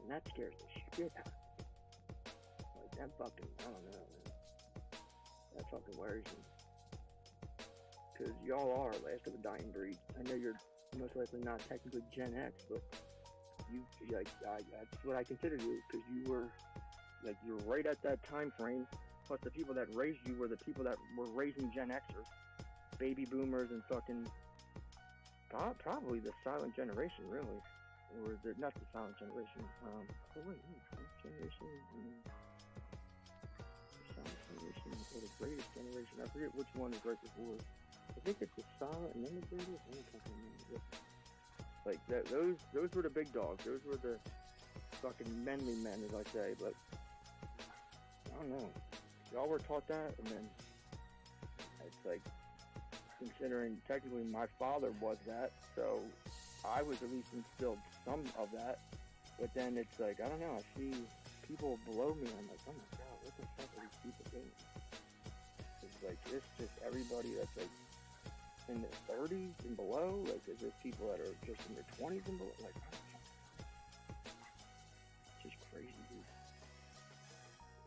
and that scares the shit out of me. Like that fucking, I don't know, man. That fucking worries me. Because y'all are last of a dying breed. I know you're most likely not technically Gen X, but you like that's what I consider you because you were like you're right at that time frame. Plus the people that raised you were the people that were raising Gen Xers, baby boomers, and fucking probably the silent generation, really, or not the silent generation. Oh wait, silent generation. The silent generation or the greatest generation. I forget which one is right before. I think it's the silent and then the greatest. I don't fucking remember. Like those were the big dogs. Those were the fucking manly men, as I say. But I don't know. Y'all were taught that, and then it's like considering technically my father was that, so I was at least instilled some of that. But then it's like I don't know. I see people below me. I'm like, oh my god, what the fuck are these people doing? It's like it's just everybody that's like in their 30s and below, like is there people that are just in their 20s and below, like it's just crazy, dude.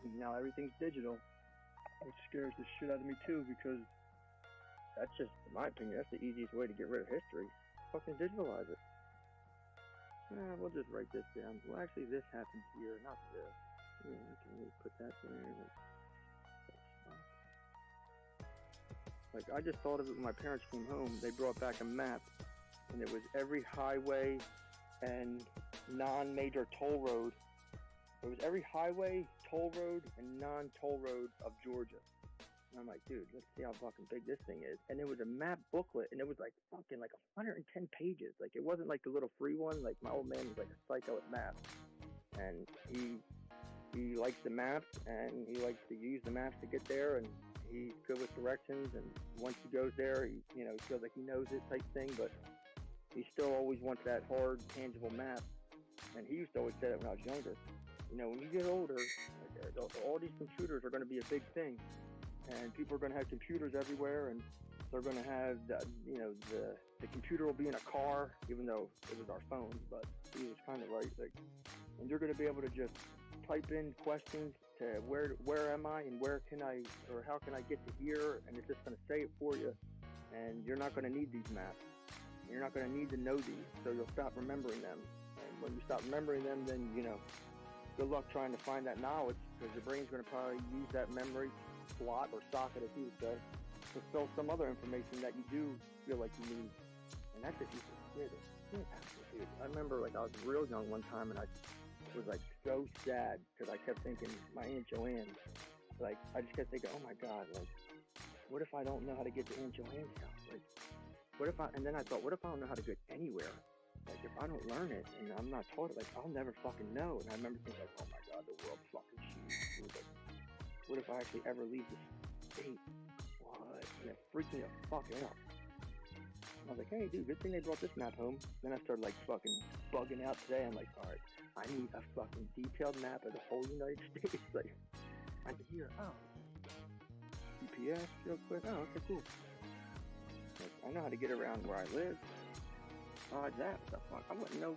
And now everything's digital, which scares the shit out of me too, because that's just, in my opinion, that's the easiest way to get rid of history. Fucking digitalize it. We'll just write this down. Well, actually, this happened here, not this. Yeah, okay, we put that there. Like, I just thought of it when my parents came home. They brought back a map, and it was every highway and non-major toll road. It was every highway, toll road, and non-toll road of Georgia. And I'm like, dude, let's see how fucking big this thing is. And it was a map booklet, and it was like fucking like 110 pages. Like, it wasn't like the little free one. Like, my old man was like a psycho at maps. And he likes the maps, and he likes to use the maps to get there, and he's good with directions, and once he goes there, he feels like he knows it type thing, but he still always wants that hard, tangible map. And he used to always say that when I was younger. When you get older, all these computers are going to be a big thing, and people are going to have computers everywhere, and they're going to have the computer will be in a car, even though it was our phones, but he was kind of right. Like, and you're going to be able to just type in questions to where am I and where can I or how can I get to here, and it's just going to say it for you, and you're not going to need these maps. You're not going to need to know these, so you'll stop remembering them. And when you stop remembering them, then good luck trying to find that knowledge, because your brain's going to probably use that memory slot or socket, as you would say, to fill some other information that you do feel like you need. And that's just shit. Dude, I remember like I was real young one time, and I was like so sad because I kept thinking my Aunt Joanne, like I just kept thinking, oh my god, like what if I don't know how to get to Aunt Joanne's house? Like and then I thought, what if I don't know how to get anywhere? Like if I don't learn it and I'm not taught it, like I'll never fucking know. And I remember thinking like, oh my god, the world's fucking huge. Like, what if I actually ever leave the state? What? And it freaked me the fuck out. I was like, hey dude, good thing they brought this map home. Then I started like fucking bugging out today. I'm like, alright, I need a fucking detailed map of the whole United States. Like, I could hear, oh, GPS real quick. Oh, okay, cool. Like, I know how to get around where I live. What the fuck? I wouldn't know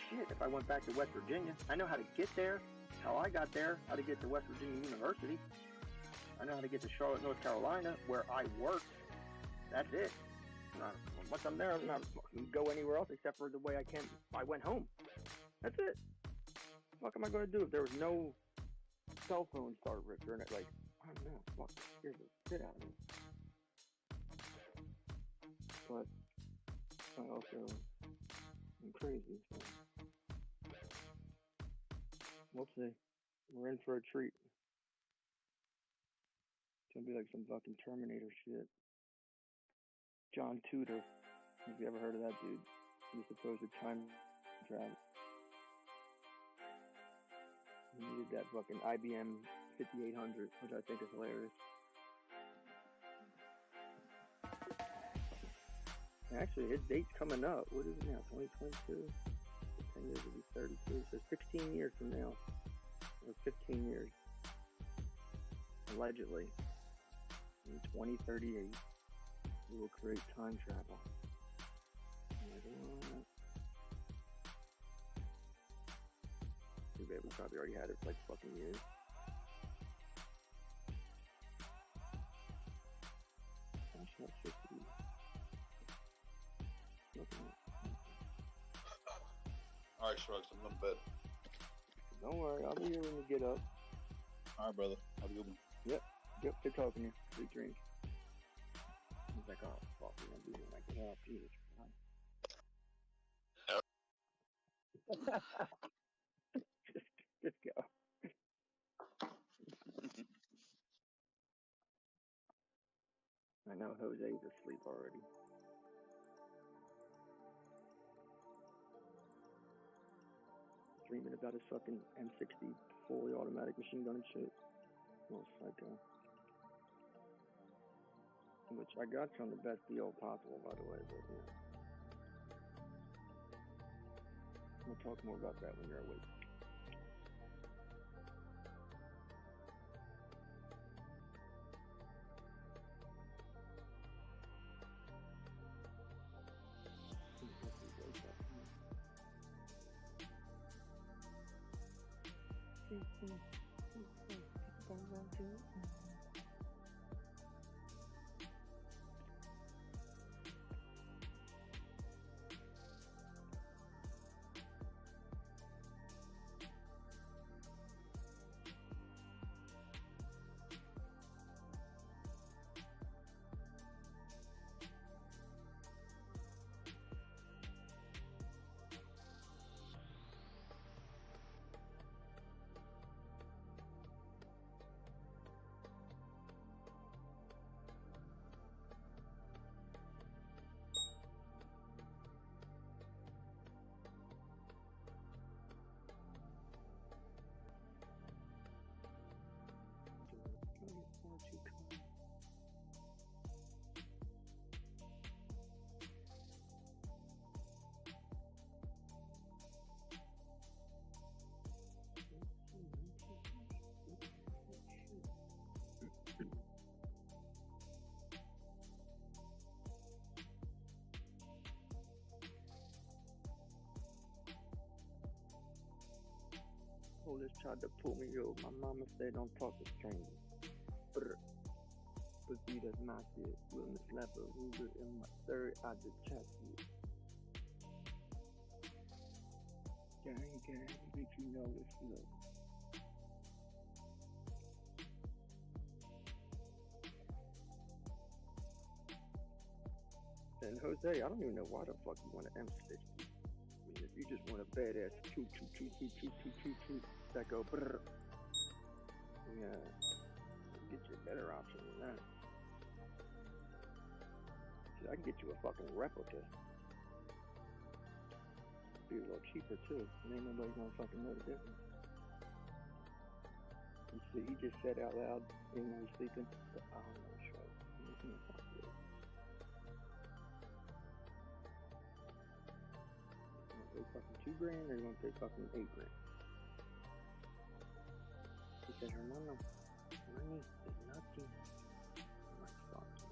shit if I went back to West Virginia. I know how to get there, how I got there, how to get to West Virginia University. I know how to get to Charlotte, North Carolina, where I worked. That's it. Once I'm there, I'm not going to go anywhere else except for the way I went home. That's it. What am I going to do if there was no cell phone service or like, I don't know. Fuck, scares the shit out of me. But I also am crazy. So. We'll see. We're in for a treat. It's gonna be like some fucking Terminator shit. John Tudor. Have you ever heard of that dude? He's supposed time travel. He did that fucking IBM 5800, which I think is hilarious. Actually, his date's coming up. What is it now? 2022? 10 years will be 32. So 16 years from now. Or 15 years. Allegedly. In 2038, we will create time travel. Too bad we probably already had it for like fucking years. All right, Shrugs, I'm going to bed. Don't worry, I'll be here when you get up. All right, brother. Have a good one. Yep. Good talking to you. Sweet dreams. He's like, oh, fuck, we're going to be here when I get up. Jesus Christ. Just go. I know Jose's asleep already. Dreaming about his fucking M60 fully automatic machine gun and shit. Little psycho. Which I got you on the best deal possible, by the way, but yeah. We'll talk more about that when you're awake. Police tried to pull me over. My mama said don't talk to strangers. Brr. Bermuda's my shit. Will slap a Ruger in my third out the chassis. Gang, make you know it's love. And Jose, I don't even know why the fuck you want an M60. I mean, if you just want a badass toot that go brrr. Yeah, get you a better option than that. Shit, I can get you a fucking replica. Be a little cheaper too. And ain't nobody gonna fucking know the difference. You see, he just said out loud, even when he's sleeping, I don't know, sure. You want to pay fucking $2 grand or you want to pay fucking $8 grand? He said, hermano, money is nothing. I'm like, fuck you.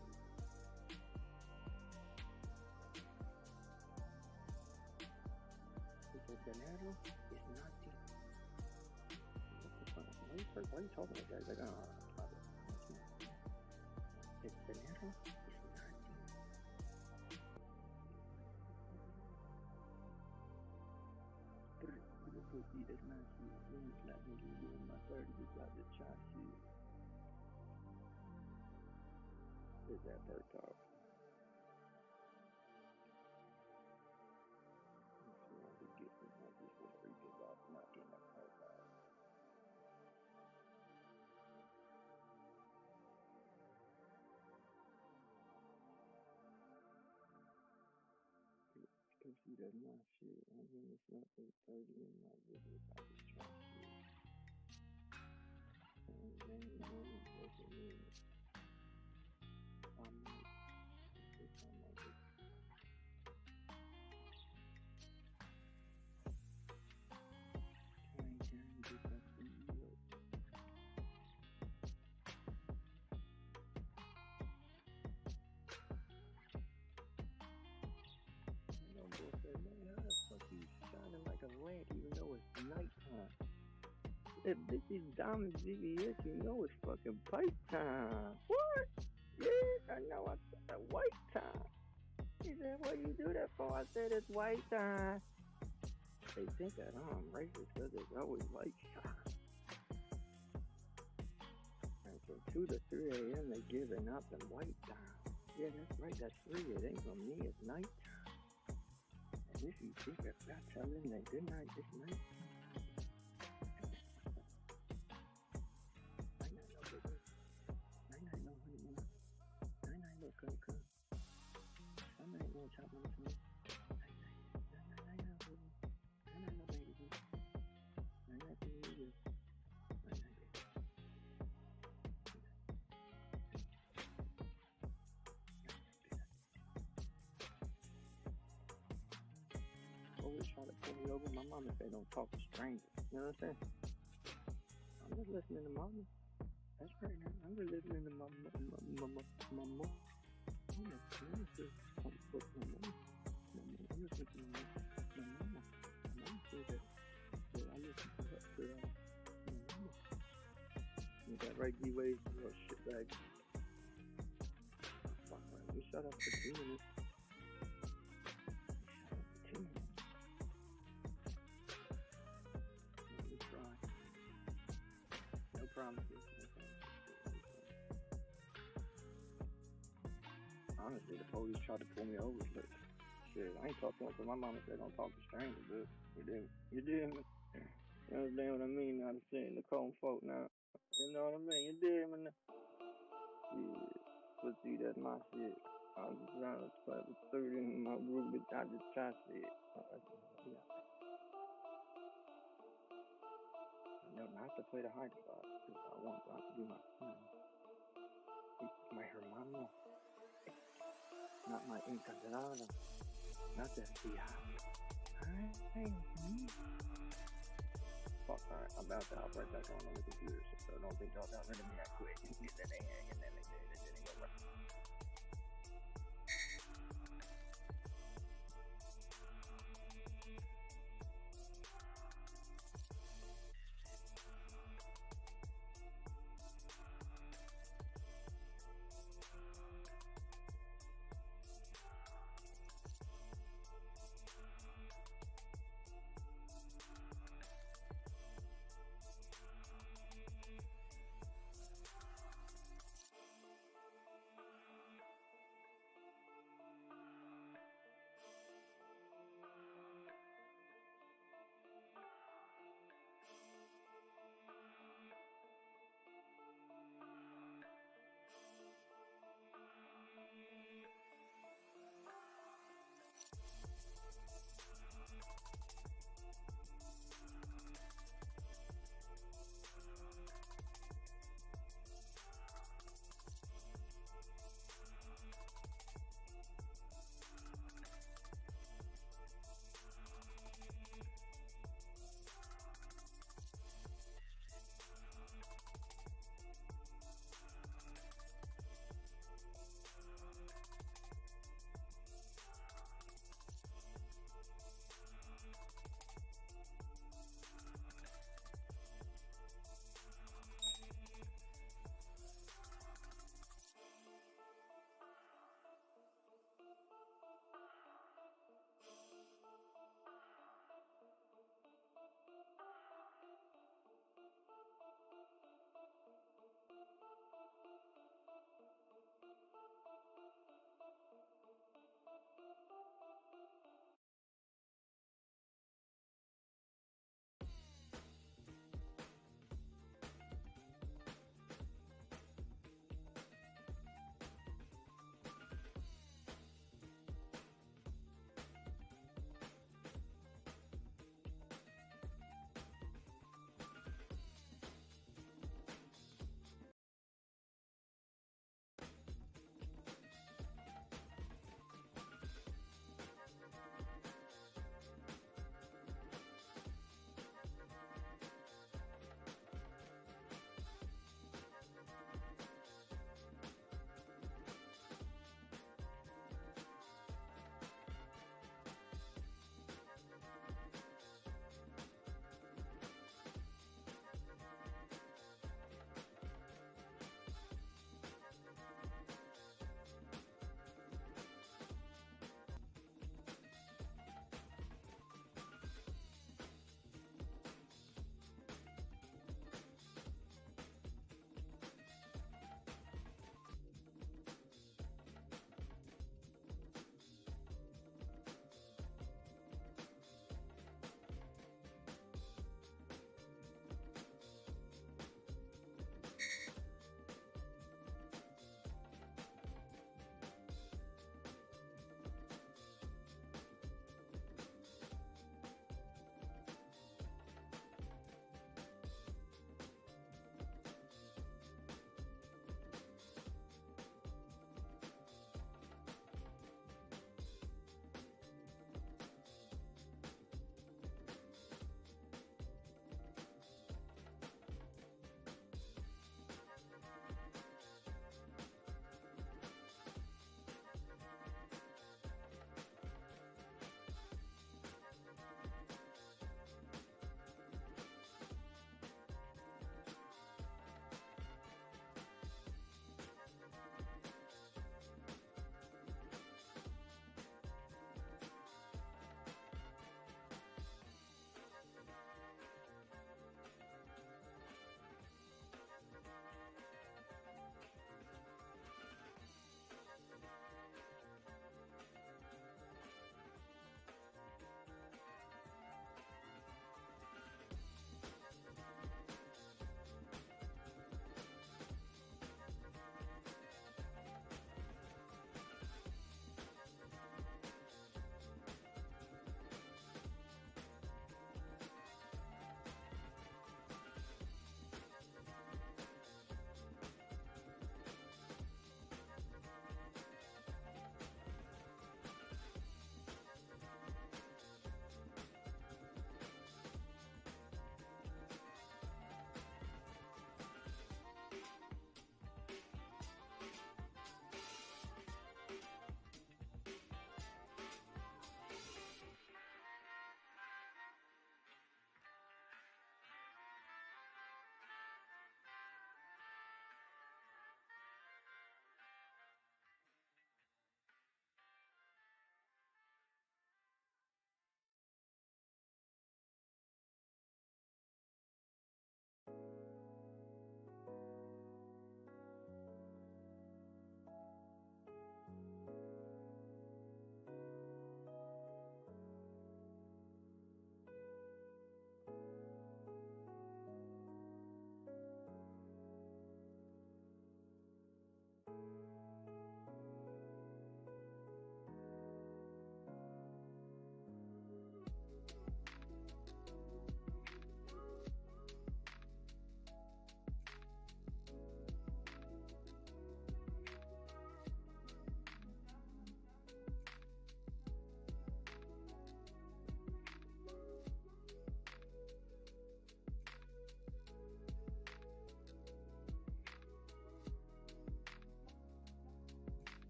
He said, dinero is nothing. What the fuck? Why are you talking like that? He's like, oh, it's dinero is nothing. Pussy is nasty. When you slap me, you in my 30s out the chassis. Is that bird talk? see that my shit. I'm gonna snap at 30 in my video. I just try shit. And then working in it. I might just trying to get that CEO. And I'm gonna say, man, how the fuck you shining like a lamp even though it's nighttime? If this is diamond VVS, you know it's fucking pipe time. What? Yeah, I know I said white time. He said, what do you do that for? I said, it's white time. They think that I'm racist because it's always white time. And from 2 to 3 a.m. they giving up in white time. Yeah, that's right, that's 3. It ain't for me, it's night time. And if you think that I'm telling them good night, it's night time. Night night, no good. Night night, no honeymoon. Night night, no cocoa. Some night, no chopping the food. Night night, night night, night night, baby. Night night, no baby. Night night, baby. Night night, baby. Always try to pull me over. My mama say don't talk to strangers. You know what I'm saying? I'm just listening to mama. That's right now. I'm just listening to my mama. My mama says, I'm listening to my mama. My mama said that I listen to her. My mama. You got right key ways to your shit bag. Fuck, man. You shut up for 2 minutes. No try. No promises. Honestly, the police tried to pull me over, but shit, I ain't talking to my mama said don't talk to strangers, but you did. You did. You understand what I mean? Now to say the cold folk now. You know what I mean? You did, man. Yeah. But see, that's my shit. I'm just trying to play with 30 in my group, but I just try shit. No, not to play the hide spot, because I want God to be my friend. My hermano. Not my encantada. Not that diablo. Fuck, alright, I'm about to hop right back on the computer, so don't think y'all got rid of me that quick. Get that ain't hanging, that ain't go right.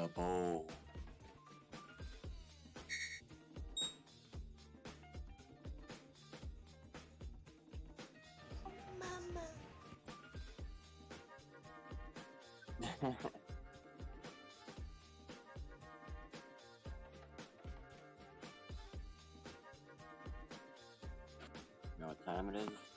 The bowl. You know what time it is?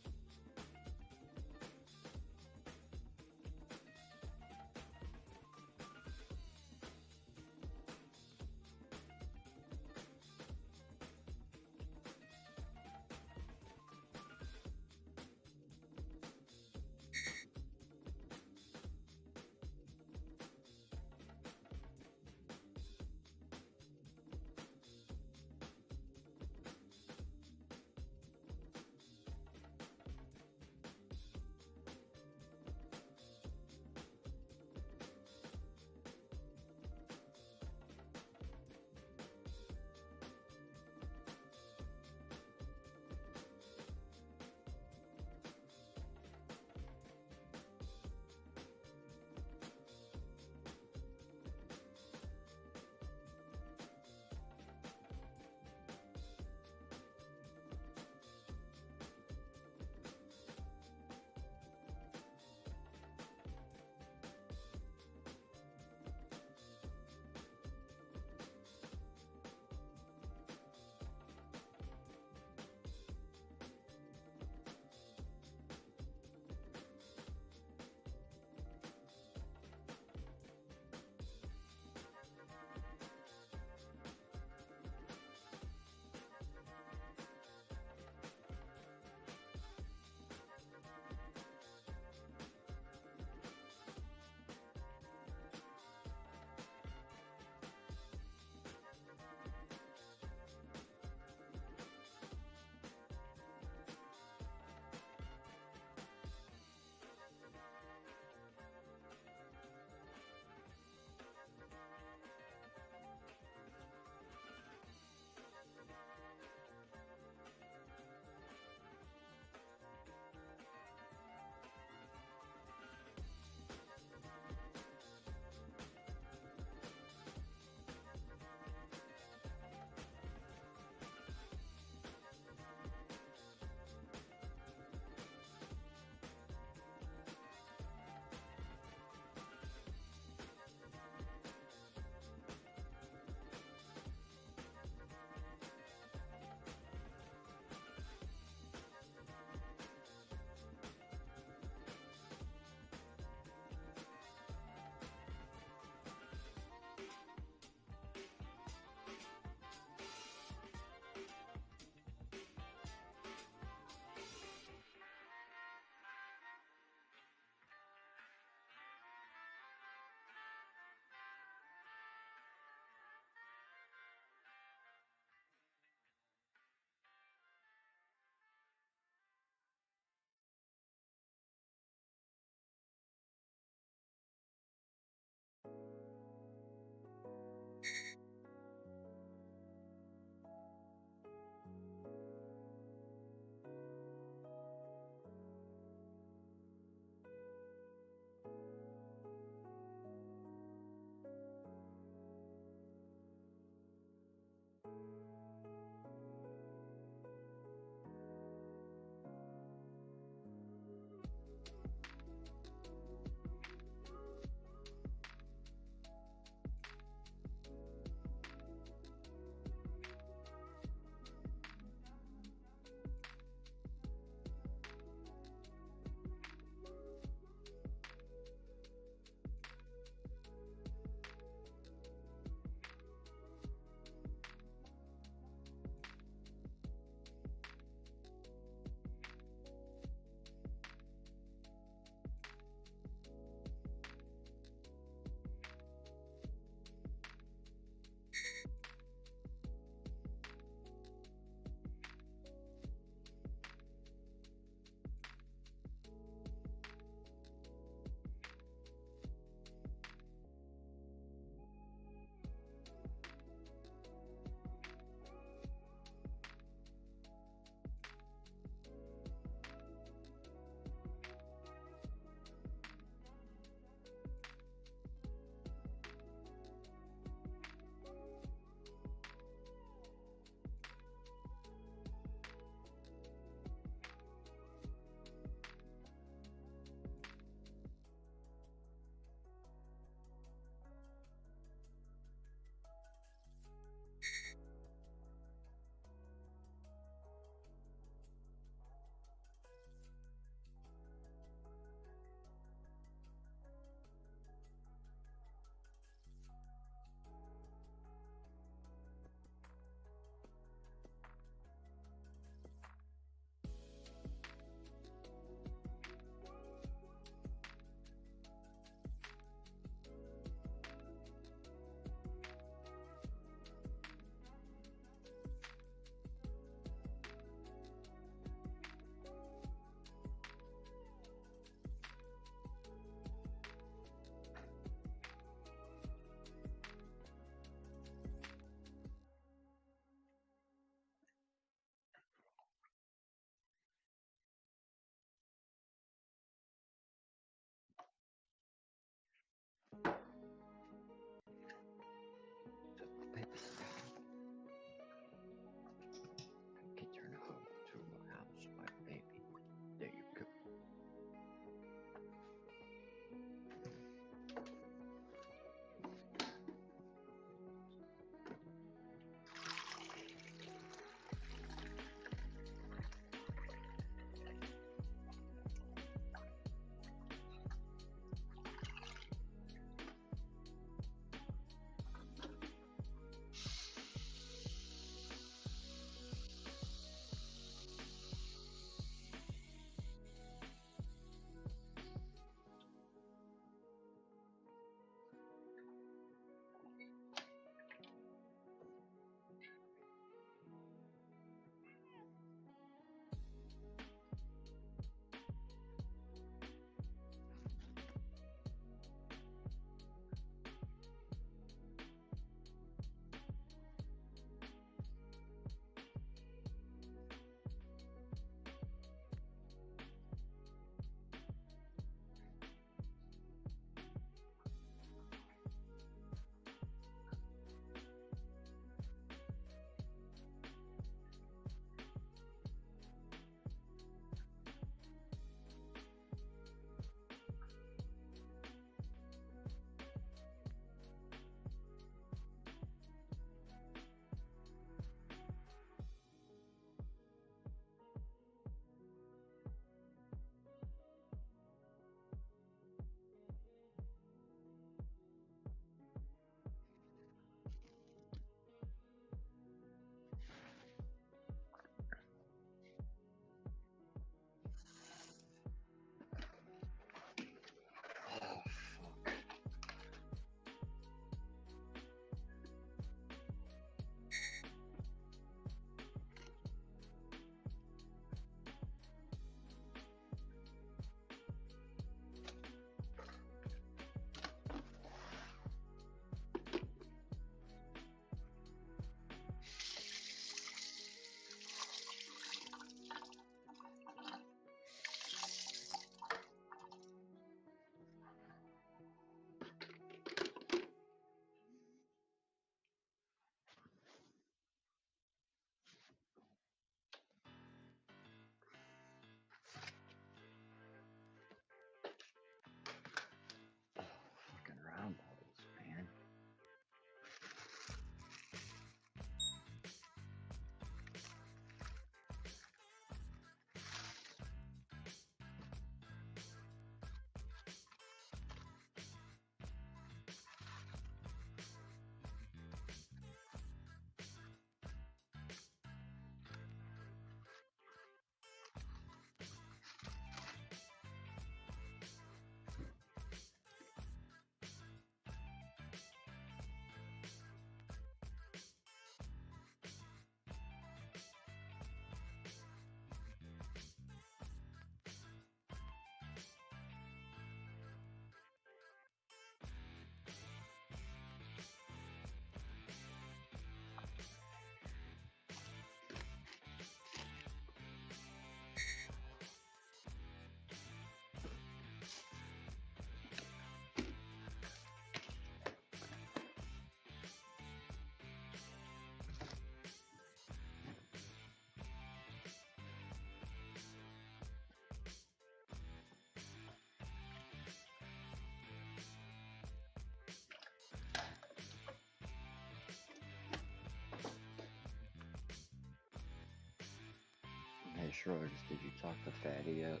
Hey, Shrugs, did you talk to Fatty yet?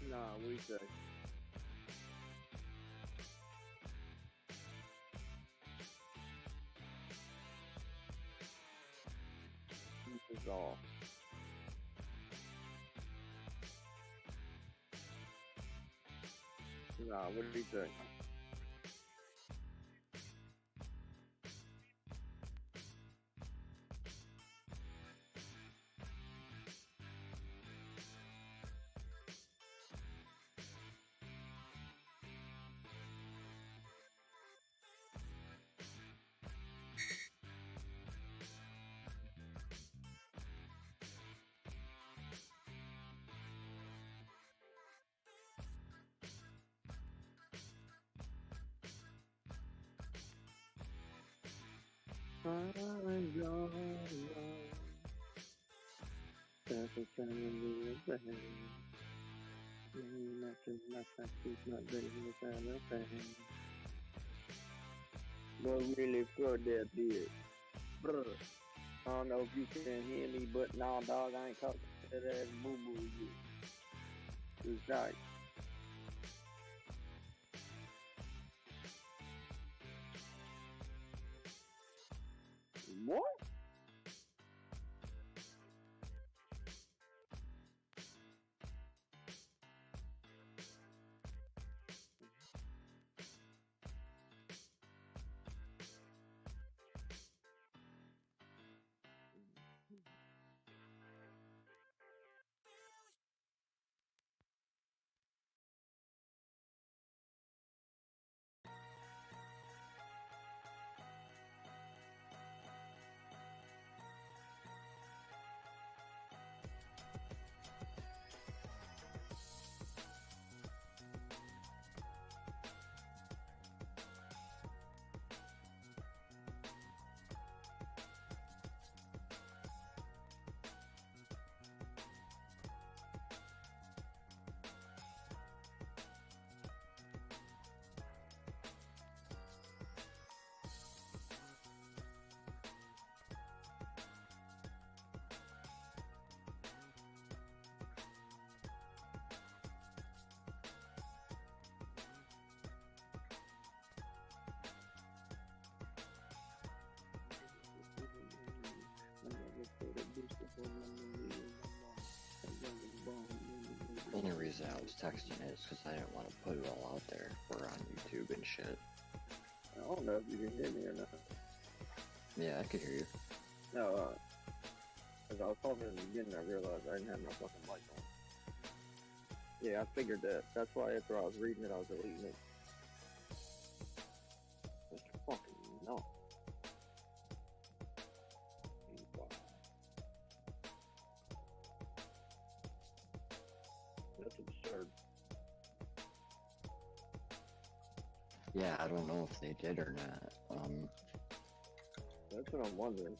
Nah, what do you say? This is all. Nah, what do you say? I'm gone. That's a kind of bad. Not ready to find a thing. But really for that beard. Brr. I don't know if you can hear me, but nah, dog, I ain't talking to that ass boo boo yet. It's nice. What? The only reason I was texting is because I didn't want to put it all out there or on YouTube and shit. I don't know if you can hear me or not. Yeah, I could hear you. No, as I was talking in the beginning, I realized I didn't have my fucking mic on. Yeah, I figured that. That's why after I was reading it, I was deleting it. Just fucking no. That's absurd. Yeah, I don't know if they did or not. That's what I'm wondering.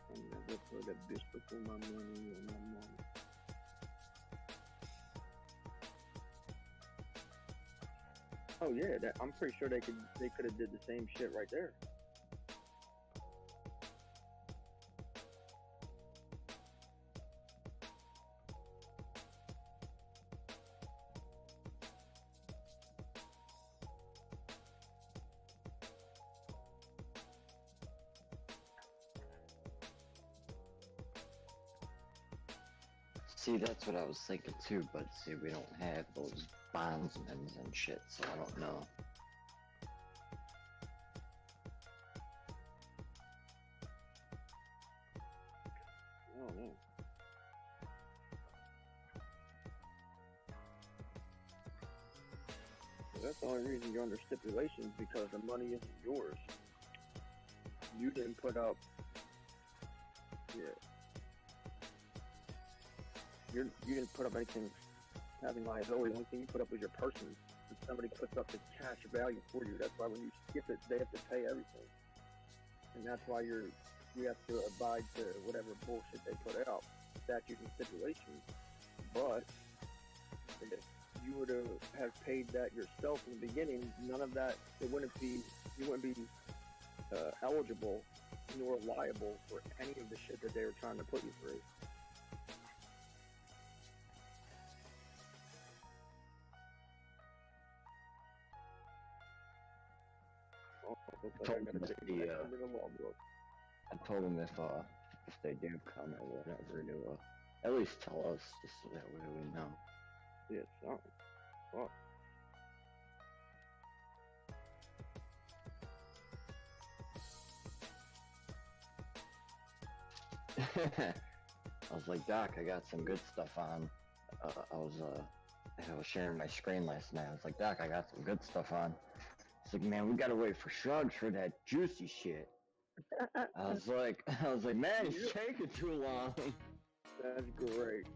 I never put a bitch before my money or my mama. Oh yeah, that, I'm pretty sure they could have did the same shit right there. See, that's what I was thinking too, but see, we don't have those bondsmen and shit, so I don't know. I don't know. That's the only reason you're under stipulations, because the money isn't yours. You didn't put up. Yeah. You didn't put up anything having liability. The only thing you put up was your person. If somebody puts up the cash value for you, that's why when you skip it, they have to pay everything. And that's why you have to abide to whatever bullshit they put out, statutes and stipulations. But if you were to have paid that yourself in the beginning, none of that, you wouldn't be eligible nor liable for any of the shit that they were trying to put you through. I told him if they do come or whatever to at least tell us just so that way we know. Yeah, something. Fuck. I was like, Doc, I got some good stuff on. I was sharing my screen last night. I was like, Doc, I got some good stuff on. It's like, man, we gotta wait for Shrugs for that juicy shit. I was like, man, it's taking too long. That's great.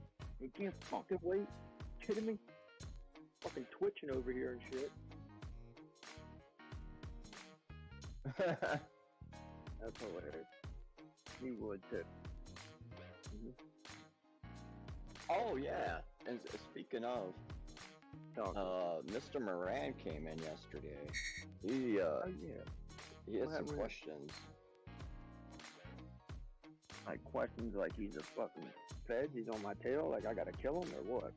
You can't fucking wait. Kidding me? Fucking twitching over here and shit. That's hilarious. You would too. Oh yeah, and speaking of, Mr. Moran came in yesterday. He had some questions. Like questions like he's a fucking fed, he's on my tail, like I gotta kill him or what?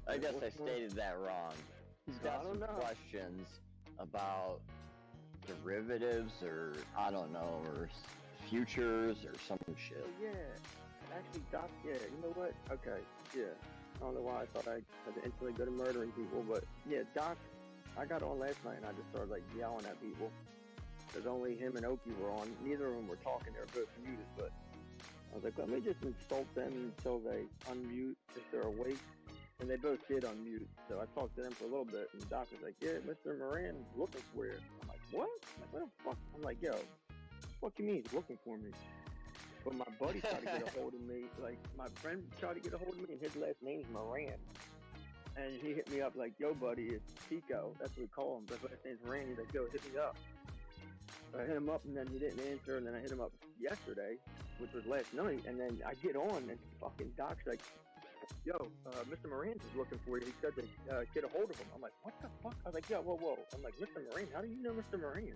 I guess I stated that wrong. He's got some questions about derivatives or I don't know, or futures or some shit. Oh, yeah, actually, Doc. Yeah, you know what? Okay, yeah. I don't know why I thought I had to instantly go to murdering people, but yeah, Doc. I got on last night and I just started like yelling at people. Because only him and Oki were on. Neither of them were talking. They were both muted, but I was like, let me just insult them until they unmute if they're awake. And they both did unmute. So I talked to them for a little bit, and Doc was like, yeah, Mr. Moran's looking for you. I'm like, what? I'm like, what the fuck? I'm like, yo, what you mean he's looking for me? But my buddy tried to get a hold of me. Like, my friend tried to get a hold of me, and his last name's Moran. And he hit me up like, yo, buddy, it's Pico. That's what we call him. But his last name's Moran. He's like, yo, hit me up. I hit him up, and then he didn't answer, and then I hit him up yesterday, which was last night, and then I get on, and fucking Doc's like, yo, Mr. Moran is looking for you. He said to get a hold of him. I'm like, what the fuck? I was like, yo, whoa. I'm like, Mr. Moran? How do you know Mr. Moran?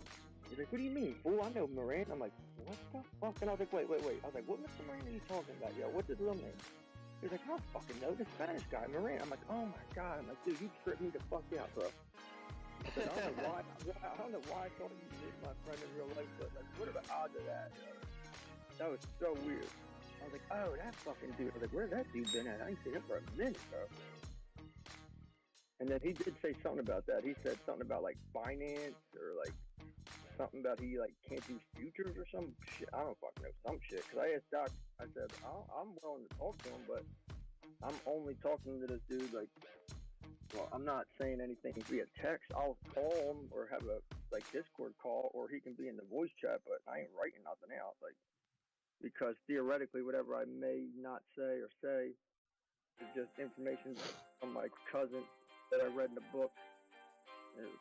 He's like, what do you mean, fool? I know Moran. I'm like, what the fuck? And I was like, wait. I was like, what Mr. Moran are you talking about, yo? What's his real name? He's like, I don't fucking know, the Spanish guy, Moran. I'm like, oh my God. I'm like, dude, you tripped me the fuck out, bro. I said, I don't know why I thought you was my friend in real life, but like, what are the odds of that? That was so weird. I was like, oh, that fucking dude. I was like, where's that dude been at? I ain't seen him for a minute, bro. And then he did say something about that. He said something about like finance or like something about he like can't do futures or some shit. I don't fucking know, some shit. Cause I asked Doc, I said, I'm willing to talk to him, but I'm only talking to this dude like, well, I'm not saying anything via text. I'll call him or have a like Discord call, or he can be in the voice chat, but I ain't writing nothing out. Like, because theoretically, whatever I may not say or say is just information from my cousin that I read in a book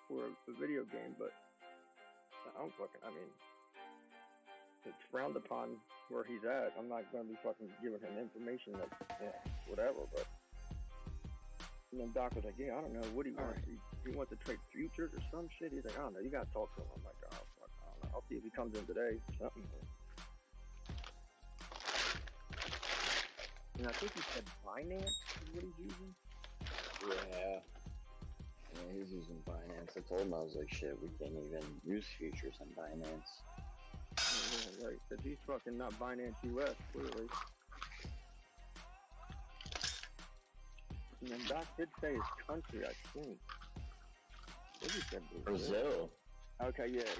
for a video game. But I mean, it's frowned upon where he's at. I'm not going to be fucking giving him information like, whatever, but. And then Doc was like, yeah, I don't know what he wants. He wants to trade futures or some shit. He's like, I don't know. You got to talk to him. I'm like, oh, fuck, I don't know. I'll see if he comes in today or something. And I think he said Binance is what he's using. Yeah, he's using Binance. I told him, I was like, shit, we can't even use futures on Binance. Yeah, right. Because he's fucking not Binance US, clearly. And then Doc did say his country, I think. What did he say? Brazil. Okay, yeah. Okay.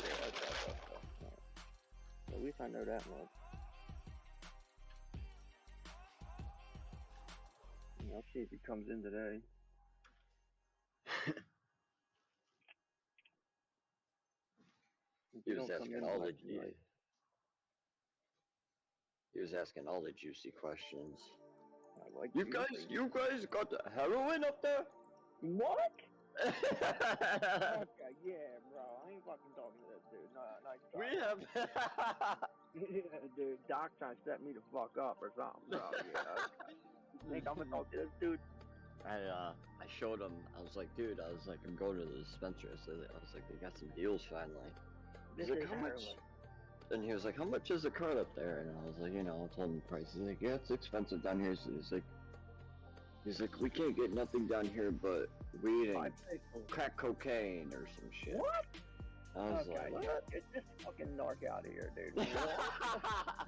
Well, at least I know that much. Yeah, I'll see if he comes in today. He you was don't come asking in all black the and white. he was asking all the juicy questions. I like You juicy. guys got the heroin up there? What? Okay, yeah, bro. I ain't fucking talking to this dude. No, nice try. We have. Yeah, dude. Doc trying to set me the fuck up or something, bro. Yeah, okay. You think I'm gonna talk to this dude? I showed him. I was like, dude. I was like, I'm going to the dispensary. I was like, they got some deals finally. This He's like, is how much? heroin. And he was like, how much is the card up there? And I was like, I told him the price. He's like, yeah, it's expensive down here. So he's like, we can't get nothing down here but weed and crack cocaine or some shit. What? I was Okay, like, yeah, what? get this fucking narc out of here, dude.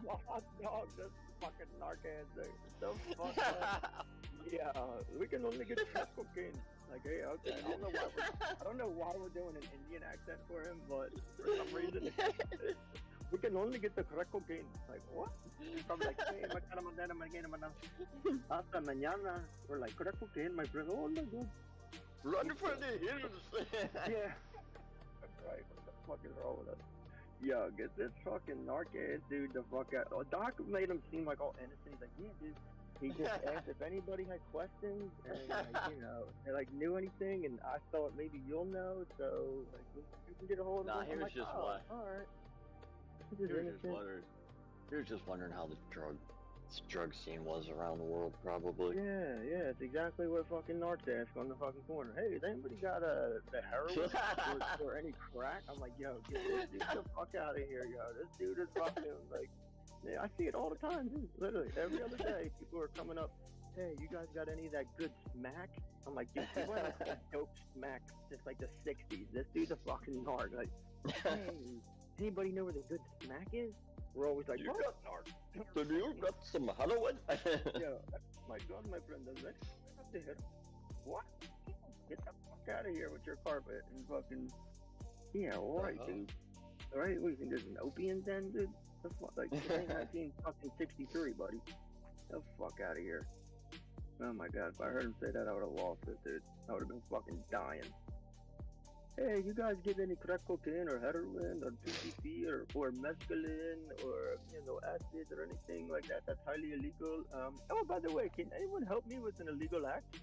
What? Dog, this fucking narc ass dude. The fuck up. Yeah, we can only get crack cocaine. Like, hey, okay. I don't know why we're doing an Indian accent for him, but for some reason, we can only get the crack cocaine. Like, what? Probably like, hey, hasta mañana. We're like, crack cocaine, my friend. Oh my god. Run for the hills. Yeah. Right, what the fuck is wrong with us? Yo, get this fucking narc ass dude the fuck out. Oh, Doc made him seem like all innocent. He's like, yeah, dude. He just asked if anybody had questions and, like, they, like, knew anything, and I thought maybe you'll know, so, like, you can get a hold of him. He I'm was like, just oh, what? alright. He was just wondering how the drug scene was around the world, probably. Yeah, it's exactly what fucking narcs ask on the fucking corner. Hey, has anybody got the heroin or any crack? I'm like, yo, get this dude the fuck out of here, yo. This dude is fucking, like, yeah, I see it all the time, dude. Literally, every other day, people are coming up, hey, you guys got any of that good smack? I'm like, dude, people have like a dope smack since like the 60s. This dude's a fucking narc. Like, hey, anybody know where the good smack is? We're always like, You what? got narc. Do you got some heroin? Yeah, my God, my friend, does that have to hit him? What? Get the fuck out of here with your carpet and fucking, yeah, alright, dude. Alright, what, you think there's an opium den, dude? The fuck, like, this ain't 1963, buddy. The fuck out of here. Oh my god, if I heard him say that, I would have lost it, dude. I would have been fucking dying. Hey, you guys give any crack cocaine or heroin or PCP or mescaline or, acid or anything like that that's highly illegal? Oh, by the way, can anyone help me with an illegal act?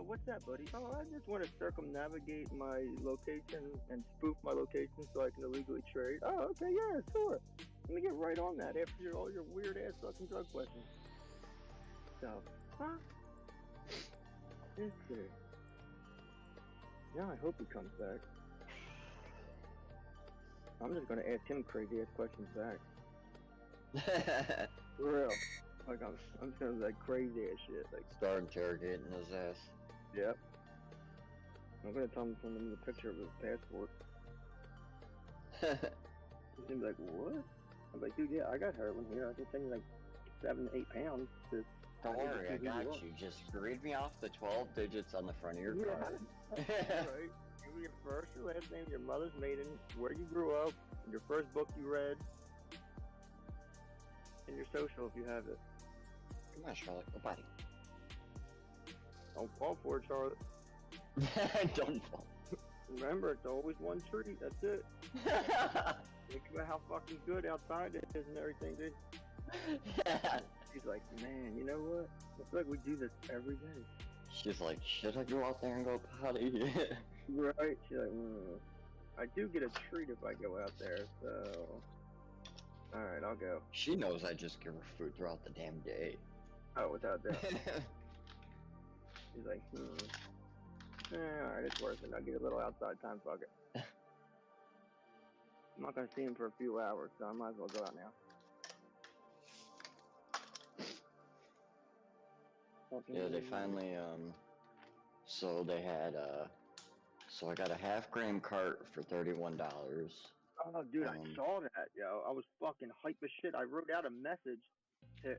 What's that, buddy? Oh, I just want to circumnavigate my location and spoof my location so I can illegally trade. Oh, okay, yeah, sure. Let me get right on that after all your weird ass fucking drug questions. So, this dude. Yeah, I hope he comes back. I'm just gonna ask him crazy ass questions back. For real. Like I'm just gonna like crazy ass shit. Like start interrogating his ass. Yep. I'm gonna tell him to send him the picture of his passport. He's gonna be like, what? I'm like, dude, yeah, I got heroin here. I can send you like 7 to 8 pounds to. Don't worry, I got you. Just read me off the 12 digits on the front of your card. Right. Give me your first, your last name, your mother's maiden, where you grew up, your first book you read, and your social if you have it. Come on, Charlotte, go buddy. Don't fall for it, Charlotte. Don't fall. Remember, it's always one treat. That's it. Think about how fucking good outside it is and everything, dude. She's like, man, you know what? I feel like we do this every day. She's like, should I go out there and go potty? Right? She's like, I do get a treat if I go out there, so. Alright, I'll go. She knows I just give her food throughout the damn day. Oh, without doubt. She's like, alright, it's worth it. I'll get a little outside time, fuck it. I'm not gonna see him for a few hours, so I might as well go out now. Yeah, they finally, so they had, so I got a half-gram cart for $31. Oh, dude, I saw that, yo. I was fucking hype as shit. I wrote out a message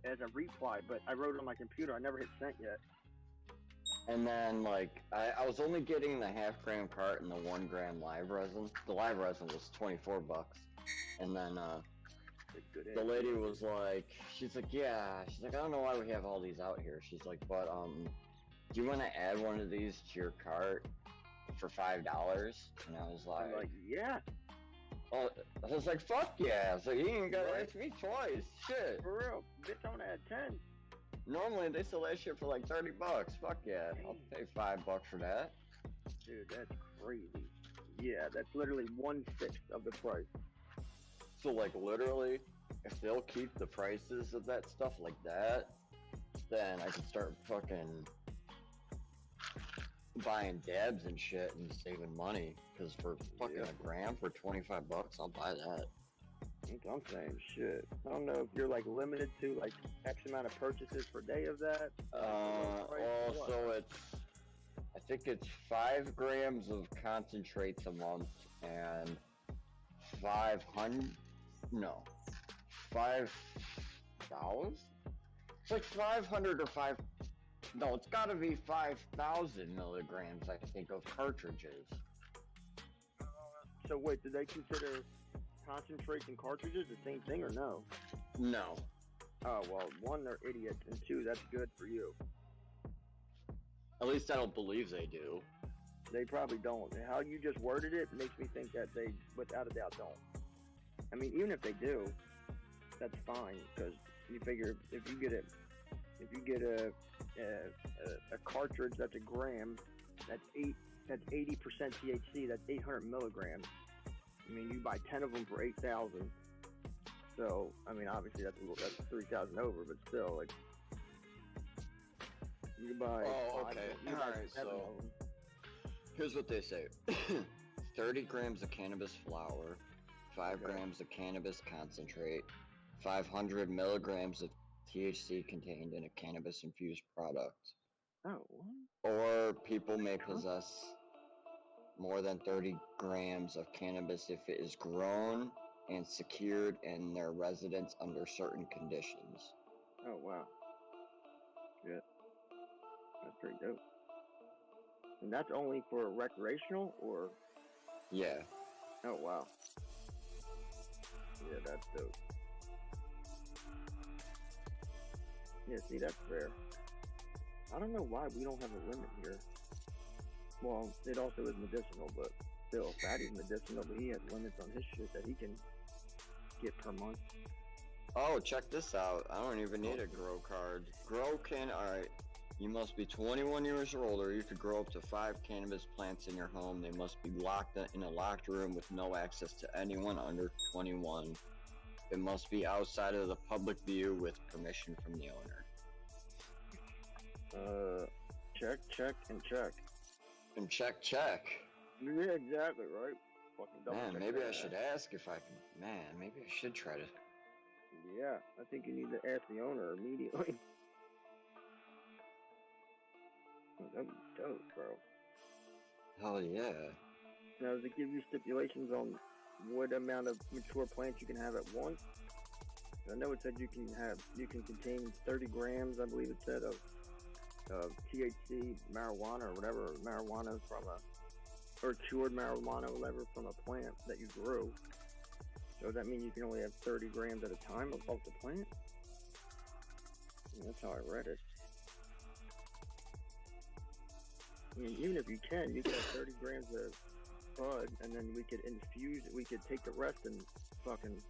as a reply, but I wrote it on my computer. I never hit send yet. And then, like, I was only getting the half-gram cart and the 1 gram live resin. The live resin was $24. And then, the lady was like, she's like, I don't know why we have all these out here. She's like, but, do you want to add one of these to your cart for $5? And I was like, yeah. Oh, I was like, fuck yeah. It's like, you ain't gotta ask me twice. Shit. For real, bitch on that 10. Normally they sell that shit for like $30. Fuck yeah. I'll pay $5 for that. Dude, that's crazy. Yeah, that's literally 1/6 of the price. So like literally, if they'll keep the prices of that stuff like that, then I can start fucking buying dabs and shit and saving money. Cause for fucking a gram for $25, I'll buy that. I'm saying shit. I don't know if you're like limited to like X amount of purchases per day of that. So it's, I think it's 5 grams of concentrates a month and 5,000. It's like 500 or 5. No, it's got to be 5,000 milligrams, I think, of cartridges. So wait, do they consider concentrates and cartridges the same thing or no? No. Oh well, one, they're idiots, and two, that's good for you. At least I don't believe they do. They probably don't. How you just worded it makes me think that they, without a doubt, don't. I mean, even if they do, that's fine because you figure if you get a cartridge that's a gram, that's 80% THC. That's 800 milligrams. I mean, you buy 10 of them for 8,000. So I mean, obviously that's 3,000 over, but still, like you buy. Oh, okay. All right. So here's what they say: 30 grams of cannabis flower, 5 grams of cannabis concentrate, 500 milligrams of THC contained in a cannabis-infused product. Oh, what? Or people may possess more than 30 grams of cannabis if it is grown and secured in their residence under certain conditions. Oh, wow. Yeah. That's pretty dope. And that's only for recreational or? Yeah. Oh, wow. Yeah, that's dope. Yeah, see, that's fair. I don't know why we don't have a limit here. Well, it also is medicinal, but still, Fatty's medicinal, but he has limits on his shit that he can get per month. Oh, check this out. I don't even need a grow card. Alright. You must be 21 years or older. You could grow up to 5 cannabis plants in your home. They must be locked in a locked room with no access to anyone under 21. It must be outside of the public view with permission from the owner. Check, and check. And check. Yeah, exactly, right? Fucking double Man, check maybe that. I should ask if I can. Man, maybe I should try to. Yeah, I think you need to ask the owner immediately. That'd be dope, bro. Hell yeah. Now, does it give you stipulations on what amount of mature plants you can have at once? I know it said you can contain 30 grams, I believe it said, of THC marijuana or whatever, marijuana or cured marijuana or whatever from a plant that you grew. So does that mean you can only have 30 grams at a time of the plant? That's how I read it. I mean, even if you can have 30 grams of bud, and then we could infuse it. We could take the rest and fucking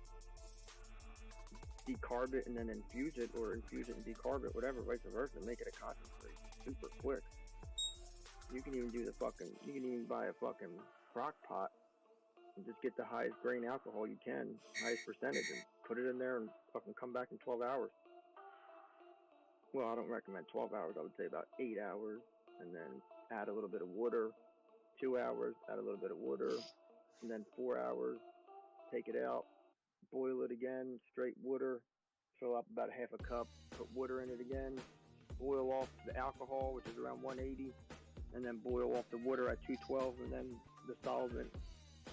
decarb it and then infuse it, or infuse it and decarb it, whatever, vice versa, and make it a concentrate super quick. You can even buy a fucking crock pot and just get the highest grain alcohol you can, highest percentage, and put it in there and fucking come back in 12 hours. Well, I don't recommend 12 hours. I would say about 8 hours, and then add a little bit of water. 2 hours, add a little bit of water, and then 4 hours, take it out, boil it again, straight water, fill up about a half a cup, put water in it again, boil off the alcohol, which is around 180, and then boil off the water at 212, and then the solvent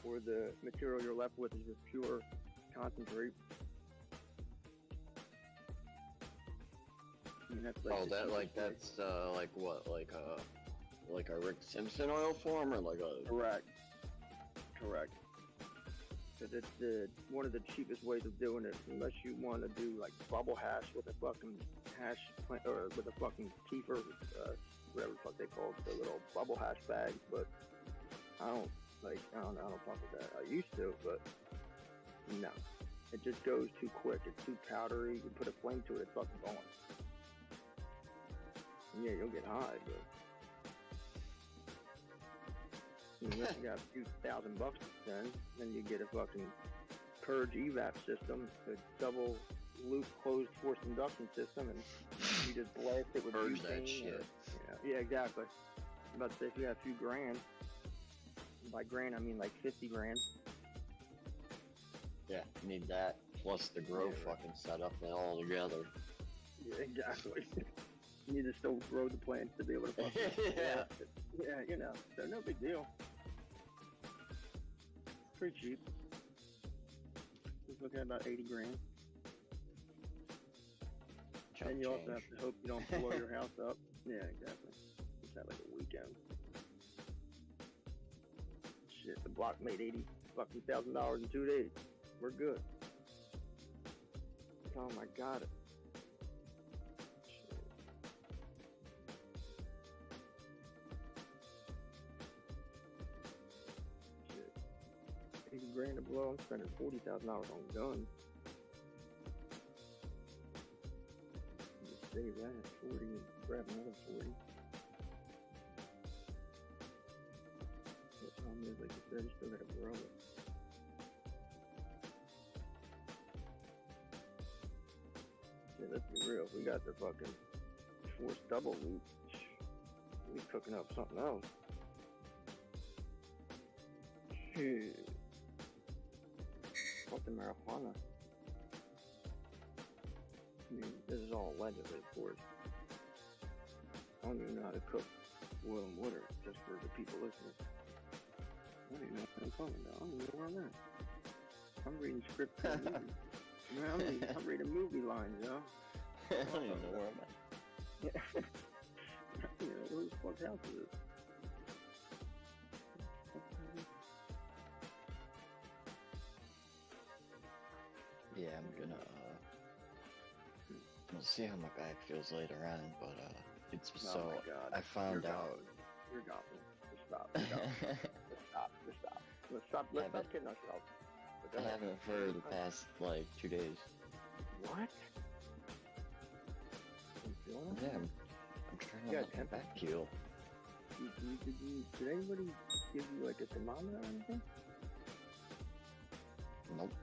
or the material you're left with is just pure concentrate. I mean, that's that's like what, like a Rick Simpson oil form, or like a... Correct. Because it's one of the cheapest ways of doing it, unless you want to do like bubble hash with a fucking hash plant, or with a fucking kefir, whatever the fuck they call it, the little bubble hash bags. But I Like, I don't fuck with that. I used to, but no. It just goes too quick. It's too powdery. You put a flame to it, it's fucking gone. And yeah, you'll get high, but unless you got a few $1,000 to spend, then you get a fucking purge evap system, a double loop closed forced induction system, and you just blast it with Purge that butane shit. Or, yeah, exactly. I'm about to say, if you have a few grand, by grand I mean like 50 grand. Yeah, you need that plus the grow fucking setup and all together. Yeah, exactly. You need to still grow the plants to be able to fucking yeah, you know, so no big deal. Pretty cheap. Just looking at about 80 grand. And you also have to hope you don't blow your house up. Yeah, exactly. Just have like a weekend. Shit, the block made $80,000 in 2 days. We're good. Oh my god. Shit. 80 grand to blow. I'm spending $40,000 on guns. Just save that 40 and grab another 40. The problem is, like I said, you still gotta grow it. Yeah, let's be real. If we got the fucking forced double loop, we cooking up something else. Shit. Fucking marijuana. I mean, this is all allegedly, of course. I don't even know how to cook oil and water, just for the people listening. I don't even know what I'm talking about. I don't even know where I'm at. I'm reading scripts for a movie. Man, I'm reading movie lines, yo. I don't even know where I'm at. You know, whose fuck house is this? Yeah, I'm gonna we'll see how my back feels later on, but it's Oh so my God. I found You're out. golfing. You're golfing. Just stop. Just stop. Just stop. Let's stop. Let's stop kidding ourselves. But go I ahead. haven't for the past like 2 days. What? You feeling Yeah, it? I'm trying You to got let my back heal. Did anybody give you like a thermometer or anything? Nope.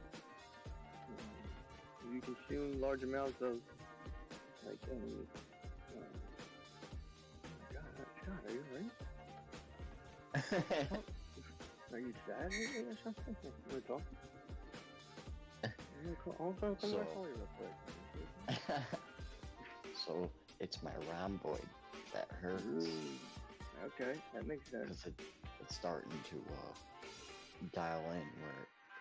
You consume large amounts of like any. Oh my God, Scott, are you alright? Are you sad lately or something? You want to talk? I'm trying to come back call you real quick. So it's my rhomboid that hurts. Okay, that makes sense. Because it's starting to dial in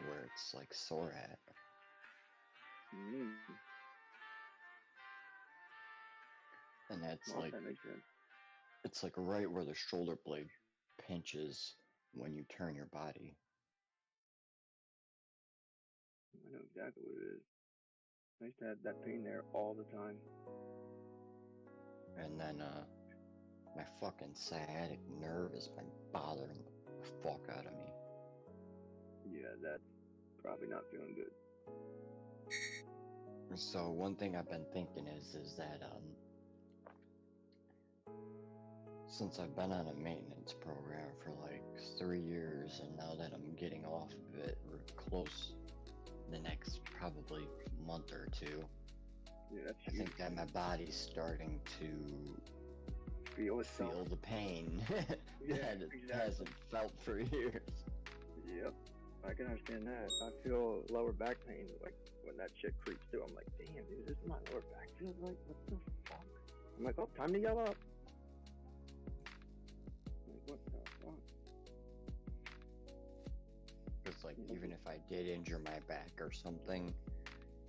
where it's like sore at. And that's Well, like that makes sense. it's like right where the shoulder blade pinches when you turn your body. I know exactly what it is. I used to have that pain there all the time. And then my fucking sciatic nerve has been bothering the fuck out of me. Yeah, that's probably not feeling good. So one thing I've been thinking is that since I've been on a maintenance program for like 3 years, and now that I'm getting off of it, or close the next probably month or two, yeah, I think that my body's starting to feel the pain Yeah, that it exactly. hasn't felt for years. Yep, I can understand that. I feel lower back pain, like when that shit creeps through. I'm like, damn, dude, this is my lower back feels like. What the fuck? I'm like, oh, time to yell up. Like, what the fuck? Because like even if I did injure my back or something,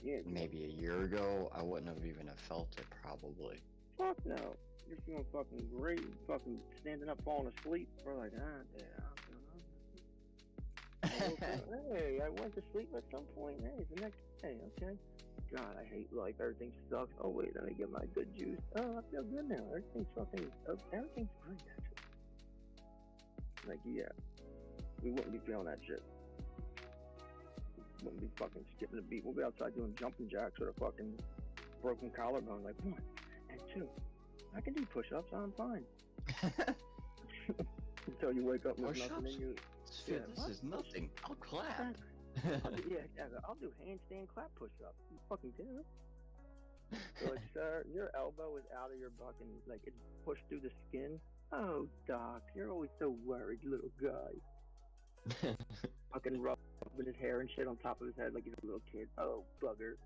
yeah, maybe a year ago, I wouldn't have even have felt it probably. Fuck no. You're feeling fucking great. Fucking standing up, falling asleep. We're like, yeah, hey, I went to sleep at some point. Hey, it's the next day. Okay. God, I hate life. Everything sucks. Oh wait, let me get my good juice. Oh, I feel good now. Everything's great actually. Like, yeah. we wouldn't be feeling that shit. Wouldn't be fucking skipping a beat. We'll be outside doing jumping jacks with a fucking broken collarbone. Like 1 and 2. I can do push-ups. I'm fine. Until you wake up with nothing in you. Shit, this is nothing. I'll clap. I'll do handstand clap push-ups. You fucking kidding me? So like, sir, your elbow is out of your fucking, like, it's pushed through the skin. Oh, doc, you're always so worried, little guy. Fucking rubbing his hair and shit on top of his head like he's a little kid. Oh, bugger.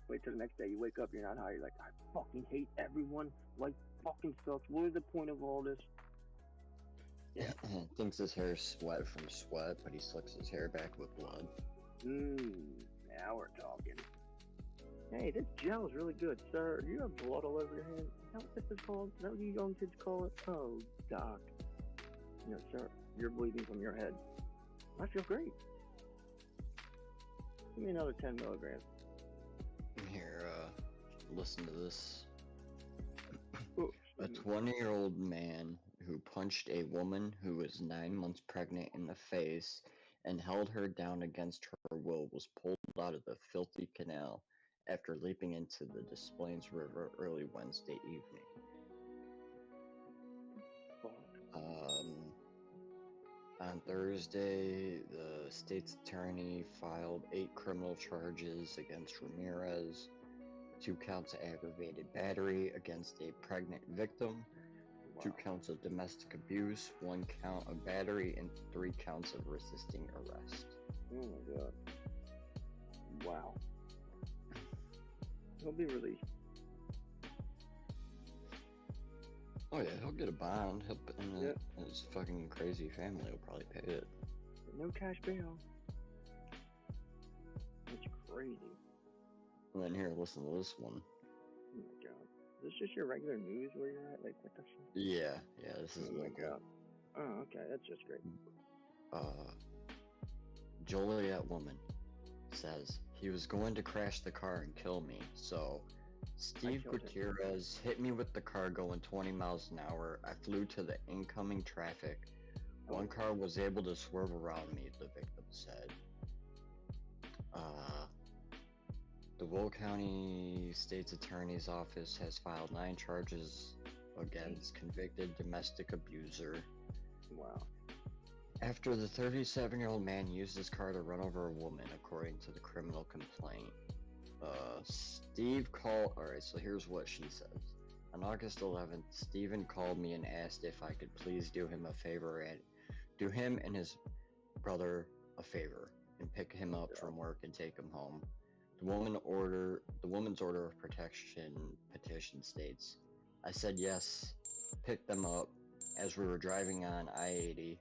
Wait till the next day you wake up, you're not high. You're like, I fucking hate everyone. Life fucking sucks. What is the point of all this? Yeah. Thinks his hair's sweat from sweat, but he slicks his hair back with blood. Now we're talking. Hey, this gel is really good, sir. Do you have blood all over your hand? Is that what this is called? Is that what you young kids call it? Oh, doc. No, sir. You're bleeding from your head. I feel great. Give me another 10 milligrams. Here, listen to this. A 20-year-old man who punched a woman who was 9 months pregnant in the face and held her down against her will was pulled out of the filthy canal after leaping into the Des Plaines River early Wednesday evening. On Thursday, the state's attorney filed 8 criminal charges against Ramirez, 2 counts of aggravated battery against a pregnant victim, 2 counts of domestic abuse, 1 count of battery, and 3 counts of resisting arrest. Oh my god. Wow. He'll be released. Oh yeah, he'll get a bond. His fucking crazy family will probably pay it. No cash bail. That's crazy. And then here, listen to this one. Oh my god. Is this just your regular news where you're at? Like, what the fuck? Yeah, this is Oh my god. Oh, okay, that's just great. Joliet woman says he was going to crash the car and kill me, so Steve Gutierrez hit me with the car going 20 miles an hour. I flew to the incoming traffic. 1 car was able to swerve around me, the victim said. The Will County State's Attorney's Office has filed 9 charges against convicted domestic abuser. Wow. After the 37-year-old man used his car to run over a woman, according to the criminal complaint. Steve called. Alright, so here's what she says. On August 11th, Steven called me and asked if I could please do him a favor and do him and his brother a favor and pick him up from work and take him home. The woman's order of protection petition states, I said yes, picked them up. As we were driving on I-80,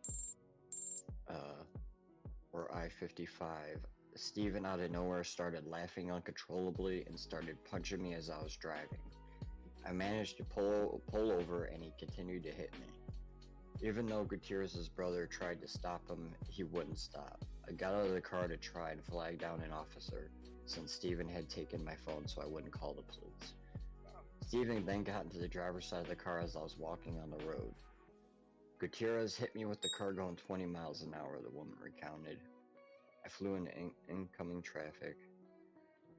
or I-55, Steven out of nowhere started laughing uncontrollably and started punching me as I was driving. I managed to pull over and he continued to hit me. Even though Gutierrez's brother tried to stop him, he wouldn't stop. I got out of the car to try and flag down an officer, since Steven had taken my phone so I wouldn't call the police. Steven then got into the driver's side of the car as I was walking on the road. Gutierrez hit me with the car going 20 miles an hour, the woman recounted. I flew into incoming traffic.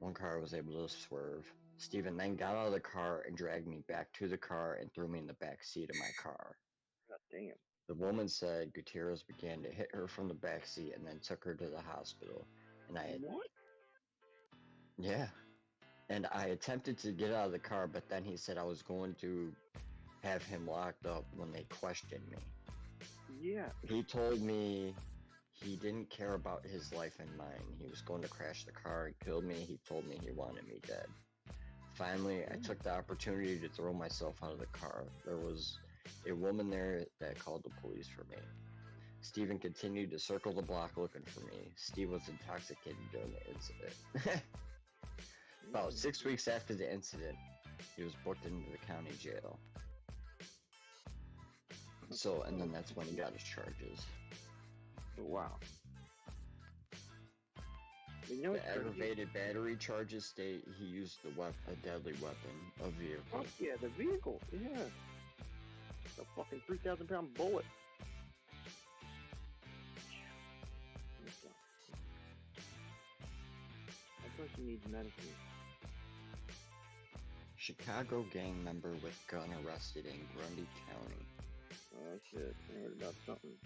1 car was able to swerve. Steven then got out of the car and dragged me back to the car and threw me in the back seat of my car. God damn. The woman said Gutierrez began to hit her from the back seat and then took her to the hospital. And What? Yeah. And I attempted to get out of the car, but then he said I was going to have him locked up when they questioned me. Yeah. He told me he didn't care about his life and mine. He was going to crash the car and kill me. He told me he wanted me dead. Finally, I took the opportunity to throw myself out of the car. There was a woman there that called the police for me. Steven continued to circle the block looking for me. Steve was intoxicated during the incident. About 6 weeks after the incident, he was booked into the county jail. So, and then that's when he got his charges. Wow. The aggravated battery charges state he used a deadly weapon, a vehicle. Oh, yeah, the vehicle, yeah. A fucking 3,000-pound bullet. person needs medicine. Chicago gang member with gun arrested in Grundy County. Oh shit, I heard about something.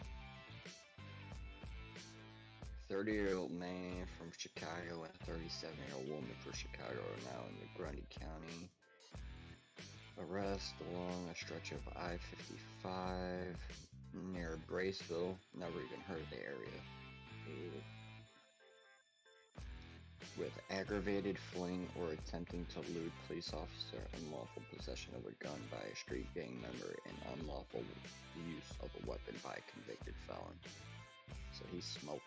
30-year-old man from Chicago and a 37-year-old woman from Chicago are now in the Grundy County arrest along a stretch of I-55 near Braceville. Never even heard of the area. With aggravated fleeing or attempting to elude police officer, unlawful possession of a gun by a street gang member, and unlawful use of a weapon by a convicted felon. So he smoked.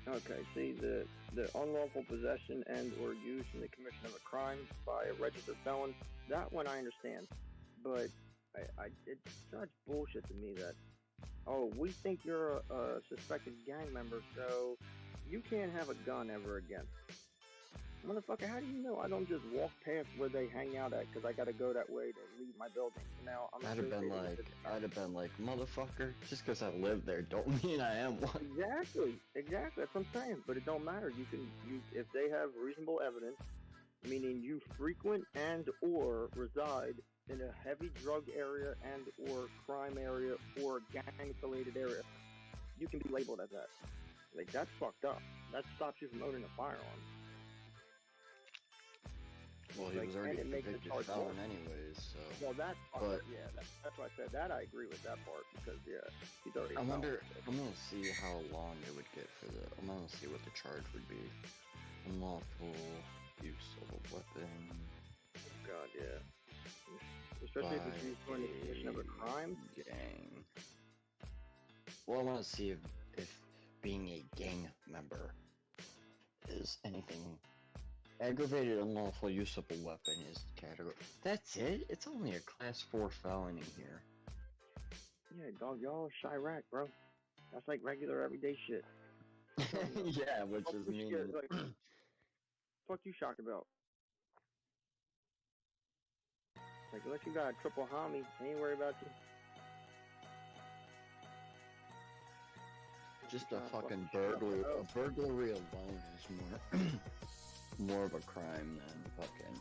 Okay, see, the unlawful possession and or use in the commission of a crime by a registered felon, that one I understand. But it's such bullshit to me that, oh, we think you're a suspected gang member, so you can't have a gun ever again. Motherfucker, how do you know I don't just walk past where they hang out at because I gotta go that way to leave my building? Now, I'd have been like, motherfucker, just because I live there don't mean I am one. Exactly, that's what I'm saying. But it don't matter. You if they have reasonable evidence, meaning you frequent and or reside in a heavy drug area and or crime area or gang-affiliated area, you can be labeled as that. Like, that's fucked up. That stops you from owning a firearm. Well, he was already a convicted felon anyways, so... Well, that's why I said that. I agree with that part, because, yeah, he's already... I'm gonna see how long it would get for the... I'm gonna see what the charge would be. Unlawful use of a weapon... God, yeah. Especially if it's used for the commission of a crime? Gang. Well, I want to see if being a gang member is anything... Aggravated unlawful use of a weapon is the category. That's it? It's only a class 4 felony here. Yeah, dog, y'all Chirac, bro. That's like regular everyday shit. Yeah, which is mean. Like, fuck you shocked about? Like, unless you got a triple homie, I ain't worried about you. Just a fucking burglary. A burglary alone is more of a crime than fucking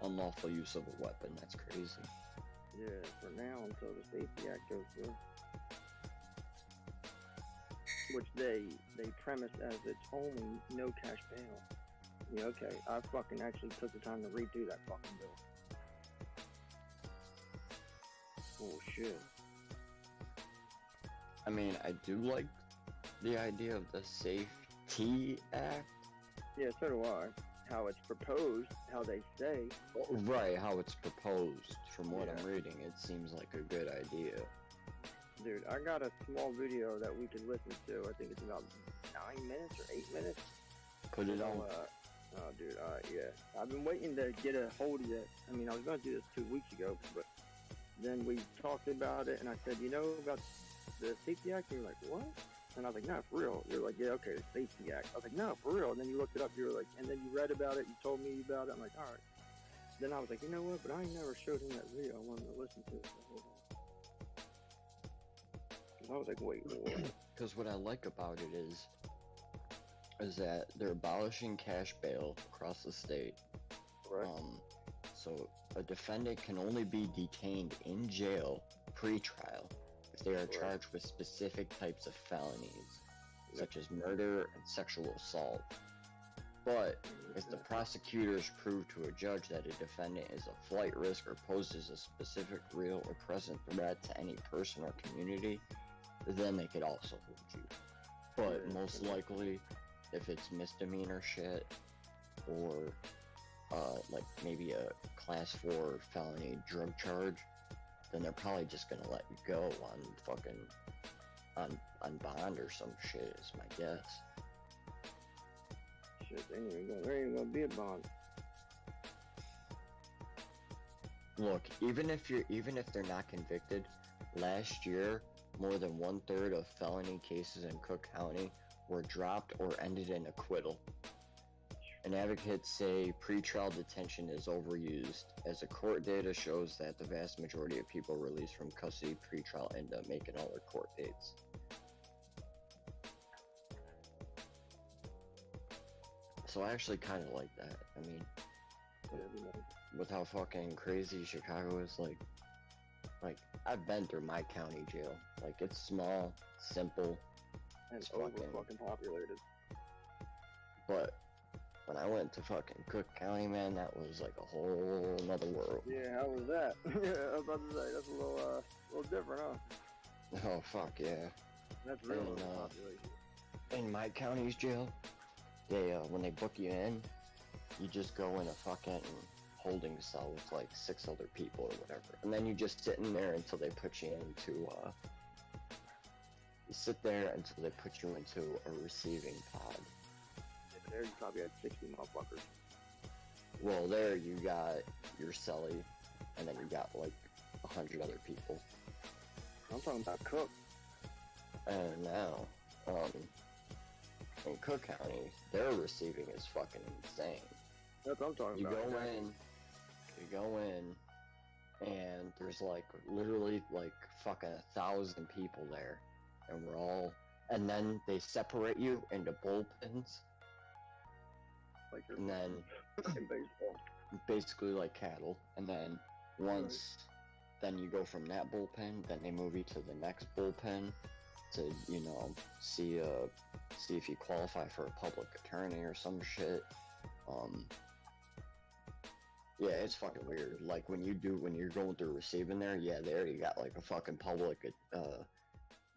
unlawful use of a weapon. That's crazy. Yeah, for now until the Safety Act goes through. Which they premise as it's only no cash bail. Yeah, okay. I fucking actually took the time to redo that fucking bill. Oh shit. I mean, I do like the idea of the Safety Act. Yeah, so do I. How it's proposed, how they say. Right, how it's proposed. From what I'm reading, it seems like a good idea. Dude, I got a small video that we could listen to. I think it's about 9 minutes or 8 minutes. Put it on. Oh, dude, yeah. I've been waiting to get a hold of it. I mean, I was going to do this 2 weeks ago, but then we talked about it, and I said, you know about the Safety Act? And you're like, what? And I was like, no, for real. You're like, yeah, okay, the Safety Act. I was like, no, for real. And then you looked it up. You were like, and then you read about it. You told me about it. I'm like, all right. Then I was like, you know what? But I ain't never showed him that video. I wanted to listen to it. And I was like, wait, what? Because what I like about it is that they're abolishing cash bail across the state. Right. So a defendant can only be detained in jail pre-trial if they are charged with specific types of felonies, such as murder and sexual assault. But if the prosecutors prove to a judge that a defendant is a flight risk or poses a specific real or present threat to any person or community, then they could also hold you. But most likely, if it's misdemeanor shit, or like maybe a class 4 felony drug charge, then they're probably just gonna let you go on fucking on bond or some shit is my guess. Shit, there ain't gonna be a bond. Look, even if they're not convicted, last year more than 1/3 of felony cases in Cook County were dropped or ended in acquittal. And advocates say pretrial detention is overused, as the court data shows that the vast majority of people released from custody pretrial end up making all their court dates. So I actually kind of like that. I mean, with how fucking crazy Chicago is, like I've been through my county jail. Like, it's small, simple, And it's over fucking, fucking populated. but when I went to fucking Cook County, man, that was like a whole nother world. Yeah, how was that? Yeah, I was about to say, that's a little different, huh? Oh, fuck, yeah. That's really And, overpopulated. in my county's jail, they, when they book you in, you just go in a fucking holding cell with like 6 other people or whatever. And then you just sit in there until they put you into, you sit there until they put you into a receiving pod. Yeah, there you probably had 60 motherfuckers. Well, there you got your celly, and then you got like 100 other people. I'm talking about Cook. And now, in Cook County, their receiving is fucking insane. That's what I'm talking You about. go in, and there's like literally like fucking 1,000 people there, and we're all, and then they separate you into bullpens, Like you're and then in baseball. basically like cattle, and then once, then you go from that bullpen, then they move you to the next bullpen to, you know, see if you qualify for a public attorney or some shit. Yeah, it's fucking weird. Like when you're going through receiving there, yeah, there you got like a fucking public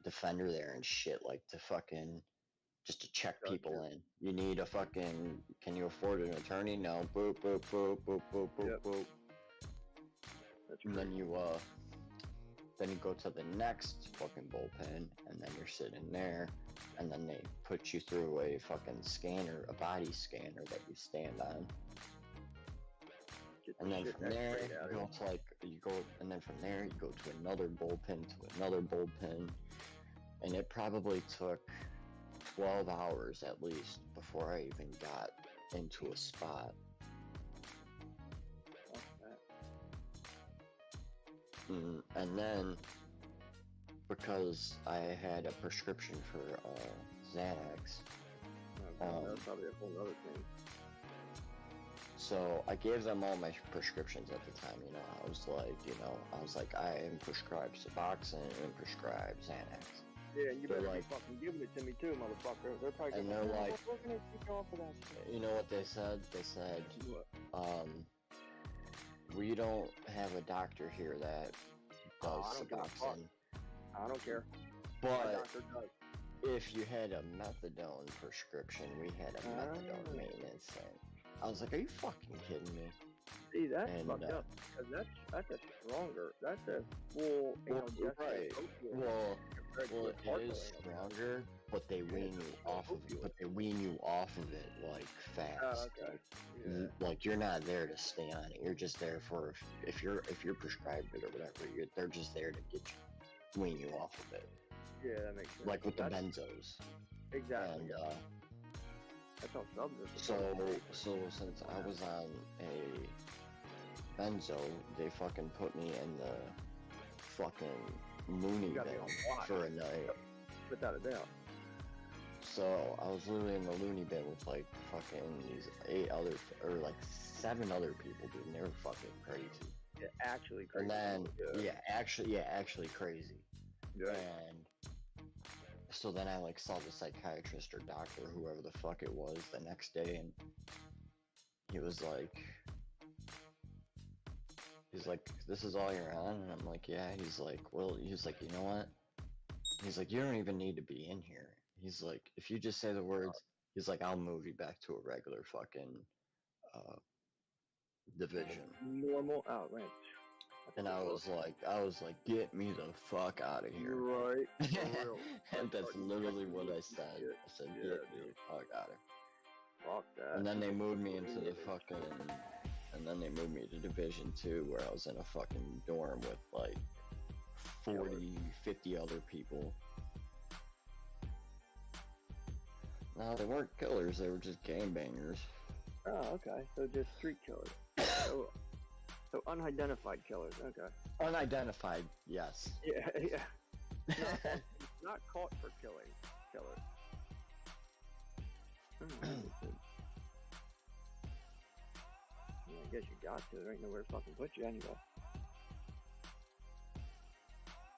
defender there and shit, like to fucking just to check people in. You need a fucking, can you afford an attorney? No. Boop boop boop boop boop boop boop. And then you go to the next fucking bullpen, and then you're sitting there, and then they put you through a fucking scanner, a body scanner that you stand on. And then from there, you go to another bullpen, and it probably took 12 hours at least before I even got into a spot. And then, because I had a prescription for Xanax, that's probably a whole other thing. so I gave them all my prescriptions at the time. You know, I was like, I am prescribed Suboxone and prescribed Xanax. Yeah, you They're better like, be fucking giving it to me too, motherfucker. They're probably and gonna they're like, we're gonna keep you off of that shit. you know what they said? They said, we don't have a doctor here that does I don't give a fuck. Suboxone. I don't care. My But doctor does. if you had a methadone prescription, we had a methadone maintenance thing. I was like, are you fucking kidding me? See, that's And, fucked up, because that's a stronger, that's a full analgesic. right. opiate Well, compared to a it partial is analgesic. stronger, but they wean you off of it. But they wean you off of it like fast. Oh, okay. Yeah. Like you're not there to stay on it. You're just there for if you're prescribed it or whatever. They're just there to get you, wean you off of it. Yeah, that makes sense. Like with the That's- benzos. Exactly. And That's how subs are. so since I was on a benzo, they fucking put me in the fucking loony You gotta be bin on watch. for a night. Without a doubt. So I was literally in the loony bin with like fucking these 7 other people, dude, and they were fucking crazy. Yeah, actually crazy. And then Yeah. actually crazy. Yeah. And so then I like saw the psychiatrist or doctor, whoever the fuck it was, the next day, and he was like, this is all you're on? And I'm like, yeah. He's like, well, he's like, you know what? He's like, you don't even need to be in here. He's like, if you just say the words, he's like, I'll move you back to a regular fucking division. Normal outrange. And I was like, get me the fuck out of here. Right. And that's literally what I said. I said, get me the fuck out of here. Fuck that. And then they moved me into the fucking, to Division 2, where I was in a fucking dorm with like 40, 50 other people. No, they weren't killers, they were just gangbangers. Oh, okay. So just street killers. So unidentified killers. Okay. Unidentified, yes. Yeah, yeah. Not caught for killing killers. I guess you got to. There ain't nowhere to fucking put you anyway.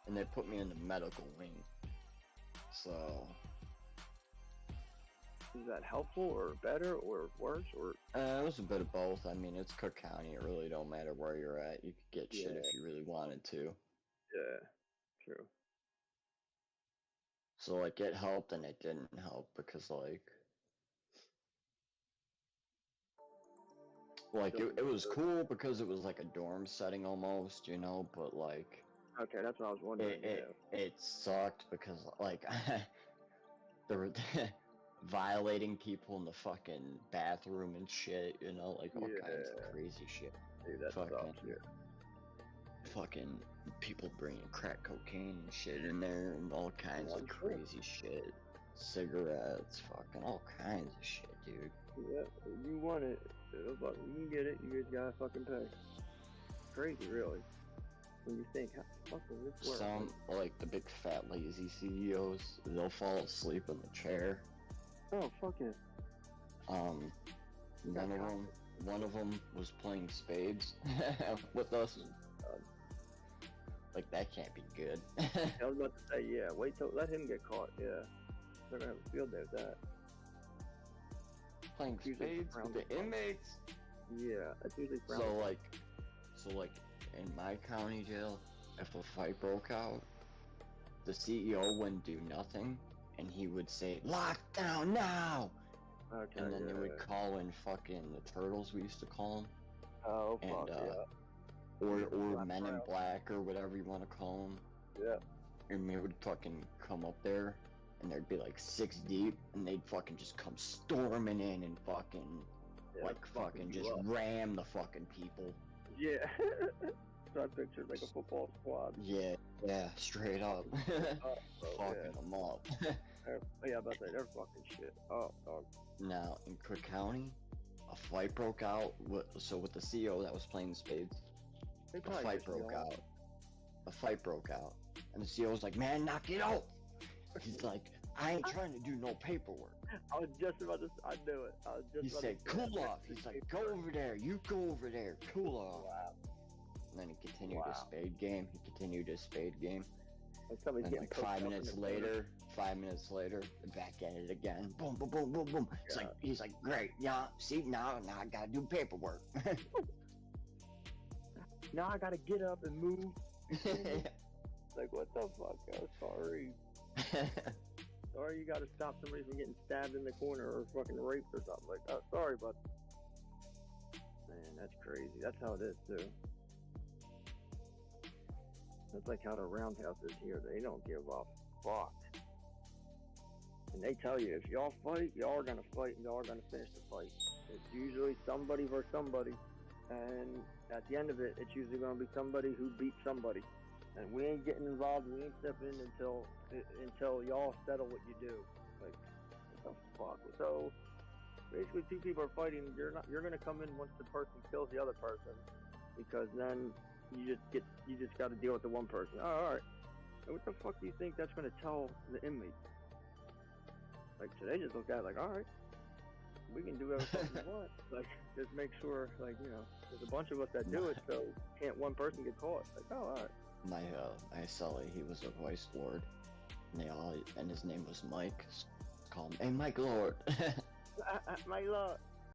And they put me in the medical wing. So is that helpful or better or worse or? it was a bit of both. I mean, it's Cook County. It really don't matter where you're at. You could get shit if you really wanted to. Yeah, true. So like, it helped and it didn't help because like it was cool because it was like a dorm setting almost, you know. But like, okay, that's what I was wondering. It sucked because like there were violating people in the fucking bathroom and shit, you know, like all kinds of crazy shit. Dude, that sucks. Fucking people bringing crack cocaine and shit in there and all kinds of crazy shit. Cigarettes, fucking all kinds of shit, dude. Yeah, you want it. You can get it. You just gotta fucking pay. Crazy, really. When you think, how the fuck does this work? Some, like the big fat lazy CEOs, they'll fall asleep in the chair. Oh, fuck it. One of them was playing spades with us. Like, that can't be good. I was about to say, yeah, let him get caught, yeah. They're gonna have a field day with that. Playing spades with the inmates? Yeah, that's usually So like, in my county jail, if a fight broke out, the CEO wouldn't do nothing, and he would say, "Lockdown now!" Okay, and then they would call in fucking the turtles, we used to call them. Oh, and, fuck, yeah. Or Men in Black, or whatever you want to call them. Yeah. And they would fucking come up there, and there'd be like 6 deep, and they'd fucking just come storming in and fucking, just ram the fucking people. Yeah. So I pictured like a football squad. Yeah, straight up. Fucking them up. Yeah, about that, they're fucking shit. Oh, dog. Now, in Cook County, a fight broke out. So with the CEO that was playing the spades, a fight broke out. And the CEO was like, "Man, knock it out." He's like, "I ain't trying to do no paperwork." I was just about to, I knew it. He said, "Cool off." He's like, "Go over there. You go over there. Cool off." Wow. And then he continued his spade game. And getting like poked 5 up minutes in the later, they're back at it again. Boom, boom, boom, boom, boom. It's like, he's like, "Great, yeah. See, now I gotta do paperwork." Now I gotta get up and move. Like, what the fuck? I'm sorry. Sorry, you gotta stop somebody from getting stabbed in the corner or fucking raped or something like that. Sorry, bud. Man, that's crazy. That's how it is, too. That's like how the roundhouse is here. They don't give a fuck. And they tell you, if y'all fight, y'all are gonna fight, and y'all are gonna finish the fight. It's usually somebody versus somebody. And at the end of it, it's usually gonna be somebody who beat somebody. And we ain't getting involved, we ain't stepping in until y'all settle what you do. Like, what the fuck? So basically 2 people are fighting, you're gonna come in once the person kills the other person, because then you just gotta deal with the one person. Oh, alright. What the fuck do you think that's gonna tell the inmates? Like, so they just look at it like, alright, we can do whatever we want. Like, just make sure, like, you know, there's a bunch of us that do it, so can't one person get caught. Like, oh, alright. My cellie, he was a vice lord, and his name was Mike. Call him, "Hey, Mike Lord." Mike Lord.